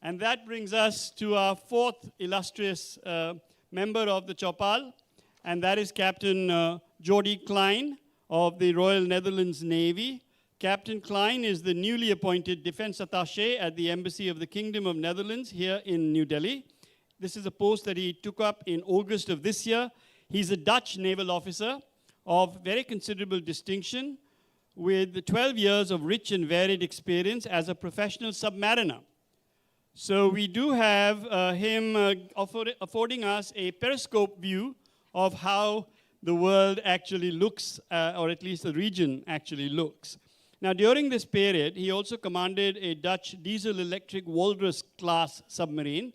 And that brings us to our 4th illustrious member of the Chopal, and that is Captain Jody Klein of the Royal Netherlands Navy. Captain Klein is the newly appointed Defense Attaché at the Embassy of the Kingdom of Netherlands here in New Delhi. This is a post that he took up in August of this year. He's a Dutch naval officer of very considerable distinction with 12 years of rich and varied experience as a professional submariner. So we do have him affording us a periscope view of how the world actually looks, or at least the region actually looks. Now, during this period, he also commanded a Dutch diesel-electric Walrus-class submarine,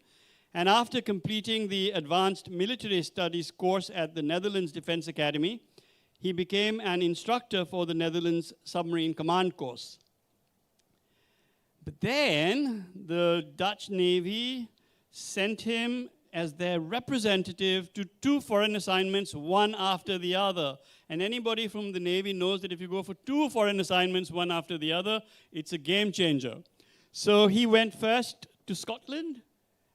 and after completing the Advanced Military Studies course at the Netherlands Defense Academy, he became an instructor for the Netherlands Submarine Command Course. But then the Dutch Navy sent him as their representative to 2 foreign assignments, one after the other. And anybody from the Navy knows that if you go for 2 foreign assignments, one after the other, it's a game changer. So he went first to Scotland,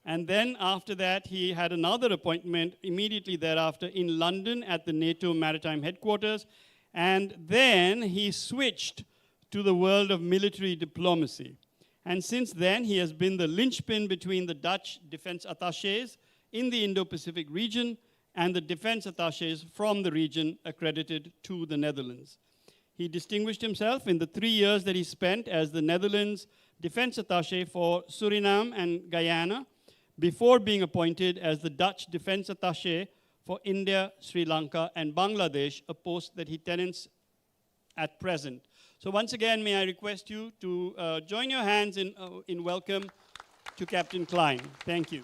and then after that, he had another appointment immediately thereafter in London at the NATO Maritime Headquarters. And then he switched to the world of military diplomacy. And since then, he has been the linchpin between the Dutch defense attachés in the Indo-Pacific region and the defense attachés from the region accredited to the Netherlands. He distinguished himself in the 3 years that he spent as the Netherlands defense attaché for Suriname and Guyana, before being appointed as the Dutch defense attaché for India, Sri Lanka, and Bangladesh, a post that he tenants at present. So once again, may I request you to join your hands in welcome to Captain Klein. Thank you.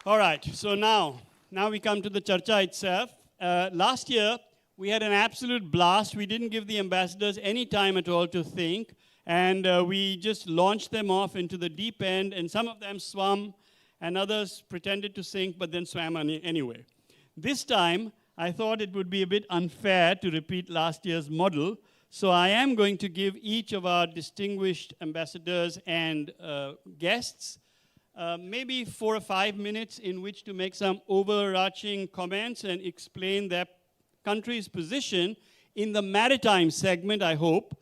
All right, so now we come to the charcha itself. Last year, we had an absolute blast. We didn't give the ambassadors any time at all to think. And we just launched them off into the deep end, and some of them swam, and others pretended to sink, but then swam anyway. This time, I thought it would be a bit unfair to repeat last year's model, so I am going to give each of our distinguished ambassadors and guests maybe 4 or 5 minutes in which to make some overarching comments and explain their country's position in the maritime segment, I hope,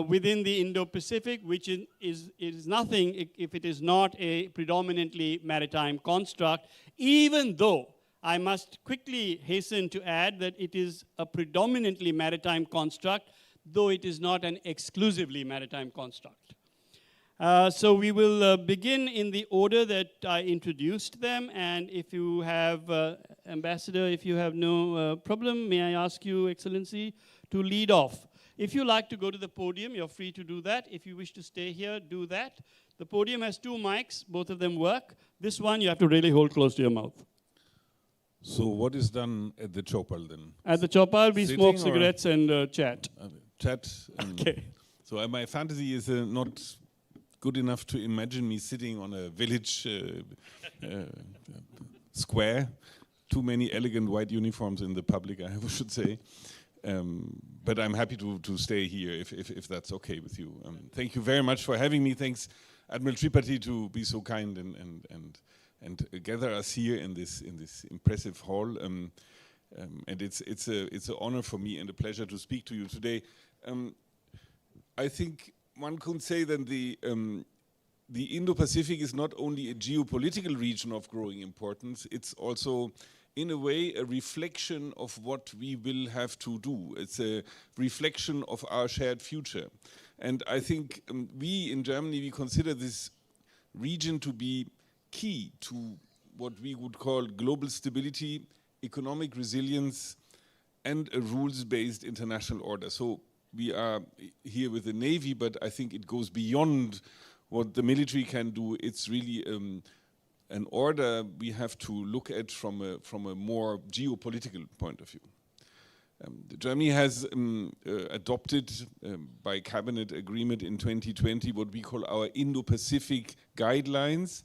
within the Indo-Pacific, which is nothing if it is not a predominantly maritime construct, even though I must quickly hasten to add that it is a predominantly maritime construct, though it is not an exclusively maritime construct. So we will begin in the order that I introduced them, and if you have, Ambassador, if you have no problem, may I ask you, Excellency, to lead off. If you like to go to the podium, you're free to do that. If you wish to stay here, do that. The podium has 2 mics, both of them work. This one you have to really hold close to your mouth. So what is done at the Chopal then? At the Chopal, we Sitting smoke or? cigarettes and chat. Okay. chat. Okay. So my fantasy is not good enough to imagine me sitting on a village square. Too many elegant white uniforms in the public, I should say. But I'm happy to stay here if that's okay with you. Thank you very much for having me. Thanks, Admiral Tripathi, to be so kind and gather us here in this impressive hall. And it's an honor for me and a pleasure to speak to you today. I think one could say that the Indo-Pacific is not only a geopolitical region of growing importance, it's also, in a way, a reflection of what we will have to do. It's a reflection of our shared future. And I think we in Germany, we consider this region to be key to what we would call global stability, economic resilience, and a rules-based international order. So we are here with the Navy, but I think it goes beyond what the military can do. It's really an order we have to look at from a more geopolitical point of view. Germany has adopted by cabinet agreement in 2020 what we call our Indo-Pacific guidelines,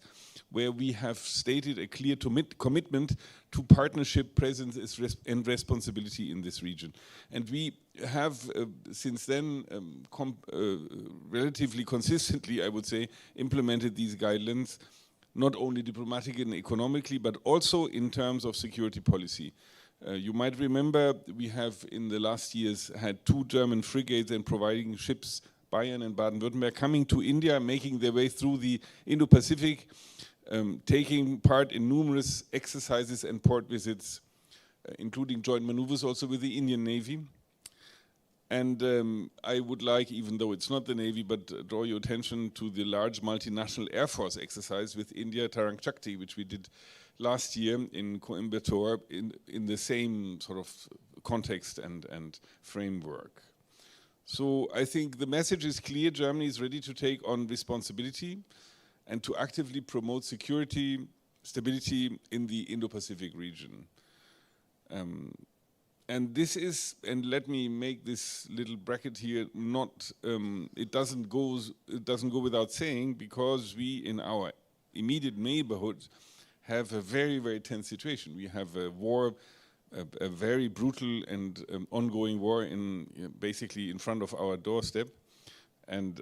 where we have stated a clear commitment to partnership, presence and responsibility in this region. And we have since then relatively consistently, I would say, implemented these guidelines, not only diplomatically and economically, but also in terms of security policy. You might remember we have in the last years had 2 German frigates and providing ships, Bayern and Baden-Württemberg, coming to India, making their way through the Indo-Pacific, taking part in numerous exercises and port visits, including joint maneuvers also with the Indian Navy. And I would like, even though it's not the Navy, but draw your attention to the large multinational Air Force exercise with India, Tarang Shakti, which we did last year in Coimbatore in the same sort of context and framework. So I think the message is clear. Germany is ready to take on responsibility and to actively promote security, stability in the Indo-Pacific region. And this is, and let me make this little bracket here, not, it doesn't go without saying, because we in our immediate neighborhood have a very, very tense situation. We have a war, a very brutal and ongoing war basically in front of our doorstep. And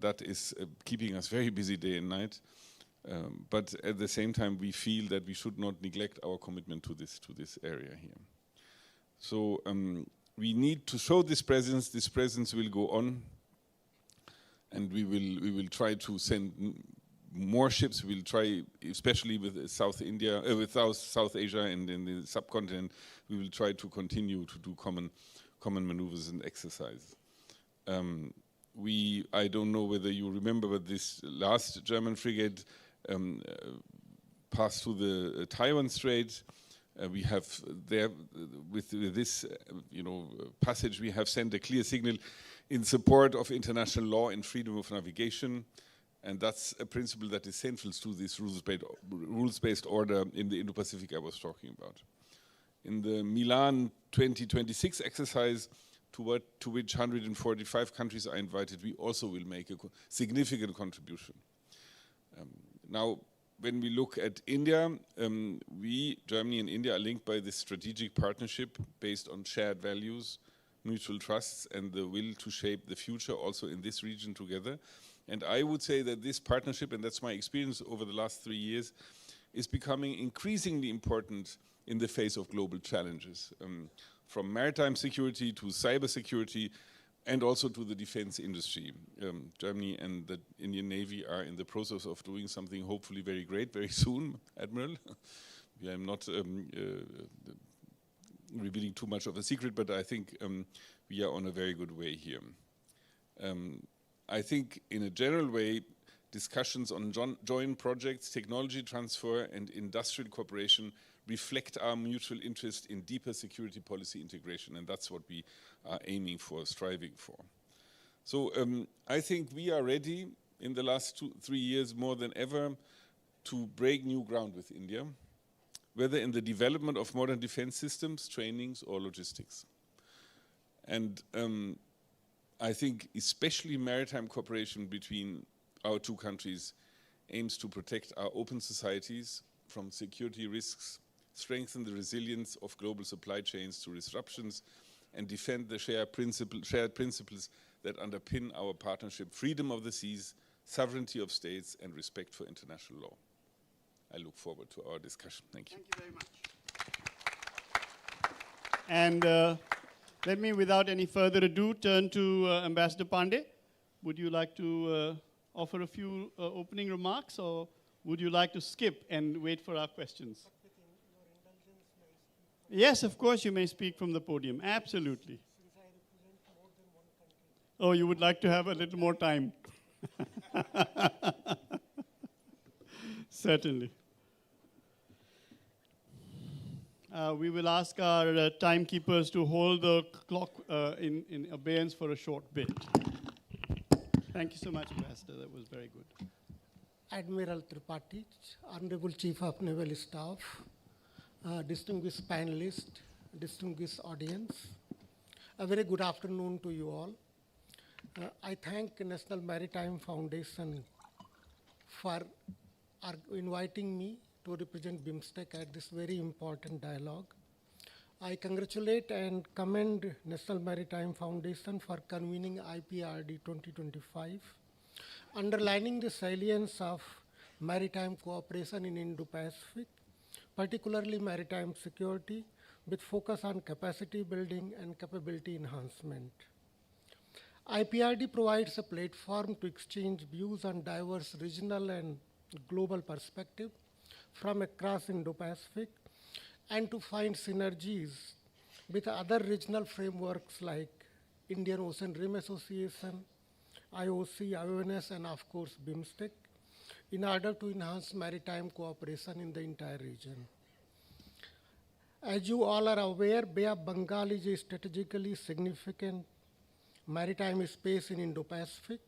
that is keeping us very busy day and night. But at the same time, we feel that we should not neglect our commitment to this area here. So we need to show this presence. This presence will go on, and we will try to send more ships. We'll try, especially with South India, with South Asia and in the subcontinent. We will try to continue to do common maneuvers and exercises. I don't know whether you remember, but this last German frigate passed through the Taiwan Strait. We have there, with this passage, we have sent a clear signal in support of international law and freedom of navigation. And that's a principle that is central to this rules-based order in the Indo-Pacific I was talking about. In the Milan 2026 exercise, to which 145 countries are invited, we also will make a significant contribution. Now, when we look at India, Germany and India are linked by this strategic partnership based on shared values, mutual trusts, and the will to shape the future also in this region together. And I would say that this partnership, and that's my experience over the last 3 years, is becoming increasingly important in the face of global challenges, from maritime security to cyber security, and also to the defense industry. Germany and the Indian Navy are in the process of doing something hopefully very great very soon, Admiral. I'm not revealing too much of a secret, but I think we are on a very good way here. I think in a general way, discussions on joint projects, technology transfer and industrial cooperation reflect our mutual interest in deeper security policy integration, and that's what we are aiming for, striving for. So I think we are ready in the last 3 years more than ever to break new ground with India, whether in the development of modern defense systems, trainings or logistics. And I think especially maritime cooperation between our two countries aims to protect our open societies from security risks, strengthen the resilience of global supply chains to disruptions, and defend the shared principles that underpin our partnership: freedom of the seas, sovereignty of states, and respect for international law. I look forward to our discussion. Thank you. Thank you very much. And let me, without any further ado, turn to Ambassador Pandey. Would you like to offer a few opening remarks, or would you like to skip and wait for our questions? Yes, of course, you may speak from the podium. Absolutely. Oh, you would like to have a little more time. Certainly. We will ask our timekeepers to hold the clock in abeyance for a short bit. Thank you so much, Ambassador. That was very good. Admiral Tripathi, Honorable Chief of Naval Staff, distinguished panelists, distinguished audience, a very good afternoon to you all. I thank National Maritime Foundation for inviting me to represent BIMSTEC at this very important dialogue. I congratulate and commend National Maritime Foundation for convening Iprd 2025, underlining the salience of maritime cooperation in Indo-Pacific, particularly maritime security, with focus on capacity building and capability enhancement. Iprd provides a platform to exchange views on diverse regional and global perspectives from across Indo-Pacific, and to find synergies with other regional frameworks like Indian Ocean Rim Association, IOC, IONS, and of course BIMSTEC, in order to enhance maritime cooperation in the entire region. As you all are aware, Bay of Bengal is a strategically significant maritime space in Indo-Pacific,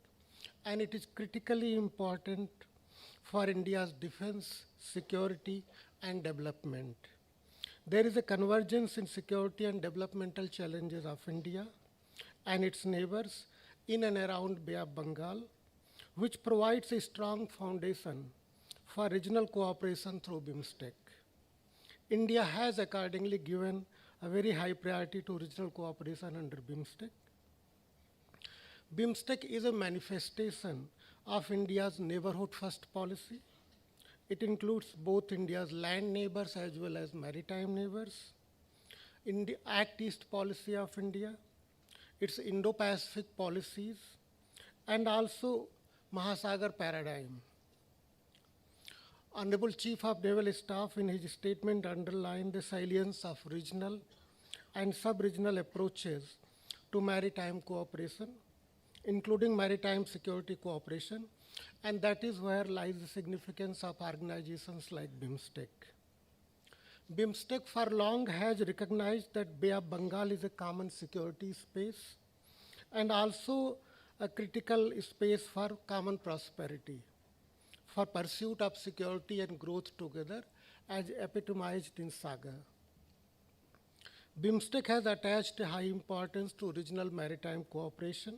and it is critically important for India's defense, security, and development. There is a convergence in security and developmental challenges of India and its neighbors in and around Bay of Bengal, which provides a strong foundation for regional cooperation through BIMSTEC. India has accordingly given a very high priority to regional cooperation under BIMSTEC. BIMSTEC is a manifestation of India's neighborhood first policy. It includes both India's land neighbors as well as maritime neighbors, in the Act East policy of India, its Indo-Pacific policies, and also Mahasagar paradigm. Honorable Chief of Naval Staff in his statement underlined the salience of regional and sub-regional approaches to maritime cooperation, including maritime security cooperation, and that is where lies the significance of organizations like BIMSTEC. BIMSTEC for long has recognized that Bay of Bengal is a common security space and also a critical space for common prosperity, for pursuit of security and growth together, as epitomized in Saga. BIMSTEC has attached a high importance to regional maritime cooperation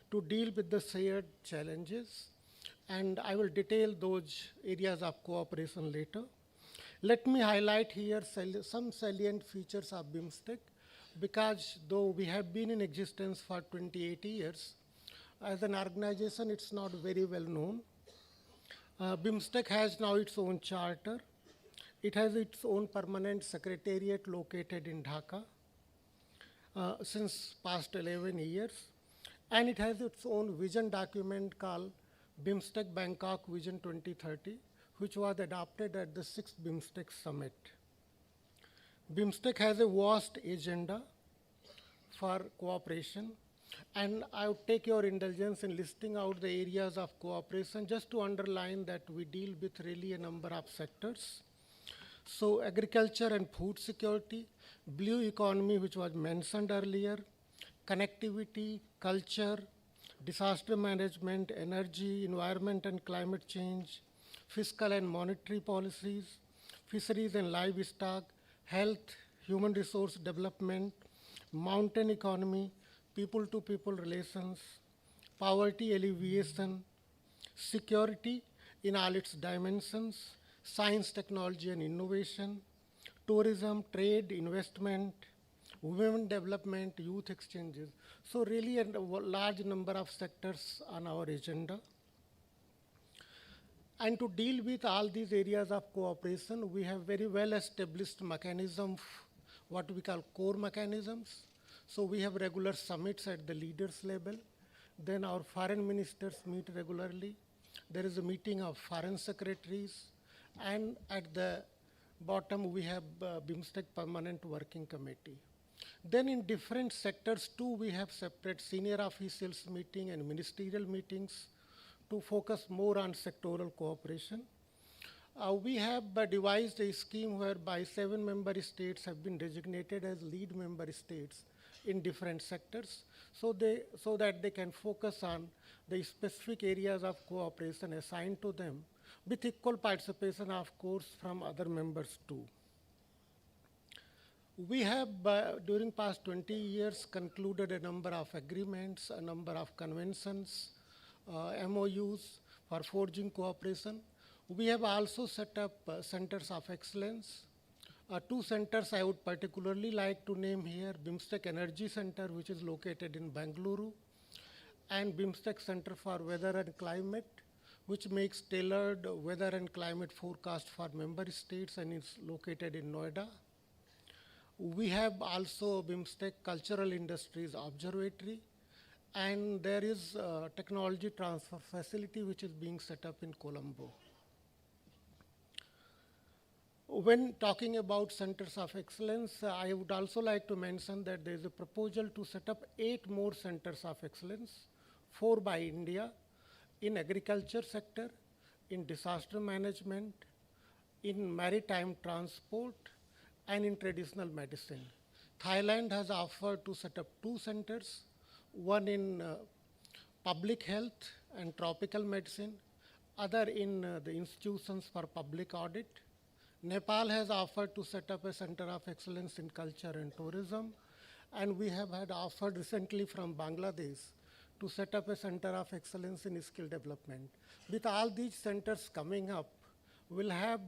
to deal with the shared challenges, and I will detail those areas of cooperation later. Let me highlight here some salient features of BIMSTEC, because though we have been in existence for 28 years, as an organization it's not very well known. BIMSTEC has now its own charter. It has its own permanent secretariat located in Dhaka since past 11 years. And it has its own vision document called BIMSTEC Bangkok Vision 2030, which was adopted at the 6th BIMSTEC Summit. BIMSTEC has a vast agenda for cooperation, and I would take your indulgence in listing out the areas of cooperation just to underline that we deal with really a number of sectors. So agriculture and food security, blue economy, which was mentioned earlier, connectivity, culture, disaster management, energy, environment and climate change, fiscal and monetary policies, fisheries and livestock, health, human resource development, mountain economy, people-to-people relations, poverty alleviation, security in all its dimensions, science, technology, and innovation, tourism, trade, investment, women development, youth exchanges. So really a large number of sectors on our agenda. And to deal with all these areas of cooperation, we have very well established mechanism, what we call core mechanisms. So we have regular summits at the leaders level. Then our foreign ministers meet regularly. There is a meeting of foreign secretaries. And at the bottom, we have BIMSTEC Permanent Working Committee. Then in different sectors too, we have separate senior officials meeting and ministerial meetings to focus more on sectoral cooperation. We have devised a scheme whereby 7 member states have been designated as lead member states in different sectors so that they can focus on the specific areas of cooperation assigned to them with equal participation, of course, from other members too. We have, during past 20 years, concluded a number of agreements, a number of conventions, MOUs for forging cooperation. We have also set up centers of excellence. 2 centers I would particularly like to name here, BIMSTEC Energy Center, which is located in Bengaluru, and BIMSTEC Center for Weather and Climate, which makes tailored weather and climate forecast for member states and is located in Noida. We have also BIMSTEC Cultural Industries Observatory, and there is a technology transfer facility which is being set up in Colombo. When talking about centers of excellence, I would also like to mention that there is a proposal to set up 8 more centers of excellence, 4 by India, in agriculture sector, in disaster management, in maritime transport, and in traditional medicine. Thailand has offered to set up 2 centers, one in public health and tropical medicine, other in the institutions for public audit. Nepal has offered to set up a center of excellence in culture and tourism, and we have had offered recently from Bangladesh to set up a center of excellence in skill development. With all these centers coming up, we'll have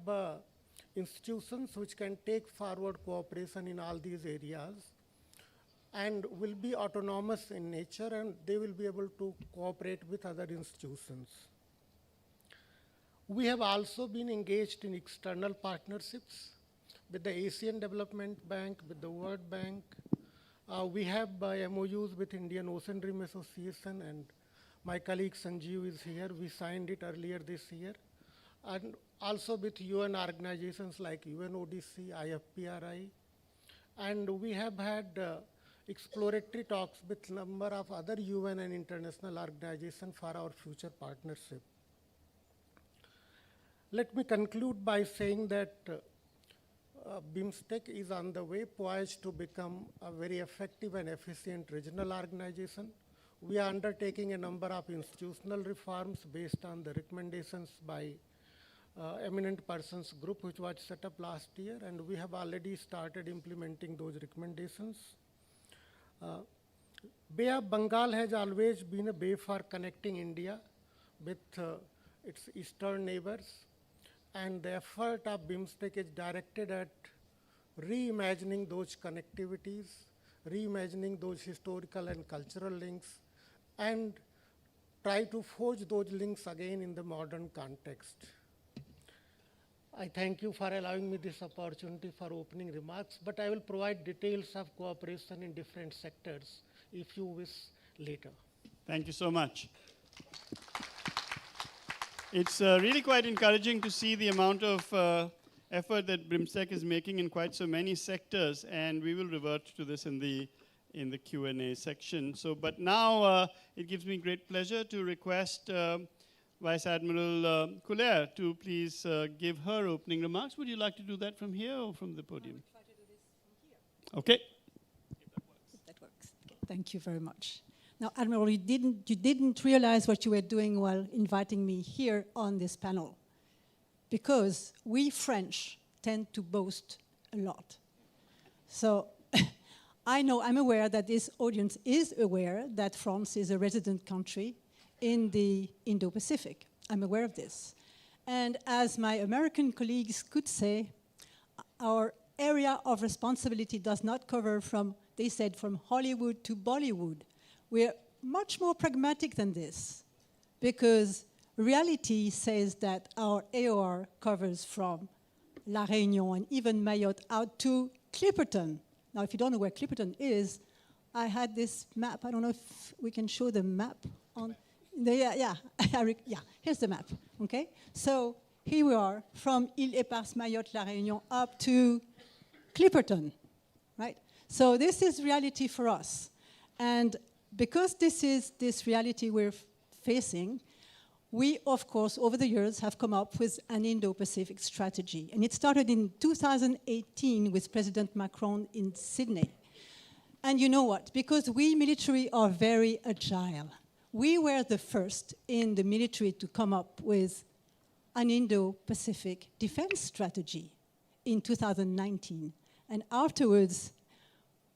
institutions which can take forward cooperation in all these areas and will be autonomous in nature, and they will be able to cooperate with other institutions. We have also been engaged in external partnerships with the Asian Development Bank, with the World Bank. We have MOUs with Indian Ocean Rim Association, and my colleague Sanjeev is here. We signed it earlier this year. And also with UN organizations like UNODC, IFPRI. And we have had exploratory talks with a number of other UN and international organizations for our future partnership. Let me conclude by saying that BIMSTEC is on the way, poised to become a very effective and efficient regional organization. We are undertaking a number of institutional reforms based on the recommendations by eminent persons group which was set up last year, and we have already started implementing those recommendations. Bay of Bengal has always been a bay for connecting India with its eastern neighbors, and the effort of BIMSTEC is directed at reimagining those connectivities, reimagining those historical and cultural links, and try to forge those links again in the modern context. I thank you for allowing me this opportunity for opening remarks, but I will provide details of cooperation in different sectors if you wish later. Thank you so much. It's really quite encouraging to see the amount of effort that BIMSTEC is making in quite so many sectors, and we will revert to this in the Q&A section. So, but now it gives me great pleasure to request Vice Admiral Coulier to please give her opening remarks. Would you like to do that from here or from the podium? I will try to do this from here. Okay. If that works. Okay. Thank you very much. Now, Admiral, you didn't realize what you were doing while inviting me here on this panel, because we French tend to boast a lot. So I'm aware that this audience is aware that France is a resident country in the Indo-Pacific. I'm aware of this. And as my American colleagues could say, our area of responsibility does not cover from, they said, from Hollywood to Bollywood. We're much more pragmatic than this, because reality says that our AOR covers from La Réunion and even Mayotte out to Clipperton. Now, if you don't know where Clipperton is, I had this map. I don't know if we can show the map on. Yeah, here's the map, okay? So here we are, from Île-Éparse, Mayotte, La Réunion, up to Clipperton, right? So this is reality for us. And because this is this reality we're facing, we, of course, over the years have come up with an Indo-Pacific strategy. And it started in 2018 with President Macron in Sydney. And you know what? Because we military are very agile. We were the first in the military to come up with an Indo-Pacific defense strategy in 2019. And afterwards,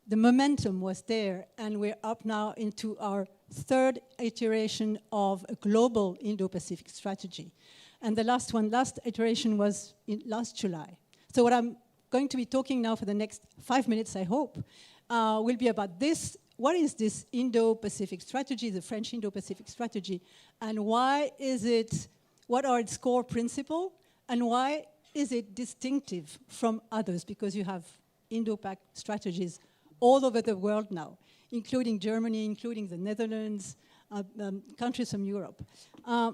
the momentum was there, and we're up now into our third iteration of a global Indo-Pacific strategy. And the last iteration was in last July. So what I'm going to be talking now for the next 5 minutes, I hope, will be about this. What is this Indo-Pacific strategy, the French Indo-Pacific strategy, and why is it, what are its core principles, and why is it distinctive from others? Because you have Indo-Pac strategies all over the world now, including Germany, including the Netherlands, countries from Europe.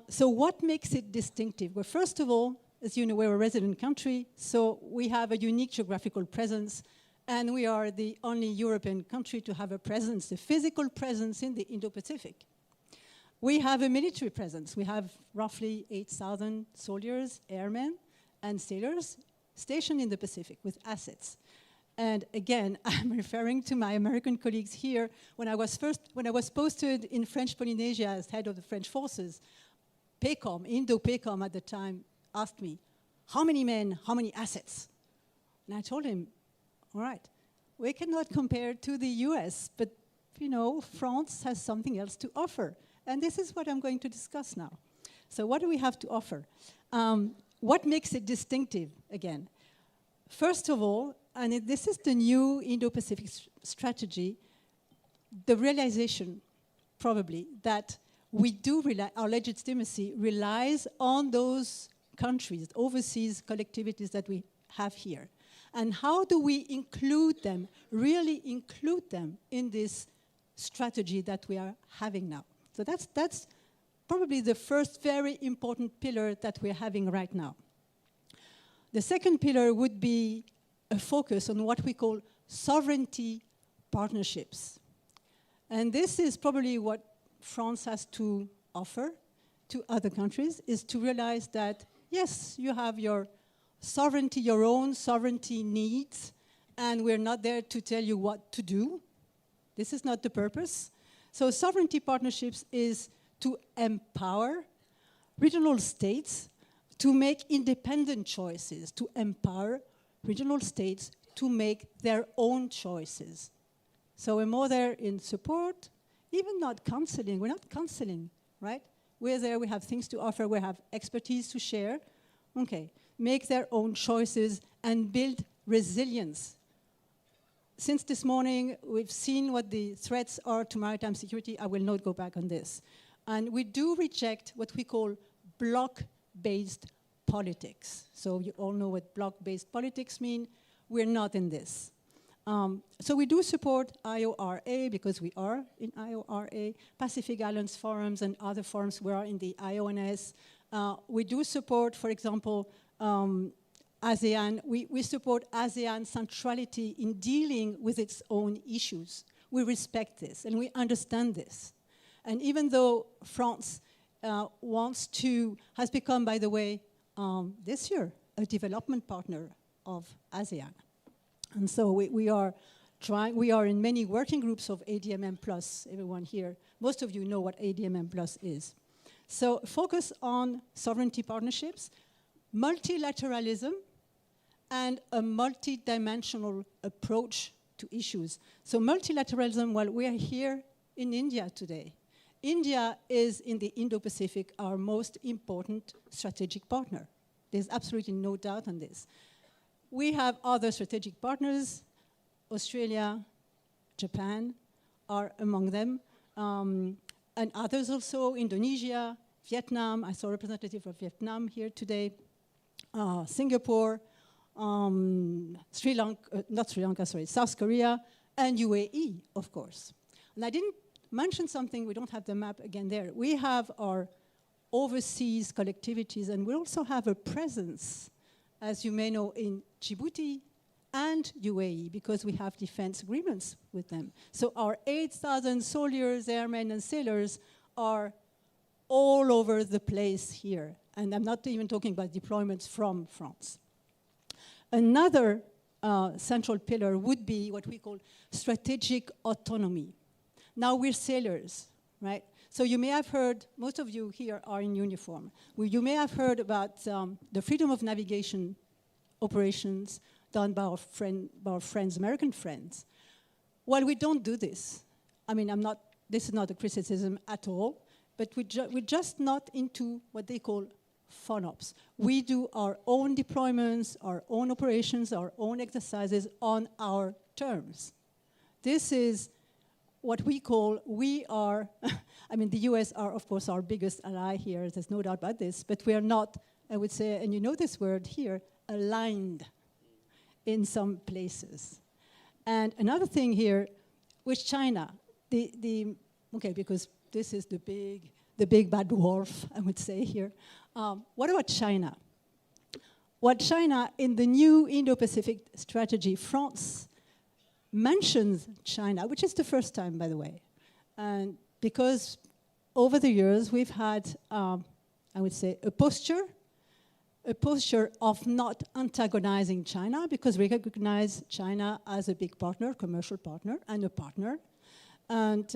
So what makes it distinctive? Well, first of all, as you know, we're a resident country, so we have a unique geographical presence, and we are the only European country to have a presence, a physical presence in the Indo-Pacific. We have a military presence. We have roughly 8,000 soldiers, airmen, and sailors stationed in the Pacific with assets. And again, I'm referring to my American colleagues here. When I was posted in French Polynesia as head of the French forces, PACOM, Indo-PACOM at the time, asked me, how many men, how many assets? And I told him, all right, we cannot compare to the US, but you know, France has something else to offer. And this is what I'm going to discuss now. So what do we have to offer? What makes it distinctive, again? First of all, and this is the new Indo-Pacific strategy, the realization, probably, that we do rely, our legitimacy relies on those countries, overseas collectivities that we have here. And how do we include them, really include them in this strategy that we are having now? So that's probably the first very important pillar that we're having right now. The second pillar would be a focus on what we call sovereignty partnerships. And this is probably what France has to offer to other countries, is to realize that, yes, you have your sovereignty, your own sovereignty needs, and we're not there to tell you what to do. This is not the purpose. So sovereignty partnerships is to empower regional states to make independent choices, to empower regional states to make their own choices. So we're more there in support, even not counseling. We're not counseling, right? We're there, we have things to offer, we have expertise to share. Okay, make their own choices and build resilience. Since this morning, we've seen what the threats are to maritime security. I will not go back on this. And we do reject what we call bloc-based politics. So you all know what bloc-based politics mean. We're not in this. So we do support IORA because we are in IORA, Pacific Islands Forums and other forums. We are in the IONS. We do support, for example, ASEAN. We support ASEAN centrality in dealing with its own issues. We respect this and we understand this. And even though France has become, by the way, this year, a development partner of ASEAN. And so we are in many working groups of ADMM+, everyone here. Most of you know what ADMM+ is. So focus on sovereignty partnerships, multilateralism, and a multidimensional approach to issues. So multilateralism, well, we are here in India today. India is, in the Indo-Pacific, our most important strategic partner. There's absolutely no doubt on this. We have other strategic partners. Australia, Japan are among them, and others also, Indonesia, Vietnam. I saw a representative of Vietnam here today, Singapore, South Korea, and UAE, of course. And I didn't mention something, we don't have the map again there. We have our overseas collectivities, and we also have a presence, as you may know, in Djibouti and UAE, because we have defense agreements with them. So our 8,000 soldiers, airmen, and sailors are all over the place here. And I'm not even talking about deployments from France. Another central pillar would be what we call strategic autonomy. Now we're sailors, right? So you may have heard, most of you here are in uniform. You may have heard about the freedom of navigation operations done by our friends, American friends. Well, we don't do this. I mean, this is not a criticism at all, but we're just not into what they call FONOPS. We do our own deployments, our own operations, our own exercises on our terms. This is what we call, we are, I mean, the US are, of course, our biggest ally here, there's no doubt about this, but we are not, I would say, and you know this word here, aligned in some places. And another thing here, with China, okay, because this is the big bad wolf, I would say here. What about China? Well, China, in the new Indo-Pacific strategy, France mentions China, which is the first time, by the way. And because over the years, we've had, I would say, a posture of not antagonizing China, because we recognize China as a big partner, commercial partner, and a partner. And,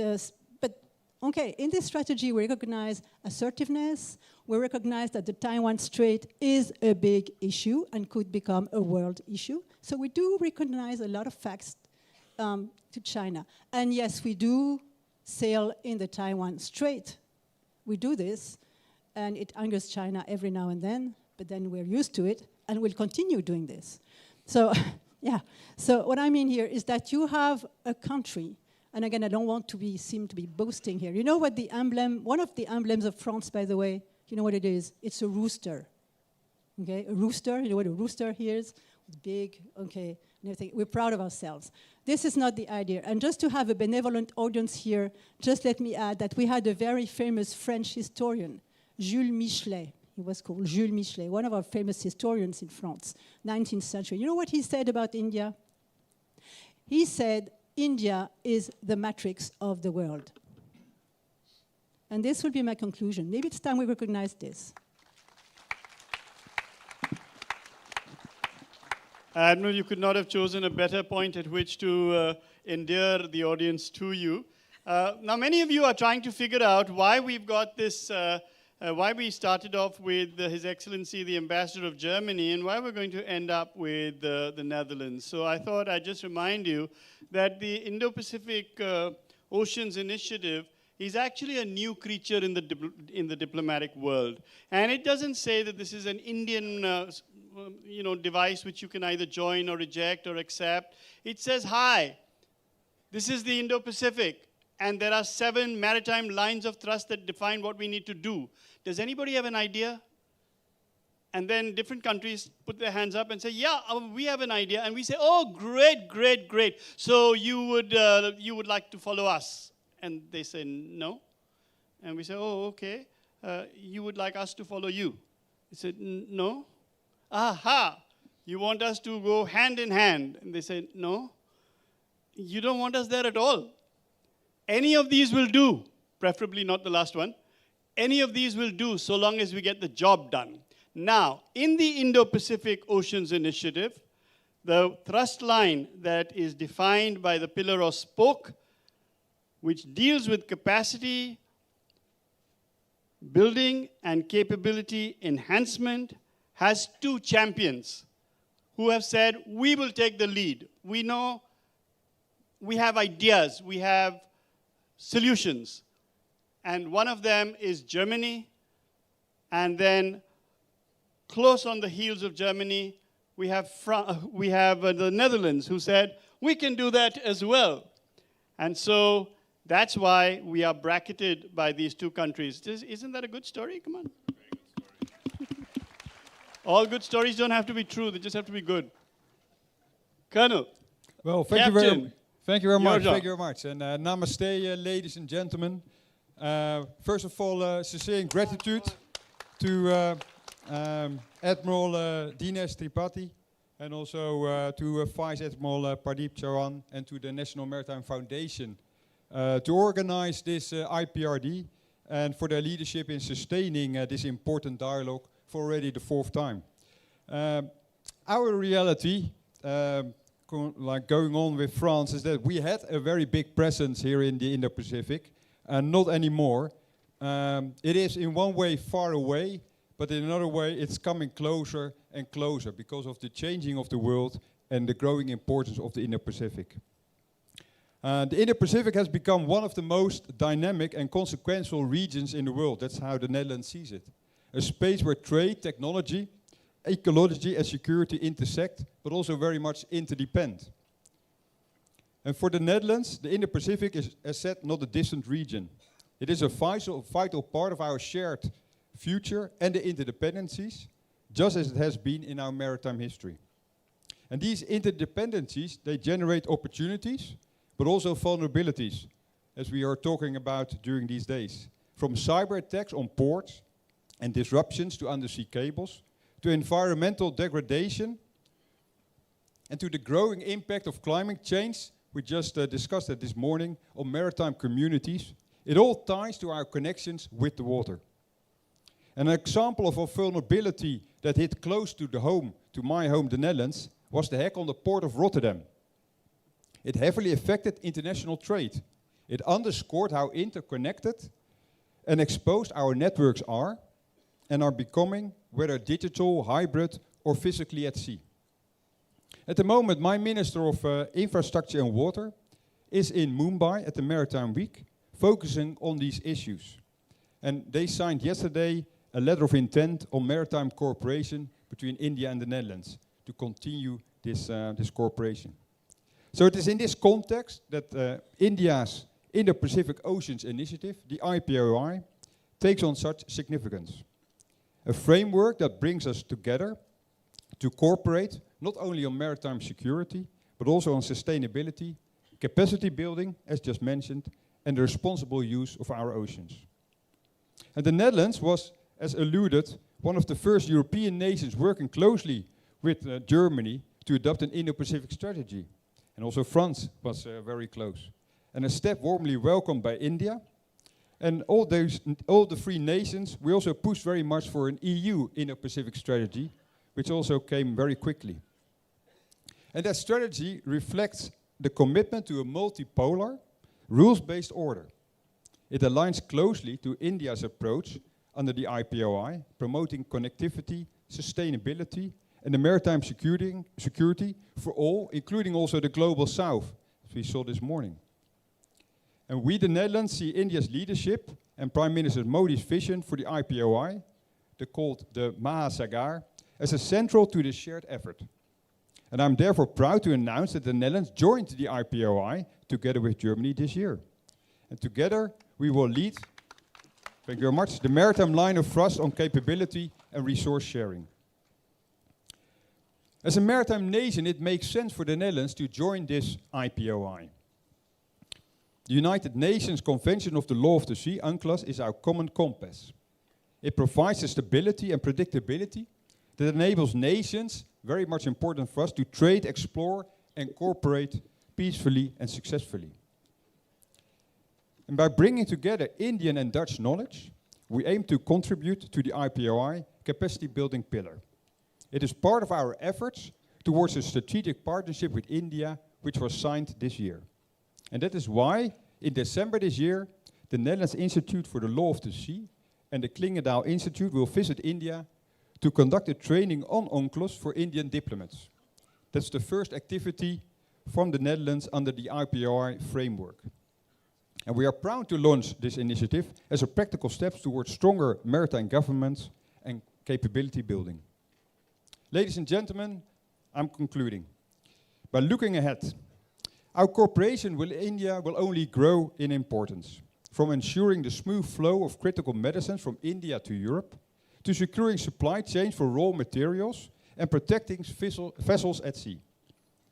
but, okay, in this strategy, we recognize assertiveness. We recognize that the Taiwan Strait is a big issue and could become a world issue. So we do recognize a lot of facts to China. And yes, we do sail in the Taiwan Strait. We do this, and it angers China every now and then, but then we're used to it, and we'll continue doing this. So, yeah. So what I mean here is that you have a country, and again, I don't want to seem to be boasting here. You know what the emblem, one of the emblems of France, by the way, you know what it is? It's a rooster. Okay, a rooster, you know what a rooster here is? Big, okay, and everything. We're proud of ourselves. This is not the idea. And just to have a benevolent audience here, just let me add that we had a very famous French historian, Jules Michelet. He was called Jules Michelet, one of our famous historians in France, 19th century. You know what he said about India? He said, India is the matrix of the world. And this will be my conclusion. Maybe it's time we recognize this. Admiral, you could not have chosen a better point at which to endear the audience to you. Now, many of you are trying to figure out why we've got this, why we started off with His Excellency, the Ambassador of Germany, and why we're going to end up with the Netherlands. So I thought I'd just remind you that the Indo-Pacific Oceans Initiative is actually a new creature in the diplomatic world. And it doesn't say that this is an Indian device which you can either join or reject or accept. It says, hi, this is the Indo-Pacific, and there are 7 maritime lines of thrust that define what we need to do. Does anybody have an idea? And then different countries put their hands up and say, yeah, we have an idea. And we say, oh, great, great, great. So you would like to follow us? And they say, no. And we say, oh, okay. You would like us to follow you? They said, no. Aha, you want us to go hand in hand. And they say, no, you don't want us there at all. Any of these will do, preferably not the last one. Any of these will do so long as we get the job done. Now, in the Indo-Pacific Oceans Initiative, the thrust line that is defined by the pillar or spoke, which deals with capacity building and capability enhancement, has 2 champions who have said, we will take the lead. We know we have ideas, we have solutions. And one of them is Germany. And then close on the heels of Germany, we have the Netherlands, who said, we can do that as well. And so that's why we are bracketed by these two countries. Isn't that a good story? Come on. All good stories don't have to be true, they just have to be good. Colonel. Well, thank you very much. Thank you very much. And namaste, ladies and gentlemen. First of all, sincere gratitude to Admiral Dinesh Tripathi, and also to Vice Admiral Pardeep Chauhan, and to the National Maritime Foundation to organize this IPRD, and for their leadership in sustaining this important dialogue for already the 4th time. Our reality, like going on with France, is that we had a very big presence here in the Indo-Pacific, and not anymore. It is in one way far away, but in another way it's coming closer and closer because of the changing of the world and the growing importance of the Indo-Pacific. The Indo-Pacific has become one of the most dynamic and consequential regions in the world. That's how the Netherlands sees it. A space where trade, technology, ecology and security intersect, but also very much interdepend. And for the Netherlands, the Indo-Pacific is, as said, not a distant region. It is a vital part of our shared future and the interdependencies, just as it has been in our maritime history. And these interdependencies, they generate opportunities, but also vulnerabilities, as we are talking about during these days. From cyber attacks on ports and disruptions to undersea cables, to environmental degradation, and to the growing impact of climate change, we just discussed that this morning, on maritime communities. It all ties to our connections with the water. An example of a vulnerability that hit close to the home, to my home, the Netherlands, was the hack on the port of Rotterdam. It heavily affected international trade. It underscored how interconnected and exposed our networks are and are becoming, whether digital, hybrid, or physically at sea. At the moment, my Minister of Infrastructure and Water is in Mumbai at the Maritime Week, focusing on these issues. And they signed yesterday a letter of intent on maritime cooperation between India and the Netherlands to continue this cooperation. So it is in this context that India's Indo-Pacific Oceans Initiative, the IPOI, takes on such significance. A framework that brings us together to cooperate not only on maritime security, but also on sustainability, capacity building, as just mentioned, and the responsible use of our oceans. And the Netherlands was, as alluded, one of the first European nations working closely with Germany to adopt an Indo-Pacific strategy. And also France was very close. And a step warmly welcomed by India. And all the 3 nations, we also pushed very much for an EU Indo-Pacific strategy, which also came very quickly. And that strategy reflects the commitment to a multipolar, rules-based order. It aligns closely to India's approach under the IPOI, promoting connectivity, sustainability, and the maritime security for all, including also the global south, as we saw this morning. And we, the Netherlands, see India's leadership and Prime Minister Modi's vision for the IPOI, called the Mahasagar, as a central to the shared effort. And I'm therefore proud to announce that the Netherlands joined the IPOI together with Germany this year. And together we will lead, thank you very much, the maritime line of thrust on capability and resource sharing. As a maritime nation, it makes sense for the Netherlands to join this IPOI. The United Nations Convention of the Law of the Sea, UNCLOS, is our common compass. It provides the stability and predictability that enables nations, very much important for us, to trade, explore, and cooperate peacefully and successfully. And by bringing together Indian and Dutch knowledge, we aim to contribute to the IPOI capacity building pillar. It is part of our efforts towards a strategic partnership with India, which was signed this year. And that is why, in December this year, the Netherlands Institute for the Law of the Sea and the Klingendahl Institute will visit India to conduct a training on UNCLOS for Indian diplomats. That's the first activity from the Netherlands under the IPR framework. And we are proud to launch this initiative as a practical step towards stronger maritime governance and capability building. Ladies and gentlemen, I'm concluding. By looking ahead, our cooperation with India will only grow in importance, from ensuring the smooth flow of critical medicines from India to Europe, to securing supply chains for raw materials and protecting vessels at sea.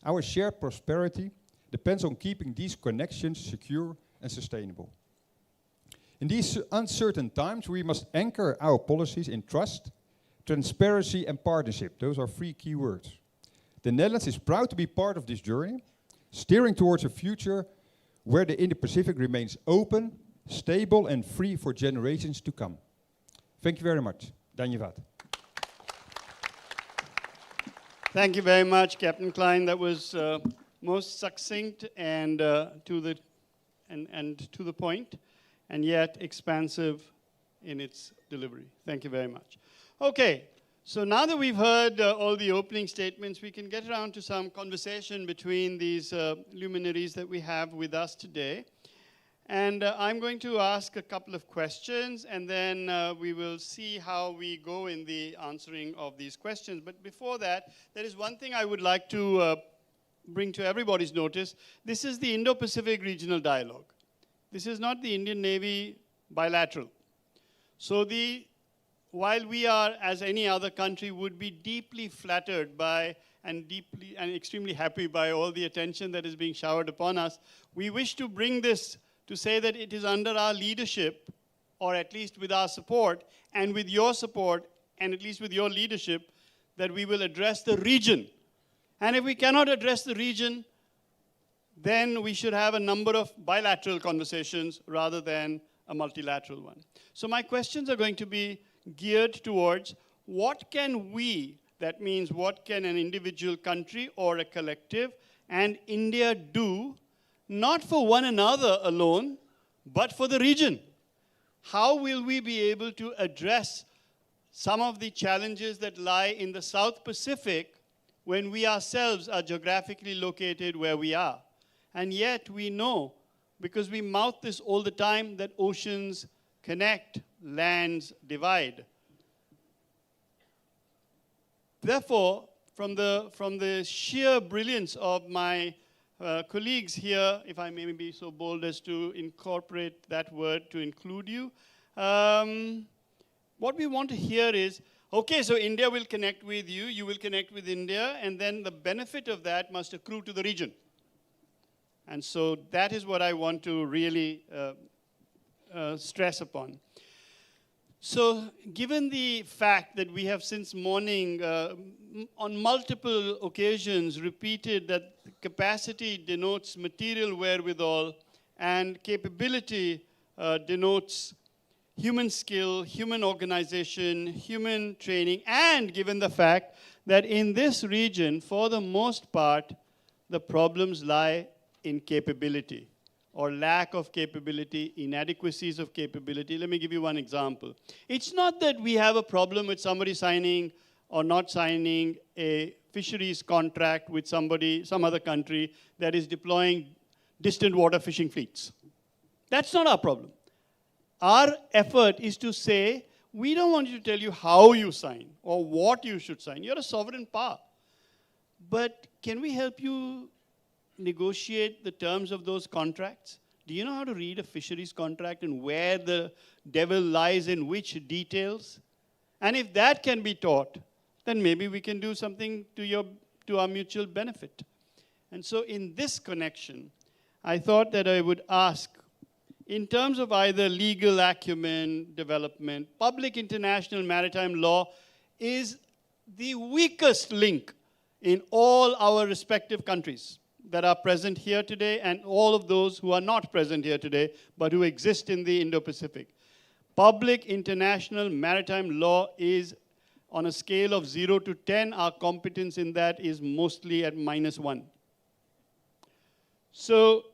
Our shared prosperity depends on keeping these connections secure and sustainable. In these uncertain times, we must anchor our policies in trust, transparency and partnership. Those are 3 key words. The Netherlands is proud to be part of this journey, steering towards a future where the Indo-Pacific remains open, stable and free for generations to come. Thank you very much. Dhanyavad. Thank you very much, Captain Klein. That was most succinct and to the point, and yet expansive in its delivery. Thank you very much. Okay, so now that we've heard all the opening statements, we can get around to some conversation between these luminaries that we have with us today. And I'm going to ask a couple of questions, and then we will see how we go in the answering of these questions. But before that, there is one thing I would like to bring to everybody's notice. This is the Indo-Pacific Regional Dialogue. This is not the Indian Navy bilateral. So while we are, as any other country, would be deeply flattered by and extremely happy by all the attention that is being showered upon us, we wish to bring this to say that it is under our leadership, or at least with our support, and with your support, and at least with your leadership, that we will address the region. And if we cannot address the region, then we should have a number of bilateral conversations rather than a multilateral one. So my questions are going to be geared towards what can we, that means what can an individual country or a collective, and India do, not for one another alone, but for the region. How will we be able to address some of the challenges that lie in the South Pacific when we ourselves are geographically located where we are? And yet we know, because we mouth this all the time, that oceans connect, lands divide. Therefore, from the sheer brilliance of my colleagues here, if I may be so bold as to incorporate that word to include you, what we want to hear is, okay, so India will connect with you, you will connect with India, and then the benefit of that must accrue to the region. And so that is what I want to really stress upon. So given the fact that we have since morning on multiple occasions repeated that capacity denotes material wherewithal and capability denotes human skill, human organization, human training, and given the fact that in this region, for the most part, the problems lie in capability or lack of capability, inadequacies of capability. Let me give you one example. It's not that we have a problem with somebody signing or not signing a fisheries contract with somebody, some other country that is deploying distant water fishing fleets. That's not our problem. Our effort is to say, we don't want you to tell you how you sign or what you should sign. You're a sovereign power. But can we help you negotiate the terms of those contracts? Do you know how to read a fisheries contract and where the devil lies in which details? And if that can be taught, then maybe we can do something to our mutual benefit. And so in this connection, I thought that I would ask, in terms of either legal acumen, development, public international maritime law is the weakest link in all our respective countries that are present here today and all of those who are not present here today but who exist in the Indo-Pacific. Public international maritime law is on a scale of 0 to 10, our competence in that is mostly at -1. So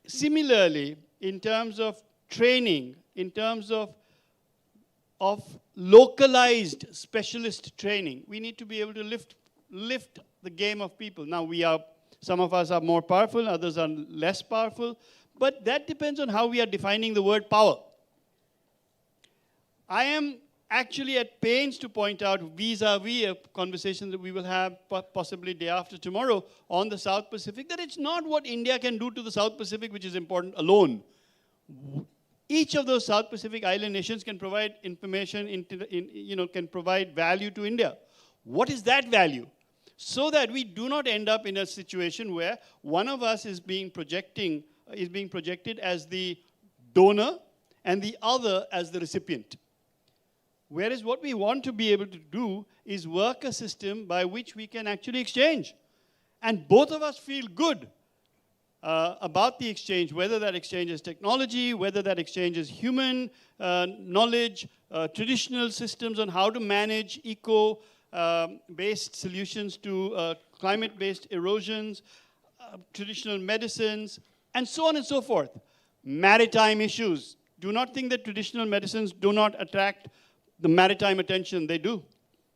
similarly, in terms of training, in terms of localized specialist training, we need to be able to lift the game of people. Now, we are Some of us are more powerful, others are less powerful. But that depends on how we are defining the word power. I am actually at pains to point out vis-a-vis a conversation that we will have possibly day after tomorrow on the South Pacific, that it's not what India can do to the South Pacific which is important alone. Each of those South Pacific island nations can provide information, can provide value to India. What is that value? So that we do not end up in a situation where one of us is being projected as the donor and the other as the recipient. Whereas what we want to be able to do is work a system by which we can actually exchange. And both of us feel good about the exchange, whether that exchange is technology, whether that exchange is human knowledge, traditional systems on how to manage eco-based solutions to climate-based erosions, traditional medicines, and so on and so forth. Maritime issues. Do not think that traditional medicines do not attract the maritime attention. They do.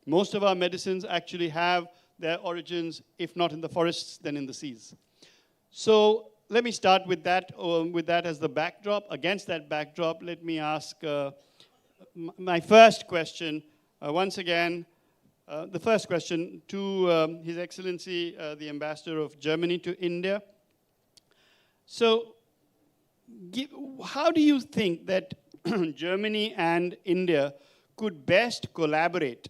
Most of our medicines actually have their origins, if not in the forests, then in the seas. So let me start with that as the backdrop. Against that backdrop, let me ask my first question. Once again, the first question to His Excellency, the Ambassador of Germany to India. So, how do you think that Germany and India could best collaborate?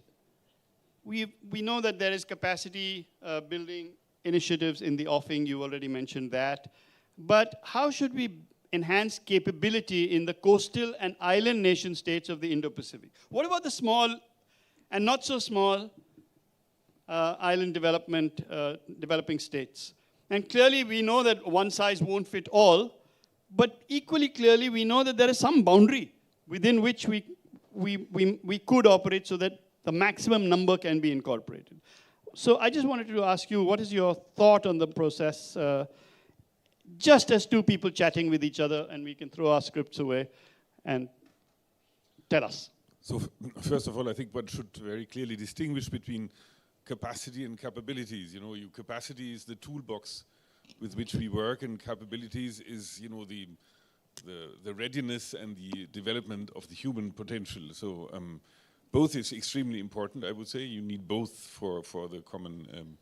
We know that there is capacity building initiatives in the offing, you already mentioned that. But how should we enhance capability in the coastal and island nation states of the Indo-Pacific? What about the small and not so small island developing states? And clearly we know that one size won't fit all, but equally clearly we know that there is some boundary within which we could operate so that the maximum number can be incorporated. So I just wanted to ask you, what is your thought on the process, just as two people chatting with each other, and we can throw our scripts away and tell us. So first of all, I think one should very clearly distinguish between capacity and capabilities. Capacity is the toolbox with which we work, and capabilities is, the readiness and the development of the human potential. So both is extremely important, I would say. You need both for the common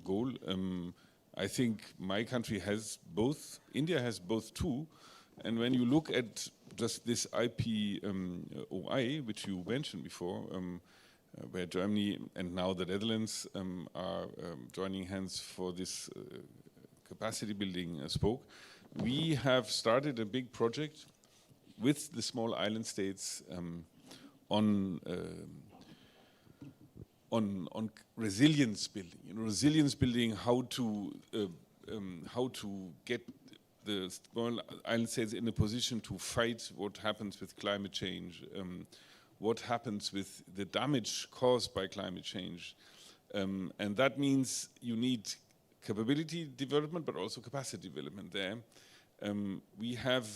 goal. I think my country has both. India has both too. And when you look at just this IPOI, which you mentioned before, where Germany and now the Netherlands are joining hands for this capacity building spoke, we have started a big project with the small island states on resilience building. Resilience building, how to get the small island states in a position to fight what happens with climate change, what happens with the damage caused by climate change. And that means you need capability development, but also capacity development there. We have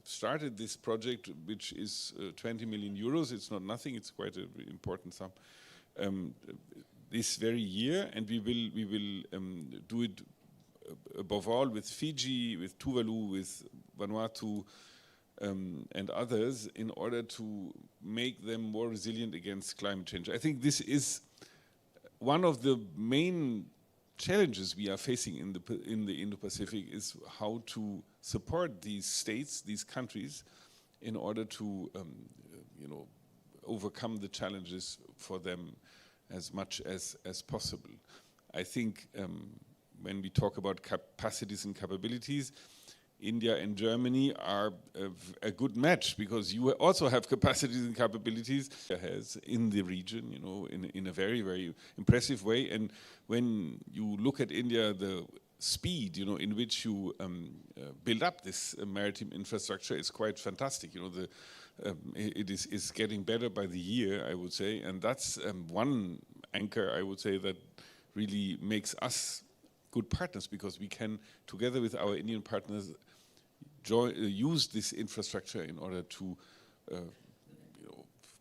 started this project, which is 20 million euros. It's not nothing, it's quite an important sum. This very year, and we will do it above all with Fiji, with Tuvalu, with Vanuatu, and others, in order to make them more resilient against climate change. I think this is one of the main challenges we are facing in the Indo-Pacific, is how to support these states, these countries, in order to overcome the challenges for them as much as possible. I think when we talk about capacities and capabilities, India and Germany are a good match, because you also have capacities and capabilities has in the region, in a very, very impressive way. And when you look at India, the speed, in which you build up this maritime infrastructure is quite fantastic. It is getting better by the year, I would say, and that's one anchor, I would say, that really makes us good partners, because we can, together with our Indian partners, use this infrastructure in order to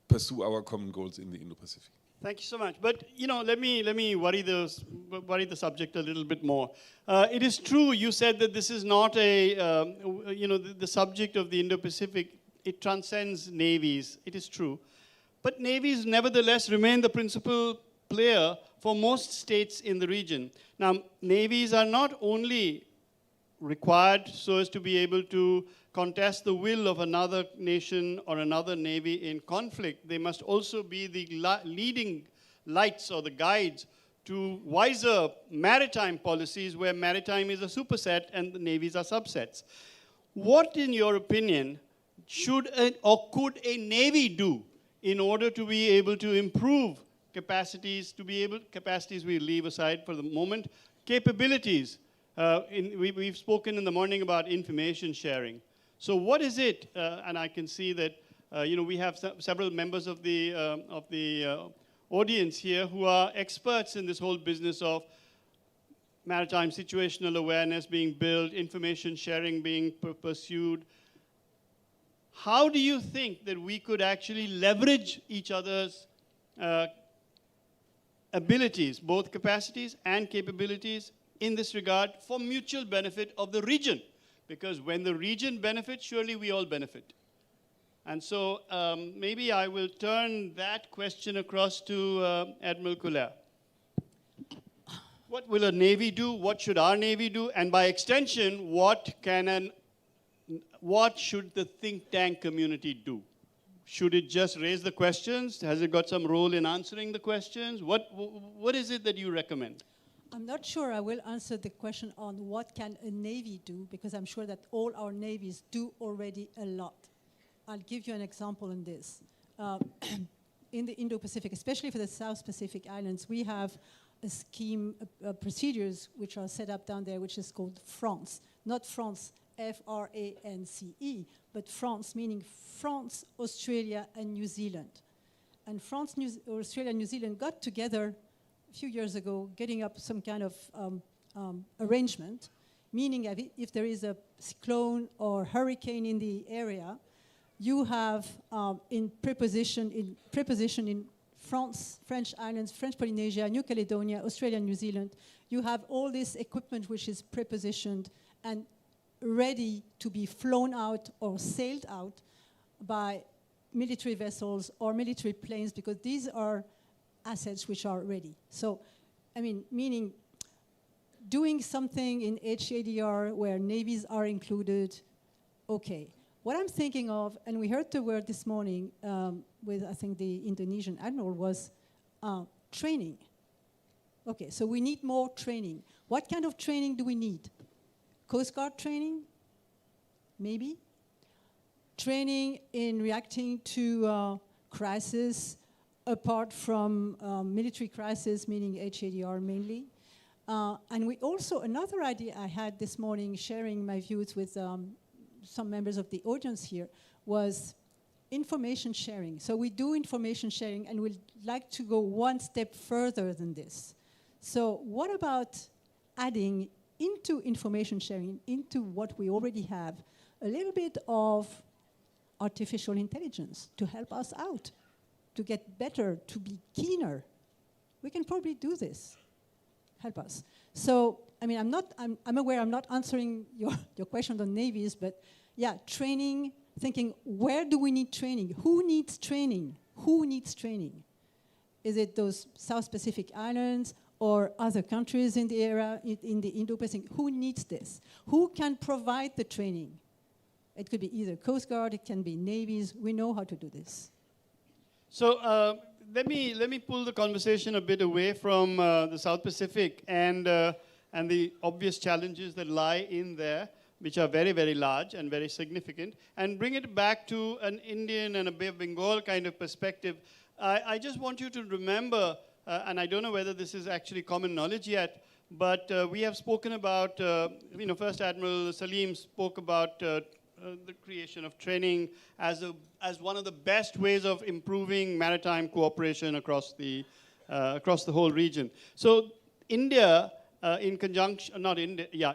pursue our common goals in the Indo-Pacific. Thank you so much. But let me worry the subject a little bit more. It is true. You said that this is not a the subject of the Indo-Pacific. It transcends navies. It is true, but navies nevertheless remain the principal player for most states in the region. Now, navies are not only required so as to be able to contest the will of another nation or another navy in conflict. They must also be the leading lights or the guides to wiser maritime policies where maritime is a superset and the navies are subsets. What, in your opinion, should or could a navy do in order to be able to improve capacities, capacities we leave aside for the moment, capabilities? We've spoken in the morning about information sharing. So what is it? And I can see that we have several members of the audience here who are experts in this whole business of maritime situational awareness being built, information sharing being pursued. How do you think that we could actually leverage each other's abilities, both capacities and capabilities, in this regard for mutual benefit of the region? Because when the region benefits, surely we all benefit. And so maybe I will turn that question across to Admiral Kuller. What will a navy do? What should our navy do? And by extension, what should the think tank community do? Should it just raise the questions? Has it got some role in answering the questions? What is it that you recommend? I'm not sure I will answer the question on what can a navy do, because I'm sure that all our navies do already a lot. I'll give you an example on this. In the Indo-Pacific, especially for the South Pacific Islands, we have a scheme, procedures which are set up down there, which is called France. Not France, F-R-A-N-C-E, but France, meaning France, Australia, and New Zealand. And France, Australia, and New Zealand got together a few years ago, getting up some kind of arrangement, meaning if there is a cyclone or hurricane in the area, you have in preposition in France, French islands, French Polynesia, New Caledonia, Australia, New Zealand, you have all this equipment which is prepositioned and ready to be flown out or sailed out by military vessels or military planes, because these are assets which are ready. So, I mean, meaning doing something in HADR where navies are included, okay. What I'm thinking of, and we heard the word this morning with, I think, the Indonesian admiral, was training. Okay, so we need more training. What kind of training do we need? Coast Guard training? Maybe. Training in reacting to crisis, apart from military crisis, meaning HADR mainly. And we also, another idea I had this morning, sharing my views with some members of the audience here, was information sharing. So we do information sharing, and we'd like to go one step further than this. So what about adding into information sharing, into what we already have, a little bit of artificial intelligence to help us out, to get better, to be keener? We can probably do this. Help us. So, I mean, I'm aware I'm not answering your question on navies, but yeah, training, thinking, where do we need training? Who needs training? Who needs training? Is it those South Pacific Islands or other countries in the area, in the Indo-Pacific? Who needs this? Who can provide the training? It could be either Coast Guard, it can be navies. We know how to do this. So let me pull the conversation a bit away from the South Pacific and the obvious challenges that lie in there, which are very, very large and very significant, and bring it back to an Indian and a Bay of Bengal kind of perspective. I just want you to remember, and I don't know whether this is actually common knowledge yet, but we have spoken about, First Admiral Salim spoke about the creation of training as one of the best ways of improving maritime cooperation across the whole region. So India, in conjunction,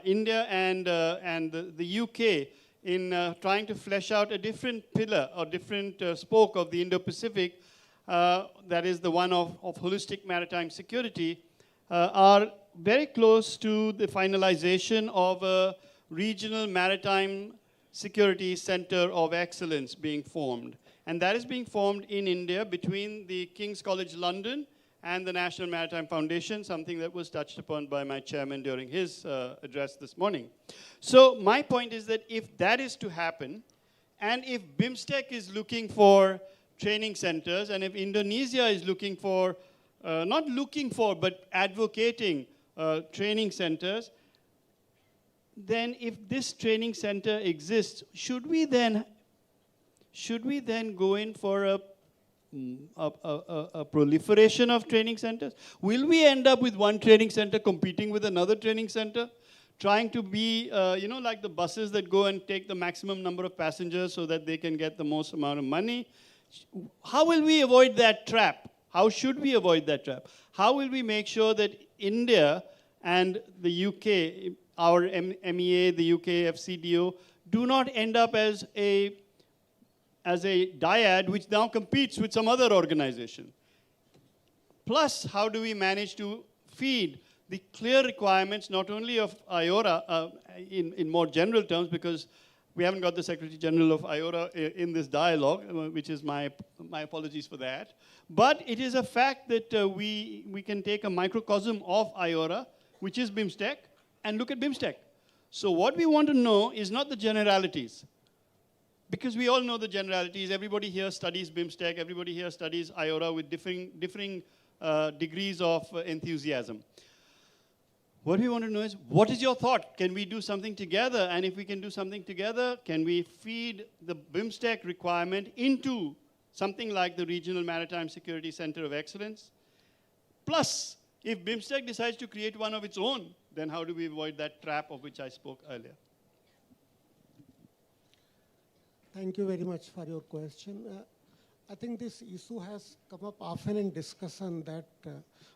India and the UK, in trying to flesh out a different pillar or different spoke of the Indo-Pacific, that is the one of holistic maritime security, are very close to the finalization of a regional maritime security center of excellence being formed. And that is being formed in India between the King's College London and the National Maritime Foundation, something that was touched upon by my chairman during his address this morning. So my point is that if that is to happen, and if BIMSTEC is looking for training centers, and if Indonesia is looking for, not looking for, but advocating training centers, then if this training center exists, should we then go in for a proliferation of training centers? Will we end up with one training center competing with another training center? Trying to be, like the buses that go and take the maximum number of passengers so that they can get the most amount of money? How will we avoid that trap? How should we avoid that trap? How will we make sure that India and the UK, our MEA, the UK FCDO, do not end up as a dyad which now competes with some other organization? Plus, how do we manage to feed the clear requirements not only of IORA in more general terms, because we haven't got the Secretary General of IORA in this dialogue, which is my apologies for that. But it is a fact that we can take a microcosm of IORA, which is BIMSTEC, and look at BIMSTEC. So what we want to know is not the generalities, because we all know the generalities. Everybody here studies BIMSTEC, everybody here studies IORA with differing degrees of enthusiasm. What we want to know is, what is your thought? Can we do something together? And if we can do something together, can we feed the BIMSTEC requirement into something like the Regional Maritime Security Center of Excellence? Plus, if BIMSTEC decides to create one of its own, then how do we avoid that trap of which I spoke earlier? Thank you very much for your question. I think this issue has come up often in discussion that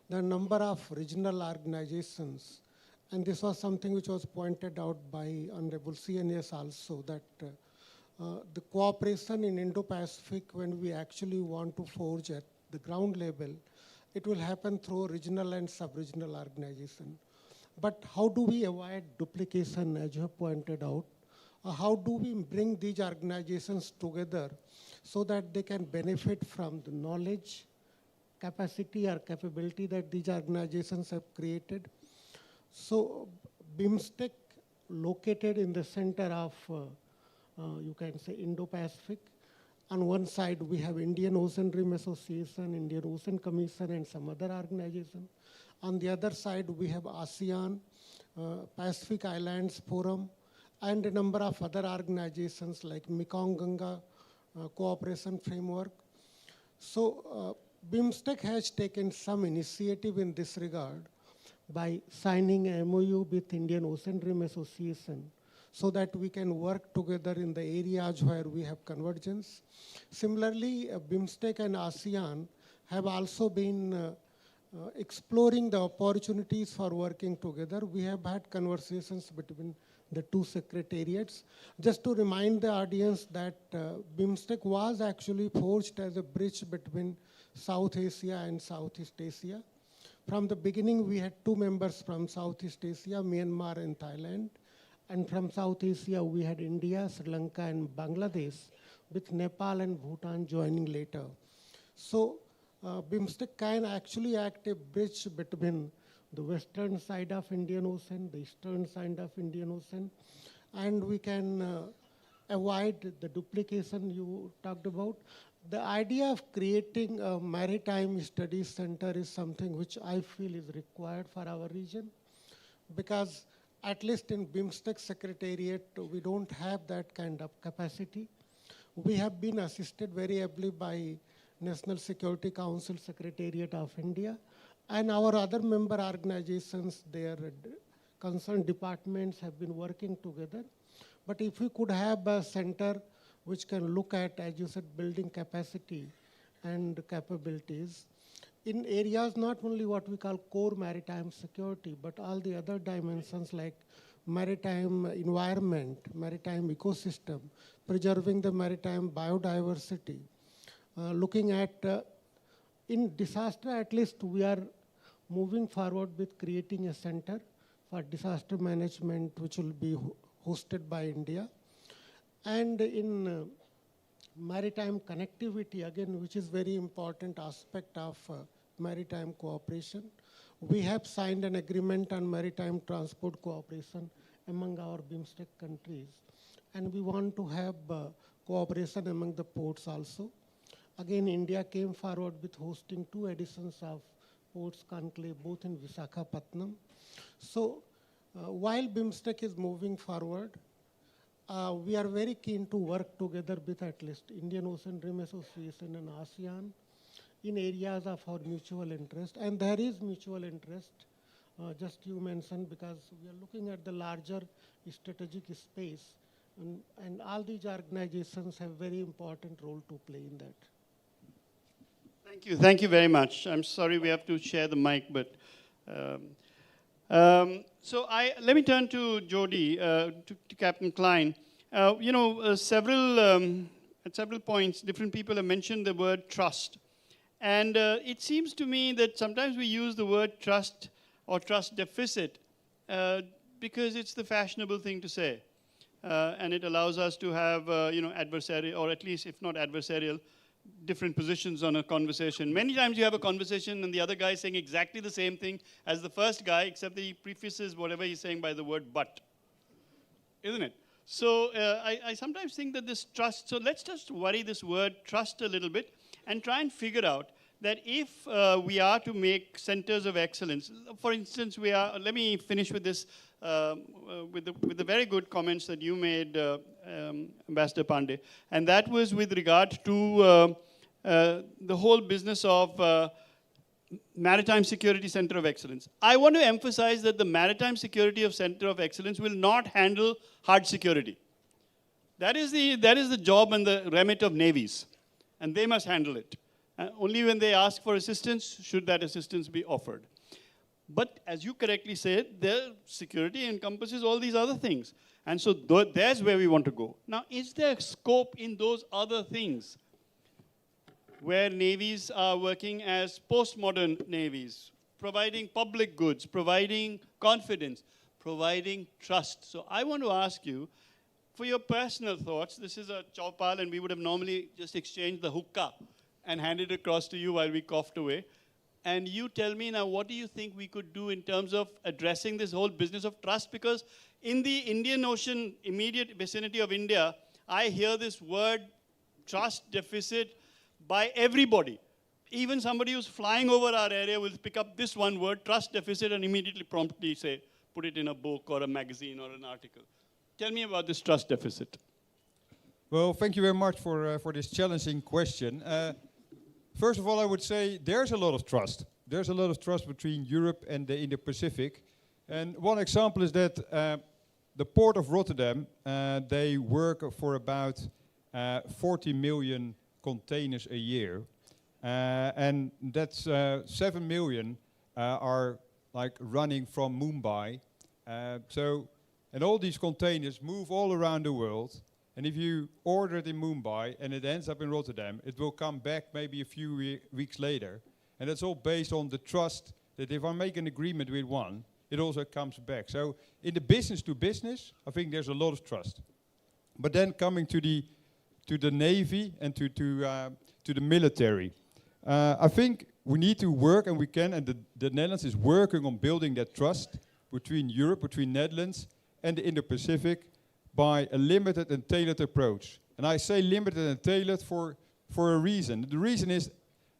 the number of regional organizations, and this was something which was pointed out by Honorable CNS also, that the cooperation in Indo-Pacific, when we actually want to forge at the ground level, it will happen through regional and sub-regional organization. But how do we avoid duplication, as you have pointed out? How do we bring these organizations together so that they can benefit from the knowledge, capacity or capability that these organizations have created? So BIMSTEC, located in the center of, you can say, Indo-Pacific. On one side, we have Indian Ocean Rim Association, Indian Ocean Commission, and some other organization. On the other side, we have ASEAN, Pacific Islands Forum, and a number of other organizations like Mekong-Ganga Cooperation Framework. So BIMSTEC has taken some initiative in this regard by signing a MOU with Indian Ocean Rim Association so that we can work together in the areas where we have convergence. Similarly, BIMSTEC and ASEAN have also been exploring the opportunities for working together. We have had conversations between the two secretariats. Just to remind the audience that BIMSTEC was actually forged as a bridge between South Asia and Southeast Asia. From the beginning, we had two members from Southeast Asia, Myanmar and Thailand. And from South Asia, we had India, Sri Lanka, and Bangladesh, with Nepal and Bhutan joining later. So BIMSTEC can actually act a bridge between the western side of Indian Ocean, the eastern side of Indian Ocean, and we can avoid the duplication you talked about. The idea of creating a maritime studies center is something which I feel is required for our region, because at least in BIMSTEC Secretariat, we don't have that kind of capacity. We have been assisted very ably by National Security Council Secretariat of India, and our other member organizations, their concerned departments have been working together. But if we could have a center which can look at, as you said, building capacity and capabilities in areas not only what we call core maritime security, but all the other dimensions like maritime environment, maritime ecosystem, preserving the maritime biodiversity, looking at in disaster, at least we are moving forward with creating a center for disaster management, which will be hosted by India. And in maritime connectivity, again, which is very important aspect of maritime cooperation, we have signed an agreement on maritime transport cooperation among our BIMSTEC countries. And we want to have cooperation among the ports also. Again, India came forward with hosting 2 editions of ports conclave, both in Visakhapatnam. So while BIMSTEC is moving forward, we are very keen to work together with at least Indian Ocean Rim Association and ASEAN in areas of our mutual interest. And there is mutual interest, just you mentioned, because we are looking at the larger strategic space. And all these organizations have very important role to play in that. Thank you. Thank you very much. I'm sorry we have to share the mic, but so let me turn to Jody, to Captain Klein. At several points, different people have mentioned the word trust. And it seems to me that sometimes we use the word trust or trust deficit because it's the fashionable thing to say. And it allows us to have, adversarial, or at least, if not adversarial, different positions on a conversation. Many times you have a conversation and the other guy is saying exactly the same thing as the first guy, except that he prefaces whatever he's saying by the word but. Isn't it? So I sometimes think that this trust, so let's just worry this word trust a little bit and try and figure out that if we are to make centers of excellence, for instance, let me finish with this, with the very good comments that you made, Ambassador Pandey, and that was with regard to the whole business of Maritime Security Center of Excellence. I want to emphasize that the Maritime Security Center of Excellence will not handle hard security. That is the job and the remit of navies, and they must handle it. Only when they ask for assistance should that assistance be offered. But as you correctly said, their security encompasses all these other things. And so there's where we want to go. Now, is there scope in those other things where navies are working as postmodern navies, providing public goods, providing confidence, providing trust? So I want to ask you, for your personal thoughts, this is a chowpal and we would have normally just exchanged the hookah and handed it across to you while we coughed away. And you tell me now, what do you think we could do in terms of addressing this whole business of trust? Because in the Indian Ocean, immediate vicinity of India, I hear this word trust deficit by everybody. Even somebody who's flying over our area will pick up this one word, trust deficit, and immediately promptly say, put it in a book or a magazine or an article. Tell me about this trust deficit. Well, thank you very much for this challenging question. First of all, I would say there's a lot of trust. There's a lot of trust between Europe and the Indo-Pacific. And one example is that the port of Rotterdam, they work for about 40 million containers a year. And that's 7 million are like running from Mumbai. And all these containers move all around the world. And if you order it in Mumbai and it ends up in Rotterdam, it will come back maybe a few weeks later. And that's all based on the trust that if I make an agreement with one, it also comes back. So in the business to business, I think there's a lot of trust. But then coming to the Navy and to the military, I think we need to work, and we can, and the Netherlands is working on building that trust between Europe, between Netherlands and the Indo-Pacific, by a limited and tailored approach. And I say limited and tailored for a reason. The reason is,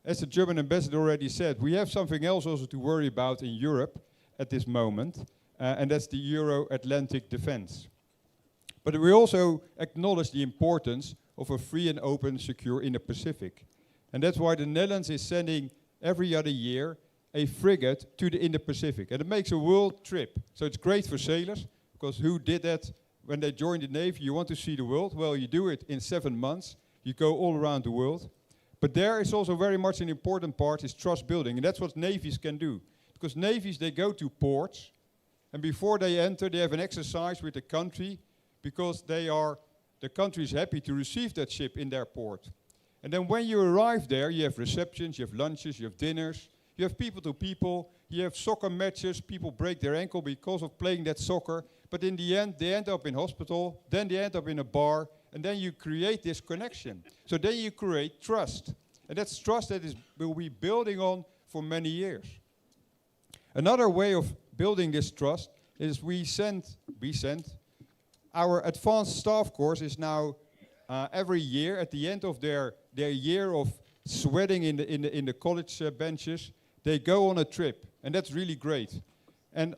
as the German ambassador already said, we have something else also to worry about in Europe at this moment, and that's the Euro-Atlantic defense. But we also acknowledge the importance of a free and open, secure Indo-Pacific. And that's why the Netherlands is sending every other year a frigate to the Indo-Pacific. And it makes a world trip. So it's great for sailors, because who did that when they joined the Navy? You want to see the world? Well, you do it in 7 months. You go all around the world. But there is also very much an important part is trust building. And that's what navies can do. Because navies, they go to ports. And before they enter, they have an exercise with the country. Because the country is happy to receive that ship in their port. And then when you arrive there, you have receptions, you have lunches, you have dinners, you have people to people, you have soccer matches, people break their ankle because of playing that soccer, but in the end, they end up in hospital, then they end up in a bar, and then you create this connection. So then you create trust. And that's trust that will be building on for many years. Another way of building this trust is we send, our advanced staff course is now every year at the end of their year of sweating in the college benches, they go on a trip, and that's really great. And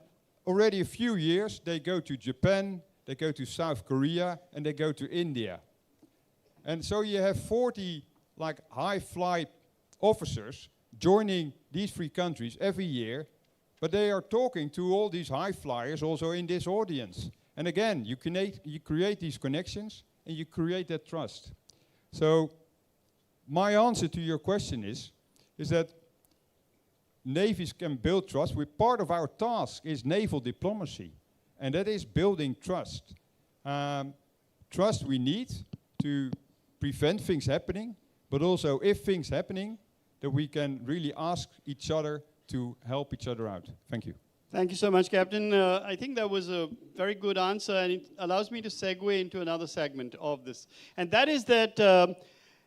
already a few years, they go to Japan, they go to South Korea, and they go to India. And so you have 40 like high-flight officers joining these 3 countries every year, but they are talking to all these high flyers also in this audience. And again, you create these connections and you create that trust. So my answer to your question is that navies can build trust. Part of our task is naval diplomacy, and that is building trust. Trust we need to prevent things happening, but also if things happening, that we can really ask each other to help each other out. Thank you. Thank you so much, Captain. I think that was a very good answer, and it allows me to segue into another segment of this. And that is that,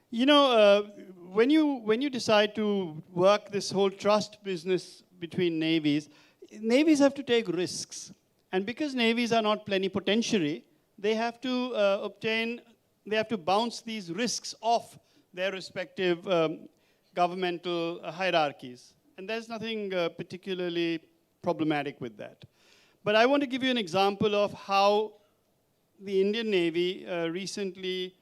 when you decide to work this whole trust business between navies have to take risks. And because navies are not plenipotentiary, they have to bounce these risks off their respective governmental hierarchies. And there's nothing particularly problematic with that. But I want to give you an example of how the Indian Navy recently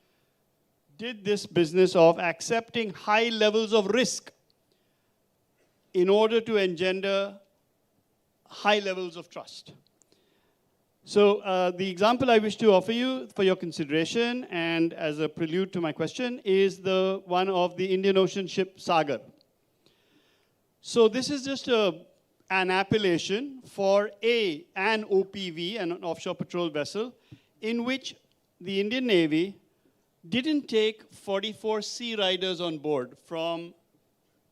did this business of accepting high levels of risk in order to engender high levels of trust. So the example I wish to offer you for your consideration and as a prelude to my question is the one of the Indian Ocean ship Saga. So this is just an appellation for an OPV, an offshore patrol vessel, in which the Indian Navy didn't take 44 sea riders on board from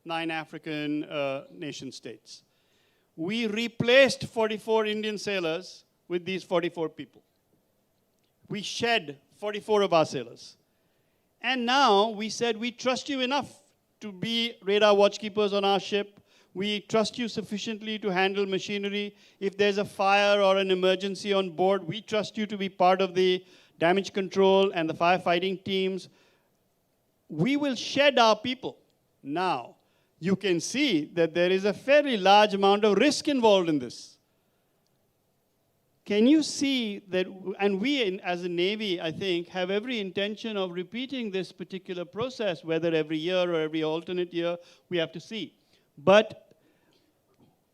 9 African nation states. We replaced 44 Indian sailors with these 44 people. We shed 44 of our sailors. And now we said, we trust you enough to be radar watchkeepers on our ship. We trust you sufficiently to handle machinery. If there's a fire or an emergency on board, we trust you to be part of the damage control and the firefighting teams. We will shed our people. Now, you can see that there is a fairly large amount of risk involved in this. Can you see that, and we as a Navy, I think, have every intention of repeating this particular process, whether every year or every alternate year, we have to see. But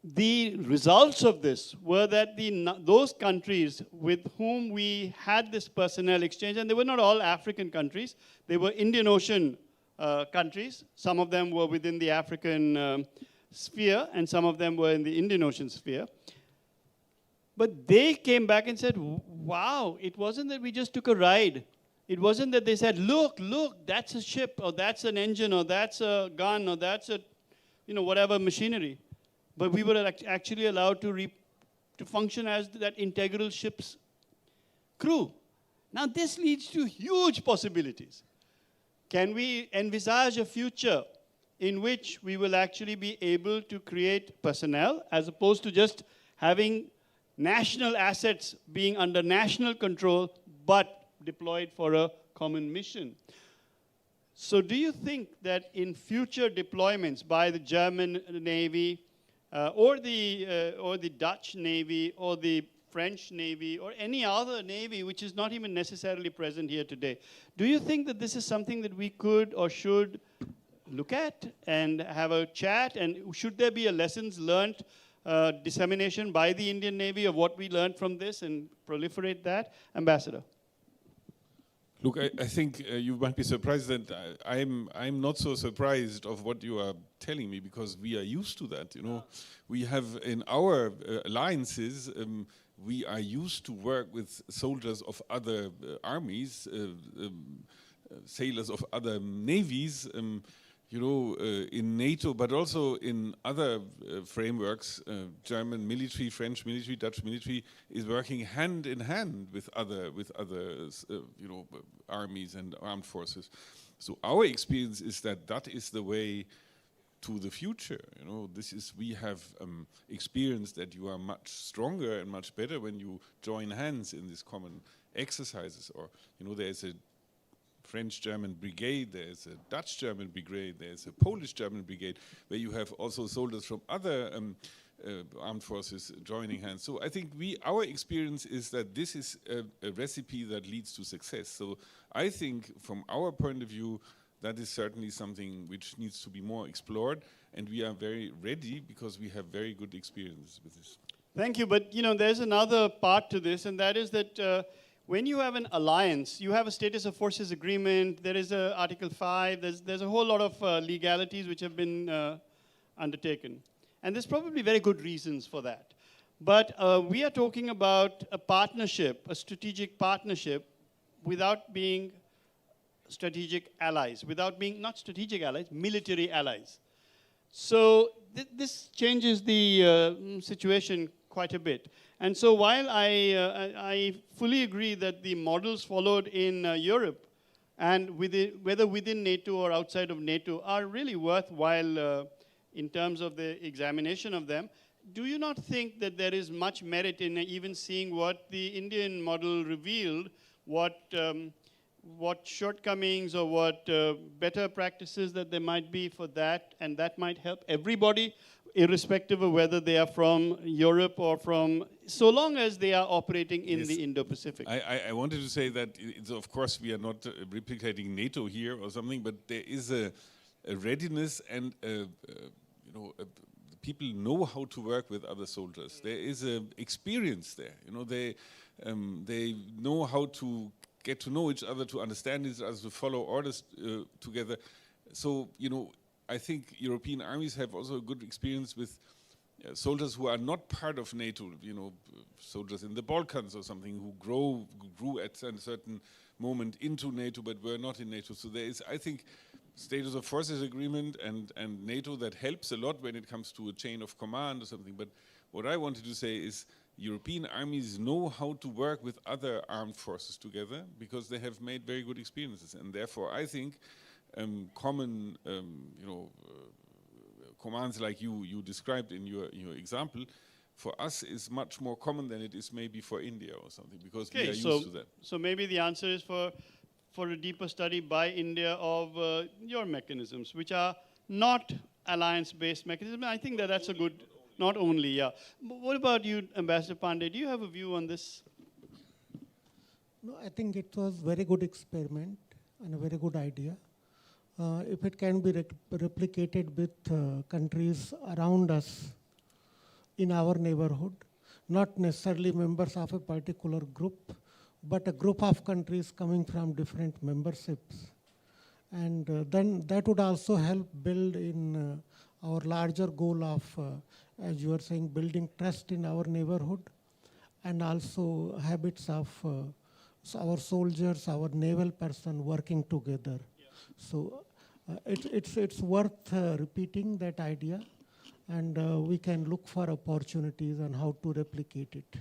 the results of this were that those countries with whom we had this personnel exchange, and they were not all African countries, they were Indian Ocean countries. Some of them were within the African sphere, and some of them were in the Indian Ocean sphere. But they came back and said, wow, it wasn't that we just took a ride. It wasn't that they said, look, that's a ship, or that's an engine, or that's a gun, or that's a, whatever machinery. But we were actually allowed to function as that integral ship's crew. Now this leads to huge possibilities. Can we envisage a future in which we will actually be able to create personnel as opposed to just having national assets being under national control but deployed for a common mission? So do you think that in future deployments by the German Navy or the Dutch Navy or the French Navy or any other Navy which is not even necessarily present here today, do you think that this is something that we could or should look at and have a chat? And should there be a lessons learned dissemination by the Indian Navy of what we learned from this and proliferate that? Ambassador. Look, I think you might be surprised that I'm not so surprised of what you are telling me, because we are used to that. We have in our alliances, we are used to work with soldiers of other armies, sailors of other navies, you know, in NATO, but also in other frameworks. German military, French military, Dutch military is working hand in hand with other you know, armies and armed forces. So our experience is that that is the way to the future. You know, this is, we have experienced that you are much stronger and much better when you join hands in these common exercises. Or, you know, there's a French-German brigade, there's a Dutch-German brigade, there's a Polish-German brigade, where you have also soldiers from other armed forces joining hands. So I think our experience is that this is a recipe that leads to success. So I think from our point of view, that is certainly something which needs to be more explored, and we are very ready because we have very good experience with this. Thank you, but you know, there's another part to this, and that is that when you have an alliance, you have a status of forces agreement, there is Article 5, there's a whole lot of legalities which have been undertaken. And there's probably very good reasons for that. But we are talking about a partnership, a strategic partnership, without being strategic allies, without being, not strategic allies, military allies. So this changes the situation quite a bit. And so while I fully agree that the models followed in Europe, and whether within NATO or outside of NATO, are really worthwhile in terms of the examination of them, do you not think that there is much merit in even seeing what the Indian model revealed, what shortcomings or what better practices that there might be for that, and that might help everybody, irrespective of whether they are from Europe or from, so long as they are operating in the Indo-Pacific. I wanted to say that, of course, we are not replicating NATO here or something, but there is a readiness and, you know, people know how to work with other soldiers. There is an experience there. You know, they know how to get to know each other, to understand each other, to follow orders together. So, you know, I think European armies have also a good experience with soldiers who are not part of NATO, you know, soldiers in the Balkans or something who grew at a certain moment into NATO but were not in NATO. So there is, I think, status of forces agreement and NATO that helps a lot when it comes to a chain of command or something. But what I wanted to say is European armies know how to work with other armed forces together because they have made very good experiences. And therefore, I think common, you know, commands like you described in your example, for us is much more common than it is maybe for India or something, because we are used to that. So maybe the answer is for a deeper study by India of your mechanisms, which are not alliance-based mechanisms. I think that that's a good, not only, yeah. But what about you, Ambassador Pandey? Do you have a view on this? No, I think it was very good experiment and a very good idea. If it can be replicated with countries around us in our neighborhood, not necessarily members of a particular group, but a group of countries coming from different memberships. And then that would also help build in our larger goal of, as you were saying, building trust in our neighborhood, and also habits of our soldiers, our naval person working together. Yeah. So it's worth repeating that idea, and we can look for opportunities on how to replicate it.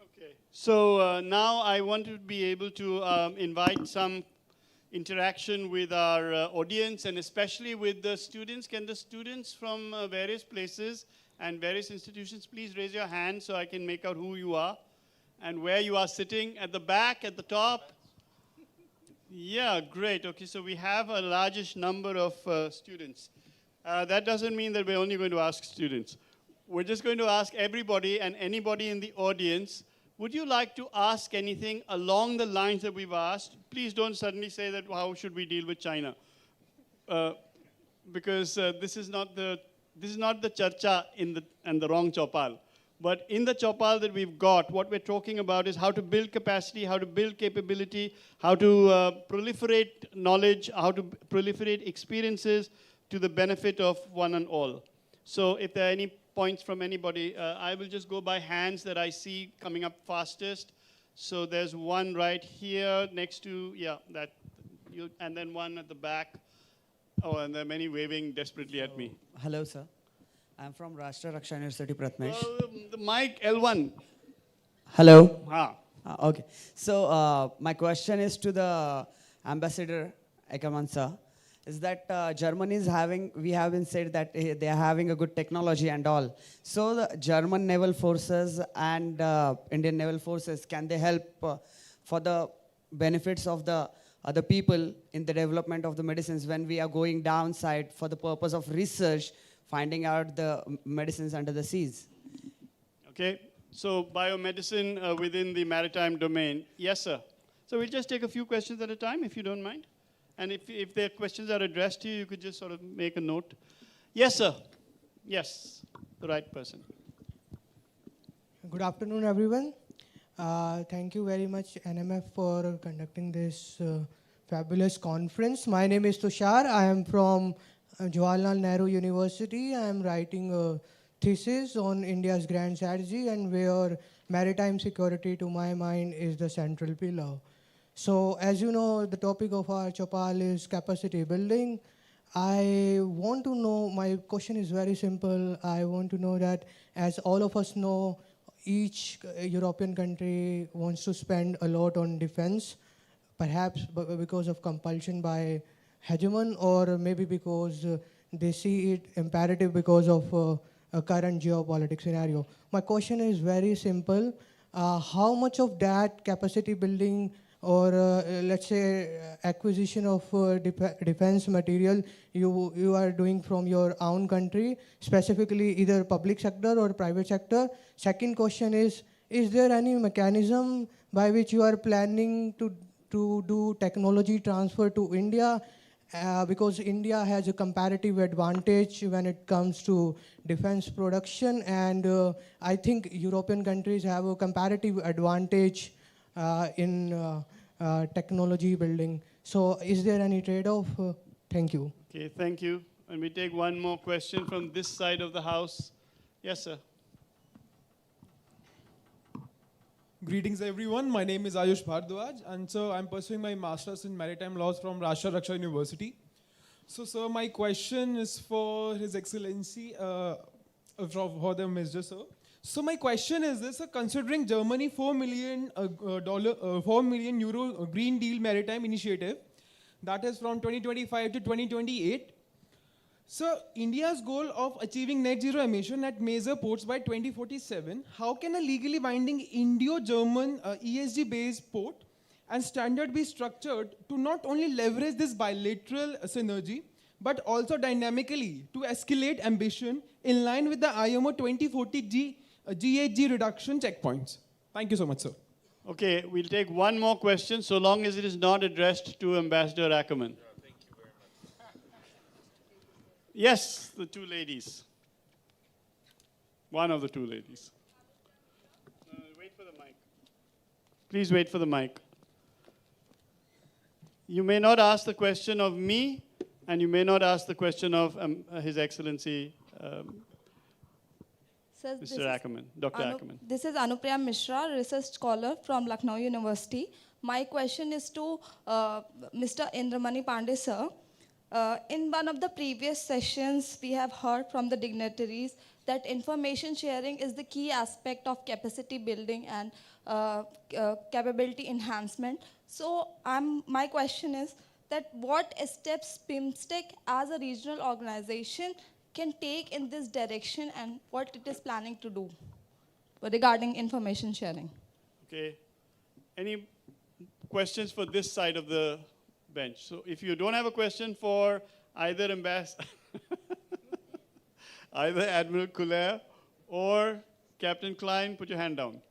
Okay. So now I want to be able to invite some interaction with our audience, and especially with the students. Can the students from various places and various institutions please raise your hand so I can make out who you are and where you are sitting? At the back, at the top? Yeah, great. Okay, so we have a largish number of students. That doesn't mean that we're only going to ask students. We're just going to ask everybody and anybody in the audience, would you like to ask anything along the lines that we've asked? Please don't suddenly say that, how should we deal with China? Because this is not the charcha and the wrong chopal. But in the chopal that we've got, what we're talking about is how to build capacity, how to build capability, how to proliferate knowledge, how to proliferate experiences to the benefit of one and all. So if there are any points from anybody, I will just go by hands that I see coming up fastest. So there's one right here next to, yeah, that You, and then one at the back. Oh, and there are many waving desperately at me. Hello, sir. I'm from Rashtra Raksha University, Pratmesh. The mic, L1. Hello. Okay. So my question is to the Ambassador Ackerman, sir. Is that Germany is having, we have been said that they are having a good technology and all. So the German naval forces and Indian naval forces, can they help for the benefits of the other people in the development of the medicines when we are going downside for the purpose of research, finding out the medicines under the seas? Okay. So biomedicine within the maritime domain. Yes, sir. So we'll just take a few questions at a time, if you don't mind. And if the questions are addressed to you, you could just sort of make a note. Yes, sir. Yes, the right person. Good afternoon, everyone. Thank you very much, NMF, for conducting this fabulous conference. My name is Tushar. I am from Jawaharlal Nehru University. I am writing a thesis on India's grand strategy and where maritime security, to my mind, is the central pillar. So as you know, the topic of our Chopal is capacity building. I want to know, my question is very simple. I want to know that, as all of us know, each European country wants to spend a lot on defense, perhaps because of compulsion by hegemon, or maybe because they see it imperative because of a current geopolitical scenario. My question is very simple. How much of that capacity building or let's say acquisition of defense material you are doing from your own country, specifically either public sector or private sector? Second question is there any mechanism by which you are planning to do technology transfer to India? Because India has a comparative advantage when it comes to defense production, and I think European countries have a comparative advantage in technology building. So is there any trade-off? Thank you. Okay, thank you. And we take one more question from this side of the house. Yes, sir. Greetings, everyone. My name is Ayush Bhardwaj, and so I'm pursuing my master's in maritime laws from Rashtra Raksha University. So, sir, my question is for His Excellency, for the Mr. Sir. So my question is this, considering Germany $4 million euro Green Deal Maritime Initiative, that is from 2025 to 2028, so India's goal of achieving net zero emission at major ports by 2047, how can a legally binding Indo-German ESG-based port and standard be structured to not only leverage this bilateral synergy, but also dynamically to escalate ambition in line with the IMO 2040 GHG reduction checkpoints? Thank you so much, sir. Okay, we'll take one more question, so long as it is not addressed to Ambassador Ackerman. Yeah, thank you very much. Yes, the two ladies. One of the two ladies. Wait for the mic. Please wait for the mic. You may not ask the question of me, and you may not ask the question of His Excellency Sir, Mr. Ackerman, Dr. Ackerman. This is Anupriya Mishra, research scholar from Lucknow University. My question is to Mr. Indramani Pandey, sir. In one of the previous sessions, we have heard from the dignitaries that information sharing is the key aspect of capacity building and capability enhancement. So my question is that what steps PIMSTEC as a regional organization can take in this direction and what it is planning to do regarding information sharing? Okay. Any questions for this side of the bench? So if you don't have a question for either either Admiral Kuller or Captain Klein, put your hand down.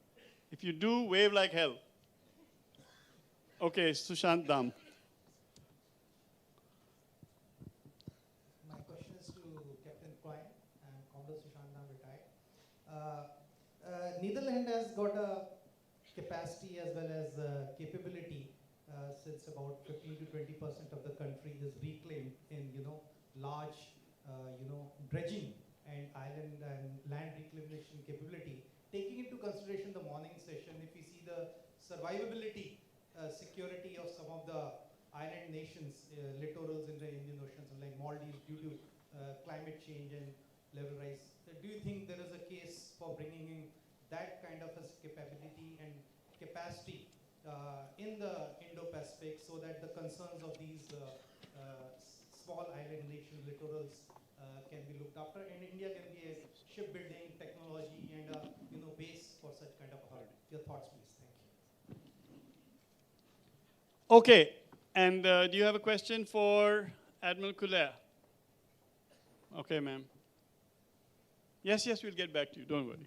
If you do, wave like hell. Okay, Sushant Dam. My question is to Captain Klein and Commodore Sushant Dam, retired. Netherlands has got a capacity as well as capability since about 15 to 20% of the country is reclaimed in large dredging and island and land reclamation capability. Taking into consideration the morning session, if we see the survivability, security of some of the island nations, littorals in the Indian Ocean, like Maldives, due to climate change and level rise. Do you think there is a case for bringing in that kind of a capability and capacity in the Indo-Pacific so that the concerns of these small island nation littorals can be looked after, and India can be a shipbuilding technology and a base for such kind of a hub? Your thoughts, please. Thank you. Okay, and do you have a question for Admiral Kuller? Okay, ma'am. Yes, we'll get back to you. Don't worry.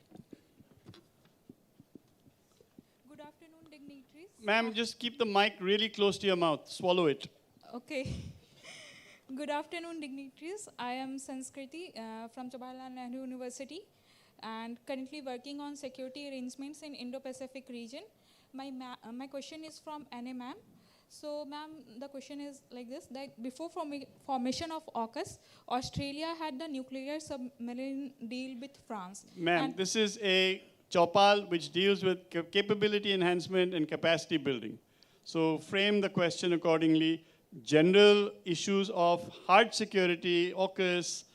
Good afternoon, dignitaries. Ma'am, just keep the mic really close to your mouth. Swallow it. Okay. Good afternoon, dignitaries. I am Sanskriti from Jawaharlal Nehru University and currently working on security arrangements in Indo-Pacific region. My question is from Anna ma'am. So ma'am, the question is like this, that before formation of AUKUS, Australia had the nuclear submarine deal with France. Ma'am, this is a Chopal which deals with capability enhancement and capacity building. So frame the question accordingly. General issues of hard security, AUKUS,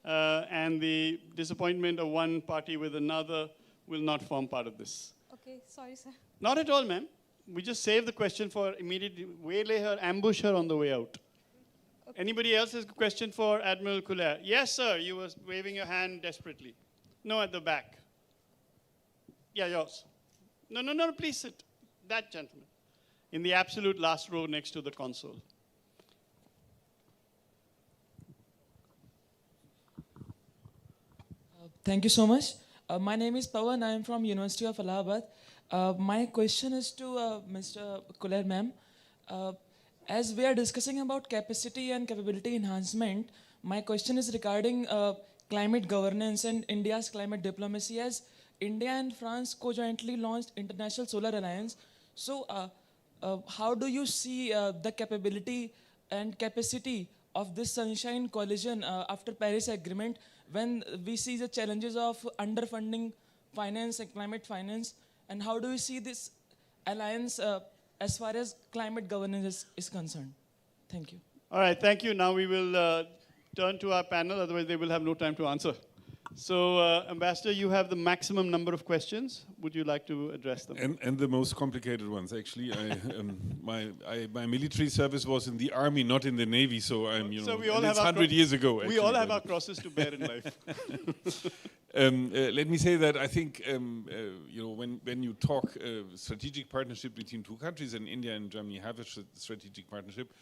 and the disappointment of one party with another will not form part of this. Okay, sorry, sir. Not at all, ma'am. We just save the question for immediate waylay her, ambush her on the way out. Okay. Anybody else has a question for Admiral Kuller? Yes, sir. You were waving your hand desperately. No, at the back. Yeah, yours. No, please sit. That gentleman. In the absolute last row next to the console. Thank you so much. My name is Pawan. I am from University of Allahabad. My question is to Mr. Kuller ma'am. As we are discussing about capacity and capability enhancement, my question is regarding climate governance and India's climate diplomacy, as India and France co-jointly launched International Solar Alliance. So how do you see the capability and capacity of this Sunshine Coalition after Paris Agreement, when we see the challenges of underfunding finance and climate finance? And how do you see this alliance as far as climate governance is concerned? Thank you. All right, thank you. Now we will turn to our panel, otherwise they will have no time to answer. So, Ambassador, you have the maximum number of questions. Would you like to address them? And the most complicated ones, actually. My military service was in the army, not in the navy, so I'm, so we all have 100 years ago. Actually, we all have our crosses to bear in life. Let me say that I think when you talk strategic partnership between two countries, and India and Germany have a strategic partnership,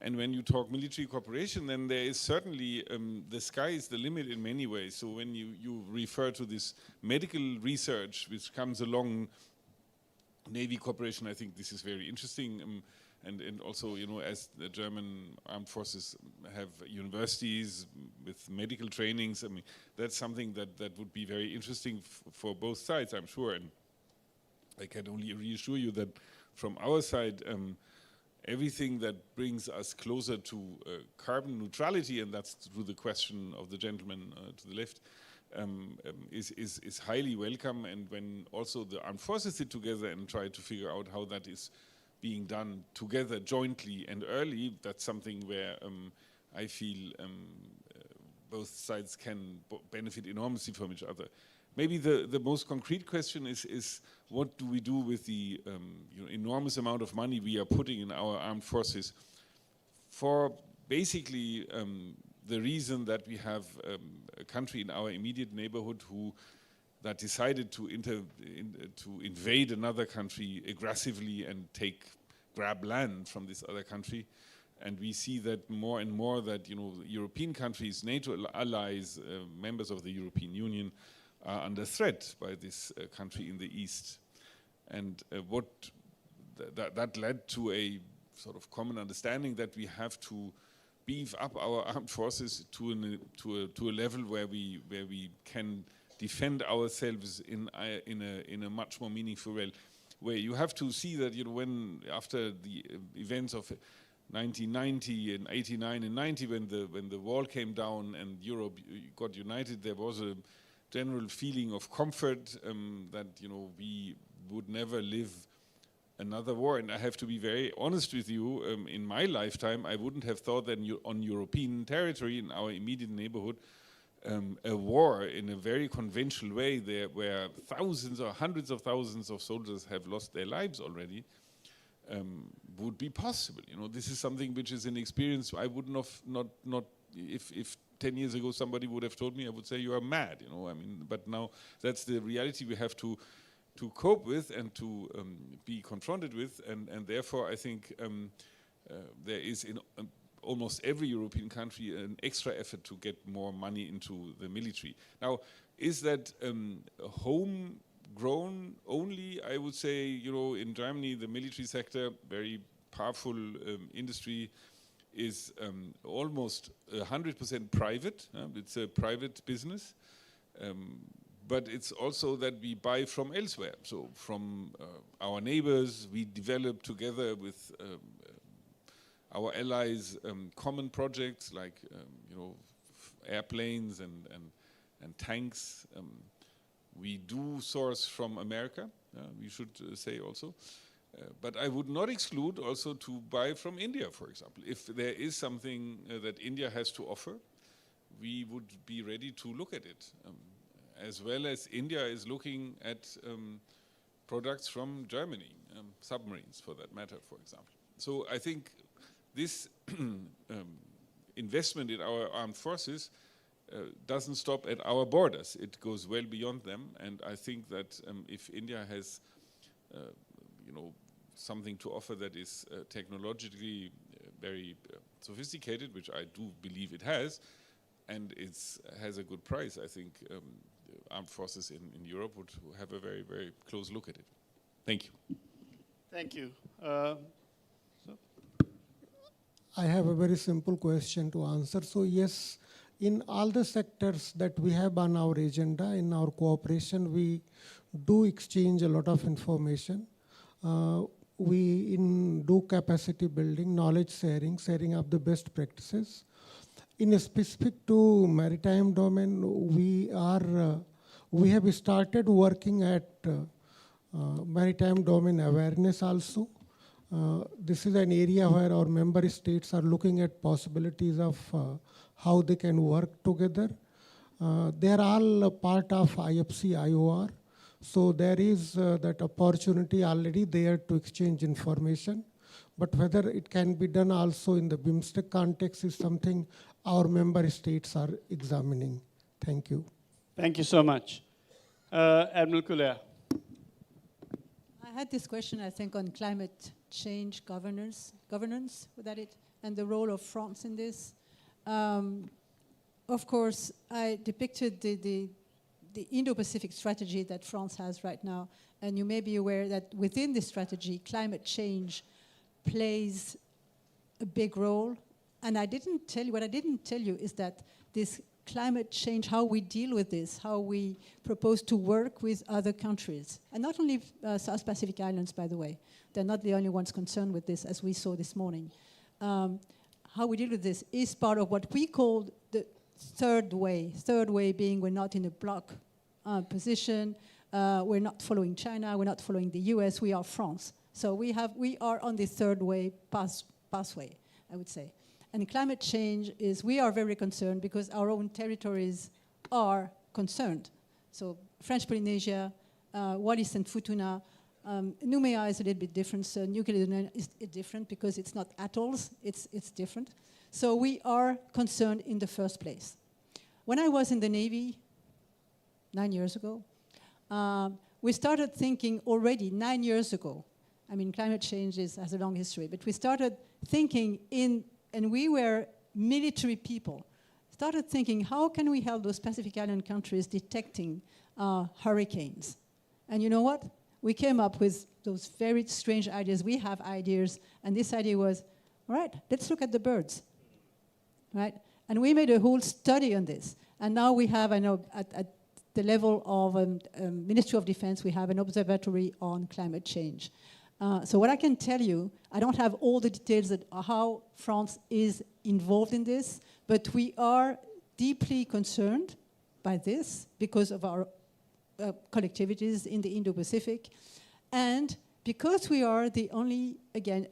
and when you talk military cooperation, then there is certainly the sky is the limit in many ways. So when you refer to this medical research which comes along Navy cooperation, I think this is very interesting. And also, as the German armed forces have universities with medical trainings, I mean, that's something that would be very interesting for both sides, I'm sure. And I can only reassure you that from our side, everything that brings us closer to carbon neutrality, and that's through the question of the gentleman to the left, is highly welcome. And when also the armed forces sit together and try to figure out how that is being done together jointly and early, that's something where I feel both sides can benefit enormously from each other. Maybe the most concrete question is what do we do with the enormous amount of money we are putting in our armed forces for basically the reason that we have a country in our immediate neighborhood that decided to invade another country aggressively and grab land from this other country. And we see that more and more that European countries, NATO allies, members of the European Union are under threat by this country in the east. And that led to a sort of common understanding that we have to beef up our armed forces to a level where we can defend ourselves in a much more meaningful way. Where you have to see that when after the events of 1990 and 89 and 90, when the wall came down and Europe got united, there was a general feeling of comfort that we would never live another war. And I have to be very honest with you, in my lifetime, I wouldn't have thought that on European territory, in our immediate neighborhood, a war in a very conventional way, there where thousands or hundreds of thousands of soldiers have lost their lives already, would be possible. You know, this is something which is an experience I wouldn't have not if 10 years ago somebody would have told me, I would say you are mad. You know, I mean, but now that's the reality we have to cope with and to be confronted with, and therefore I think there is in almost every European country an extra effort to get more money into the military. Now, is that homegrown only? I would say, you know, in Germany, the military sector, very powerful industry, is almost 100% private. It's a private business. But it's also that we buy from elsewhere. So from our neighbors, we develop together with our allies common projects like you know, airplanes and tanks. We do source from America, we should say also. But I would not exclude also to buy from India, for example. If there is something that India has to offer, we would be ready to look at it. As well as India is looking at products from Germany, submarines for that matter, for example. So I think this investment in our armed forces doesn't stop at our borders. It goes well beyond them, and I think that if India has you know, something to offer that is technologically very sophisticated, which I do believe it has, and it has a good price, I think armed forces in Europe would have a very, very close look at it. Thank you. Thank you. I have a very simple question to answer. So yes, in all the sectors that we have on our agenda, in our cooperation, we do exchange a lot of information. We do capacity building, knowledge sharing, sharing of the best practices. In a specific to maritime domain, we have started working at maritime domain awareness also. This is an area where our member states are looking at possibilities of how they can work together. They are all part of IFC IOR. So there is that opportunity already there to exchange information. But whether it can be done also in the BIMSTEC context is something our member states are examining. Thank you. Thank you so much. Admiral Kulea. I had this question, I think, on climate change governance, and the role of France in this. Of course, I depicted the Indo-Pacific strategy that France has right now, and you may be aware that within this strategy, climate change plays a big role. And I didn't tell you, what I didn't tell you is that this climate change, how we deal with this, how we propose to work with other countries, and not only South Pacific Islands, by the way. They're not the only ones concerned with this, as we saw this morning. How we deal with this is part of what we call the third way. Third way being we're not in a block position, we're not following China, we're not following the US, we are France. So we are on the third way pathway, I would say. And climate change is, we are very concerned because our own territories are concerned. So French Polynesia, Wallis and Futuna, Nouméa is a little bit different, so New Caledonia is different because it's not atolls, it's different. So we are concerned in the first place. When I was in the Navy 9 years ago, we started thinking already 9 years ago. I mean, climate change has a long history, but we started thinking and we were military people, started thinking, how can we help those Pacific Island countries detecting hurricanes? And you know what? We came up with those very strange ideas. We have ideas, and this idea was, all right, let's look at the birds, right? And we made a whole study on this. And now we have, I know, at the level of Ministry of Defense, we have an observatory on climate change. So what I can tell you, I don't have all the details of how France is involved in this, but we are deeply concerned by this because of our collectivities in the Indo-Pacific. And because we are the only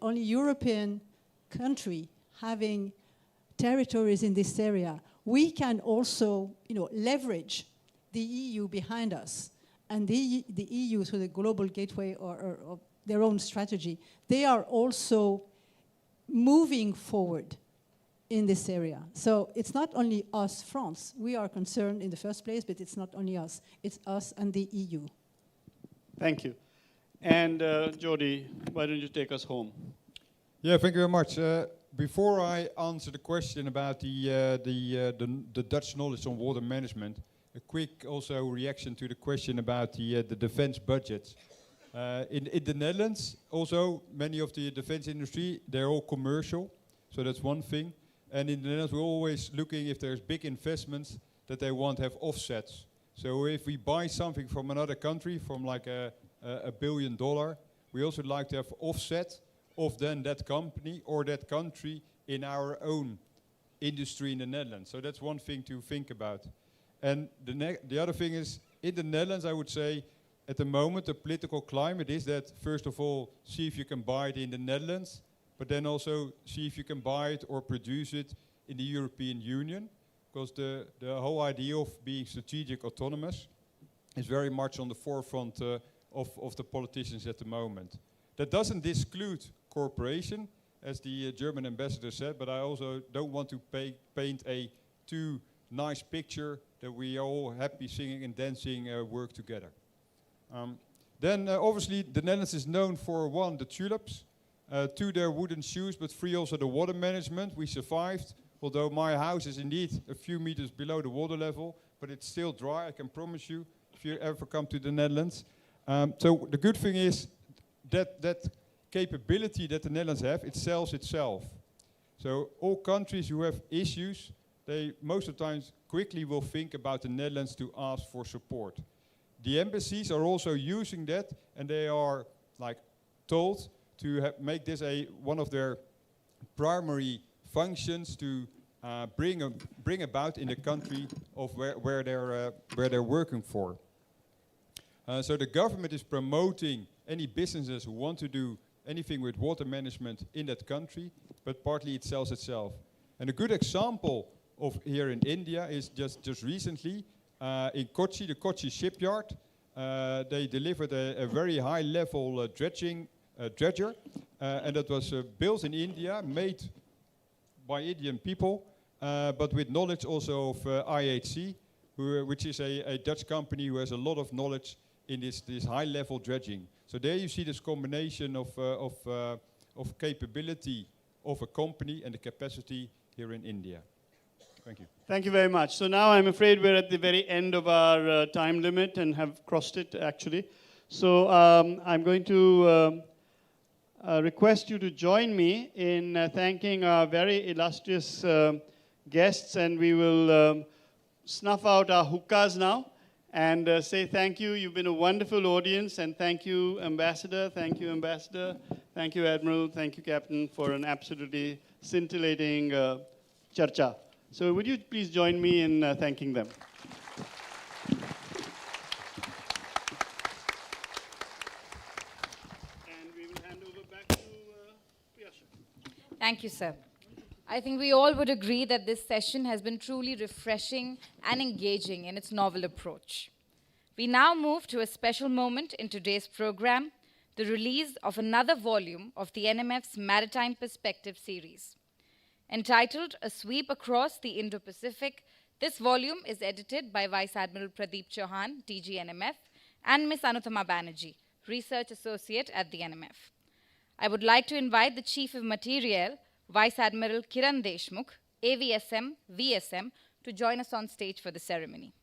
European country having territories in this area, we can also, leverage the EU behind us. And the EU, through the global gateway or their own strategy, they are also moving forward in this area. So it's not only us, France. We are concerned in the first place, but it's not only us. It's us and the EU. Thank you. And Jody, why don't you take us home? Yeah, thank you very much. Before I answer the question about the Dutch knowledge on water management, a quick also reaction to the question about the defense budgets. In the Netherlands, also many of the defense industry, they're all commercial, so that's one thing. And in the Netherlands, we're always looking if there's big investments that they want to have offsets. So if we buy something from another country, from like $1 billion, we also like to have offset of then that company or that country in our own industry in the Netherlands. So that's one thing to think about. And the other thing is, in the Netherlands, I would say, at the moment, the political climate is that, first of all, see if you can buy it in the Netherlands, but then also see if you can buy it or produce it in the European Union, because the whole idea of being strategic autonomous is very much on the forefront of the politicians at the moment. That doesn't exclude cooperation, as the German ambassador said, but I also don't want to paint a too nice picture that we are all happy singing and dancing work together. Then obviously the Netherlands is known for, one, the tulips, two, their wooden shoes, but three, also the water management. We survived, although my house is indeed a few meters below the water level, but it's still dry, I can promise you, if you ever come to the Netherlands. So the good thing is that capability that the Netherlands have, it sells itself. So all countries who have issues, they most of the times quickly will think about the Netherlands to ask for support. The embassies are also using that, and they are like told to make this one of their primary functions to bring about in the country of where they're working for. So the government is promoting any businesses who want to do anything with water management in that country, but partly it sells itself. And a good example of here in India is just recently in Kochi, the Kochi shipyard, they delivered a very high level dredger, and that was built in India, made by Indian people, but with knowledge also of IHC, which is a Dutch company who has a lot of knowledge in this high level dredging. So there you see this combination of capability of a company and the capacity here in India. Thank you. Thank you very much. So now I'm afraid we're at the very end of our time limit and have crossed it, actually. So I'm going to request you to join me in thanking our very illustrious guests, and we will snuff out our hookahs now and say thank you. You've been a wonderful audience, and thank you, Ambassador. Thank you, Ambassador. Thank you, Admiral. Thank you, Captain, for an absolutely scintillating charcha. So would you please join me in thanking them? And we will hand over back to Priyasha. Thank you, sir. I think we all would agree that this session has been truly refreshing and engaging in its novel approach. We now move to a special moment in today's program, the release of another volume of the NMF's Maritime Perspective series. Entitled A Sweep Across the Indo-Pacific, this volume is edited by Vice Admiral Pradeep Chauhan, DG NMF, and Ms. Anuttama Banerjee, Research Associate at the NMF. I would like to invite the Chief of Materiel, Vice Admiral Kiran Deshmukh, AVSM, VSM, to join us on stage for the ceremony.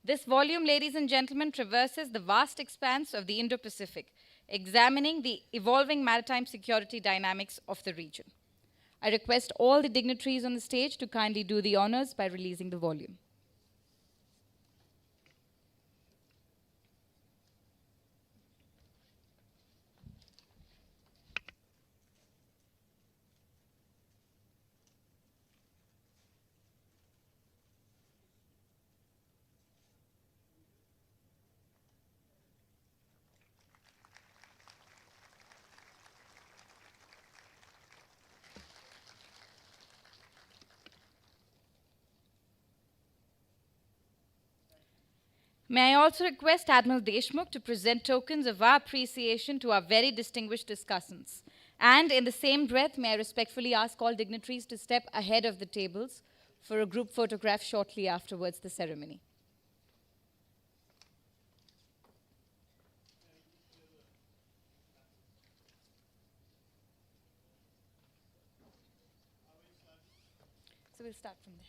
This volume, ladies and gentlemen, traverses the vast expanse of the Indo-Pacific, examining the evolving maritime security dynamics of the region. I request all the dignitaries on the stage to kindly do the honors by releasing the volume. May I also request Admiral Deshmukh to present tokens of our appreciation to our very distinguished discussants. And in the same breath, may I respectfully ask all dignitaries to step ahead of the tables for a group photograph shortly afterwards the ceremony. So we'll start from there.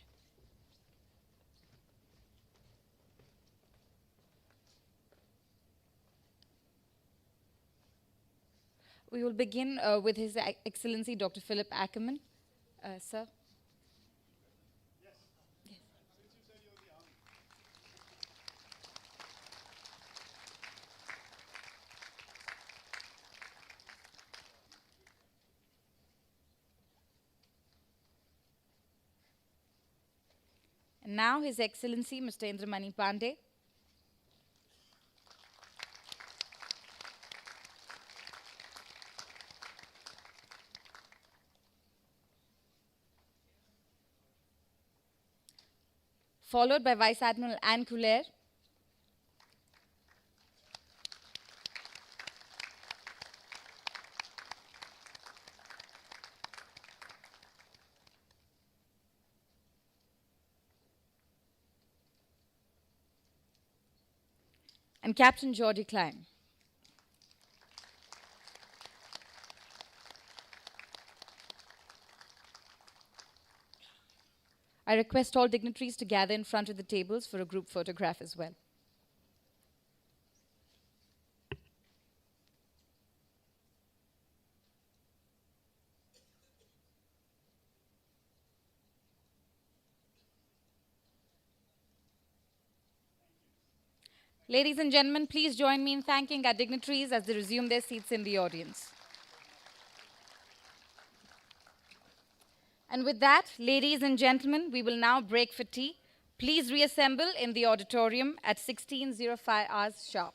We will begin with His Excellency Dr. Philip Ackerman. Sir. And now His Excellency Mr. Indramani Pandey. Followed by Vice Admiral Anne Coulaire. And Captain Geordie Klein. I request all dignitaries to gather in front of the tables for a group photograph as well. Ladies and gentlemen, please join me in thanking our dignitaries as they resume their seats in the audience. And with that, ladies and gentlemen, we will now break for tea. Please reassemble in the auditorium at 16:05 hours sharp.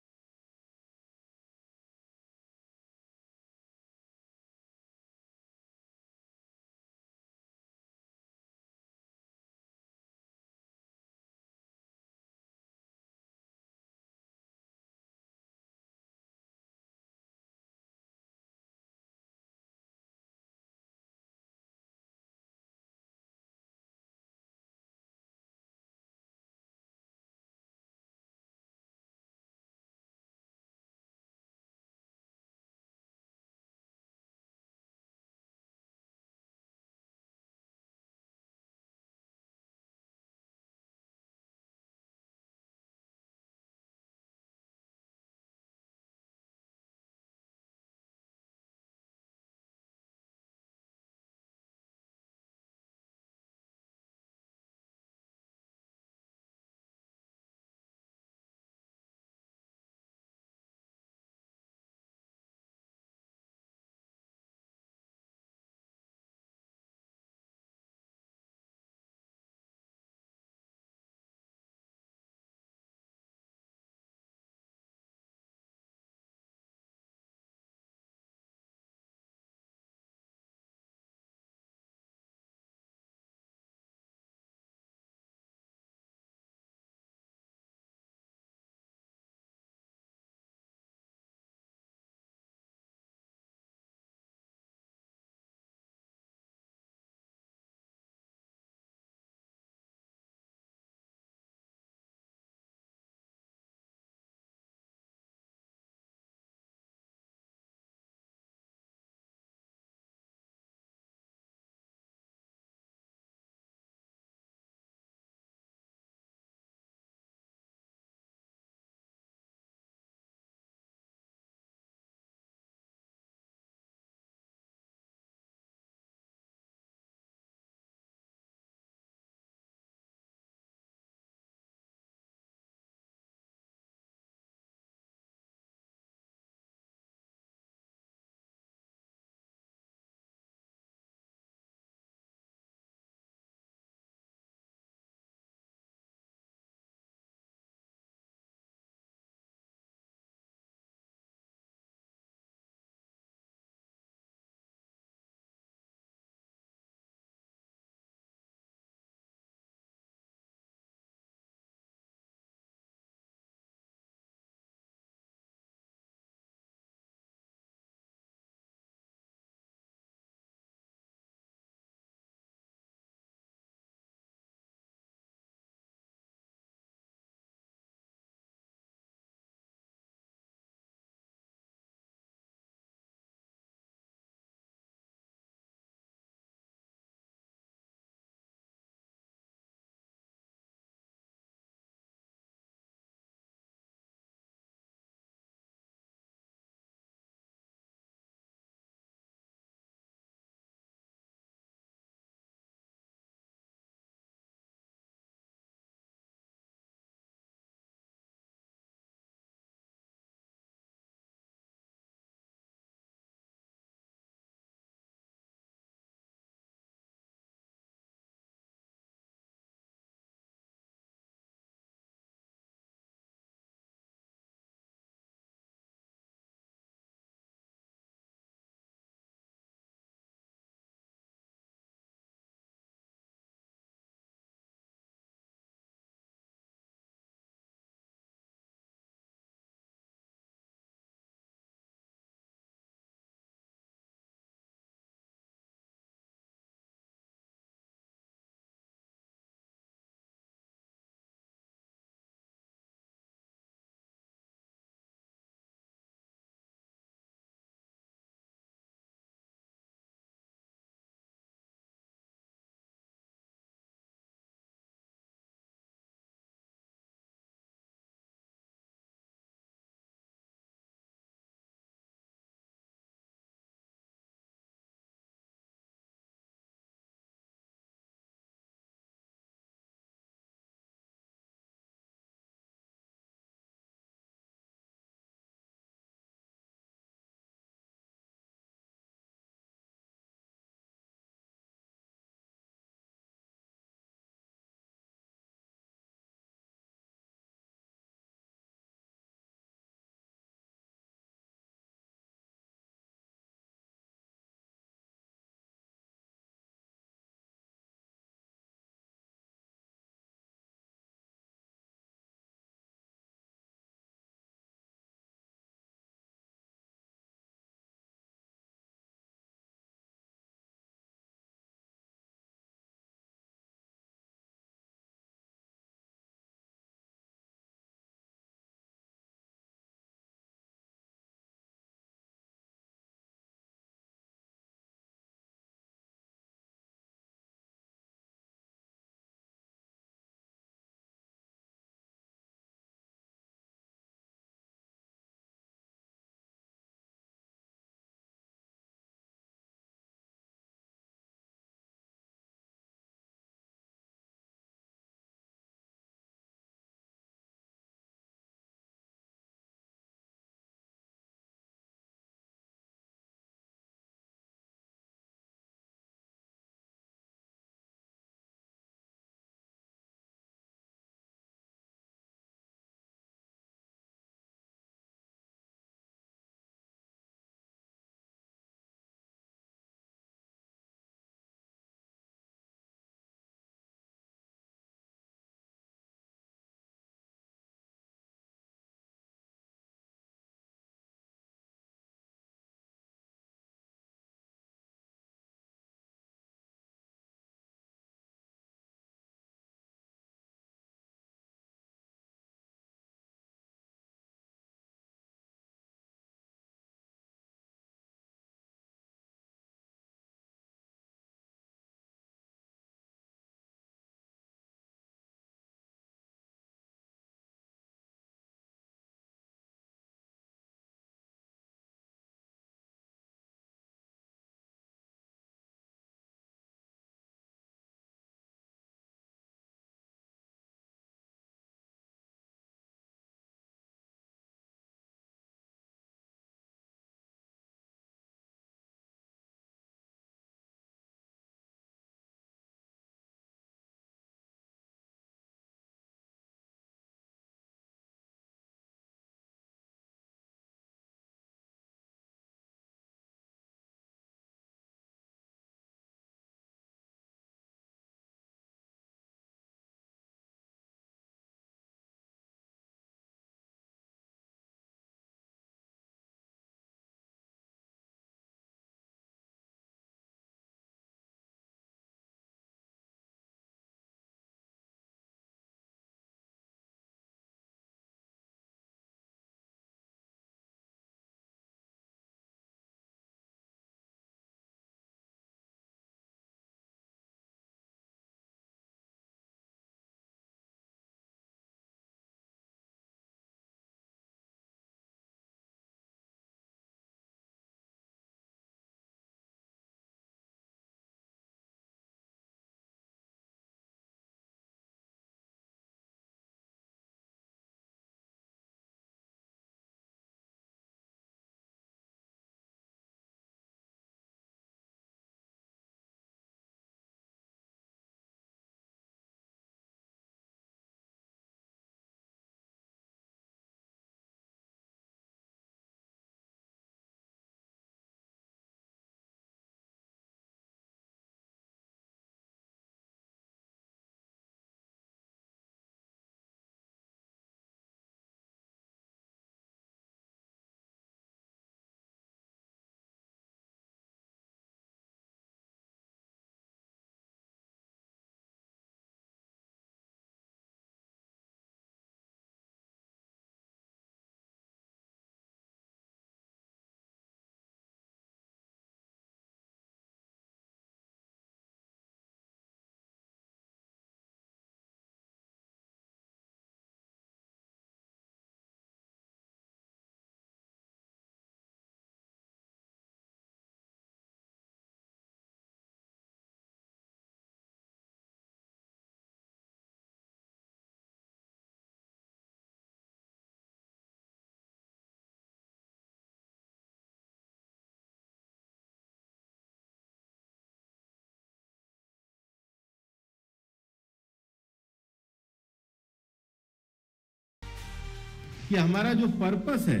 कि हमारा जो purpose है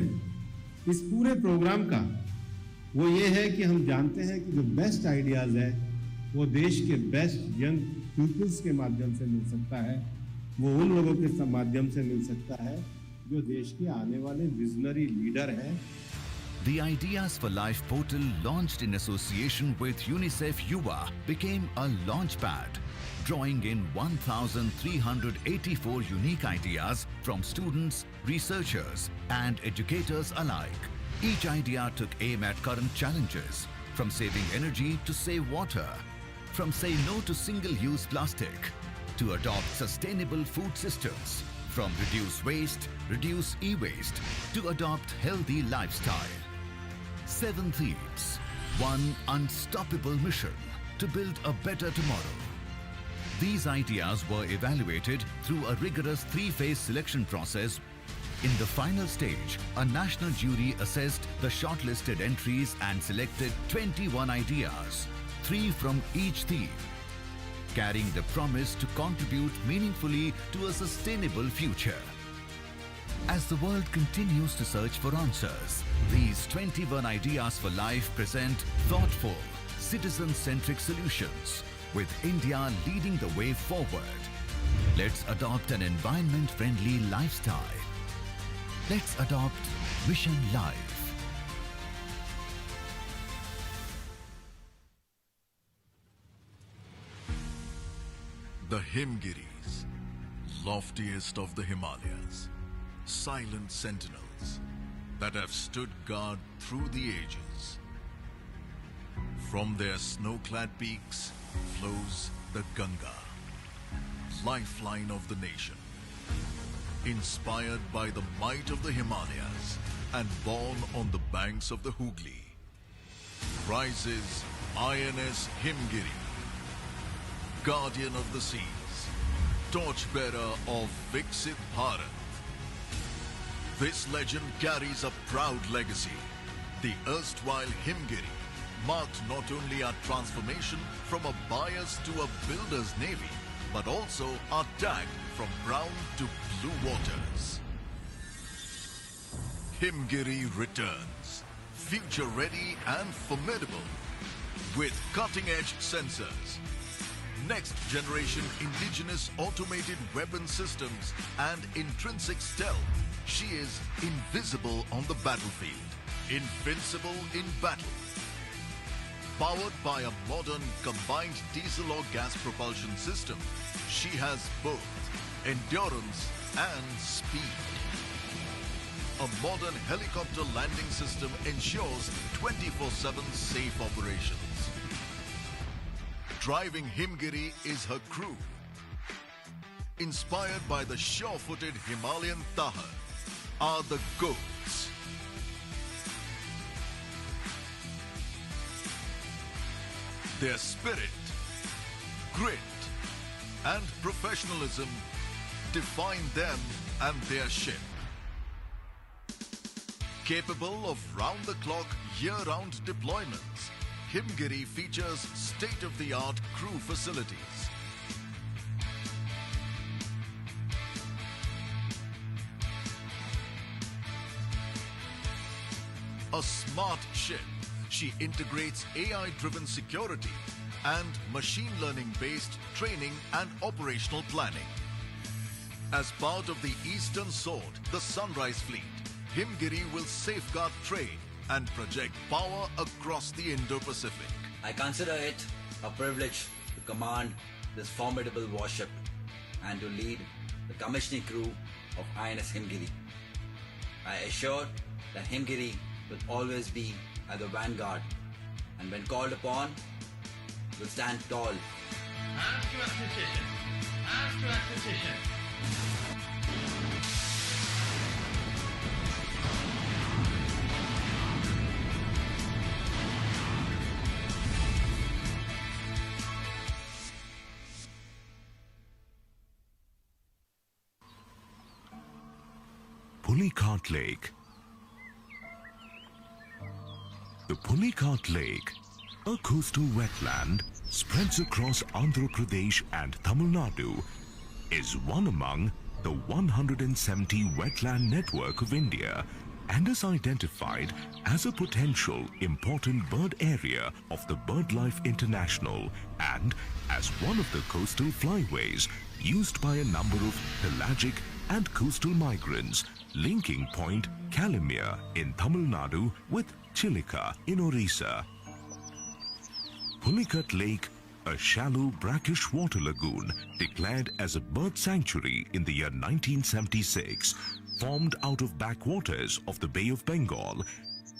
इस पूरे programme का वो ये है कि हम जानते हैं कि जो बेस्ट आइडियाज़ है वो देश के बेस्ट यंग पीपल्स के माध्यम से मिल सकता है, वो उन लोगों के माध्यम से मिल सकता है जो देश के आने वाले विजनरी लीडर हैं। The Ideas for Life portal, launched in association with UNICEF Yuva, became a launchpad, drawing in 1,384 unique ideas from students, researchers, and educators alike. Each idea took aim at current challenges, from saving energy to save water, from say no to single-use plastic, to adopt sustainable food systems, from reduce waste, reduce e-waste, to adopt healthy lifestyle. 7 themes, one unstoppable mission to build a better tomorrow. These ideas were evaluated through a rigorous 3-phase selection process. In the final stage, a national jury assessed the shortlisted entries and selected 21 ideas, 3 from each theme, carrying the promise to contribute meaningfully to a sustainable future. As the world continues to search for answers, these 21 Ideas for Life present thoughtful, citizen-centric solutions, with India leading the way forward. Let's adopt an environment-friendly lifestyle. Let's adopt Mission Life. The Himgiris, loftiest of the Himalayas, silent sentinels that have stood guard through the ages. From their snow-clad peaks flows the Ganga, lifeline of the nation. Inspired by the might of the Himalayas and born on the banks of the Hooghly, rises INS Himgiri, guardian of the seas, torchbearer of Viksit Bharat. This legend carries a proud legacy. The erstwhile Himgiri marked not only our transformation from a buyer's to a builder's navy, but also our tag from brown to blue waters. Himgiri returns, future-ready and formidable, with cutting-edge sensors, next-generation indigenous automated weapon systems, and intrinsic stealth. She is invisible on the battlefield, invincible in battle. Powered by a modern combined diesel or gas propulsion system, she has both endurance and speed. A modern helicopter landing system ensures 24/7 safe operations. Driving Himgiri is her crew. Inspired by the sure-footed Himalayan Tahar are the goats. Their spirit, grit, and professionalism define them and their ship. Capable of round-the-clock, year-round deployments, Himgiri features state-of-the-art crew facilities. A smart ship, she integrates AI-driven security and machine learning-based training and operational planning. As part of the Eastern Sword, the Sunrise Fleet, Himgiri will safeguard trade and project power across the Indo-Pacific. I consider it a privilege to command this formidable warship and to lead the commissioning crew of INS Himgiri. I assure that Himgiri will always be at the vanguard, and when called upon, will stand tall. Arms to acquisition. Arms to acquisition. Pulicart Lake. The Pulicart Lake, a coastal wetland, spreads across Andhra Pradesh and Tamil Nadu, is one among the the 170 wetland network of India and is identified as a potential important bird area of the BirdLife International and as one of the coastal flyways used by a number of pelagic and coastal migrants, linking Point Calimere in Tamil Nadu with Chilika in Orissa. Pulicat Lake, a shallow brackish water lagoon declared as a bird sanctuary in the year 1976, formed out of backwaters of the Bay of Bengal,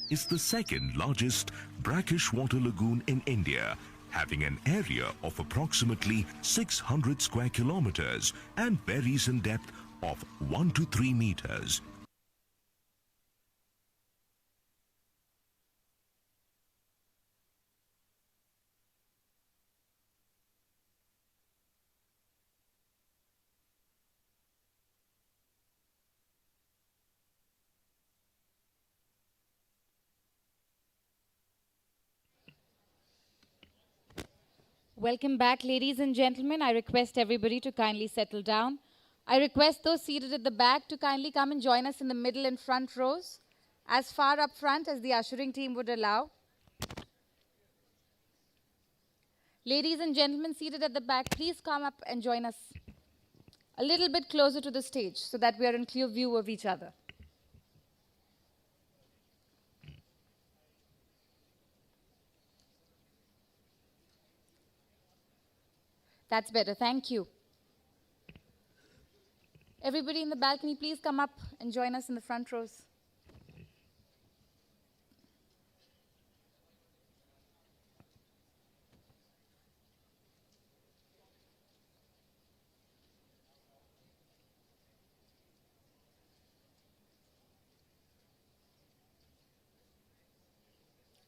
is the second largest brackish water lagoon in India, having an area of approximately 600 square kilometers and varies in depth of 1 to 3 meters. Welcome back, ladies and gentlemen. I request everybody to kindly settle down. I request those seated at the back to kindly come and join us in the middle and front rows, as far up front as the ushering team would allow. Ladies and gentlemen seated at the back, please come up and join us a little bit closer to the stage so that we are in clear view of each other. That's better, thank you. Everybody in the balcony, please come up and join us in the front rows.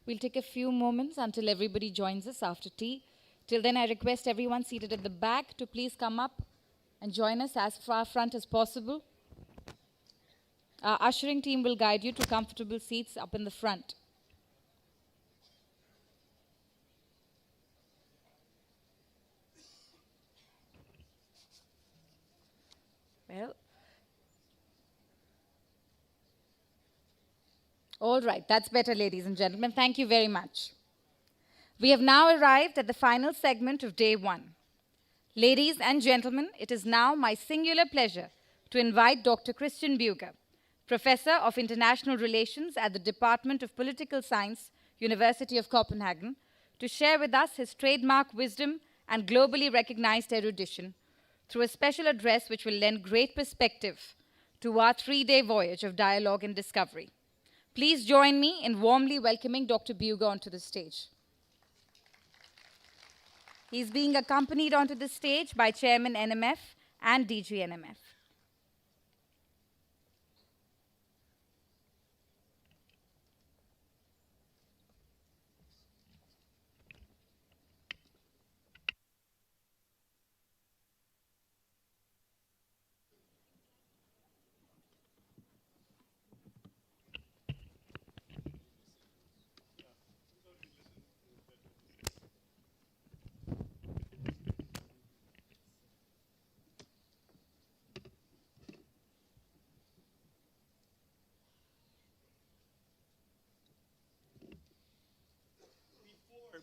We'll take a few moments until everybody joins us after tea. Till then, I request everyone seated at the back to please come up and join us as far front as possible. Our ushering team will guide you to comfortable seats up in the front. Well, all right, that's better, ladies and gentlemen. Thank you very much. We have now arrived at the final segment of day one. Ladies and gentlemen, it is now my singular pleasure to invite Dr. Christian Buger, Professor of International Relations at the Department of Political Science, University of Copenhagen, to share with us his trademark wisdom and globally recognized erudition through a special address which will lend great perspective to our 3-day voyage of dialogue and discovery. Please join me in warmly welcoming Dr. Buger onto the stage. He's being accompanied onto the stage by Chairman NMF and DG NMF.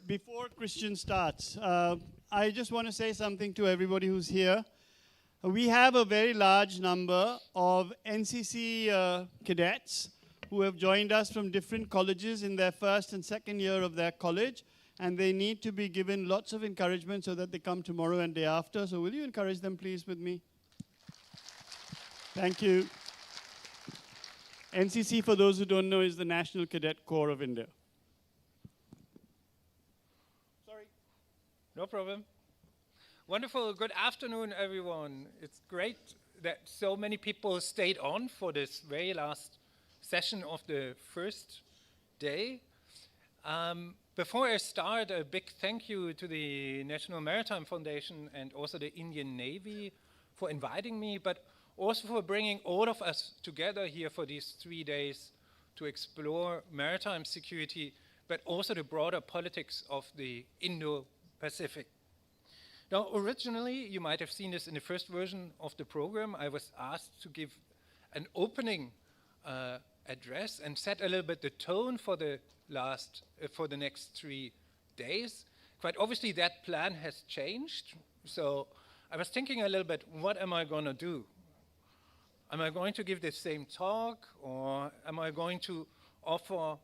Before Christian starts, I just want to say something to everybody who's here. We have a very large number of NCC cadets who have joined us from different colleges in their first and second year of their college, and they need to be given lots of encouragement so that they come tomorrow and day after. So will you encourage them, please, with me? Thank you. NCC, for those who don't know, is the National Cadet Corps of India. No problem. Wonderful. Good afternoon, everyone. It's great that so many people stayed on for this very last session of the first day. Before I start, a big thank you to the National Maritime Foundation and also the Indian Navy for inviting me, but also for bringing all of us together here for these 3 days to explore maritime security, but also the broader politics of the Indo-Pacific. Now, originally, you might have seen this in the first version of the program, I was asked to give an opening address and set a little bit the tone for the next 3 days. Quite obviously, that plan has changed. So I was thinking a little bit, what am I going to do? Am I going to give the same talk, or am I going to offer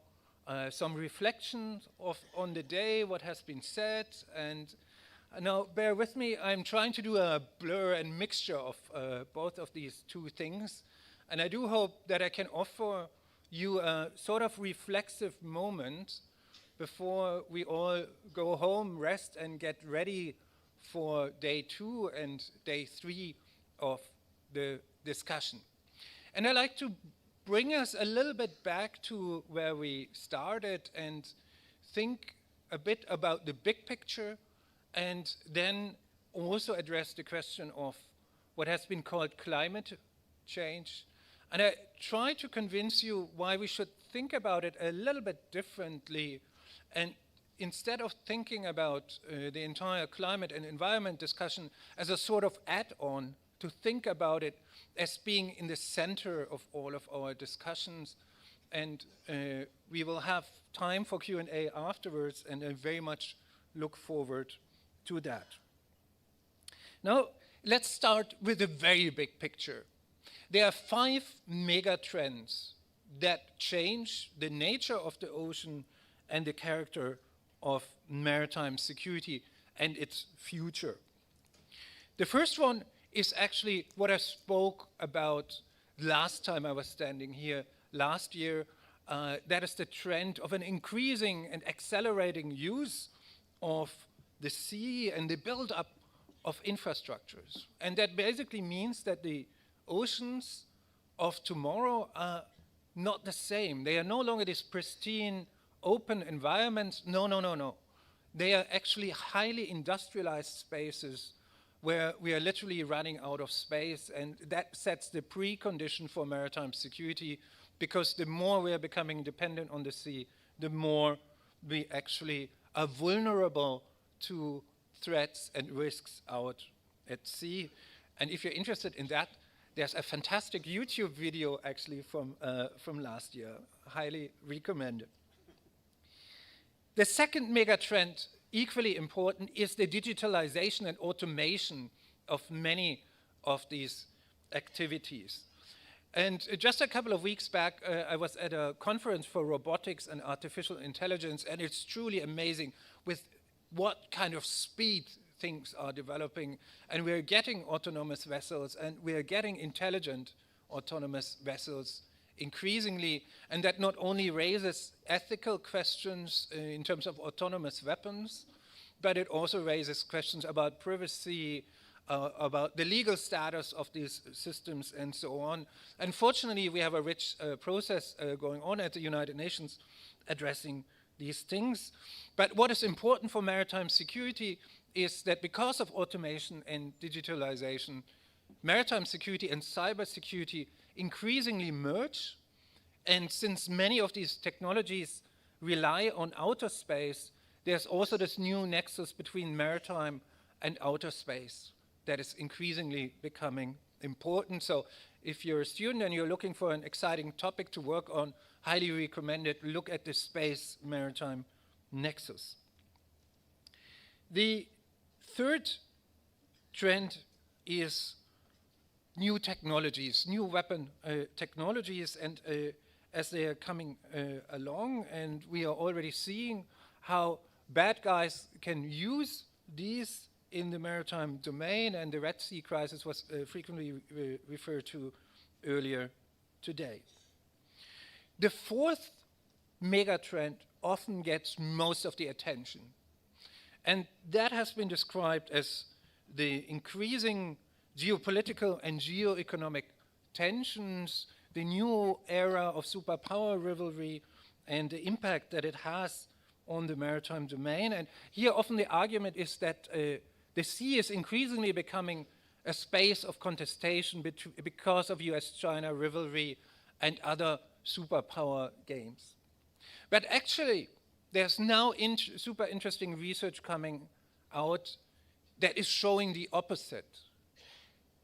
some reflections on the day, what has been said? And now, bear with me, I'm trying to do a blur and mixture of both of these two things. And I do hope that I can offer you a sort of reflexive moment before we all go home, rest, and get ready for day 2 and day 3 of the discussion. And I'd like to bring us a little bit back to where we started and think a bit about the big picture, and then also address the question of what has been called climate change. And I try to convince you why we should think about it a little bit differently, and instead of thinking about the entire climate and environment discussion as a sort of add-on, to think about it as being in the center of all of our discussions. And we will have time for Q&A afterwards, and I very much look forward to that. Now, let's start with the very big picture. There are 5 mega trends that change the nature of the ocean and the character of maritime security and its future. The first one is actually what I spoke about last time I was standing here last year. That is the trend of an increasing and accelerating use of the sea and the build-up of infrastructures. And that basically means that the oceans of tomorrow are not the same. They are no longer these pristine, open environments. No, no, no, no. They are actually highly industrialized spaces where we are literally running out of space, and that sets the precondition for maritime security, because the more we are becoming dependent on the sea, the more we actually are vulnerable to threats and risks out at sea. And if you're interested in that, there's a fantastic YouTube video actually from last year, highly recommended. The second mega trend, equally important, is the digitalization and automation of many of these activities. And just a couple of weeks back, I was at a conference for robotics and artificial intelligence, and it's truly amazing with what kind of speed things are developing. And we're getting autonomous vessels, and we're getting intelligent autonomous vessels increasingly, and that not only raises ethical questions in terms of autonomous weapons, but it also raises questions about privacy, about the legal status of these systems, and so on. Unfortunately, we have a rich process going on at the United Nations addressing these things. But what is important for maritime security is that because of automation and digitalization, maritime security and cybersecurity increasingly merge. And since many of these technologies rely on outer space, there's also this new nexus between maritime and outer space that is increasingly becoming important. So if you're a student and you're looking for an exciting topic to work on, highly recommended, look at the space maritime nexus. The third trend is new technologies, new weapon technologies, and as they are coming along, and we are already seeing how bad guys can use these in the maritime domain, and the Red Sea crisis was frequently referred to earlier today. The fourth mega trend often gets most of the attention, and that has been described as the increasing geopolitical and geo-economic tensions, the new era of superpower rivalry, and the impact that it has on the maritime domain. And here often the argument is that the sea is increasingly becoming a space of contestation because of US-China rivalry and other superpower games. But actually, there's now super interesting research coming out that is showing the opposite.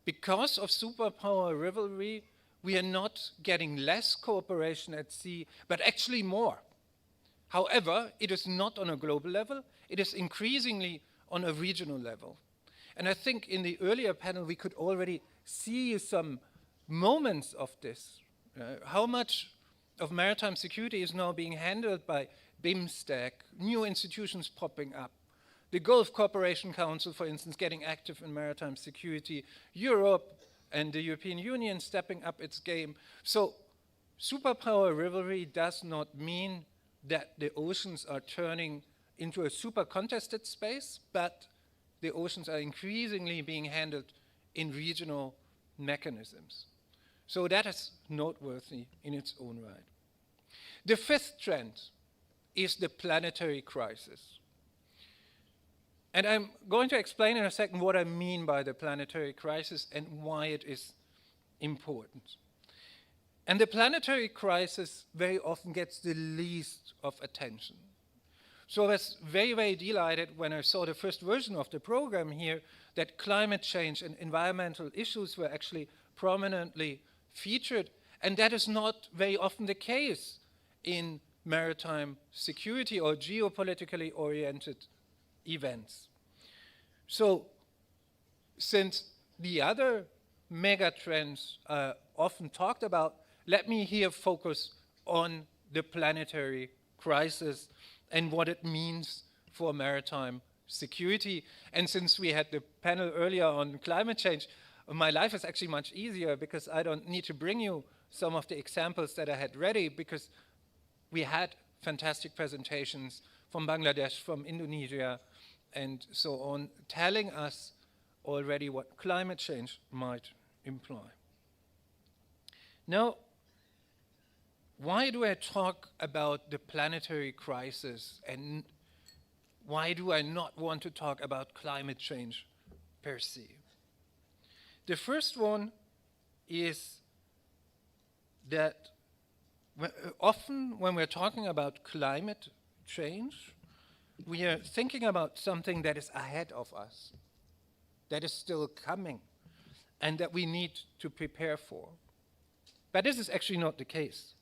Because of superpower rivalry, we are not getting less cooperation at sea, but actually more. However, it is not on a global level, it is increasingly on a regional level. And I think in the earlier panel we could already see some moments of this. How much of maritime security is now being handled by BIMSTEC, new institutions popping up, the Gulf Cooperation Council, for instance, getting active in maritime security, Europe and the European Union stepping up its game. So superpower rivalry does not mean that the oceans are turning into a super contested space, but the oceans are increasingly being handled in regional mechanisms. So that is noteworthy in its own right. The fifth trend is the planetary crisis. And I'm going to explain in a second what I mean by the planetary crisis and why it is important. And the planetary crisis very often gets the least of attention. So I was very, very delighted when I saw the first version of the program here that climate change and environmental issues were actually prominently featured. And that is not very often the case in maritime security or geopolitically oriented events. So, since the other mega trends are often talked about, let me here focus on the planetary crisis and what it means for maritime security. And since we had the panel earlier on climate change, my life is actually much easier because I don't need to bring you some of the examples that I had ready, because we had fantastic presentations from Bangladesh, from Indonesia, and so on, telling us already what climate change might imply. Now, why do I talk about the planetary crisis, and why do I not want to talk about climate change per se? The first one is that often when we're talking about climate change, we are thinking about something that is ahead of us, that is still coming, and that we need to prepare for. But this is actually not the case.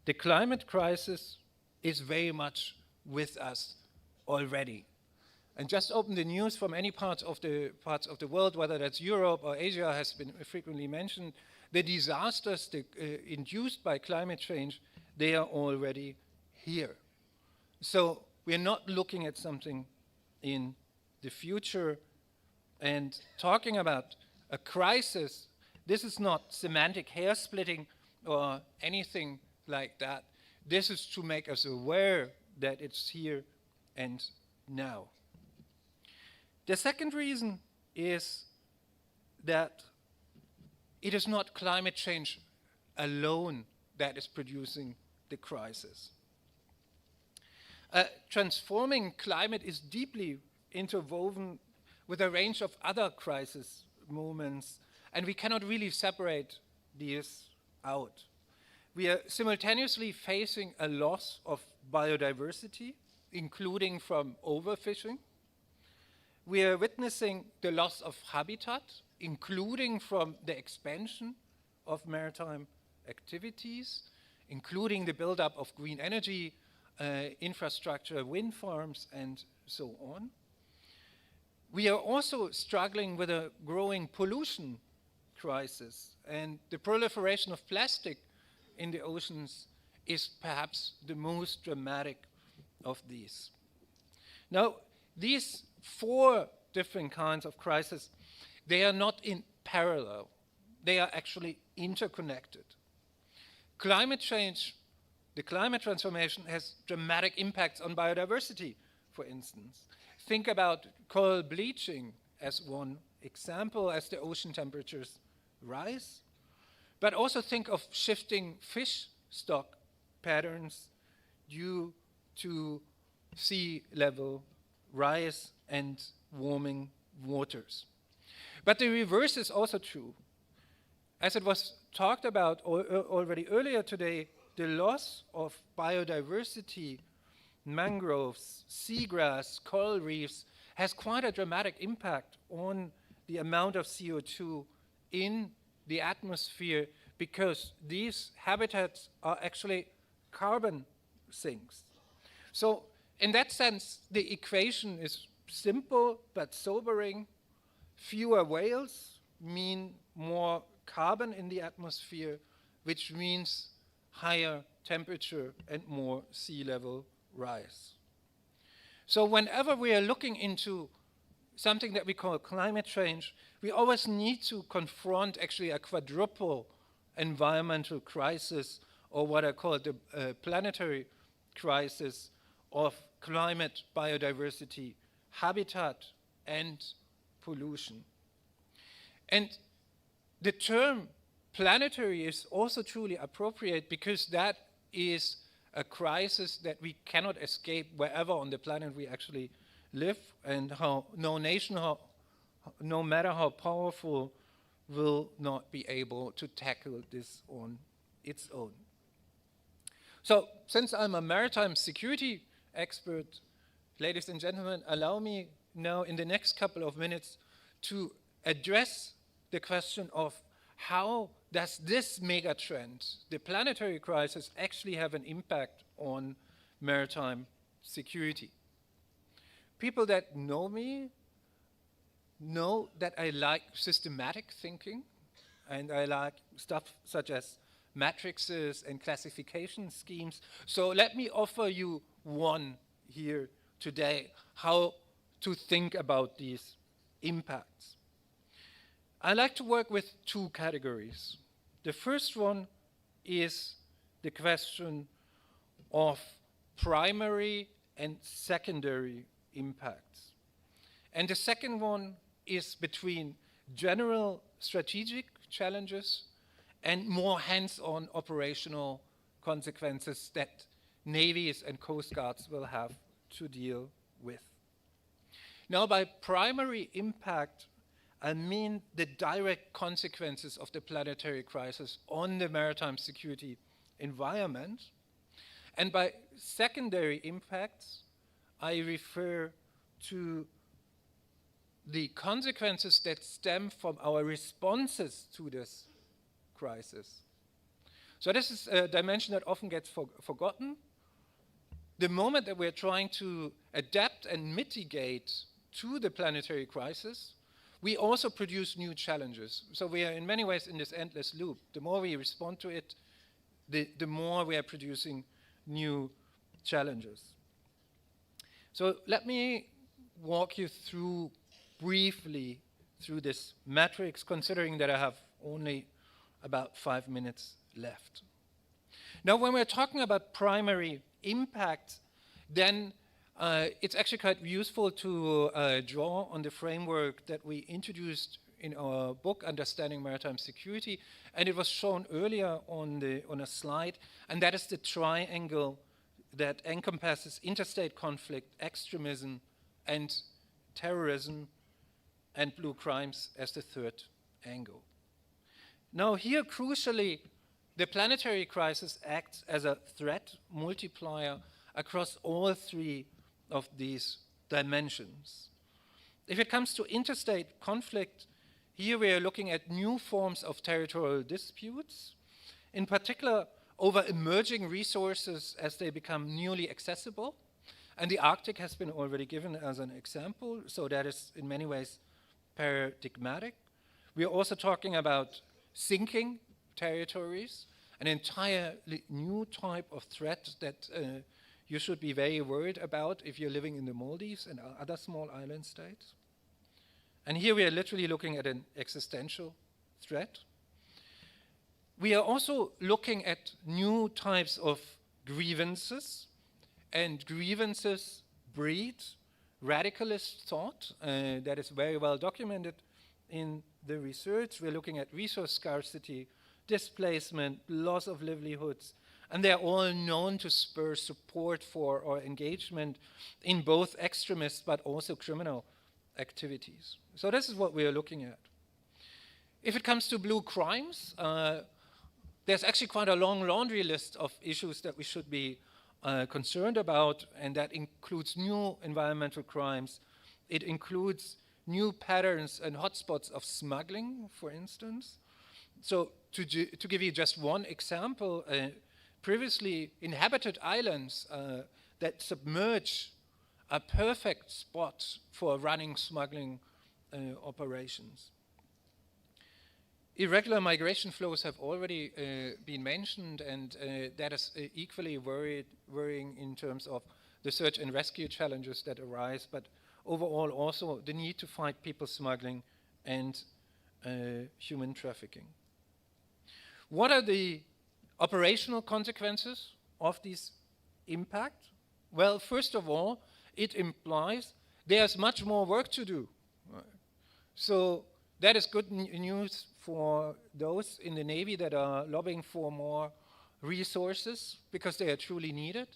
The climate crisis is very much with us already. And just open the news from any parts of the world, whether that's Europe or Asia, has been frequently mentioned. The disasters induced by climate change, they are already here. So we're not looking at something in the future. And talking about a crisis, this is not semantic hair splitting or anything like that. This is to make us aware that it's here and now. The second reason is that it is not climate change alone that is producing the crisis. Transforming climate is deeply interwoven with a range of other crisis moments, and we cannot really separate these out. We are simultaneously facing a loss of biodiversity, including from overfishing. We are witnessing the loss of habitat, including from the expansion of maritime activities, including the buildup of green energy infrastructure, wind farms, and so on. We are also struggling with a growing pollution crisis, and the proliferation of plastic in the oceans is perhaps the most dramatic of these. Now, these four different kinds of crises, they are not in parallel. They are actually interconnected. Climate change, the climate transformation has dramatic impacts on biodiversity, for instance. Think about coral bleaching as one example as the ocean temperatures rise. But also think of shifting fish stock patterns due to sea level rise and warming waters. But the reverse is also true. As it was talked about already earlier today, the loss of biodiversity, mangroves, seagrass, coral reefs, has quite a dramatic impact on the amount of CO2 in the atmosphere, because these habitats are actually carbon sinks. So in that sense, the equation is simple but sobering. Fewer whales mean more carbon in the atmosphere, which means higher temperature and more sea level rise. So whenever we are looking into something that we call climate change, we always need to confront actually a quadruple environmental crisis, or what I call the planetary crisis of climate, biodiversity, habitat, and pollution. And the term planetary is also truly appropriate, because that is a crisis that we cannot escape wherever on the planet we actually live, and how no nation, no matter how powerful, will not be able to tackle this on its own. So, since I'm a maritime security expert, ladies and gentlemen, allow me now in the next couple of minutes to address the question of how does this mega trend, the planetary crisis, actually have an impact on maritime security. People that know me know that I like systematic thinking, and I like stuff such as matrices and classification schemes. So let me offer you one here today, how to think about these impacts. I like to work with two categories. The first one is the question of primary and secondary impacts. And the second one is between general strategic challenges and more hands-on operational consequences that navies and coast guards will have to deal with. Now, by primary impact, I mean the direct consequences of the planetary crisis on the maritime security environment. And by secondary impacts, I refer to the consequences that stem from our responses to this crisis. So this is a dimension that often gets forgotten. The moment that we're trying to adapt and mitigate to the planetary crisis, we also produce new challenges. So we are in many ways in this endless loop. The more we respond to it, the more we are producing new challenges. So let me walk you through briefly through this matrix, considering that I have only about 5 minutes left. Now, when we're talking about primary impact, then it's actually quite useful to draw on the framework that we introduced in our book, Understanding Maritime Security, and it was shown earlier on a slide, and that is the triangle that encompasses interstate conflict, extremism, and terrorism, and blue crimes as the third angle. Now here, crucially, the planetary crisis acts as a threat multiplier across all three of these dimensions. If it comes to interstate conflict, here we are looking at new forms of territorial disputes, in particular over emerging resources as they become newly accessible. And the Arctic has been already given as an example, so that is in many ways paradigmatic. We are also talking about sinking territories, an entirely new type of threat that you should be very worried about if you're living in the Maldives and other small island states. And here we are literally looking at an existential threat. We are also looking at new types of grievances, and grievances breed radicalist thought that is very well documented in the research. We're looking at resource scarcity, displacement, loss of livelihoods, and they're all known to spur support for or engagement in both extremist but also criminal activities. So this is what we are looking at. If it comes to blue crimes, there's actually quite a long laundry list of issues that we should be concerned about, and that includes new environmental crimes It includes new patterns and hotspots of smuggling, for instance. So to give you just one example, previously inhabited islands that submerge a perfect spot for running smuggling operations. Irregular migration flows have already been mentioned, and that is equally worrying in terms of the search and rescue challenges that arise, but overall also the need to fight people smuggling and human trafficking. What are the operational consequences of this impact? Well, first of all, it implies there's much more work to do. So that is good news for those in the Navy that are lobbying for more resources because they are truly needed.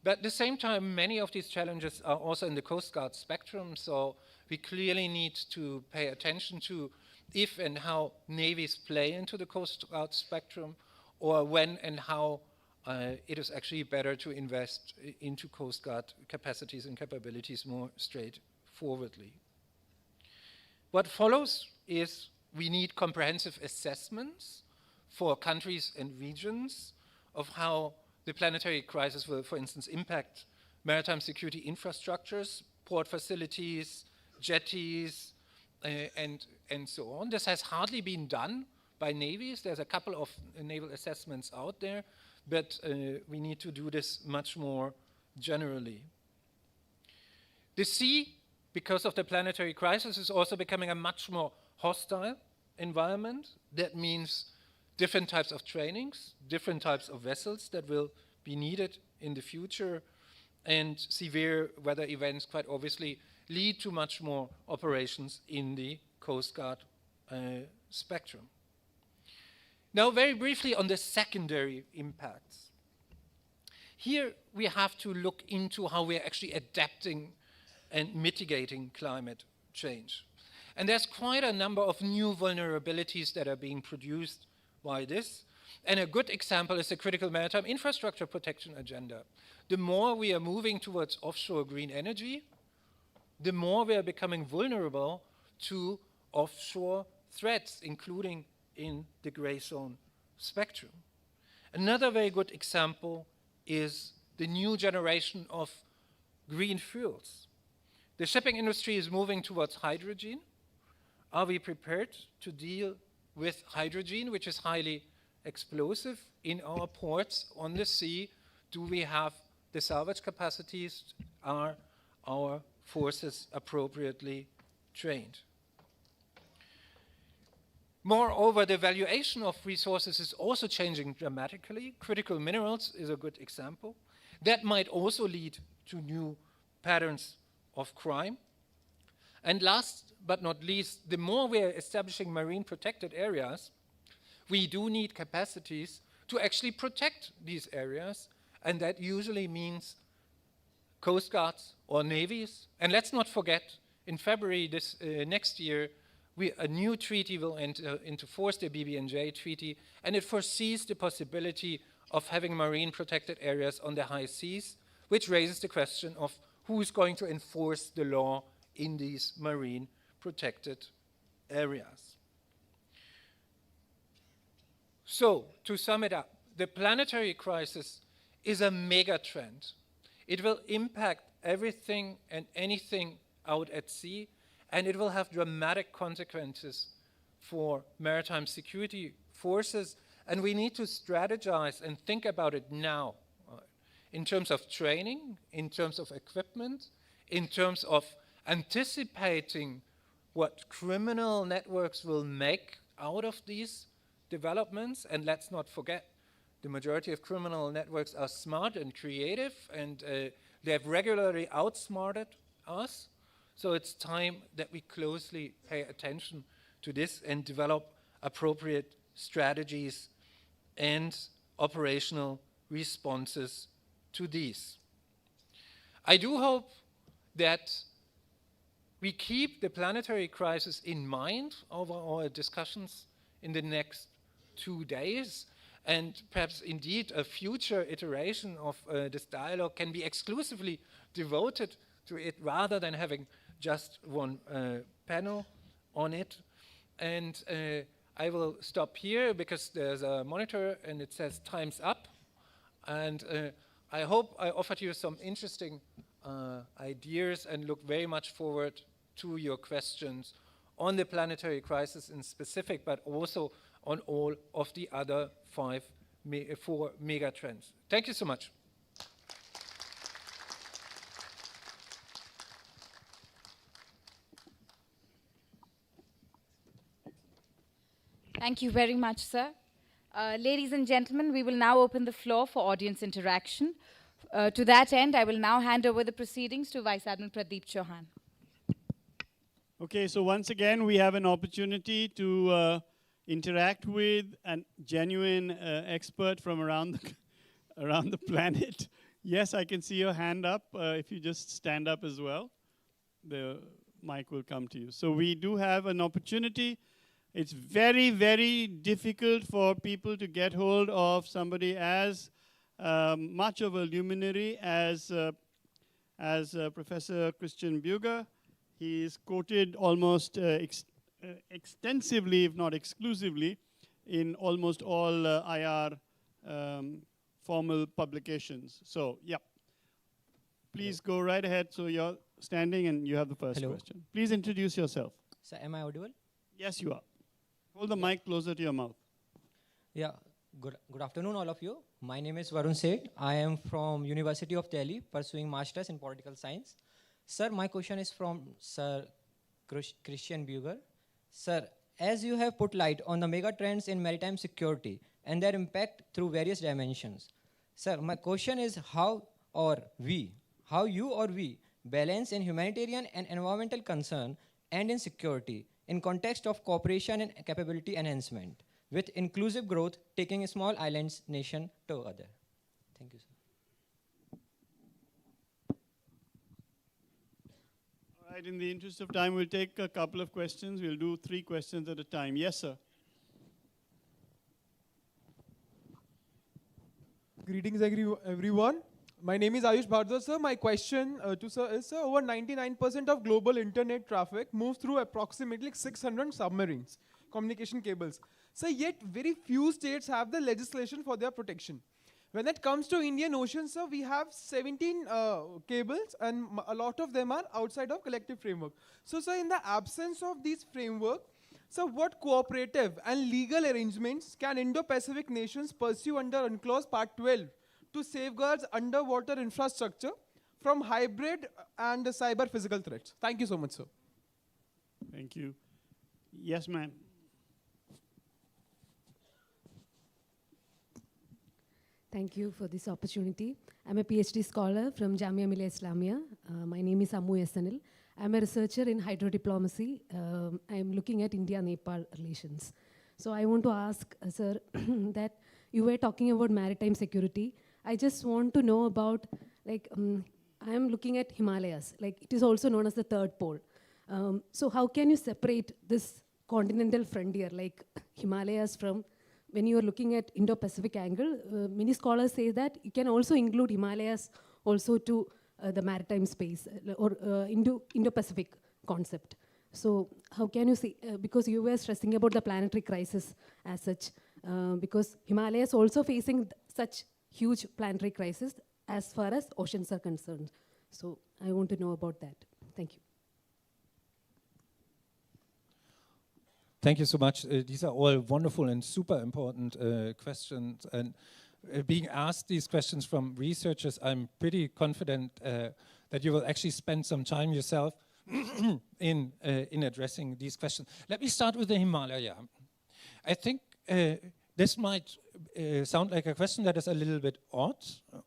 But at the same time, many of these challenges are also in the Coast Guard spectrum, so we clearly need to pay attention to if and how navies play into the Coast Guard spectrum, or when and how it is actually better to invest into Coast Guard capacities and capabilities more straightforwardly. What follows is we need comprehensive assessments for countries and regions of how the planetary crisis will, for instance, impact maritime security infrastructures, port facilities, jetties, and so on. This has hardly been done by navies. There's a couple of naval assessments out there, but we need to do this much more generally. The sea, because of the planetary crisis, is also becoming a much more hostile environment. That means different types of trainings, different types of vessels that will be needed in the future, and severe weather events quite obviously lead to much more operations in the Coast Guard spectrum. Now, very briefly on the secondary impacts. Here we have to look into how we're actually adapting and mitigating climate change. And there's quite a number of new vulnerabilities that are being produced by this. And a good example is the critical maritime infrastructure protection agenda. The more we are moving towards offshore green energy, the more we are becoming vulnerable to offshore threats, including in the gray zone spectrum. Another very good example is the new generation of green fuels. The shipping industry is moving towards hydrogen. Are we prepared to deal with hydrogen, which is highly explosive, in our ports on the sea? Do we have the salvage capacities? Are our forces appropriately trained? Moreover, the valuation of resources is also changing dramatically. Critical minerals is a good example. That might also lead to new patterns of crime. And last but not least, the more we are establishing marine protected areas, we do need capacities to actually protect these areas, and that usually means coast guards or navies. And let's not forget, in February next year, a new treaty will enter into force, the BBNJ treaty, and it foresees the possibility of having marine protected areas on the high seas, which raises the question of who is going to enforce the law in these marine protected areas. So, to sum it up, the planetary crisis is a mega trend. It will impact everything and anything out at sea, and it will have dramatic consequences for maritime security forces, and we need to strategize and think about it now in terms of training, in terms of equipment, in terms of anticipating what criminal networks will make out of these developments. And let's not forget, the majority of criminal networks are smart and creative, and they have regularly outsmarted us. So it's time that we closely pay attention to this and develop appropriate strategies and operational responses to these. I do hope that we keep the planetary crisis in mind over our discussions in the next 2 days, and perhaps indeed a future iteration of this dialogue can be exclusively devoted to it rather than having just one panel on it. And I will stop here because there's a monitor and it says time's up. And I hope I offered you some interesting ideas and look very much forward to your questions on the planetary crisis in specific, but also on all of the other four mega trends. Thank you so much. Thank you very much, sir. Ladies and gentlemen, we will now open the floor for audience interaction. To that end, I will now hand over the proceedings to Vice Admiral Pradeep Chauhan. Okay, so once again, we have an opportunity to interact with a genuine expert from around the planet. Yes, I can see your hand up. If you just stand up as well, the mic will come to you. So we do have an opportunity. It's very, very difficult for people to get hold of somebody as much of a luminary as Professor Christian Buger. He is quoted almost extensively, if not exclusively, in almost all IR formal publications. So, yeah. Please go right ahead. So you're standing and you have the first question. Please introduce yourself. So am I audible? Yes, you are. Hold the mic closer to your mouth. Yeah. Good afternoon, all of you. My name is Varun Seth. I am from University of Delhi, pursuing Masters in Political Science. Sir, my question is from Sir Christian Buger. Sir, as you have put light on the mega trends in maritime security and their impact through various dimensions, sir, my question is how you or we balance in humanitarian and environmental concern and in security in context of cooperation and capability enhancement, with inclusive growth taking a small islands nation to other. Thank you, sir. All right, in the interest of time, we'll take a couple of questions. We'll do 3 questions at a time. Yes, sir. Greetings, everyone. My name is Ayush Bhardwaj, sir. My question to sir is, sir, over 99% of global internet traffic moves through approximately 600 submarines, communication cables. So yet very few states have the legislation for their protection. When it comes to Indian Ocean, sir, we have 17 cables and a lot of them are outside of collective framework. So, sir, in the absence of these framework, so what cooperative and legal arrangements can Indo-Pacific nations pursue under UNCLOS Part 12 to safeguard underwater infrastructure from hybrid and cyber physical threats? Thank you so much, sir. Thank you. Yes, ma'am. Thank you for this opportunity. I'm a PhD scholar from Jamia Millia Islamia. My name is Ammu SNL. I'm a researcher in hydrodiplomacy. I'm looking at India-Nepal relations. So I want to ask, sir, that you were talking about maritime security. I just want to know about, like, I'm looking at Himalayas. Like, it is also known as the third pole. So how can you separate this continental frontier, like Himalayas, from, when you are looking at Indo-Pacific angle, many scholars say that you can also include Himalayas also to the maritime space or Indo-Pacific concept. So how can you see, because you were stressing about the planetary crisis as such, because Himalayas also facing such huge planetary crisis as far as oceans are concerned. So I want to know about that. Thank you. Thank you so much. These are all wonderful and super important questions. And being asked these questions from researchers, I'm pretty confident that you will actually spend some time yourself in addressing these questions. Let me start with the Himalaya. I think this might sound like a question that is a little bit odd,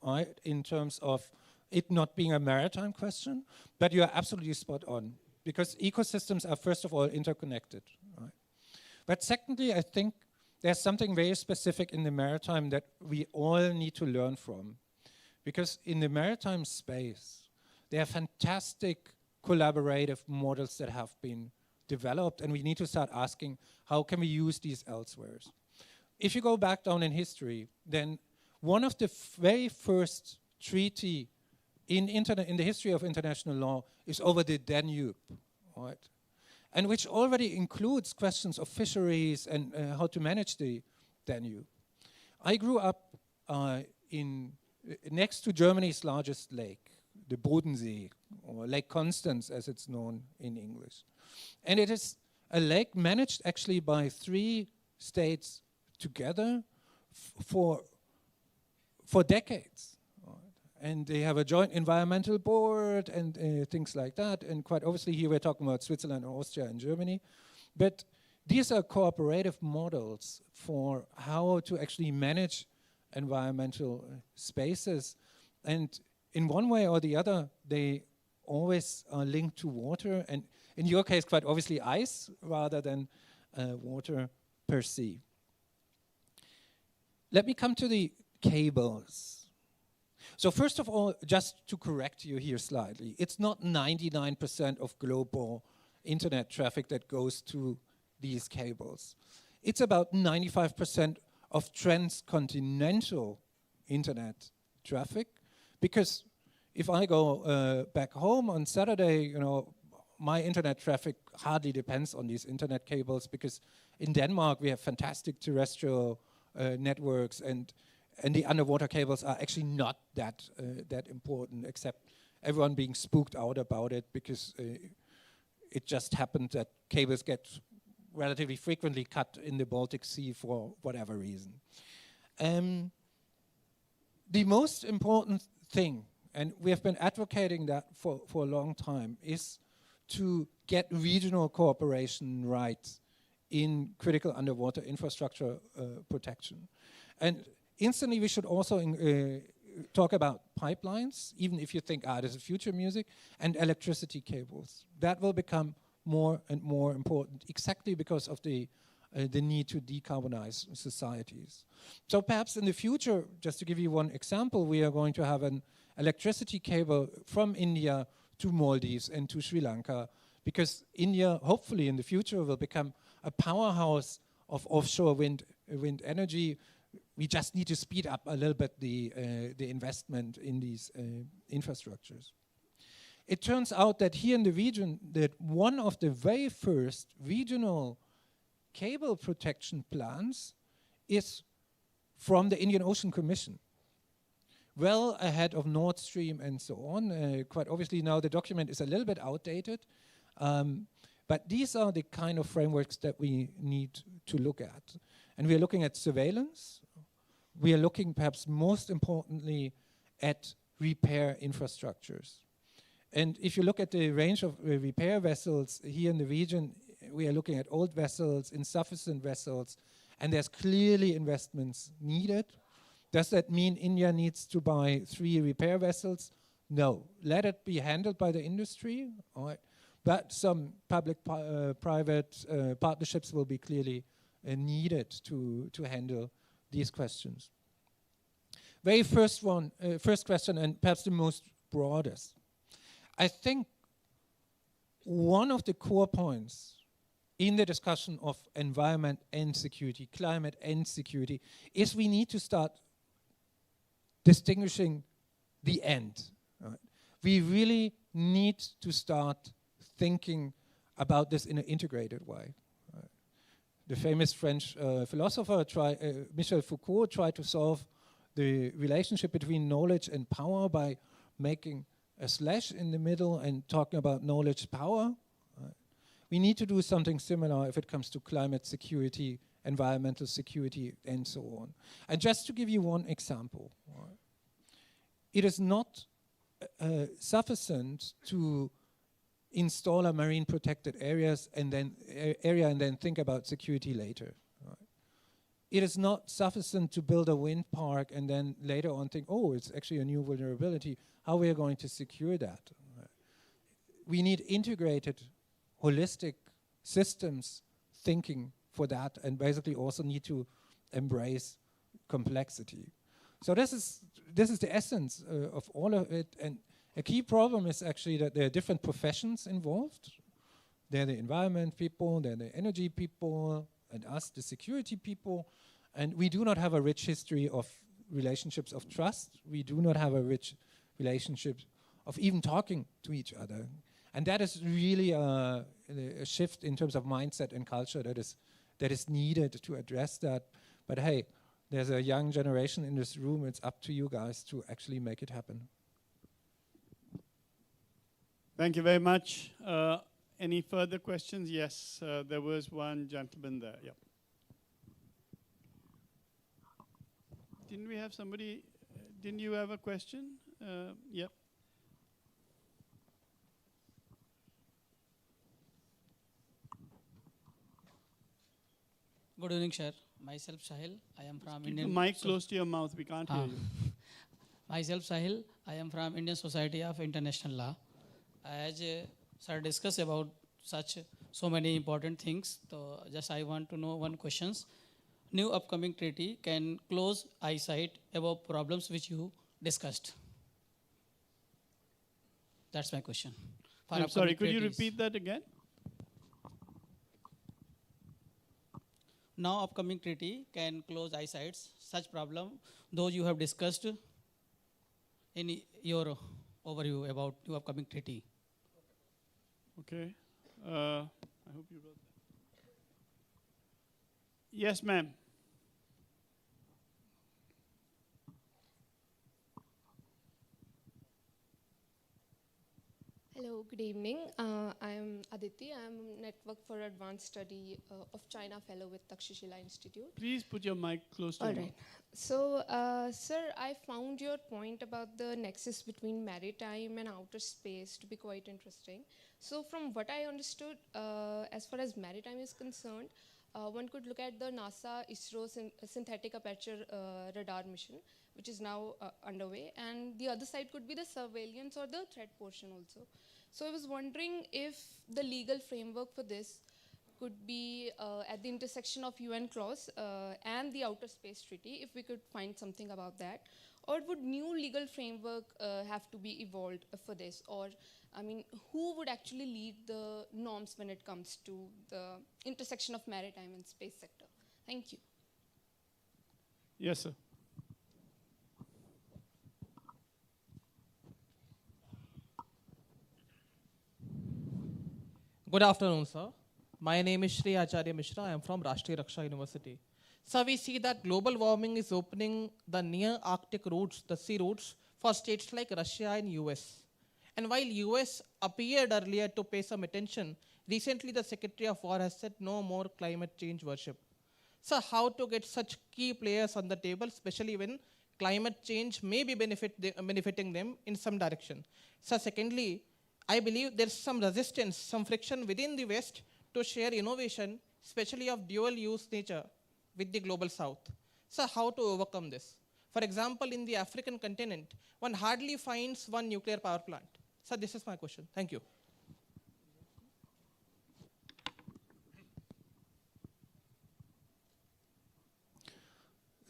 right, in terms of it not being a maritime question, but you're absolutely spot on, because ecosystems are, first of all, interconnected, right? But secondly, I think there's something very specific in the maritime that we all need to learn from. Because in the maritime space, there are fantastic collaborative models that have been developed, and we need to start asking, how can we use these elsewhere? If you go back down in history, then one of the very first treaty in the history of international law is over the Danube, right? And which already includes questions of fisheries and how to manage the Danube. I grew up next to Germany's largest lake, the Bodensee, or Lake Constance as it's known in English. And it is a lake managed actually by 3 states together for decades. And they have a joint environmental board and things like that. And quite obviously here we're talking about Switzerland, Austria, and Germany. But these are cooperative models for how to actually manage environmental spaces. And in one way or the other, they always are linked to water. And in your case, quite obviously ice rather than water per se. Let me come to the cables. So first of all, just to correct you here slightly, it's not 99% of global internet traffic that goes to these cables. It's about 95% of transcontinental internet traffic, because if I go back home on Saturday, you know, my internet traffic hardly depends on these internet cables, because in Denmark we have fantastic terrestrial networks, and the underwater cables are actually not that important, except everyone being spooked out about it because it just happened that cables get relatively frequently cut in the Baltic Sea for whatever reason. The most important thing, and we have been advocating that for a long time, is to get regional cooperation right in critical underwater infrastructure protection. And instantly, we should also talk about pipelines, even if you think, this is future music, and electricity cables. That will become more and more important, exactly because of the need to decarbonize societies. So perhaps in the future, just to give you one example, we are going to have an electricity cable from India to Maldives and to Sri Lanka, because India, hopefully in the future, will become a powerhouse of offshore wind energy. We just need to speed up a little bit the investment in these infrastructures. It turns out that here in the region, that one of the very first regional cable protection plans is from the Indian Ocean Commission, well ahead of Nord Stream and so on. Quite obviously now the document is a little bit outdated, but these are the kind of frameworks that we need to look at. And we are looking at surveillance. We are looking, perhaps most importantly, at repair infrastructures. And if you look at the range of repair vessels here in the region, we are looking at old vessels, insufficient vessels, and there's clearly investments needed. Does that mean India needs to buy 3 repair vessels? No. Let it be handled by the industry, all right. But some public-private partnerships will be clearly needed to handle these questions. Very first question, and perhaps the most broadest. I think one of the core points in the discussion of environment and security, climate and security, is we need to start distinguishing the end. Right? We really need to start thinking about this in an integrated way. Right? The famous French philosopher Michel Foucault tried to solve the relationship between knowledge and power by making a slash in the middle and talking about knowledge power. Right? We need to do something similar if it comes to climate security, environmental security, and so on. And just to give you one example, right? It is not sufficient to install a marine protected areas and then think about security later. Right? It is not sufficient to build a wind park and then later on think, oh, it's actually a new vulnerability. How we are going to secure that? Right? We need integrated, holistic systems thinking for that, and basically also need to embrace complexity. So this is the essence of all of it. And a key problem is actually that there are different professions involved. They're the environment people, they're the energy people, and us, the security people. And we do not have a rich history of relationships of trust. We do not have a rich relationship of even talking to each other. And that is really a shift in terms of mindset and culture that is needed to address that. But hey, there's a young generation in this room. It's up to you guys to actually make it happen. Thank you very much. Any further questions? Yes, there was one gentleman there. Yep. Didn't we have somebody? Didn't you have a question? Yep. Good evening, sir. Myself Sahil. I am from Keep Indian. the mic close to your mouth. We can't hear you. Myself Sahil. I am from Indian Society of International Law. As sir discussed about so many important things, so just I want to know one questions. New upcoming treaty can close eyesight about problems which you discussed. That's my question. I'm sorry, could you repeat that again? Now upcoming treaty can close eyesights, such problem, those you have discussed in your overview about new upcoming treaty. Okay. I hope you wrote that. Yes, ma'am. Hello, good evening. I am Aditi. I am Network for Advanced Study of China Fellow with Takshashila Institute. Please put your mic close to All you. right. So, sir, I found your point about the nexus between maritime and outer space to be quite interesting. So, from what I understood, as far as maritime is concerned, one could look at the NASA ISRO synthetic aperture radar mission, which is now underway, and the other side could be the surveillance or the threat portion also. So I was wondering if the legal framework for this could be at the intersection of UN clause and the Outer Space Treaty, if we could find something about that, or would new legal framework have to be evolved for this, or I mean, who would actually lead the norms when it comes to the intersection of maritime and space sector? Thank you. Yes, sir. Good afternoon, sir. My name is Shri Acharya Mishra. I am from Rashtriya Raksha University. So we see that global warming is opening the near Arctic routes, the sea routes, for states like Russia and US. And while US appeared earlier to pay some attention, recently the Secretary of War has said no more climate change worship. So how to get such key players on the table, especially when climate change may be benefiting them in some direction. So secondly, I believe there's some resistance, some friction within the West to share innovation, especially of dual use nature, with the global South. So how to overcome this? For example, in the African continent, one hardly finds one nuclear power plant. So this is my question. Thank you.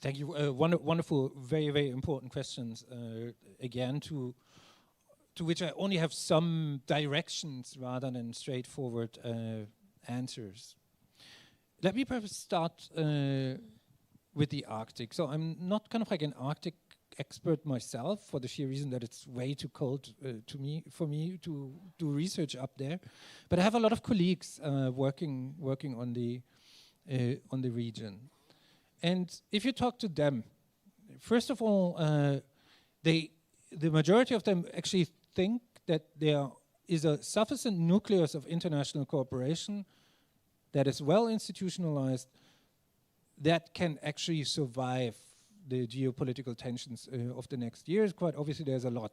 Thank you. Wonderful, very, very important questions. Again, to which I only have some directions rather than straightforward answers. Let me perhaps start with the Arctic. So I'm not kind of like an Arctic expert myself, for the sheer reason that it's way too cold for me to do research up there. But I have a lot of colleagues working on the region. And if you talk to them, first of all, the majority of them actually think that there is a sufficient nucleus of international cooperation that is well institutionalized that can actually survive the geopolitical tensions of the next years. Quite obviously, there's a lot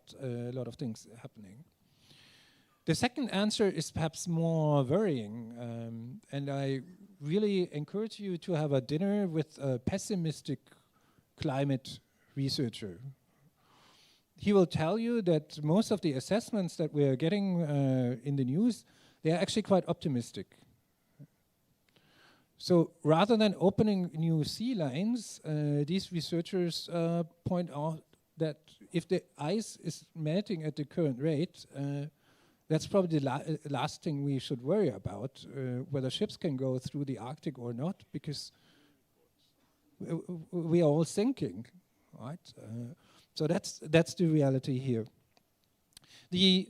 of things happening. The second answer is perhaps more worrying, and I really encourage you to have a dinner with a pessimistic climate researcher. He will tell you that most of the assessments that we are getting in the news, they are actually quite optimistic. So rather than opening new sea lines, these researchers point out that if the ice is melting at the current rate, that's probably the last thing we should worry about, whether ships can go through the Arctic or not, because we are all sinking, right? So that's the reality here. the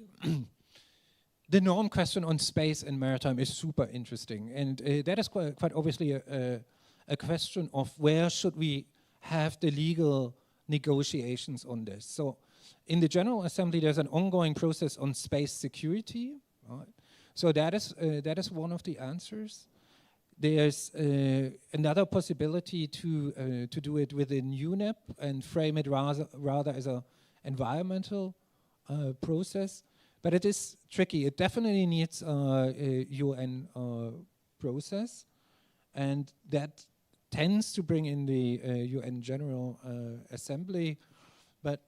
the norm question on space and maritime is super interesting, and that is quite obviously a question of where should we have the legal negotiations on this. So in the General Assembly, there's an ongoing process on space security. Right? So that is one of the answers. There's another possibility to do it within UNEP and frame it rather as an environmental process. But it is tricky. It definitely needs a UN process, and that tends to bring in the UN General Assembly. But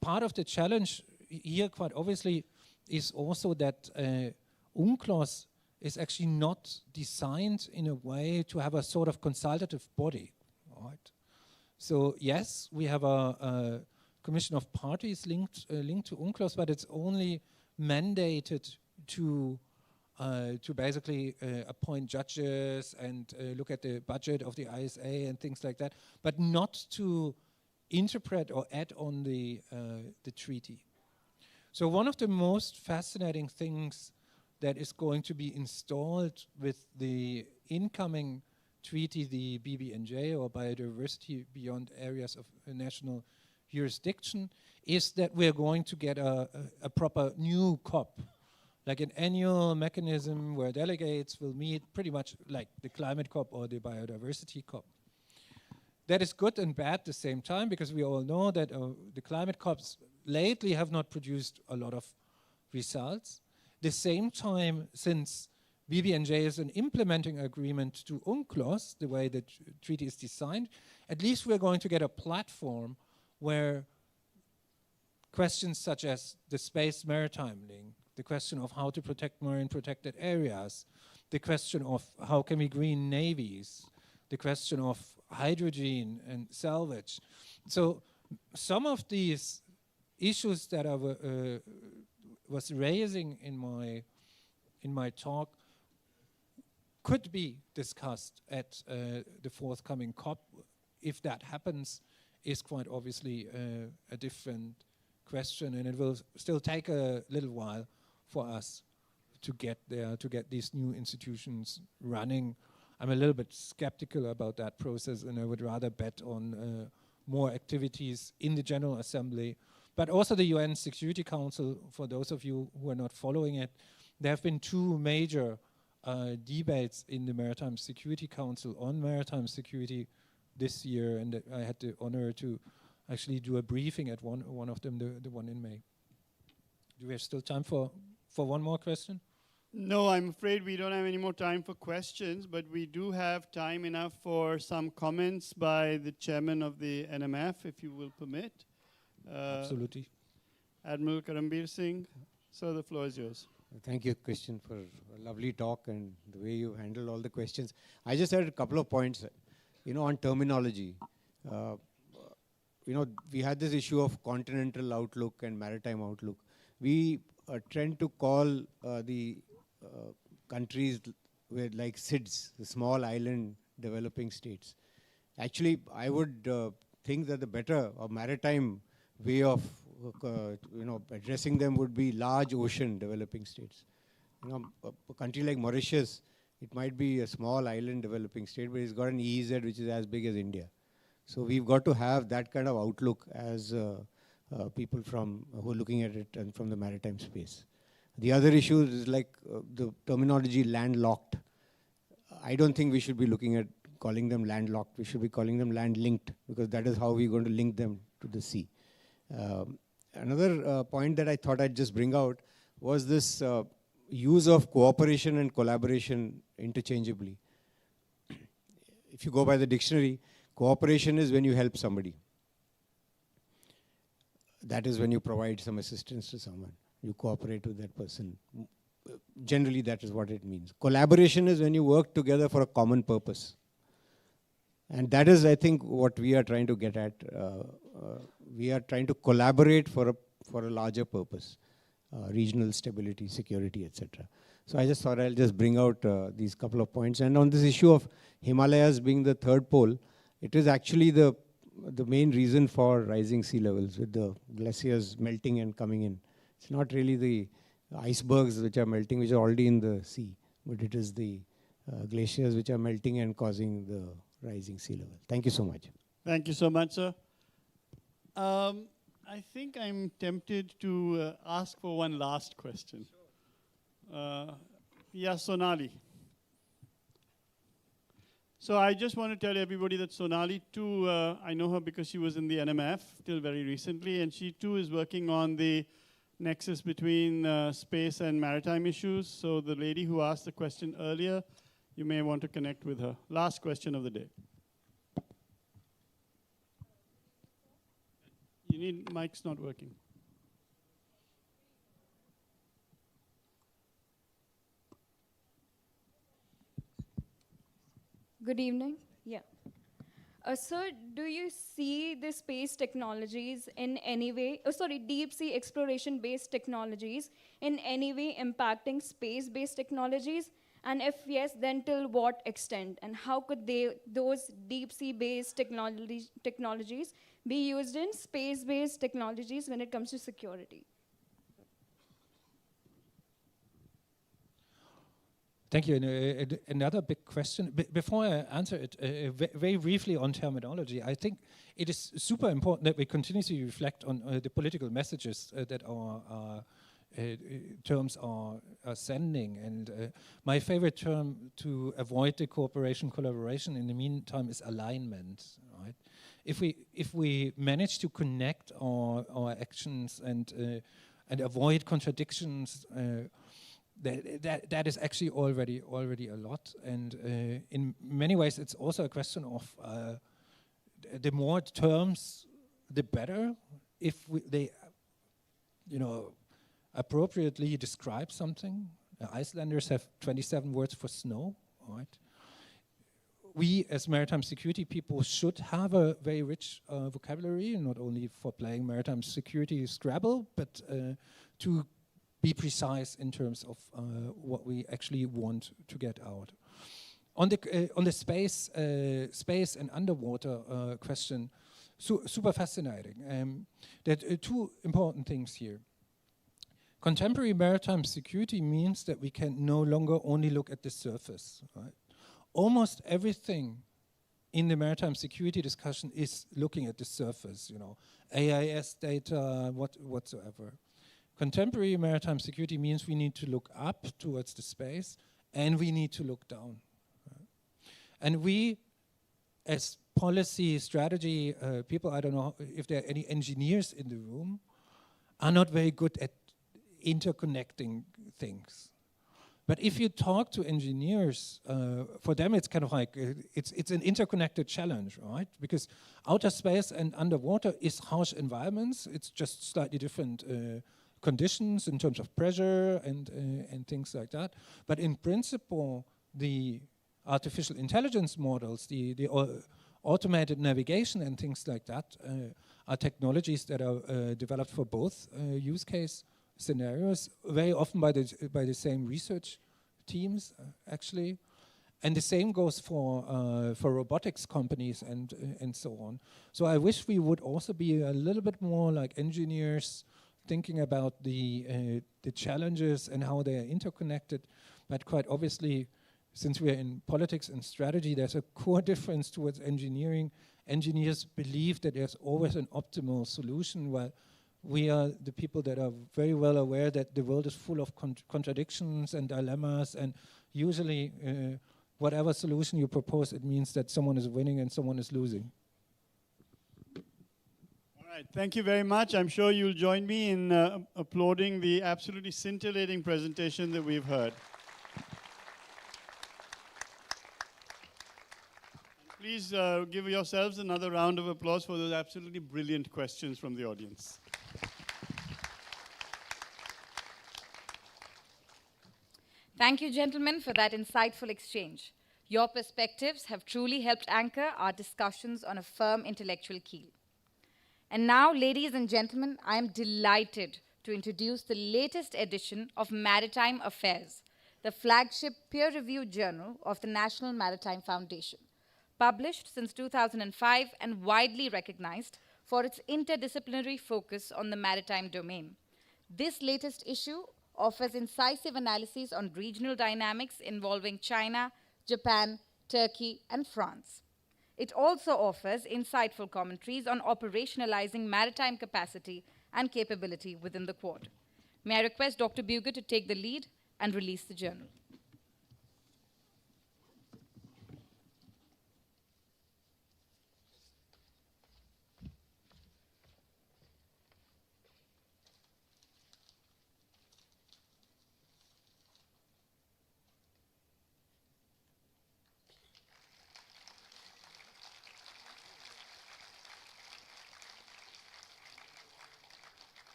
part of the challenge here, quite obviously, is also that UNCLOS is actually not designed in a way to have a sort of consultative body, right? So yes, we have a commission of parties linked to UNCLOS, but it's only mandated to basically appoint judges and look at the budget of the ISA and things like that, but not to interpret or add on the treaty. So one of the most fascinating things that is going to be installed with the incoming treaty, the BBNJ, or Biodiversity Beyond Areas of National Jurisdiction, is that we're going to get a proper new COP, like an annual mechanism where delegates will meet pretty much like the climate COP or the biodiversity COP. That is good and bad at the same time, because we all know that the climate COPs lately have not produced a lot of results. The same time, since BBNJ is an implementing agreement to UNCLOS, the way the treaty is designed, at least we're going to get a platform where questions such as the space maritime link, the question of how to protect marine protected areas, the question of how can we green navies, the question of hydrogen and salvage. So some of these issues that I was raising in my talk could be discussed at the forthcoming COP. If that happens, is quite obviously a different question, and it will still take a little while for us to get there, to get these new institutions running. I'm a little bit skeptical about that process, and I would rather bet on more activities in the General Assembly, but also the UN Security Council. For those of you who are not following it, there have been two major debates in the Maritime Security Council on maritime security this year, and I had the honor to actually do a briefing at one of them, the one in May. Do we have still time for one more question? No, I'm afraid we don't have any more time for questions, but we do have time enough for some comments by the chairman of the NMF, if you will permit. Absolutely. Admiral Karambir Singh, sir, the floor is yours. Thank you, Christian, for a lovely talk and the way you handled all the questions. I just had a couple of points, on terminology. We had this issue of continental outlook and maritime outlook. We tend to call the countries with like SIDS, the small island developing states. Actually, I would think that the better or maritime way of addressing them would be large ocean developing states. A country like Mauritius, it might be a small island developing state, but it's got an EEZ which is as big as India. So we've got to have that kind of outlook as people who are looking at it and from the maritime space. The other issue is like the terminology landlocked. I don't think we should be looking at calling them landlocked. We should be calling them land-linked, because that is how we're going to link them to the sea. Another point that I thought I'd just bring out was this use of cooperation and collaboration interchangeably. If you go by the dictionary, cooperation is when you help somebody. That is when you provide some assistance to someone. You cooperate with that person. Generally, that is what it means. Collaboration is when you work together for a common purpose. And that is, I think, what we are trying to get at. We are trying to collaborate for a larger purpose, regional stability, security, etc. So I just thought I'll just bring out these couple of points. And on this issue of Himalayas being the third pole, it is actually the main reason for rising sea levels, with the glaciers melting and coming in. It's not really the icebergs which are melting, which are already in the sea, but it is the glaciers which are melting and causing the rising sea level. Thank you so much. Thank you so much, sir. I think I'm tempted to ask for one last question. Yeah, Sonali. So I just want to tell everybody that Sonali too, I know her because she was in the NMF till very recently, and she too is working on the nexus between space and maritime issues. So the lady who asked the question earlier, you may want to connect with her. Last question of the day. You need, mic's not working. Good evening. Yeah. Sir, do you see the space technologies in any way, deep sea exploration-based technologies in any way impacting space-based technologies? And if yes, then till what extent? And how could those deep sea-based technologies be used in space-based technologies when it comes to security? Thank you. And another big question. Before I answer it, very briefly on terminology, I think it is super important that we continuously reflect on the political messages that our terms are sending. And my favorite term to avoid the cooperation collaboration in the meantime is alignment. Right? If we manage to connect our actions and avoid contradictions. That is actually already a lot, and in many ways it's also a question of the more terms, the better. If they, appropriately describe something. Icelanders have 27 words for snow, right? We, as maritime security people, should have a very rich vocabulary, not only for playing maritime security Scrabble, but to be precise in terms of what we actually want to get out. On the space and underwater question, super fascinating. There are two important things here. Contemporary maritime security means that we can no longer only look at the surface. Right? Almost everything in the maritime security discussion is looking at the surface. AIS data, whatsoever. Contemporary maritime security means we need to look up towards the space and we need to look down. Right? And we, as policy strategy people, I don't know if there are any engineers in the room, are not very good at interconnecting things. But if you talk to engineers, for them it's kind of like, it's an interconnected challenge, right? Because outer space and underwater is harsh environments, it's just slightly different conditions in terms of pressure and things like that. But in principle, the artificial intelligence models, the automated navigation and things like that are technologies that are developed for both use case scenarios, very often by the same research teams, actually. And the same goes for robotics companies and so on. So I wish we would also be a little bit more like engineers, thinking about the challenges and how they are interconnected, but quite obviously, since we are in politics and strategy, there's a core difference towards engineering. Engineers believe that there's always an optimal solution, while we are the people that are very well aware that the world is full of contradictions and dilemmas, and usually whatever solution you propose, it means that someone is winning and someone is losing. Thank you very much. I'm sure you'll join me in applauding the absolutely scintillating presentation that we've heard. Please give yourselves another round of applause for those absolutely brilliant questions from the audience. Thank you, gentlemen, for that insightful exchange. Your perspectives have truly helped anchor our discussions on a firm intellectual keel. And now, ladies and gentlemen, I am delighted to introduce the latest edition of Maritime Affairs, the flagship peer-reviewed journal of the National Maritime Foundation, published since 2005 and widely recognized for its interdisciplinary focus on the maritime domain. This latest issue offers incisive analyses on regional dynamics involving China, Japan, Turkey, and France. It also offers insightful commentaries on operationalizing maritime capacity and capability within the Quad. May I request Dr. Buger to take the lead and release the journal.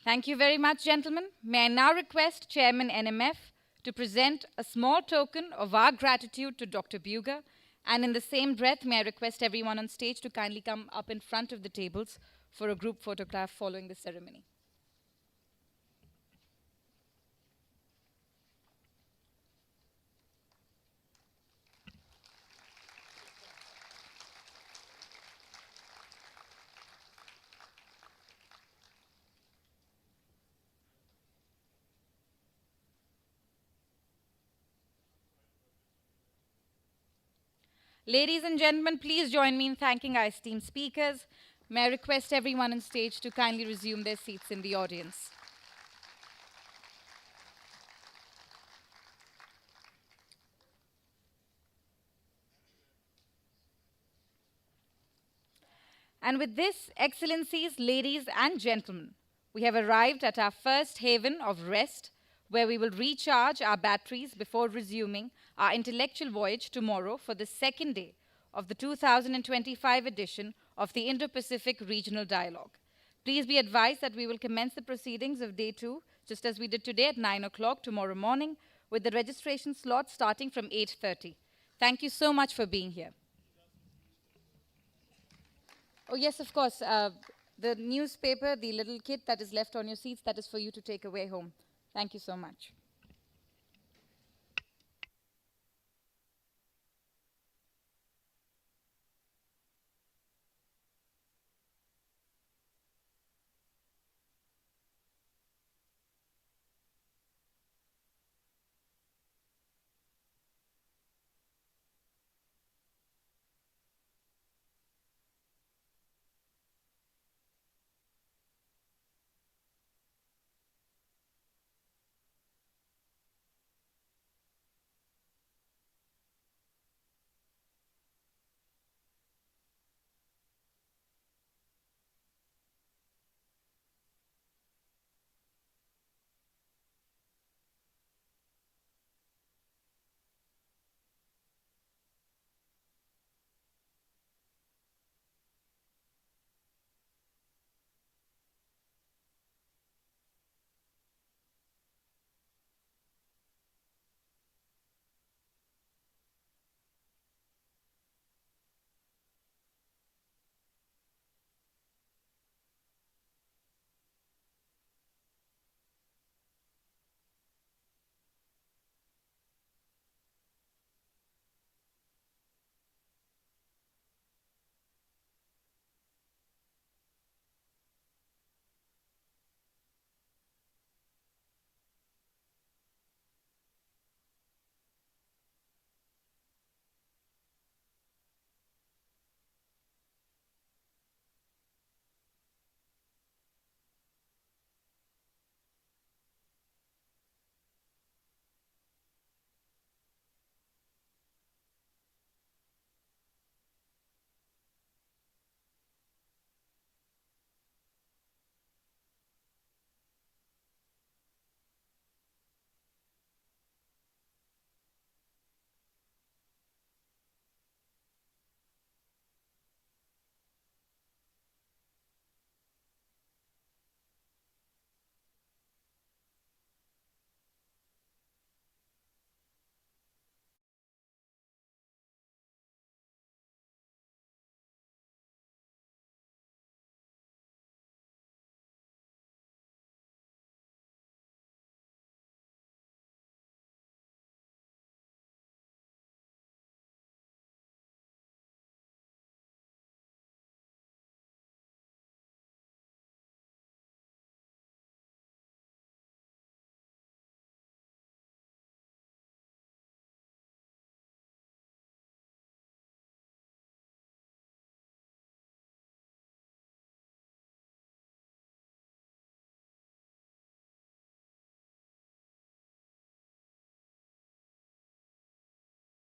Thank you very much, gentlemen. May I now request Chairman NMF to present a small token of our gratitude to Dr. Buger, and in the same breath, may I request everyone on stage to kindly come up in front of the tables for a group photograph following the ceremony. Ladies and gentlemen, please join me in thanking our esteemed speakers. May I request everyone on stage to kindly resume their seats in the audience. And with this, Excellencies, ladies and gentlemen, we have arrived at our first haven of rest, where we will recharge our batteries before resuming our intellectual voyage tomorrow for the second day of the 2025 edition of the Indo-Pacific Regional Dialogue. Please be advised that we will commence the proceedings of day 2, just as we did today at 9 o'clock tomorrow morning, with the registration slot starting from 8:30. Thank you so much for being here. Oh yes, of course, the newspaper, the little kit that is left on your seats, that is for you to take away home. Thank you so much.